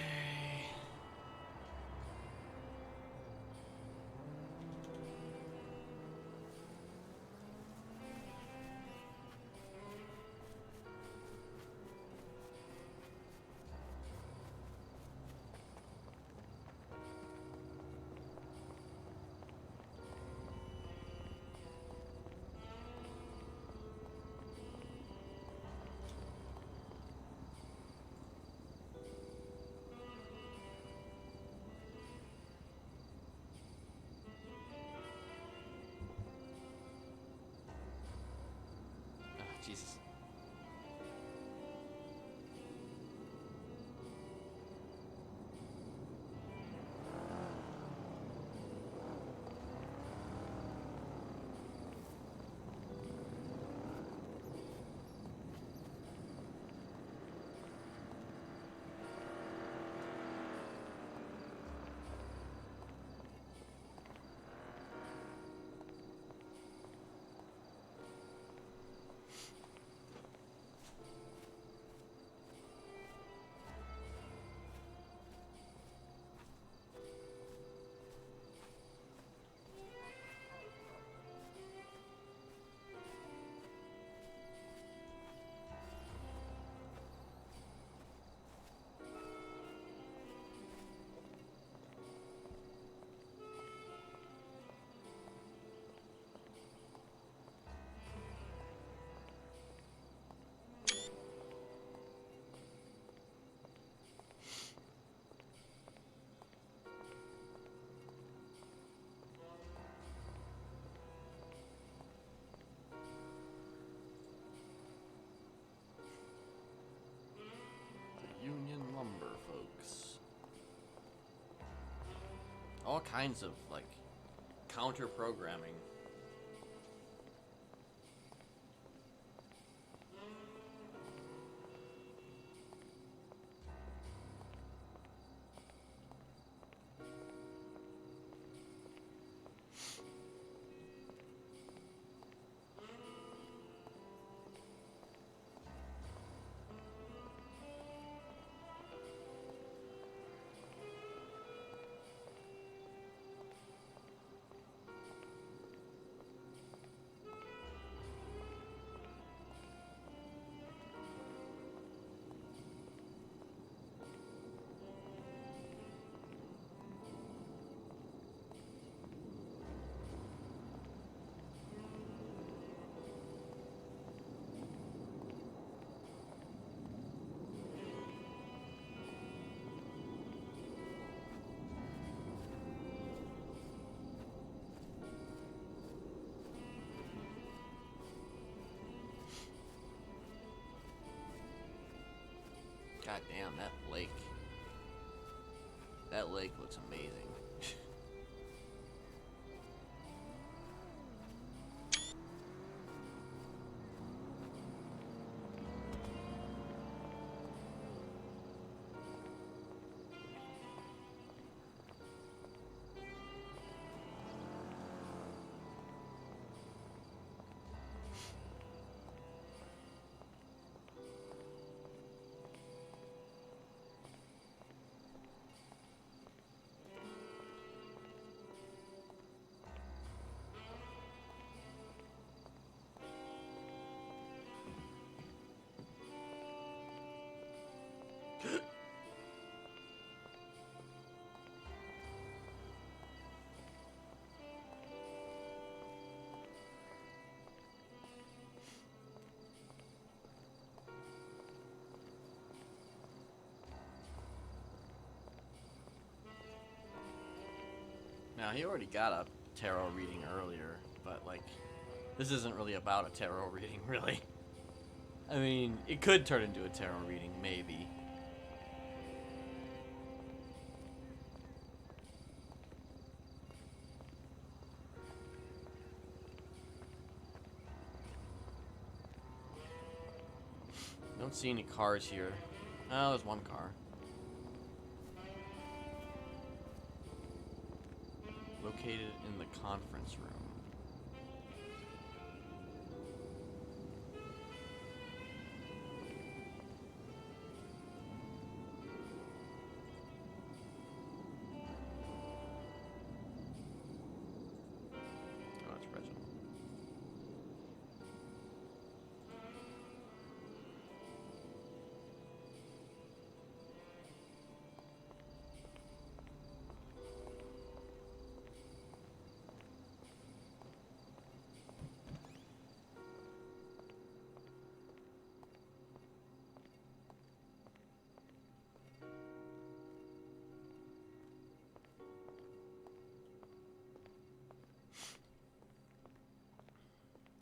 Jesus. Union Lumber, folks. All kinds of, like, counter programming. God damn, that lake. That lake looks amazing. Now, he already got a tarot reading earlier, but, like, this isn't really about a tarot reading, really. I mean, it could turn into a tarot reading, maybe. Don't see any cars here. Oh, there's one car. Located in the conference room. Oh, that's Reginald.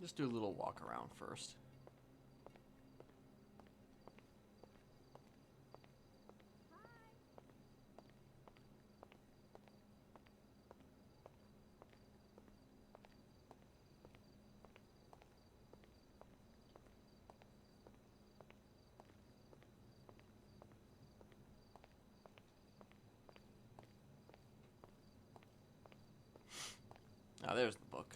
Just do a little walk around first. Now there's the book.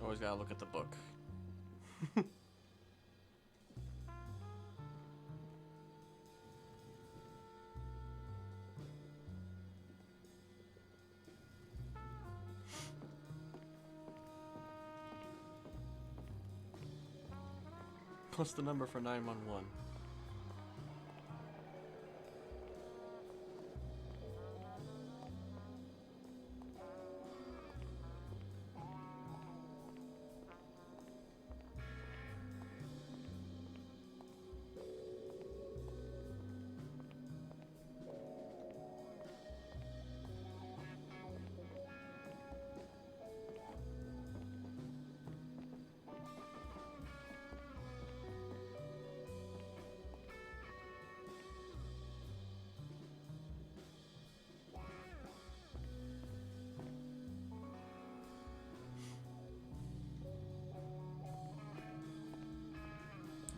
Always gotta look at the book. What's the number for 911?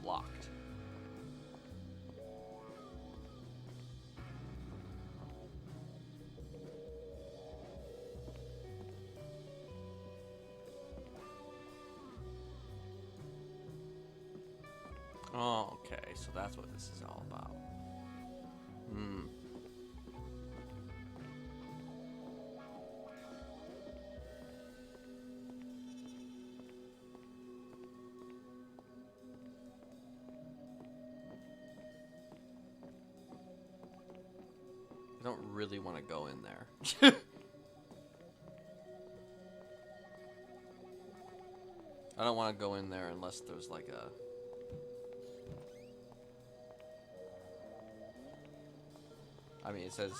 Locked. Oh, okay, so that's what this is all about. Hmm. I don't really want to go in there. I don't want to go in there unless there's like a... I mean, it says...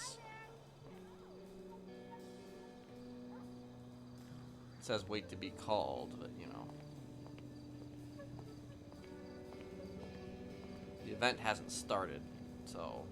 says wait to be called, but you know. The event hasn't started, so.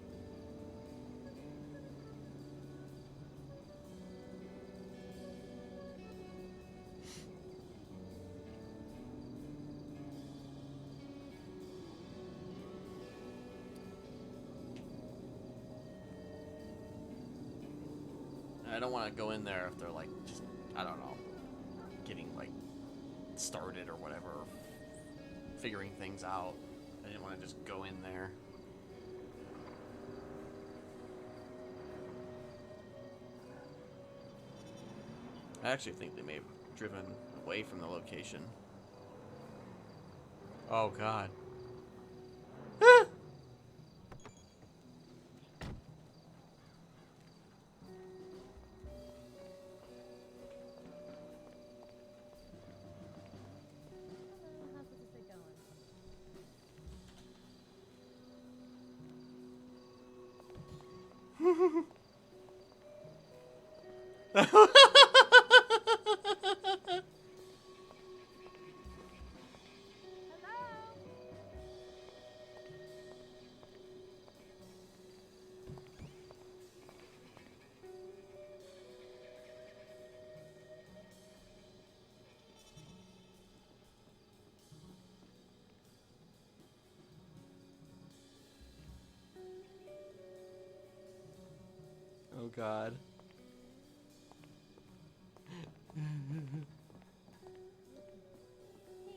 I don't want to go in there if they're like, just, I don't know, getting like started or whatever, figuring things out. I didn't want to just go in there. I actually think they may have driven away from the location. Oh God. Oh God. Hey,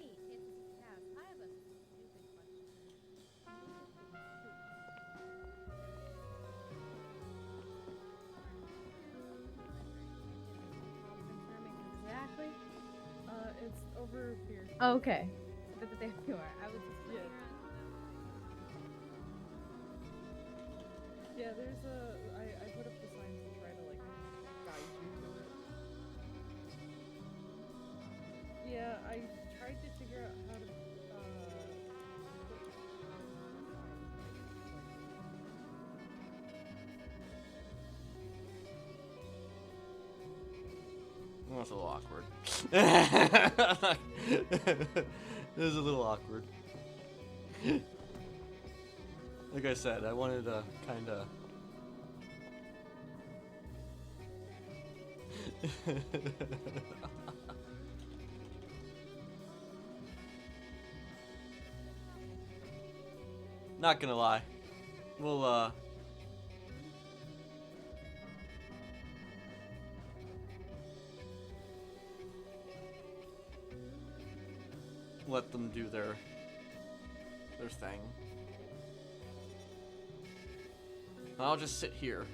it's Cass. I have a stupid question. Exactly. It's over here. Okay. There you are. I was just yeah, there's I put up the signs to try to like guide you to it. Yeah, I tried to figure out how to Well, that's a little awkward. It was a little awkward. Like I said, I wanted to kind of. Not gonna lie. We'll, let them do their thing. I'll just sit here.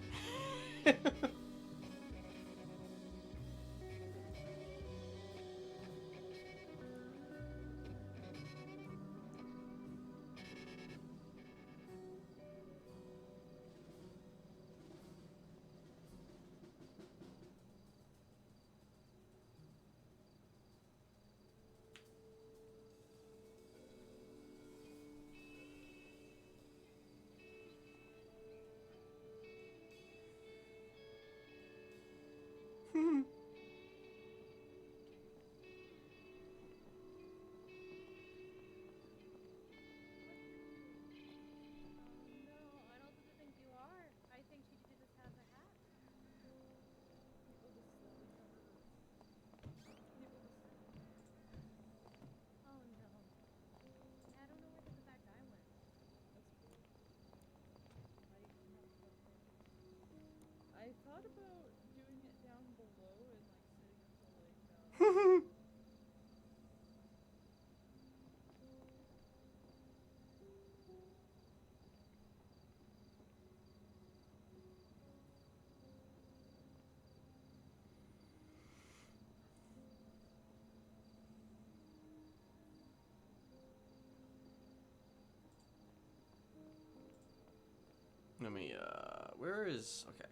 I thought about doing it down below and like sitting until like Let me, where is, okay.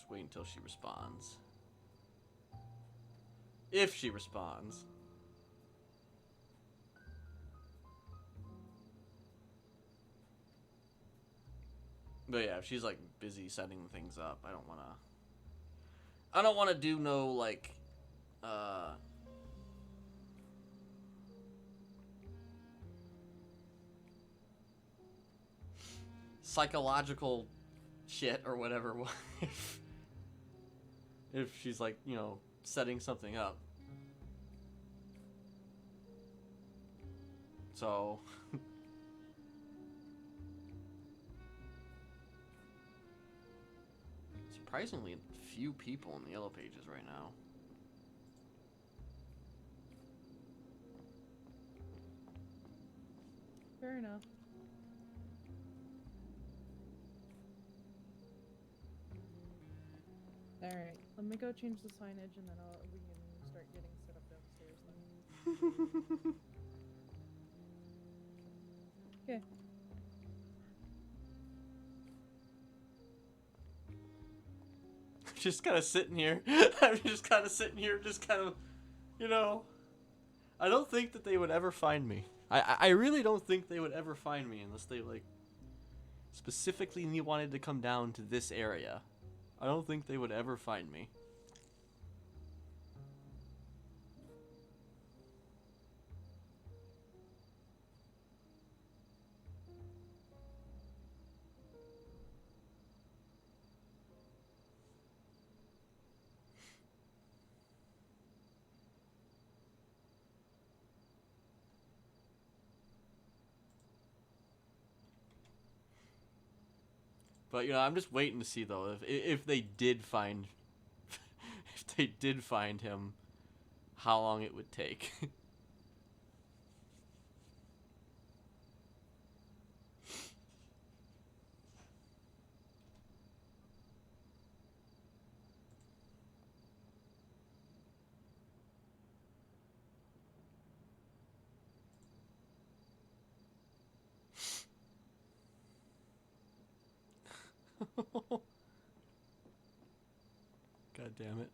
Just wait until she responds. If she responds. But yeah, if she's like busy setting things up, I don't wanna do no like psychological shit or whatever if she's like, you know, setting something up. So surprisingly few people in the Yellow Pages right now. Fair enough. Alright, let me go change the signage and then we can start getting set up downstairs then. Okay. Just kind of sitting here. I'm just kind of sitting here, just kind of, you know. I don't think that they would ever find me. I really don't think they would ever find me unless they, like, specifically wanted to come down to this area. I don't think they would ever find me. But you know, I'm just waiting to see though if they did find if they did find him, how long it would take. God damn it.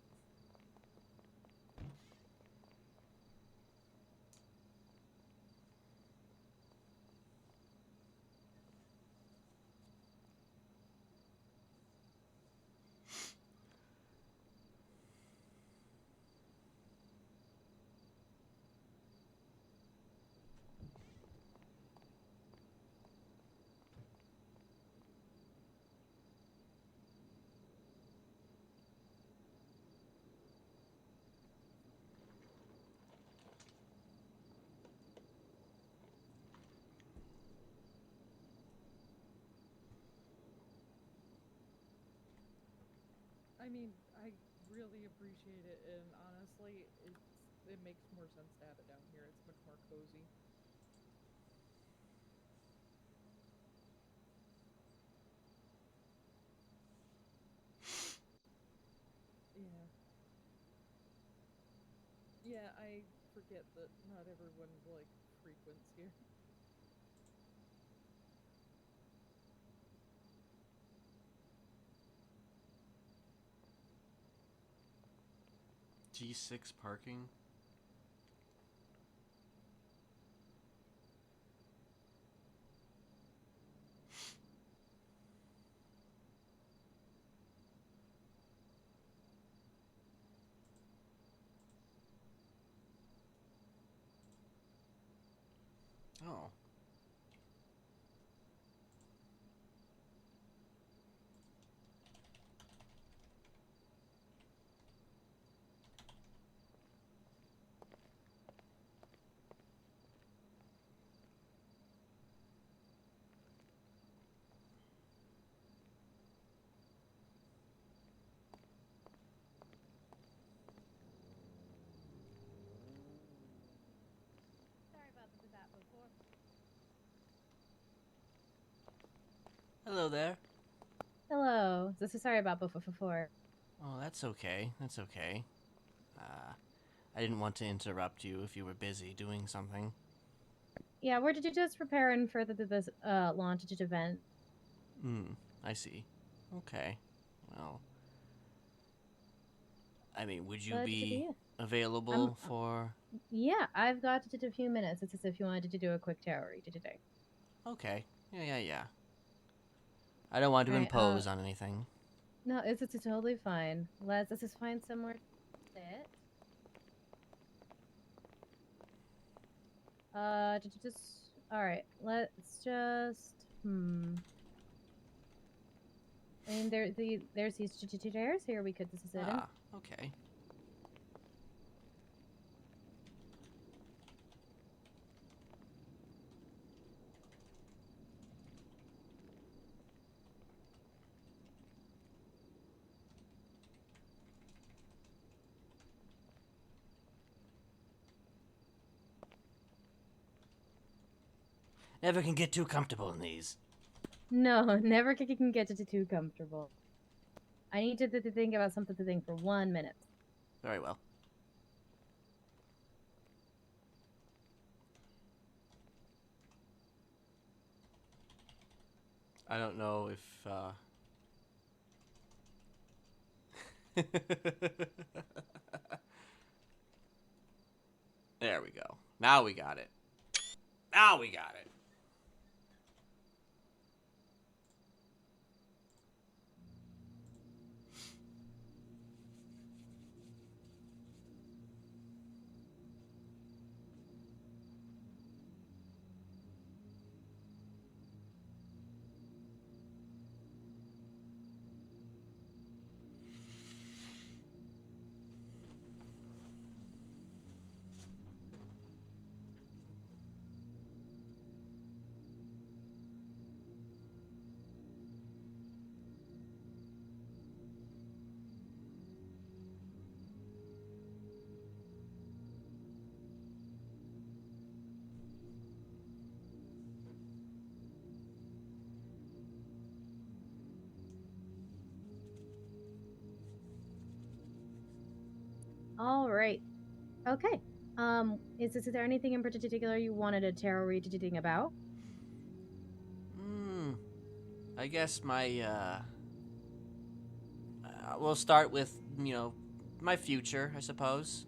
I mean, I really appreciate it, and honestly, it makes more sense to have it down here. It's much more cozy. Yeah. Yeah, I forget that not everyone, like, frequents here. G6 parking. Oh. Sorry about that before. Hello there. Hello. This is sorry about before. Oh, that's okay. That's okay. I didn't want to interrupt you if you were busy doing something. Yeah, we're just preparing for this launch event. I see. Okay. Well, I mean, would you But, be yeah. available for? Yeah, I've got just a few minutes. It's as if you wanted to do a quick tarot read today. Okay. Yeah. I don't want to Alright, impose on anything. No, it's totally fine. Let's just find somewhere to sit. Just all right. Let's just I mean, there's these chairs here we could just sit in. Ah, okay. Never can get too comfortable in these. No, never can get too comfortable. I need to think about something to think for 1 minute. Very well. I don't know if, There we go. Now we got it. Now we got it. All right. Okay. Is there anything in particular you wanted a tarot read to think about? I guess we'll start with, my future, I suppose.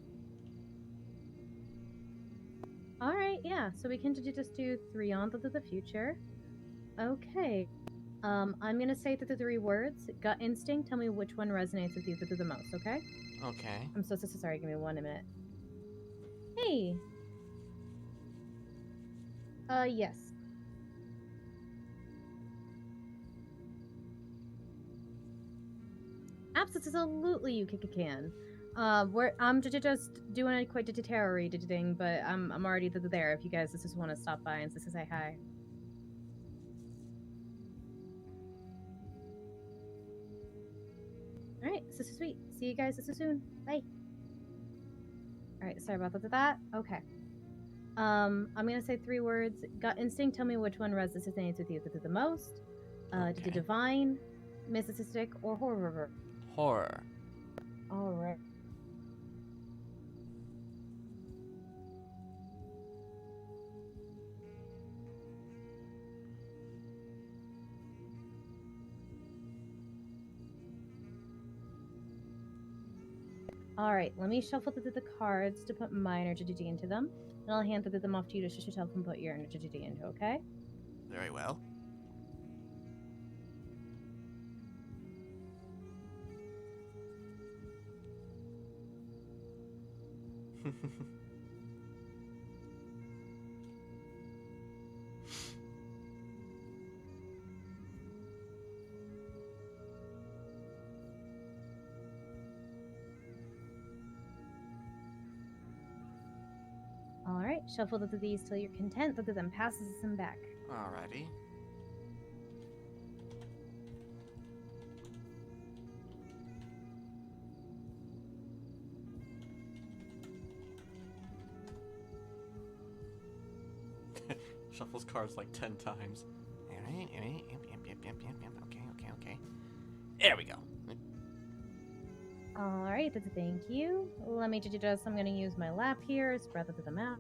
All right, yeah. So we can just do 3 on to the future. Okay. I'm gonna say the 3 words. Gut instinct. Tell me which one resonates with you the most. Okay. Okay. I'm so sorry. Give me 1 minute. Hey. Yes. Absolutely, you can. I'm just doing a quick tarot read thing, but I'm already there. If you guys just want to stop by and just say hi. All right, this is sweet. See you guys soon. Bye. All right, sorry about that. Okay. I'm gonna say 3 words. Gut instinct. Tell me which one resonates with you the most. Okay. Divine, mystic, or horror. Horror. All right. All right, let me shuffle the cards to put my energy into them, and I'll hand them off to you to shuffle and put your energy into, okay? Very well. All right, shuffle these till you're content, then passes them back. Alrighty. Shuffles cards like 10 times. Alright. Okay. There we go. All right, thank you. Let me just, I'm going to use my lap here, spread them out.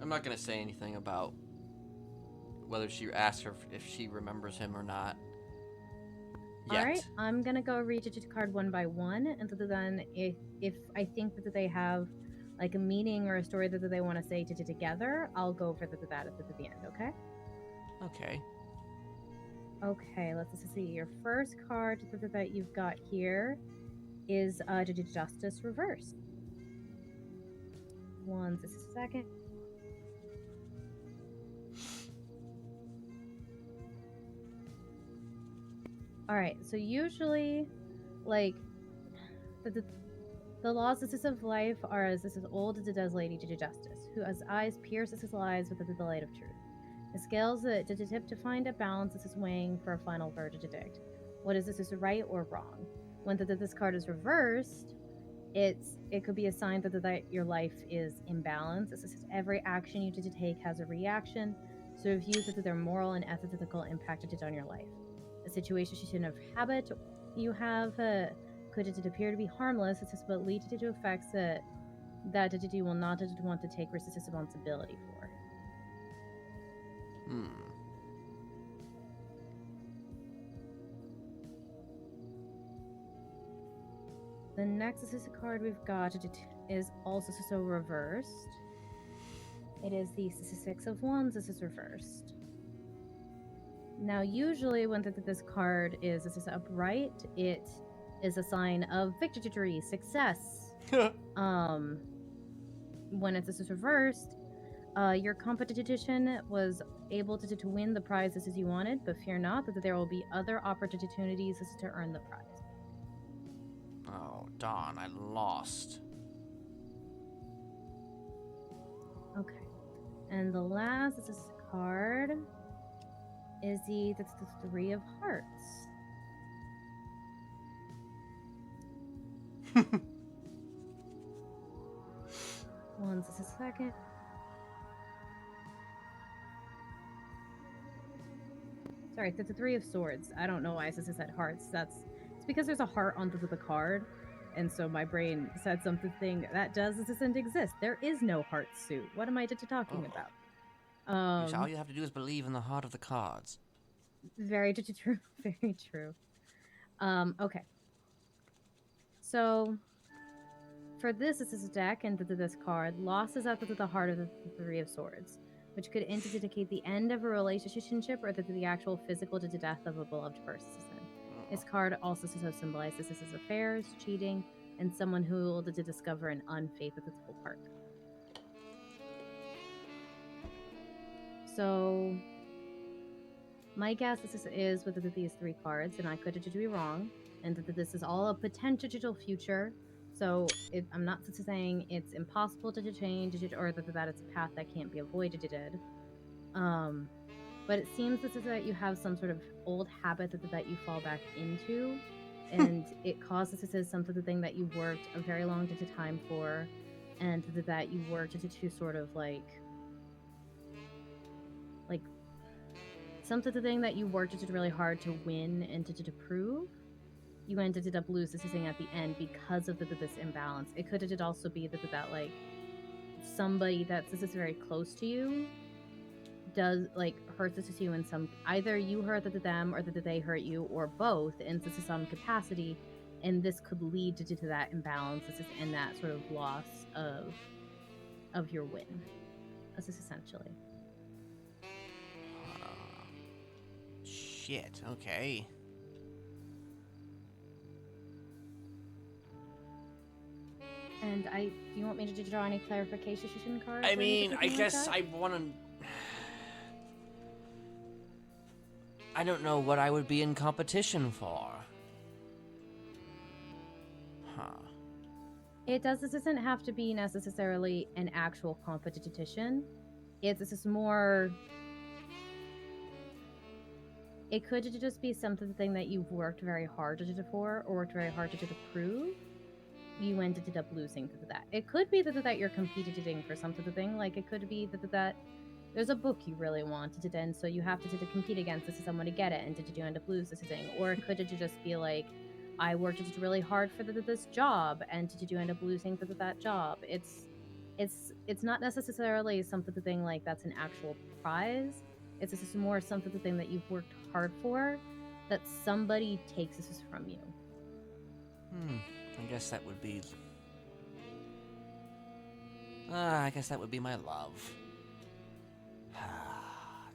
I'm not gonna say anything about whether she asks her if she remembers him or not. Yet. All right, I'm gonna go read each card one by one, and then if I think that they have like a meaning or a story that they want to say together, I'll go over that at the end. Okay. Okay. Okay. Let's see. Your first card that you've got here is Justice Reverse. One second. All right. So usually, like the laws of life are as this is old as Lady Justice, who has eyes pierces his lies with the light of truth. The scales that tip to find a balance is weighing for a final verdict. What is this? Is right or wrong? When this card is reversed, it could be a sign that your life is imbalanced. This is every action you take has a reaction. So review that their moral and ethical impact on your life. A situation of habit you have could it appear to be harmless, but lead to effects that you will not want to take responsibility for. The next card we've got is also so reversed. It is the Six of Wands. This is reversed. Now, usually when this card is upright, it is a sign of victory, success. When it's reversed, your competition was able to win the prizes as you wanted, but fear not that there will be other opportunities to earn the prize. Oh, darn, I lost. Okay. And the last card is the Three of Hearts. One second. Sorry, the Three of Swords. I don't know why this said hearts. It's because there's a heart on the card, and so my brain said something that doesn't exist. There is no heart suit. What am I talking about? All you have to do is believe in the heart of the cards. Very true. Very true. Okay. So, for this is a deck, and this card, loss is at the heart of the Three of Swords, which could indicate the end of a relationship or the actual physical death of a beloved person. This card also symbolizes this is affairs, cheating, and someone who will discover an unfaithful partner. So, my guess is with these three cards, and I could be wrong, and that this is all a potential future. So I'm not saying it's impossible to change or that it's a path that can't be avoided. But it seems that you have some sort of old habit that you fall back into, and it causes something that you worked a very long time for, and that you worked to sort of like something that you worked really hard to win and to prove. You ended up losing at the end because of this imbalance. It could also be that like somebody that's very close to you does like hurt you in some, either you hurt them or that they hurt you, or both in some capacity, and this could lead to that imbalance and that sort of loss of your win. This is essentially. Shit. Okay. And do you want me to draw any clarification cards? I mean, I guess I want to. I don't know what I would be in competition for. Huh. It doesn't have to be necessarily an actual competition. It's just more. It could just be something that you've worked very hard for, or worked very hard to prove. You ended up losing to that. It could be that you're competing for something. Like it could be that there's a book you really wanted, and so you have to compete against someone to get it, and did you end up losing this thing? Or it could just be like, I worked really hard for this job, and did you end up losing for that job? it's not necessarily something thing like that's an actual prize. It's just more something thing that you've worked hard for, that somebody takes this from you. I guess that would be... I guess that would be my love.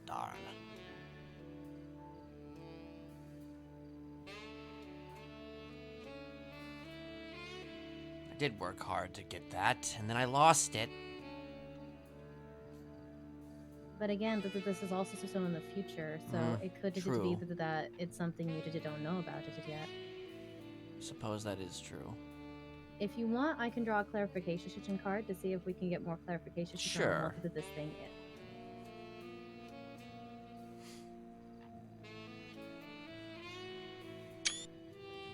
Darn. I did work hard to get that, and then I lost it. But again, this is also so in the future, so it could just be True. that it's something you just don't know about it yet. Suppose that is true. If you want, I can draw a clarification card to see if we can get more clarification Sure. on what this thing is.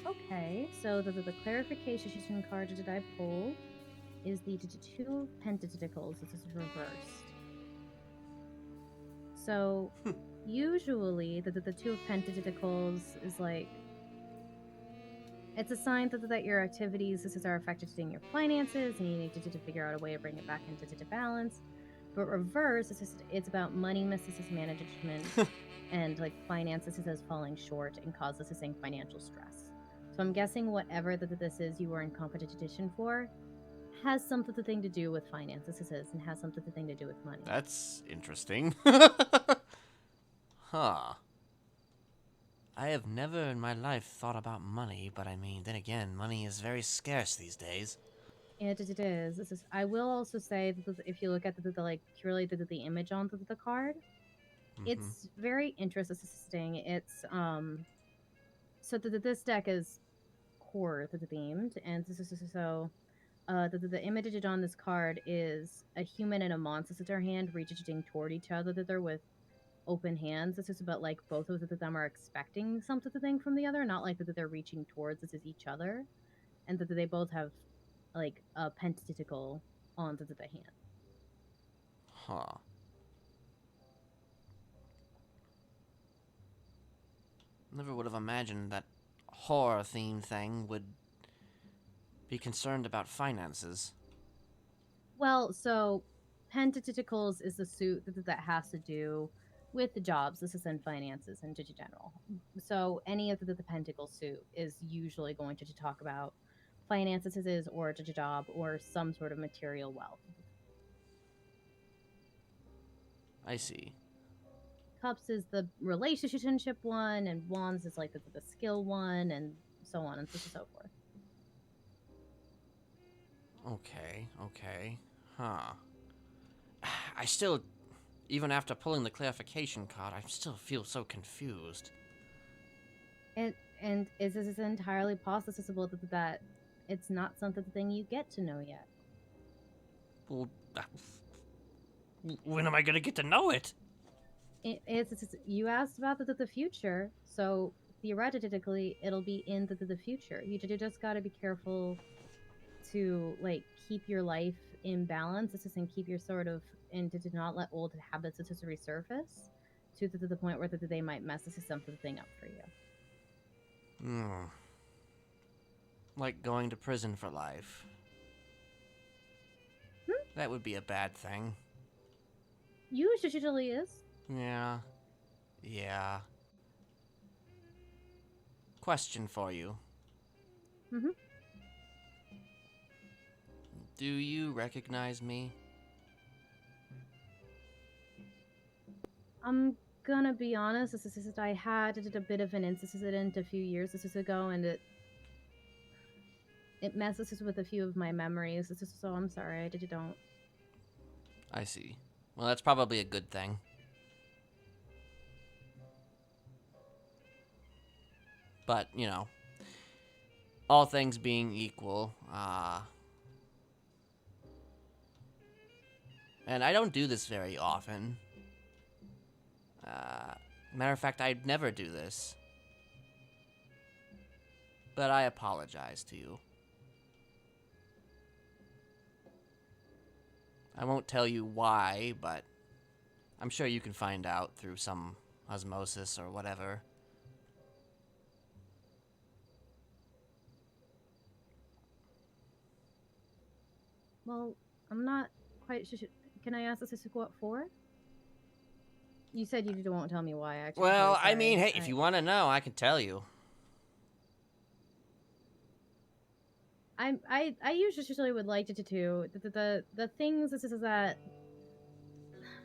Okay, so the clarification card that I pulled is the two of Pentacles. This is reversed. So usually the two of Pentacles is like, it's a sign that your activities are affecting your finances, and you need to figure out a way to bring it back into balance. But reverse, it's about money mismanagement and like finances is falling short and causes this financial stress. So I'm guessing whatever this is you were in competition for has something to do with finances and has something to do with money. That's interesting. Huh. I have never in my life thought about money, but I mean, then again, money is very scarce these days. It is. I will also say that if you look at the like purely the image on the card, it's very interesting. It's so this deck is horror themed, and so the image on this card is a human and a monster hand reaching toward each other with open hands. It's just about like both of them are expecting something from the other, not like that they're reaching towards each other, and that they both have like a pentacle on the hand. Huh. Never would have imagined that horror-themed thing would be concerned about finances. Well, so Pentacles is the suit that has to do with the jobs, this is in finances in general. So any of the Pentacle suit is usually going to talk about finances or a job or some sort of material wealth. I see. Cups is the relationship one, and Wands is like the skill one, and so on and so forth. Okay. Huh. I still, even after pulling the clarification card, I still feel so confused. And is this entirely possible that it's not something you get to know yet? Well, when am I gonna get to know it? You asked about the future, so theoretically it'll be in the future. You just gotta be careful to like keep your life in balance and keep your sort of and to not let old habits just resurface to the point where they might mess something up for you. Like going to prison for life. That would be a bad thing. Usually is. Yeah. Question for you. Do you recognize me? I'm gonna be honest, I had a bit of an incident a few years ago, and it messes with a few of my memories, so I'm sorry, I don't. I see. Well, that's probably a good thing. But, you know, all things being equal, and I don't do this very often. Matter of fact, I'd never do this. But I apologize to you. I won't tell you why, but I'm sure you can find out through some osmosis or whatever. Well, I'm not quite sure. Can I ask this is what for? You said you won't tell me why. Actually, Well, sorry. I mean, hey, if you want to know, I can tell you. I usually would like to do the things. This is that.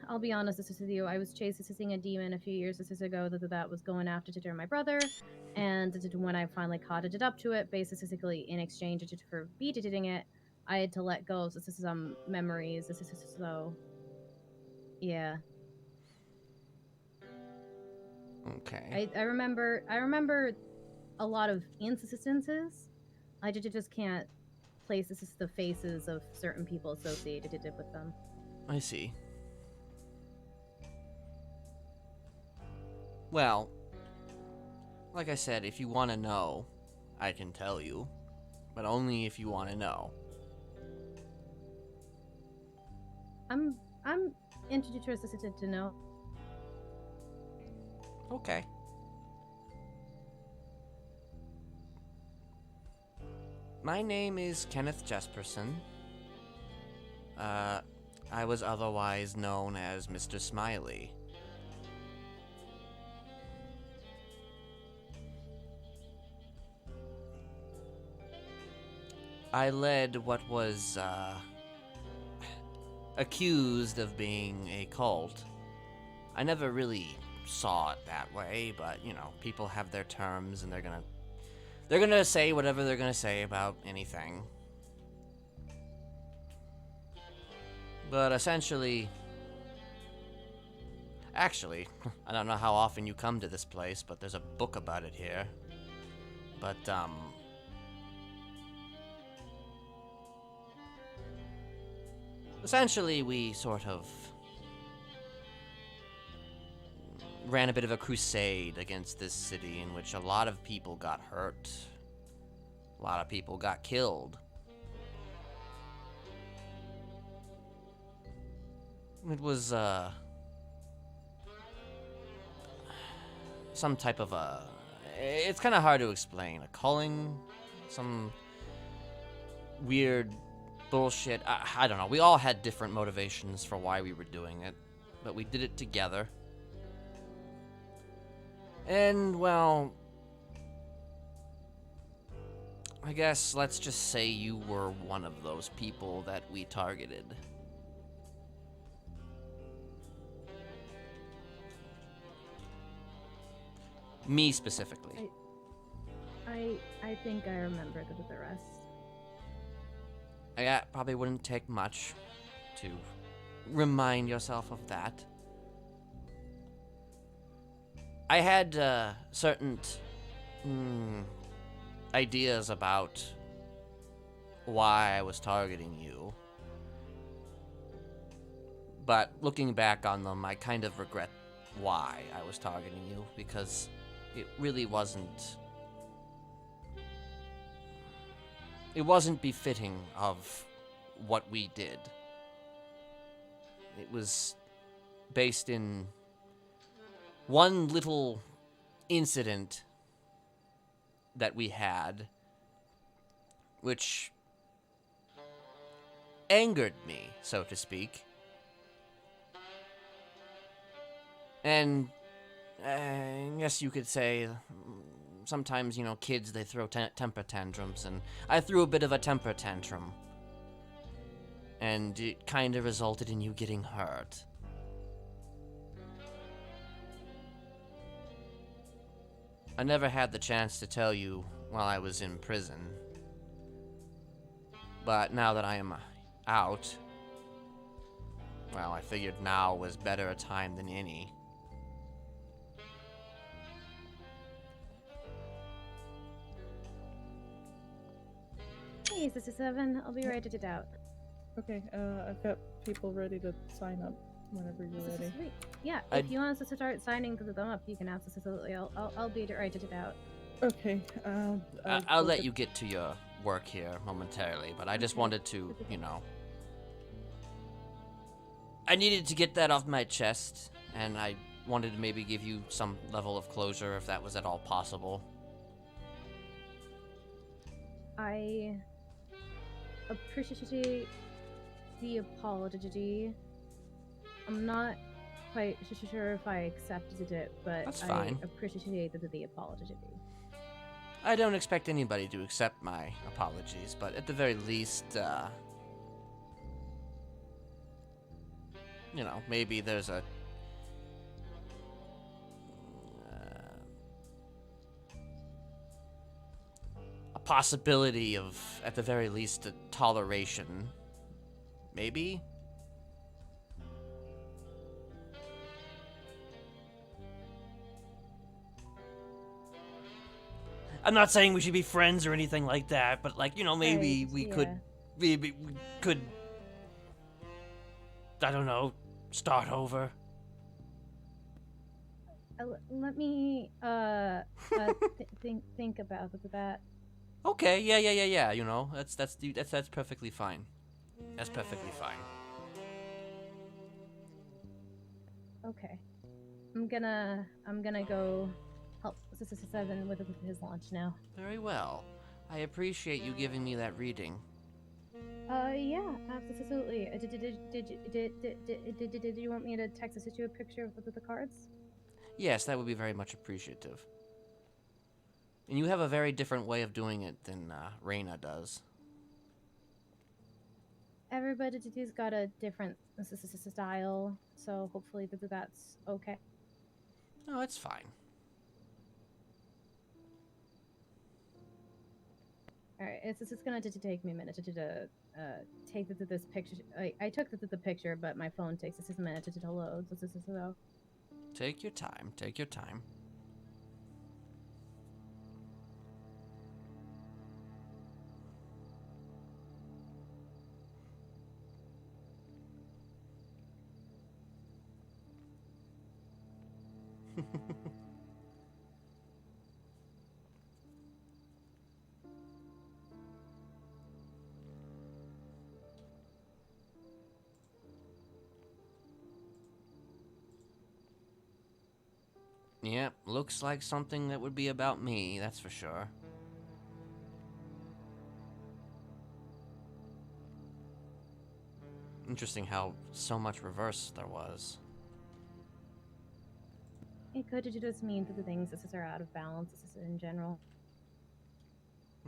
I'll be honest, this is with you. I was chasing a demon a few years ago that was going after to my brother, and when I finally caught it up to it, basically in exchange for beating it, I had to let go of some memories. This is so. Yeah. Okay. I remember a lot of instances. I just can't place the faces of certain people associated with them. I see. Well, like I said, if you want to know, I can tell you, but only if you want to know. I'm interested to know. Okay. My name is Kenneth Jesperson. I was otherwise known as Mr. Smiley. I led what was, accused of being a cult. I never really saw it that way, but, you know, people have their terms, and they're gonna say whatever they're gonna say about anything. But essentially... Actually, I don't know how often you come to this place, but there's a book about it here. But, essentially, we sort of ran a bit of a crusade against this city in which a lot of people got hurt. A lot of people got killed. It was, some type of a... It's kind of hard to explain. A culling? Some weird bullshit. I don't know. We all had different motivations for why we were doing it, but we did it together. And, well, I guess let's just say you were one of those people that we targeted. Me specifically. I think I remember the rest. Yeah, probably wouldn't take much to remind yourself of that. I had certain ideas about why I was targeting you. But looking back on them, I kind of regret why I was targeting you, because it really wasn't... It wasn't befitting of what we did. It was based in one little incident that we had, which angered me, so to speak. And I guess you could say, sometimes, you know, kids, they throw temper tantrums, and I threw a bit of a temper tantrum. And it kind of resulted in you getting hurt. I never had the chance to tell you while I was in prison. But now that I am out, well, I figured now was better a time than any. Hey, Sister Seven, I'll be right at it out. Okay, I've got people ready to sign up whenever you're ready. Sweet. Yeah, if you want us to start signing them up, you can absolutely. I'll be right at it out. Okay. I'll let you get to your work here momentarily, but I just wanted to, you know, I needed to get that off my chest, and I wanted to maybe give you some level of closure if that was at all possible. I appreciate the apology. I'm not quite sure if I accepted it, but That's I fine. appreciate the apology. I don't expect anybody to accept my apologies, but at the very least, you know, maybe there's a possibility of, at the very least, a toleration. Maybe? I'm not saying we should be friends or anything like that, but like, you know, maybe Right, we yeah. could, maybe we could, I don't know, start over. Let me think about that. Okay, yeah. You know, that's perfectly fine. That's perfectly fine. Okay. I'm gonna go help Seven with his launch now. Very well. I appreciate you giving me that reading. Yeah, absolutely. Did you want me to text you a picture of the cards? Yes, that would be very much appreciative. And you have a very different way of doing it than Reina does. Everybody's got a different style, so hopefully that's okay. No, it's fine. All right, it's gonna take me a minute to take this picture. I took the picture, but my phone takes a minute to load. So. Take your time. Take your time. Yep, looks like something that would be about me, that's for sure. Interesting how so much reverse there was. It could just mean that the things are out of balance in general.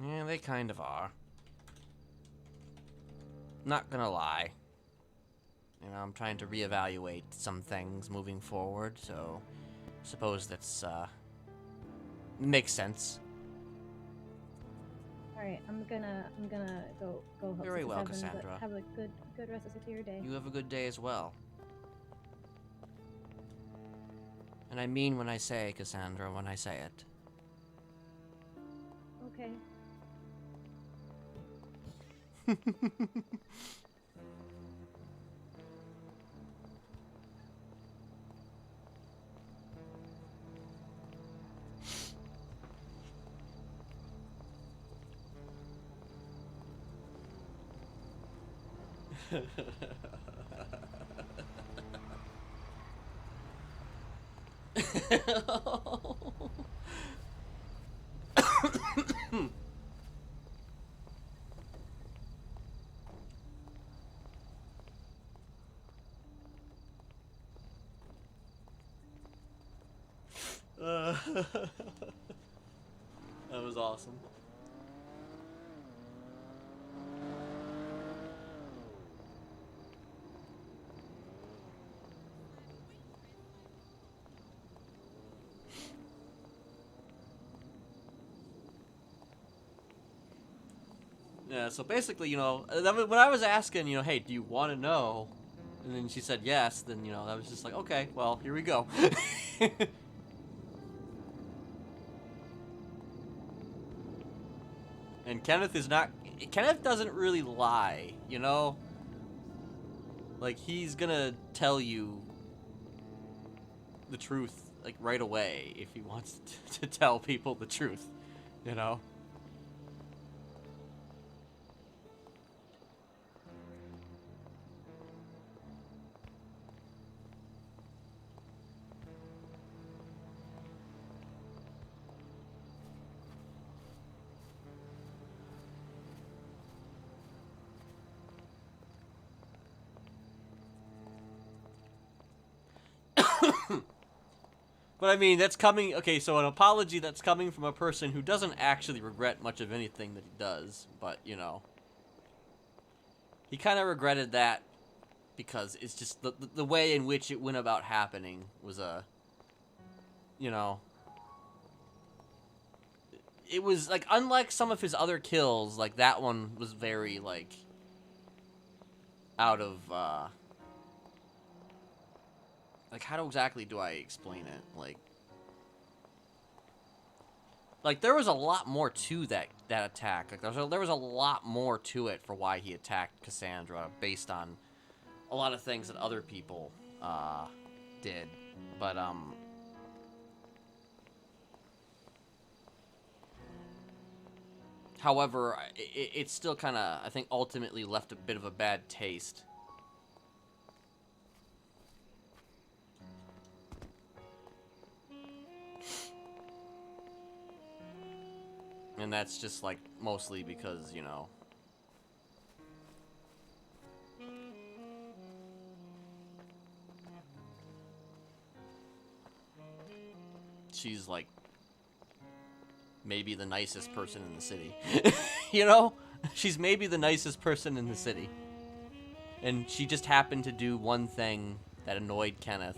Yeah, they kind of are. Not gonna lie. You know, I'm trying to reevaluate some things moving forward, so suppose that's makes sense. All right, I'm gonna go help Very well, Seven, but Cassandra. have a good rest of your day. You have a good day as well. And I mean when I say Cassandra, when I say it. Okay. That was awesome. Yeah, so basically, you know, when I was asking, you know, hey, do you want to know? And then she said yes, then, you know, I was just like, okay, well, here we go. And Kenneth doesn't really lie, you know? Like, he's gonna tell you the truth, like, right away if he wants to tell people the truth, you know? But I mean, that's coming. Okay, so an apology that's coming from a person who doesn't actually regret much of anything that he does. But you know, he kind of regretted that because it's just the way in which it went about happening was you know, it was like unlike some of his other kills. Like that one was very like out of like how exactly do I explain it? Like there was a lot more to that attack. Like there was a lot more to it for why he attacked Cassandra based on a lot of things that other people did. But however, it still kind of I think ultimately left a bit of a bad taste. And that's just, like, mostly because, you know... she's, like... maybe the nicest person in the city. You know? She's maybe the nicest person in the city. And she just happened to do one thing that annoyed Kenneth.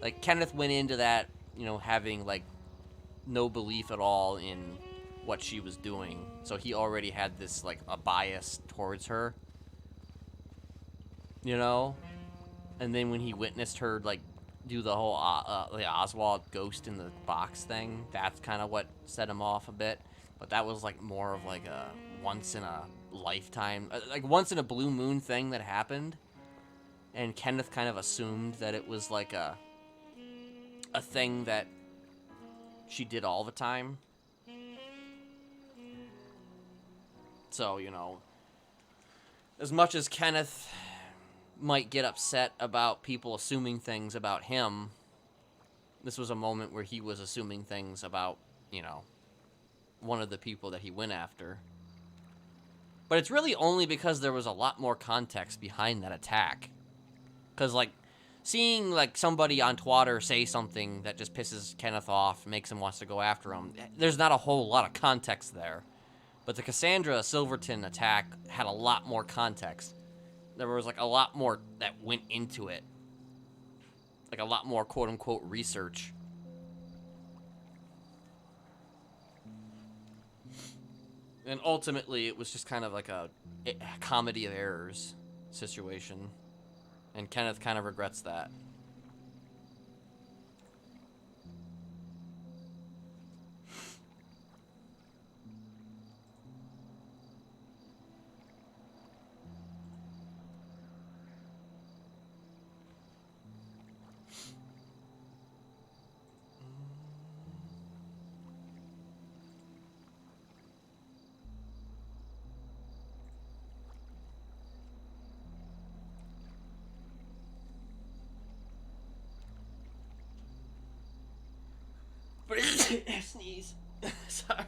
Like, Kenneth went into that, you know, having, like... no belief at all in what she was doing. So he already had this, like, a bias towards her. You know? And then when he witnessed her, like, do the whole the Oswald ghost in the box thing, that's kind of what set him off a bit. But that was, like, more of, like, a once-in-a-lifetime... like, once-in-a-blue moon thing that happened. And Kenneth kind of assumed that it was, like, a thing that she did all the time. So, you know, as much as Kenneth might get upset about people assuming things about him, this was a moment where he was assuming things about, you know, one of the people that he went after. But it's really only because there was a lot more context behind that attack. Because, like, seeing, like, somebody on Twitter say something that just pisses Kenneth off, makes him wants to go after him, there's not a whole lot of context there. But the Cassandra Silverton attack had a lot more context. There was, like, a lot more that went into it. Like, a lot more quote-unquote research. And ultimately, it was just kind of like a comedy of errors situation. And Kenneth kind of regrets that. But sneeze. Sorry.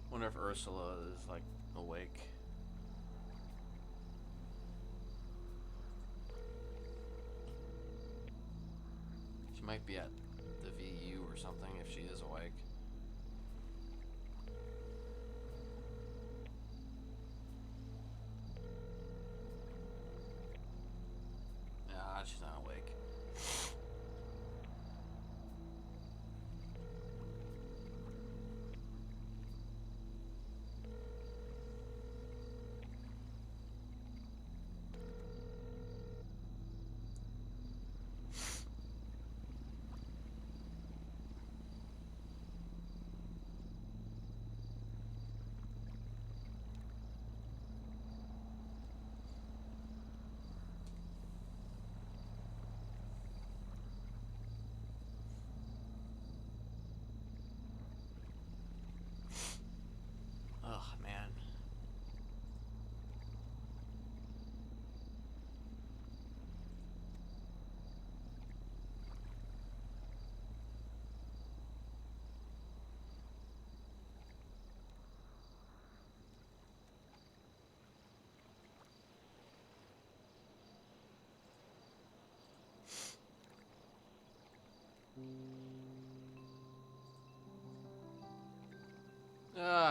Wonder if Ursula is, like, awake. She might be at the VU or something if she is awake. Nah, she's not awake.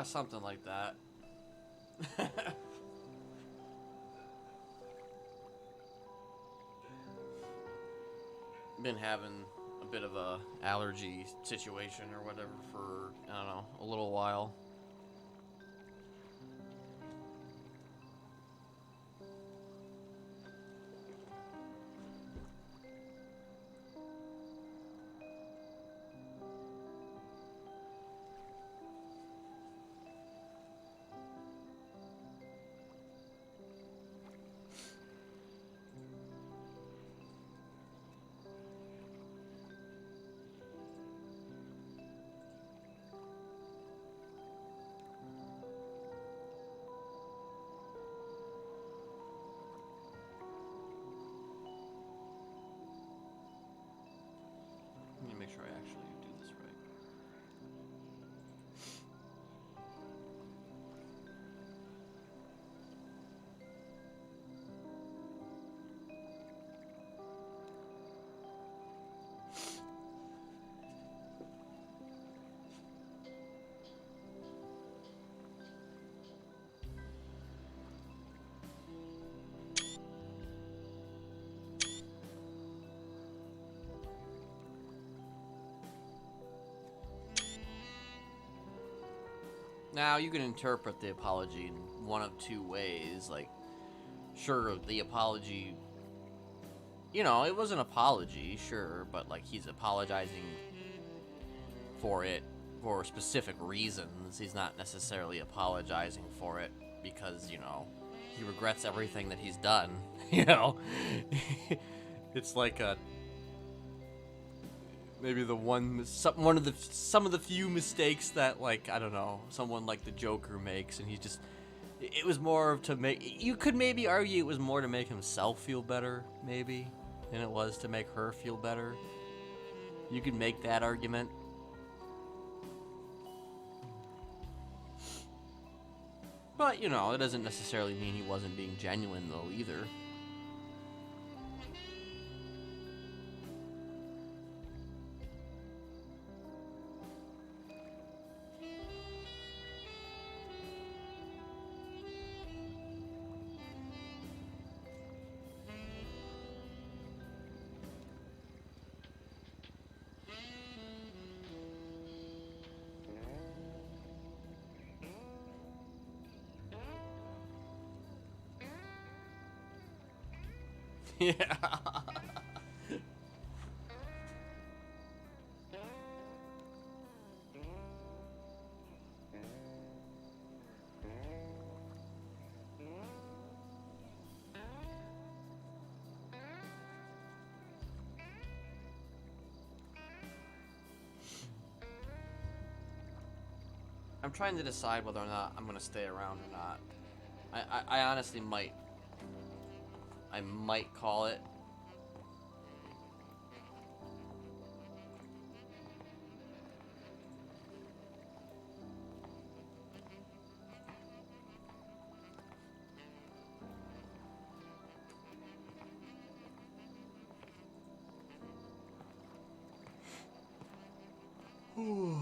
Something like that. Been having a bit of a allergy situation or whatever for, I don't know, a little while. Let me make sure I actually do this right. Now, you can interpret the apology in one of two ways. Like, sure, the apology, you know, it was an apology, sure, but, like, he's apologizing for it for specific reasons. He's not necessarily apologizing for it because, you know, he regrets everything that he's done, you know? It's like a... maybe some of the few mistakes that, like, I don't know, someone like the Joker makes, and he just, it was more to make, you could maybe argue it was more to make himself feel better, maybe, than it was to make her feel better. You could make that argument. But, you know, it doesn't necessarily mean he wasn't being genuine, though, either. Yeah. I'm trying to decide whether or not I'm gonna stay around or not. I honestly might. I might call it. Ooh.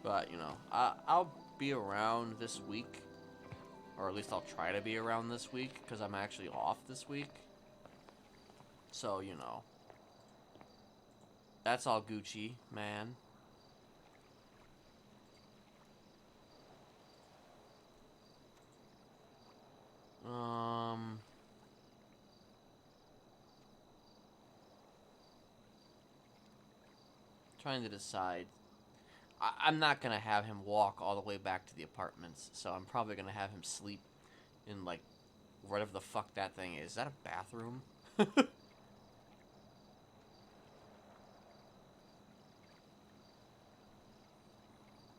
But, you know, I'll be around this week. Or at least I'll try to be around this week, because I'm actually off this week. So, you know. That's all Gucci, man. Trying to decide. I'm not gonna have him walk all the way back to the apartments, so I'm probably gonna have him sleep in, like, whatever the fuck that thing is. Is that a bathroom?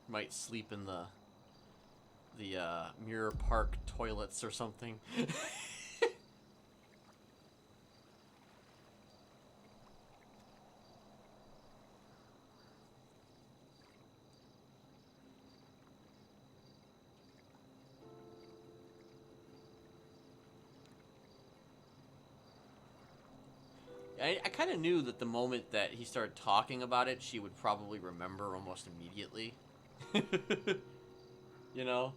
Might sleep in the Mirror Park toilets or something. I kind of knew that the moment that he started talking about it, she would probably remember almost immediately. You know?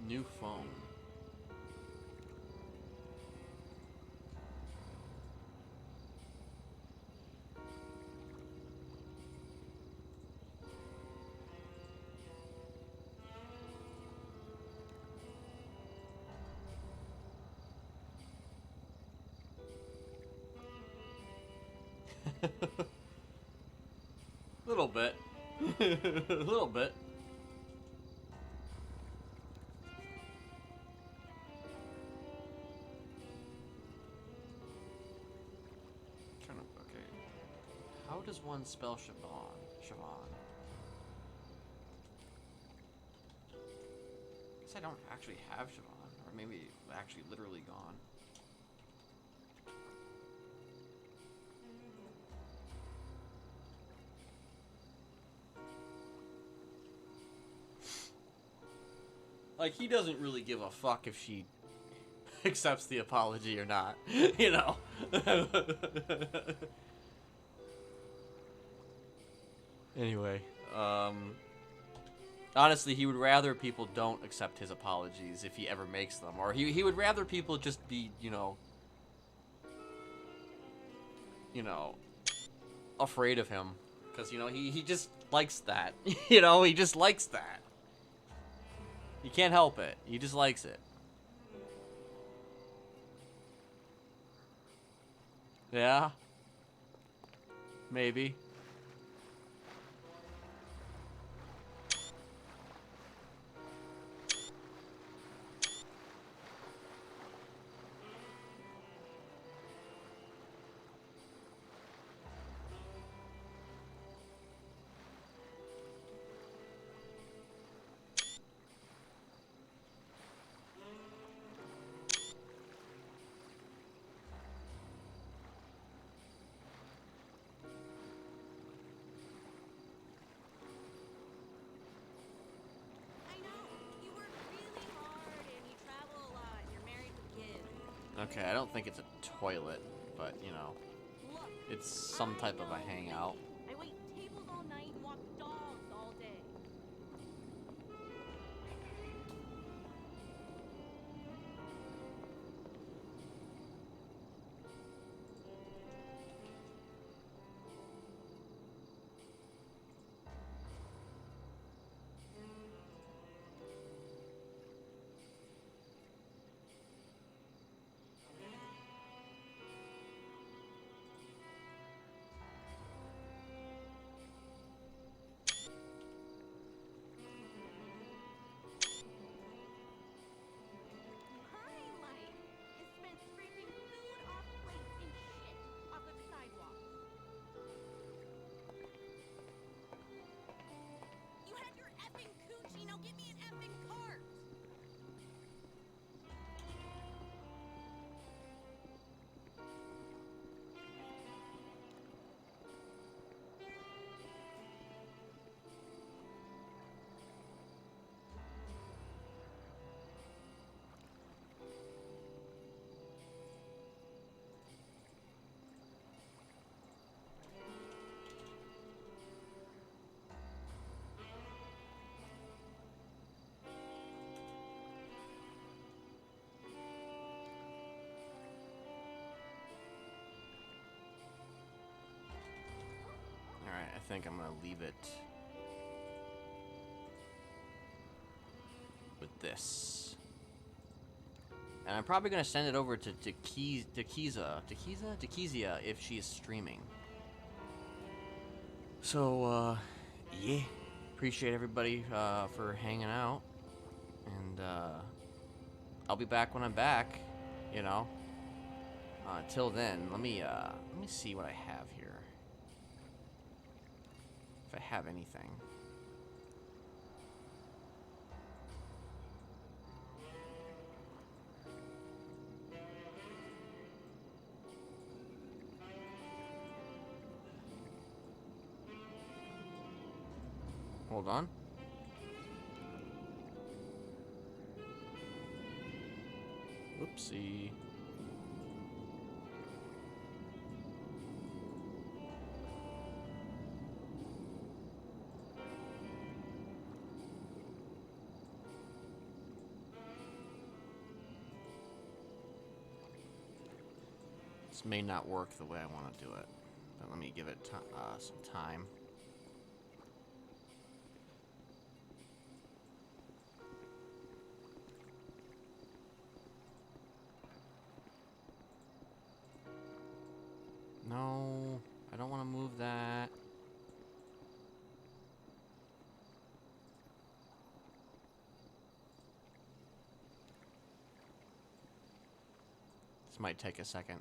New phone. Little bit. A little bit. Okay. How does one spell Siobhan? Siobhan. I guess I don't actually have Siobhan. Or maybe actually literally gone. Like, he doesn't really give a fuck if she accepts the apology or not, you know? Anyway, honestly, he would rather people don't accept his apologies if he ever makes them. Or he would rather people just be, you know, afraid of him. Because, you know, he just likes that. You know, he just likes that. He can't help it. He just likes it. Yeah? Maybe. Okay, I don't think it's a toilet, but, you know, it's some type of a hangout. I wait tables all night and walk dogs all day. Alright, I think I'm gonna leave it with this. And I'm probably gonna send it over to Kezia if she's streaming. So, yeah. Appreciate everybody for hanging out. And I'll be back when I'm back, you know. Till then, let me see what I have here. If I have anything. Hold on. Whoopsie. This may not work the way I want to do it, but let me give it some time. No, I don't want to move that. This might take a second.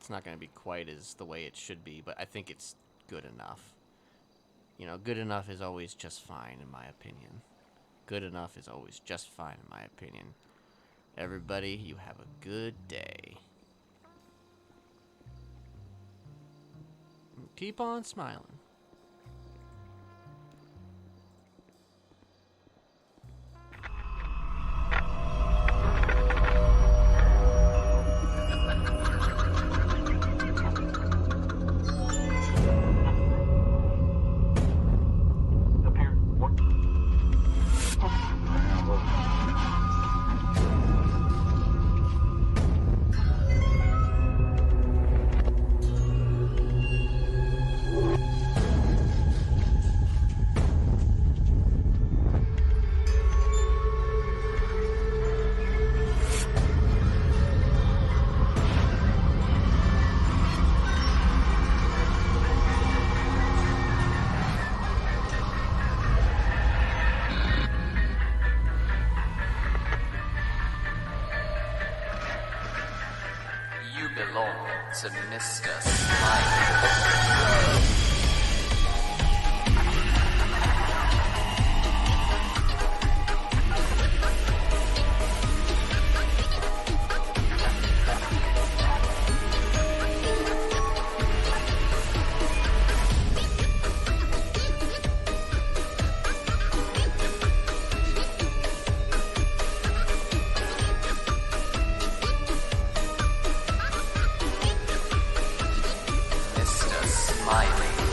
It's not going to be quite as the way it should be, but I think it's good enough. You know, good enough is always just fine, in my opinion. Good enough is always just fine, in my opinion. Everybody, you have a good day. Keep on smiling. To Mr. Smiley. Mr. Smiley.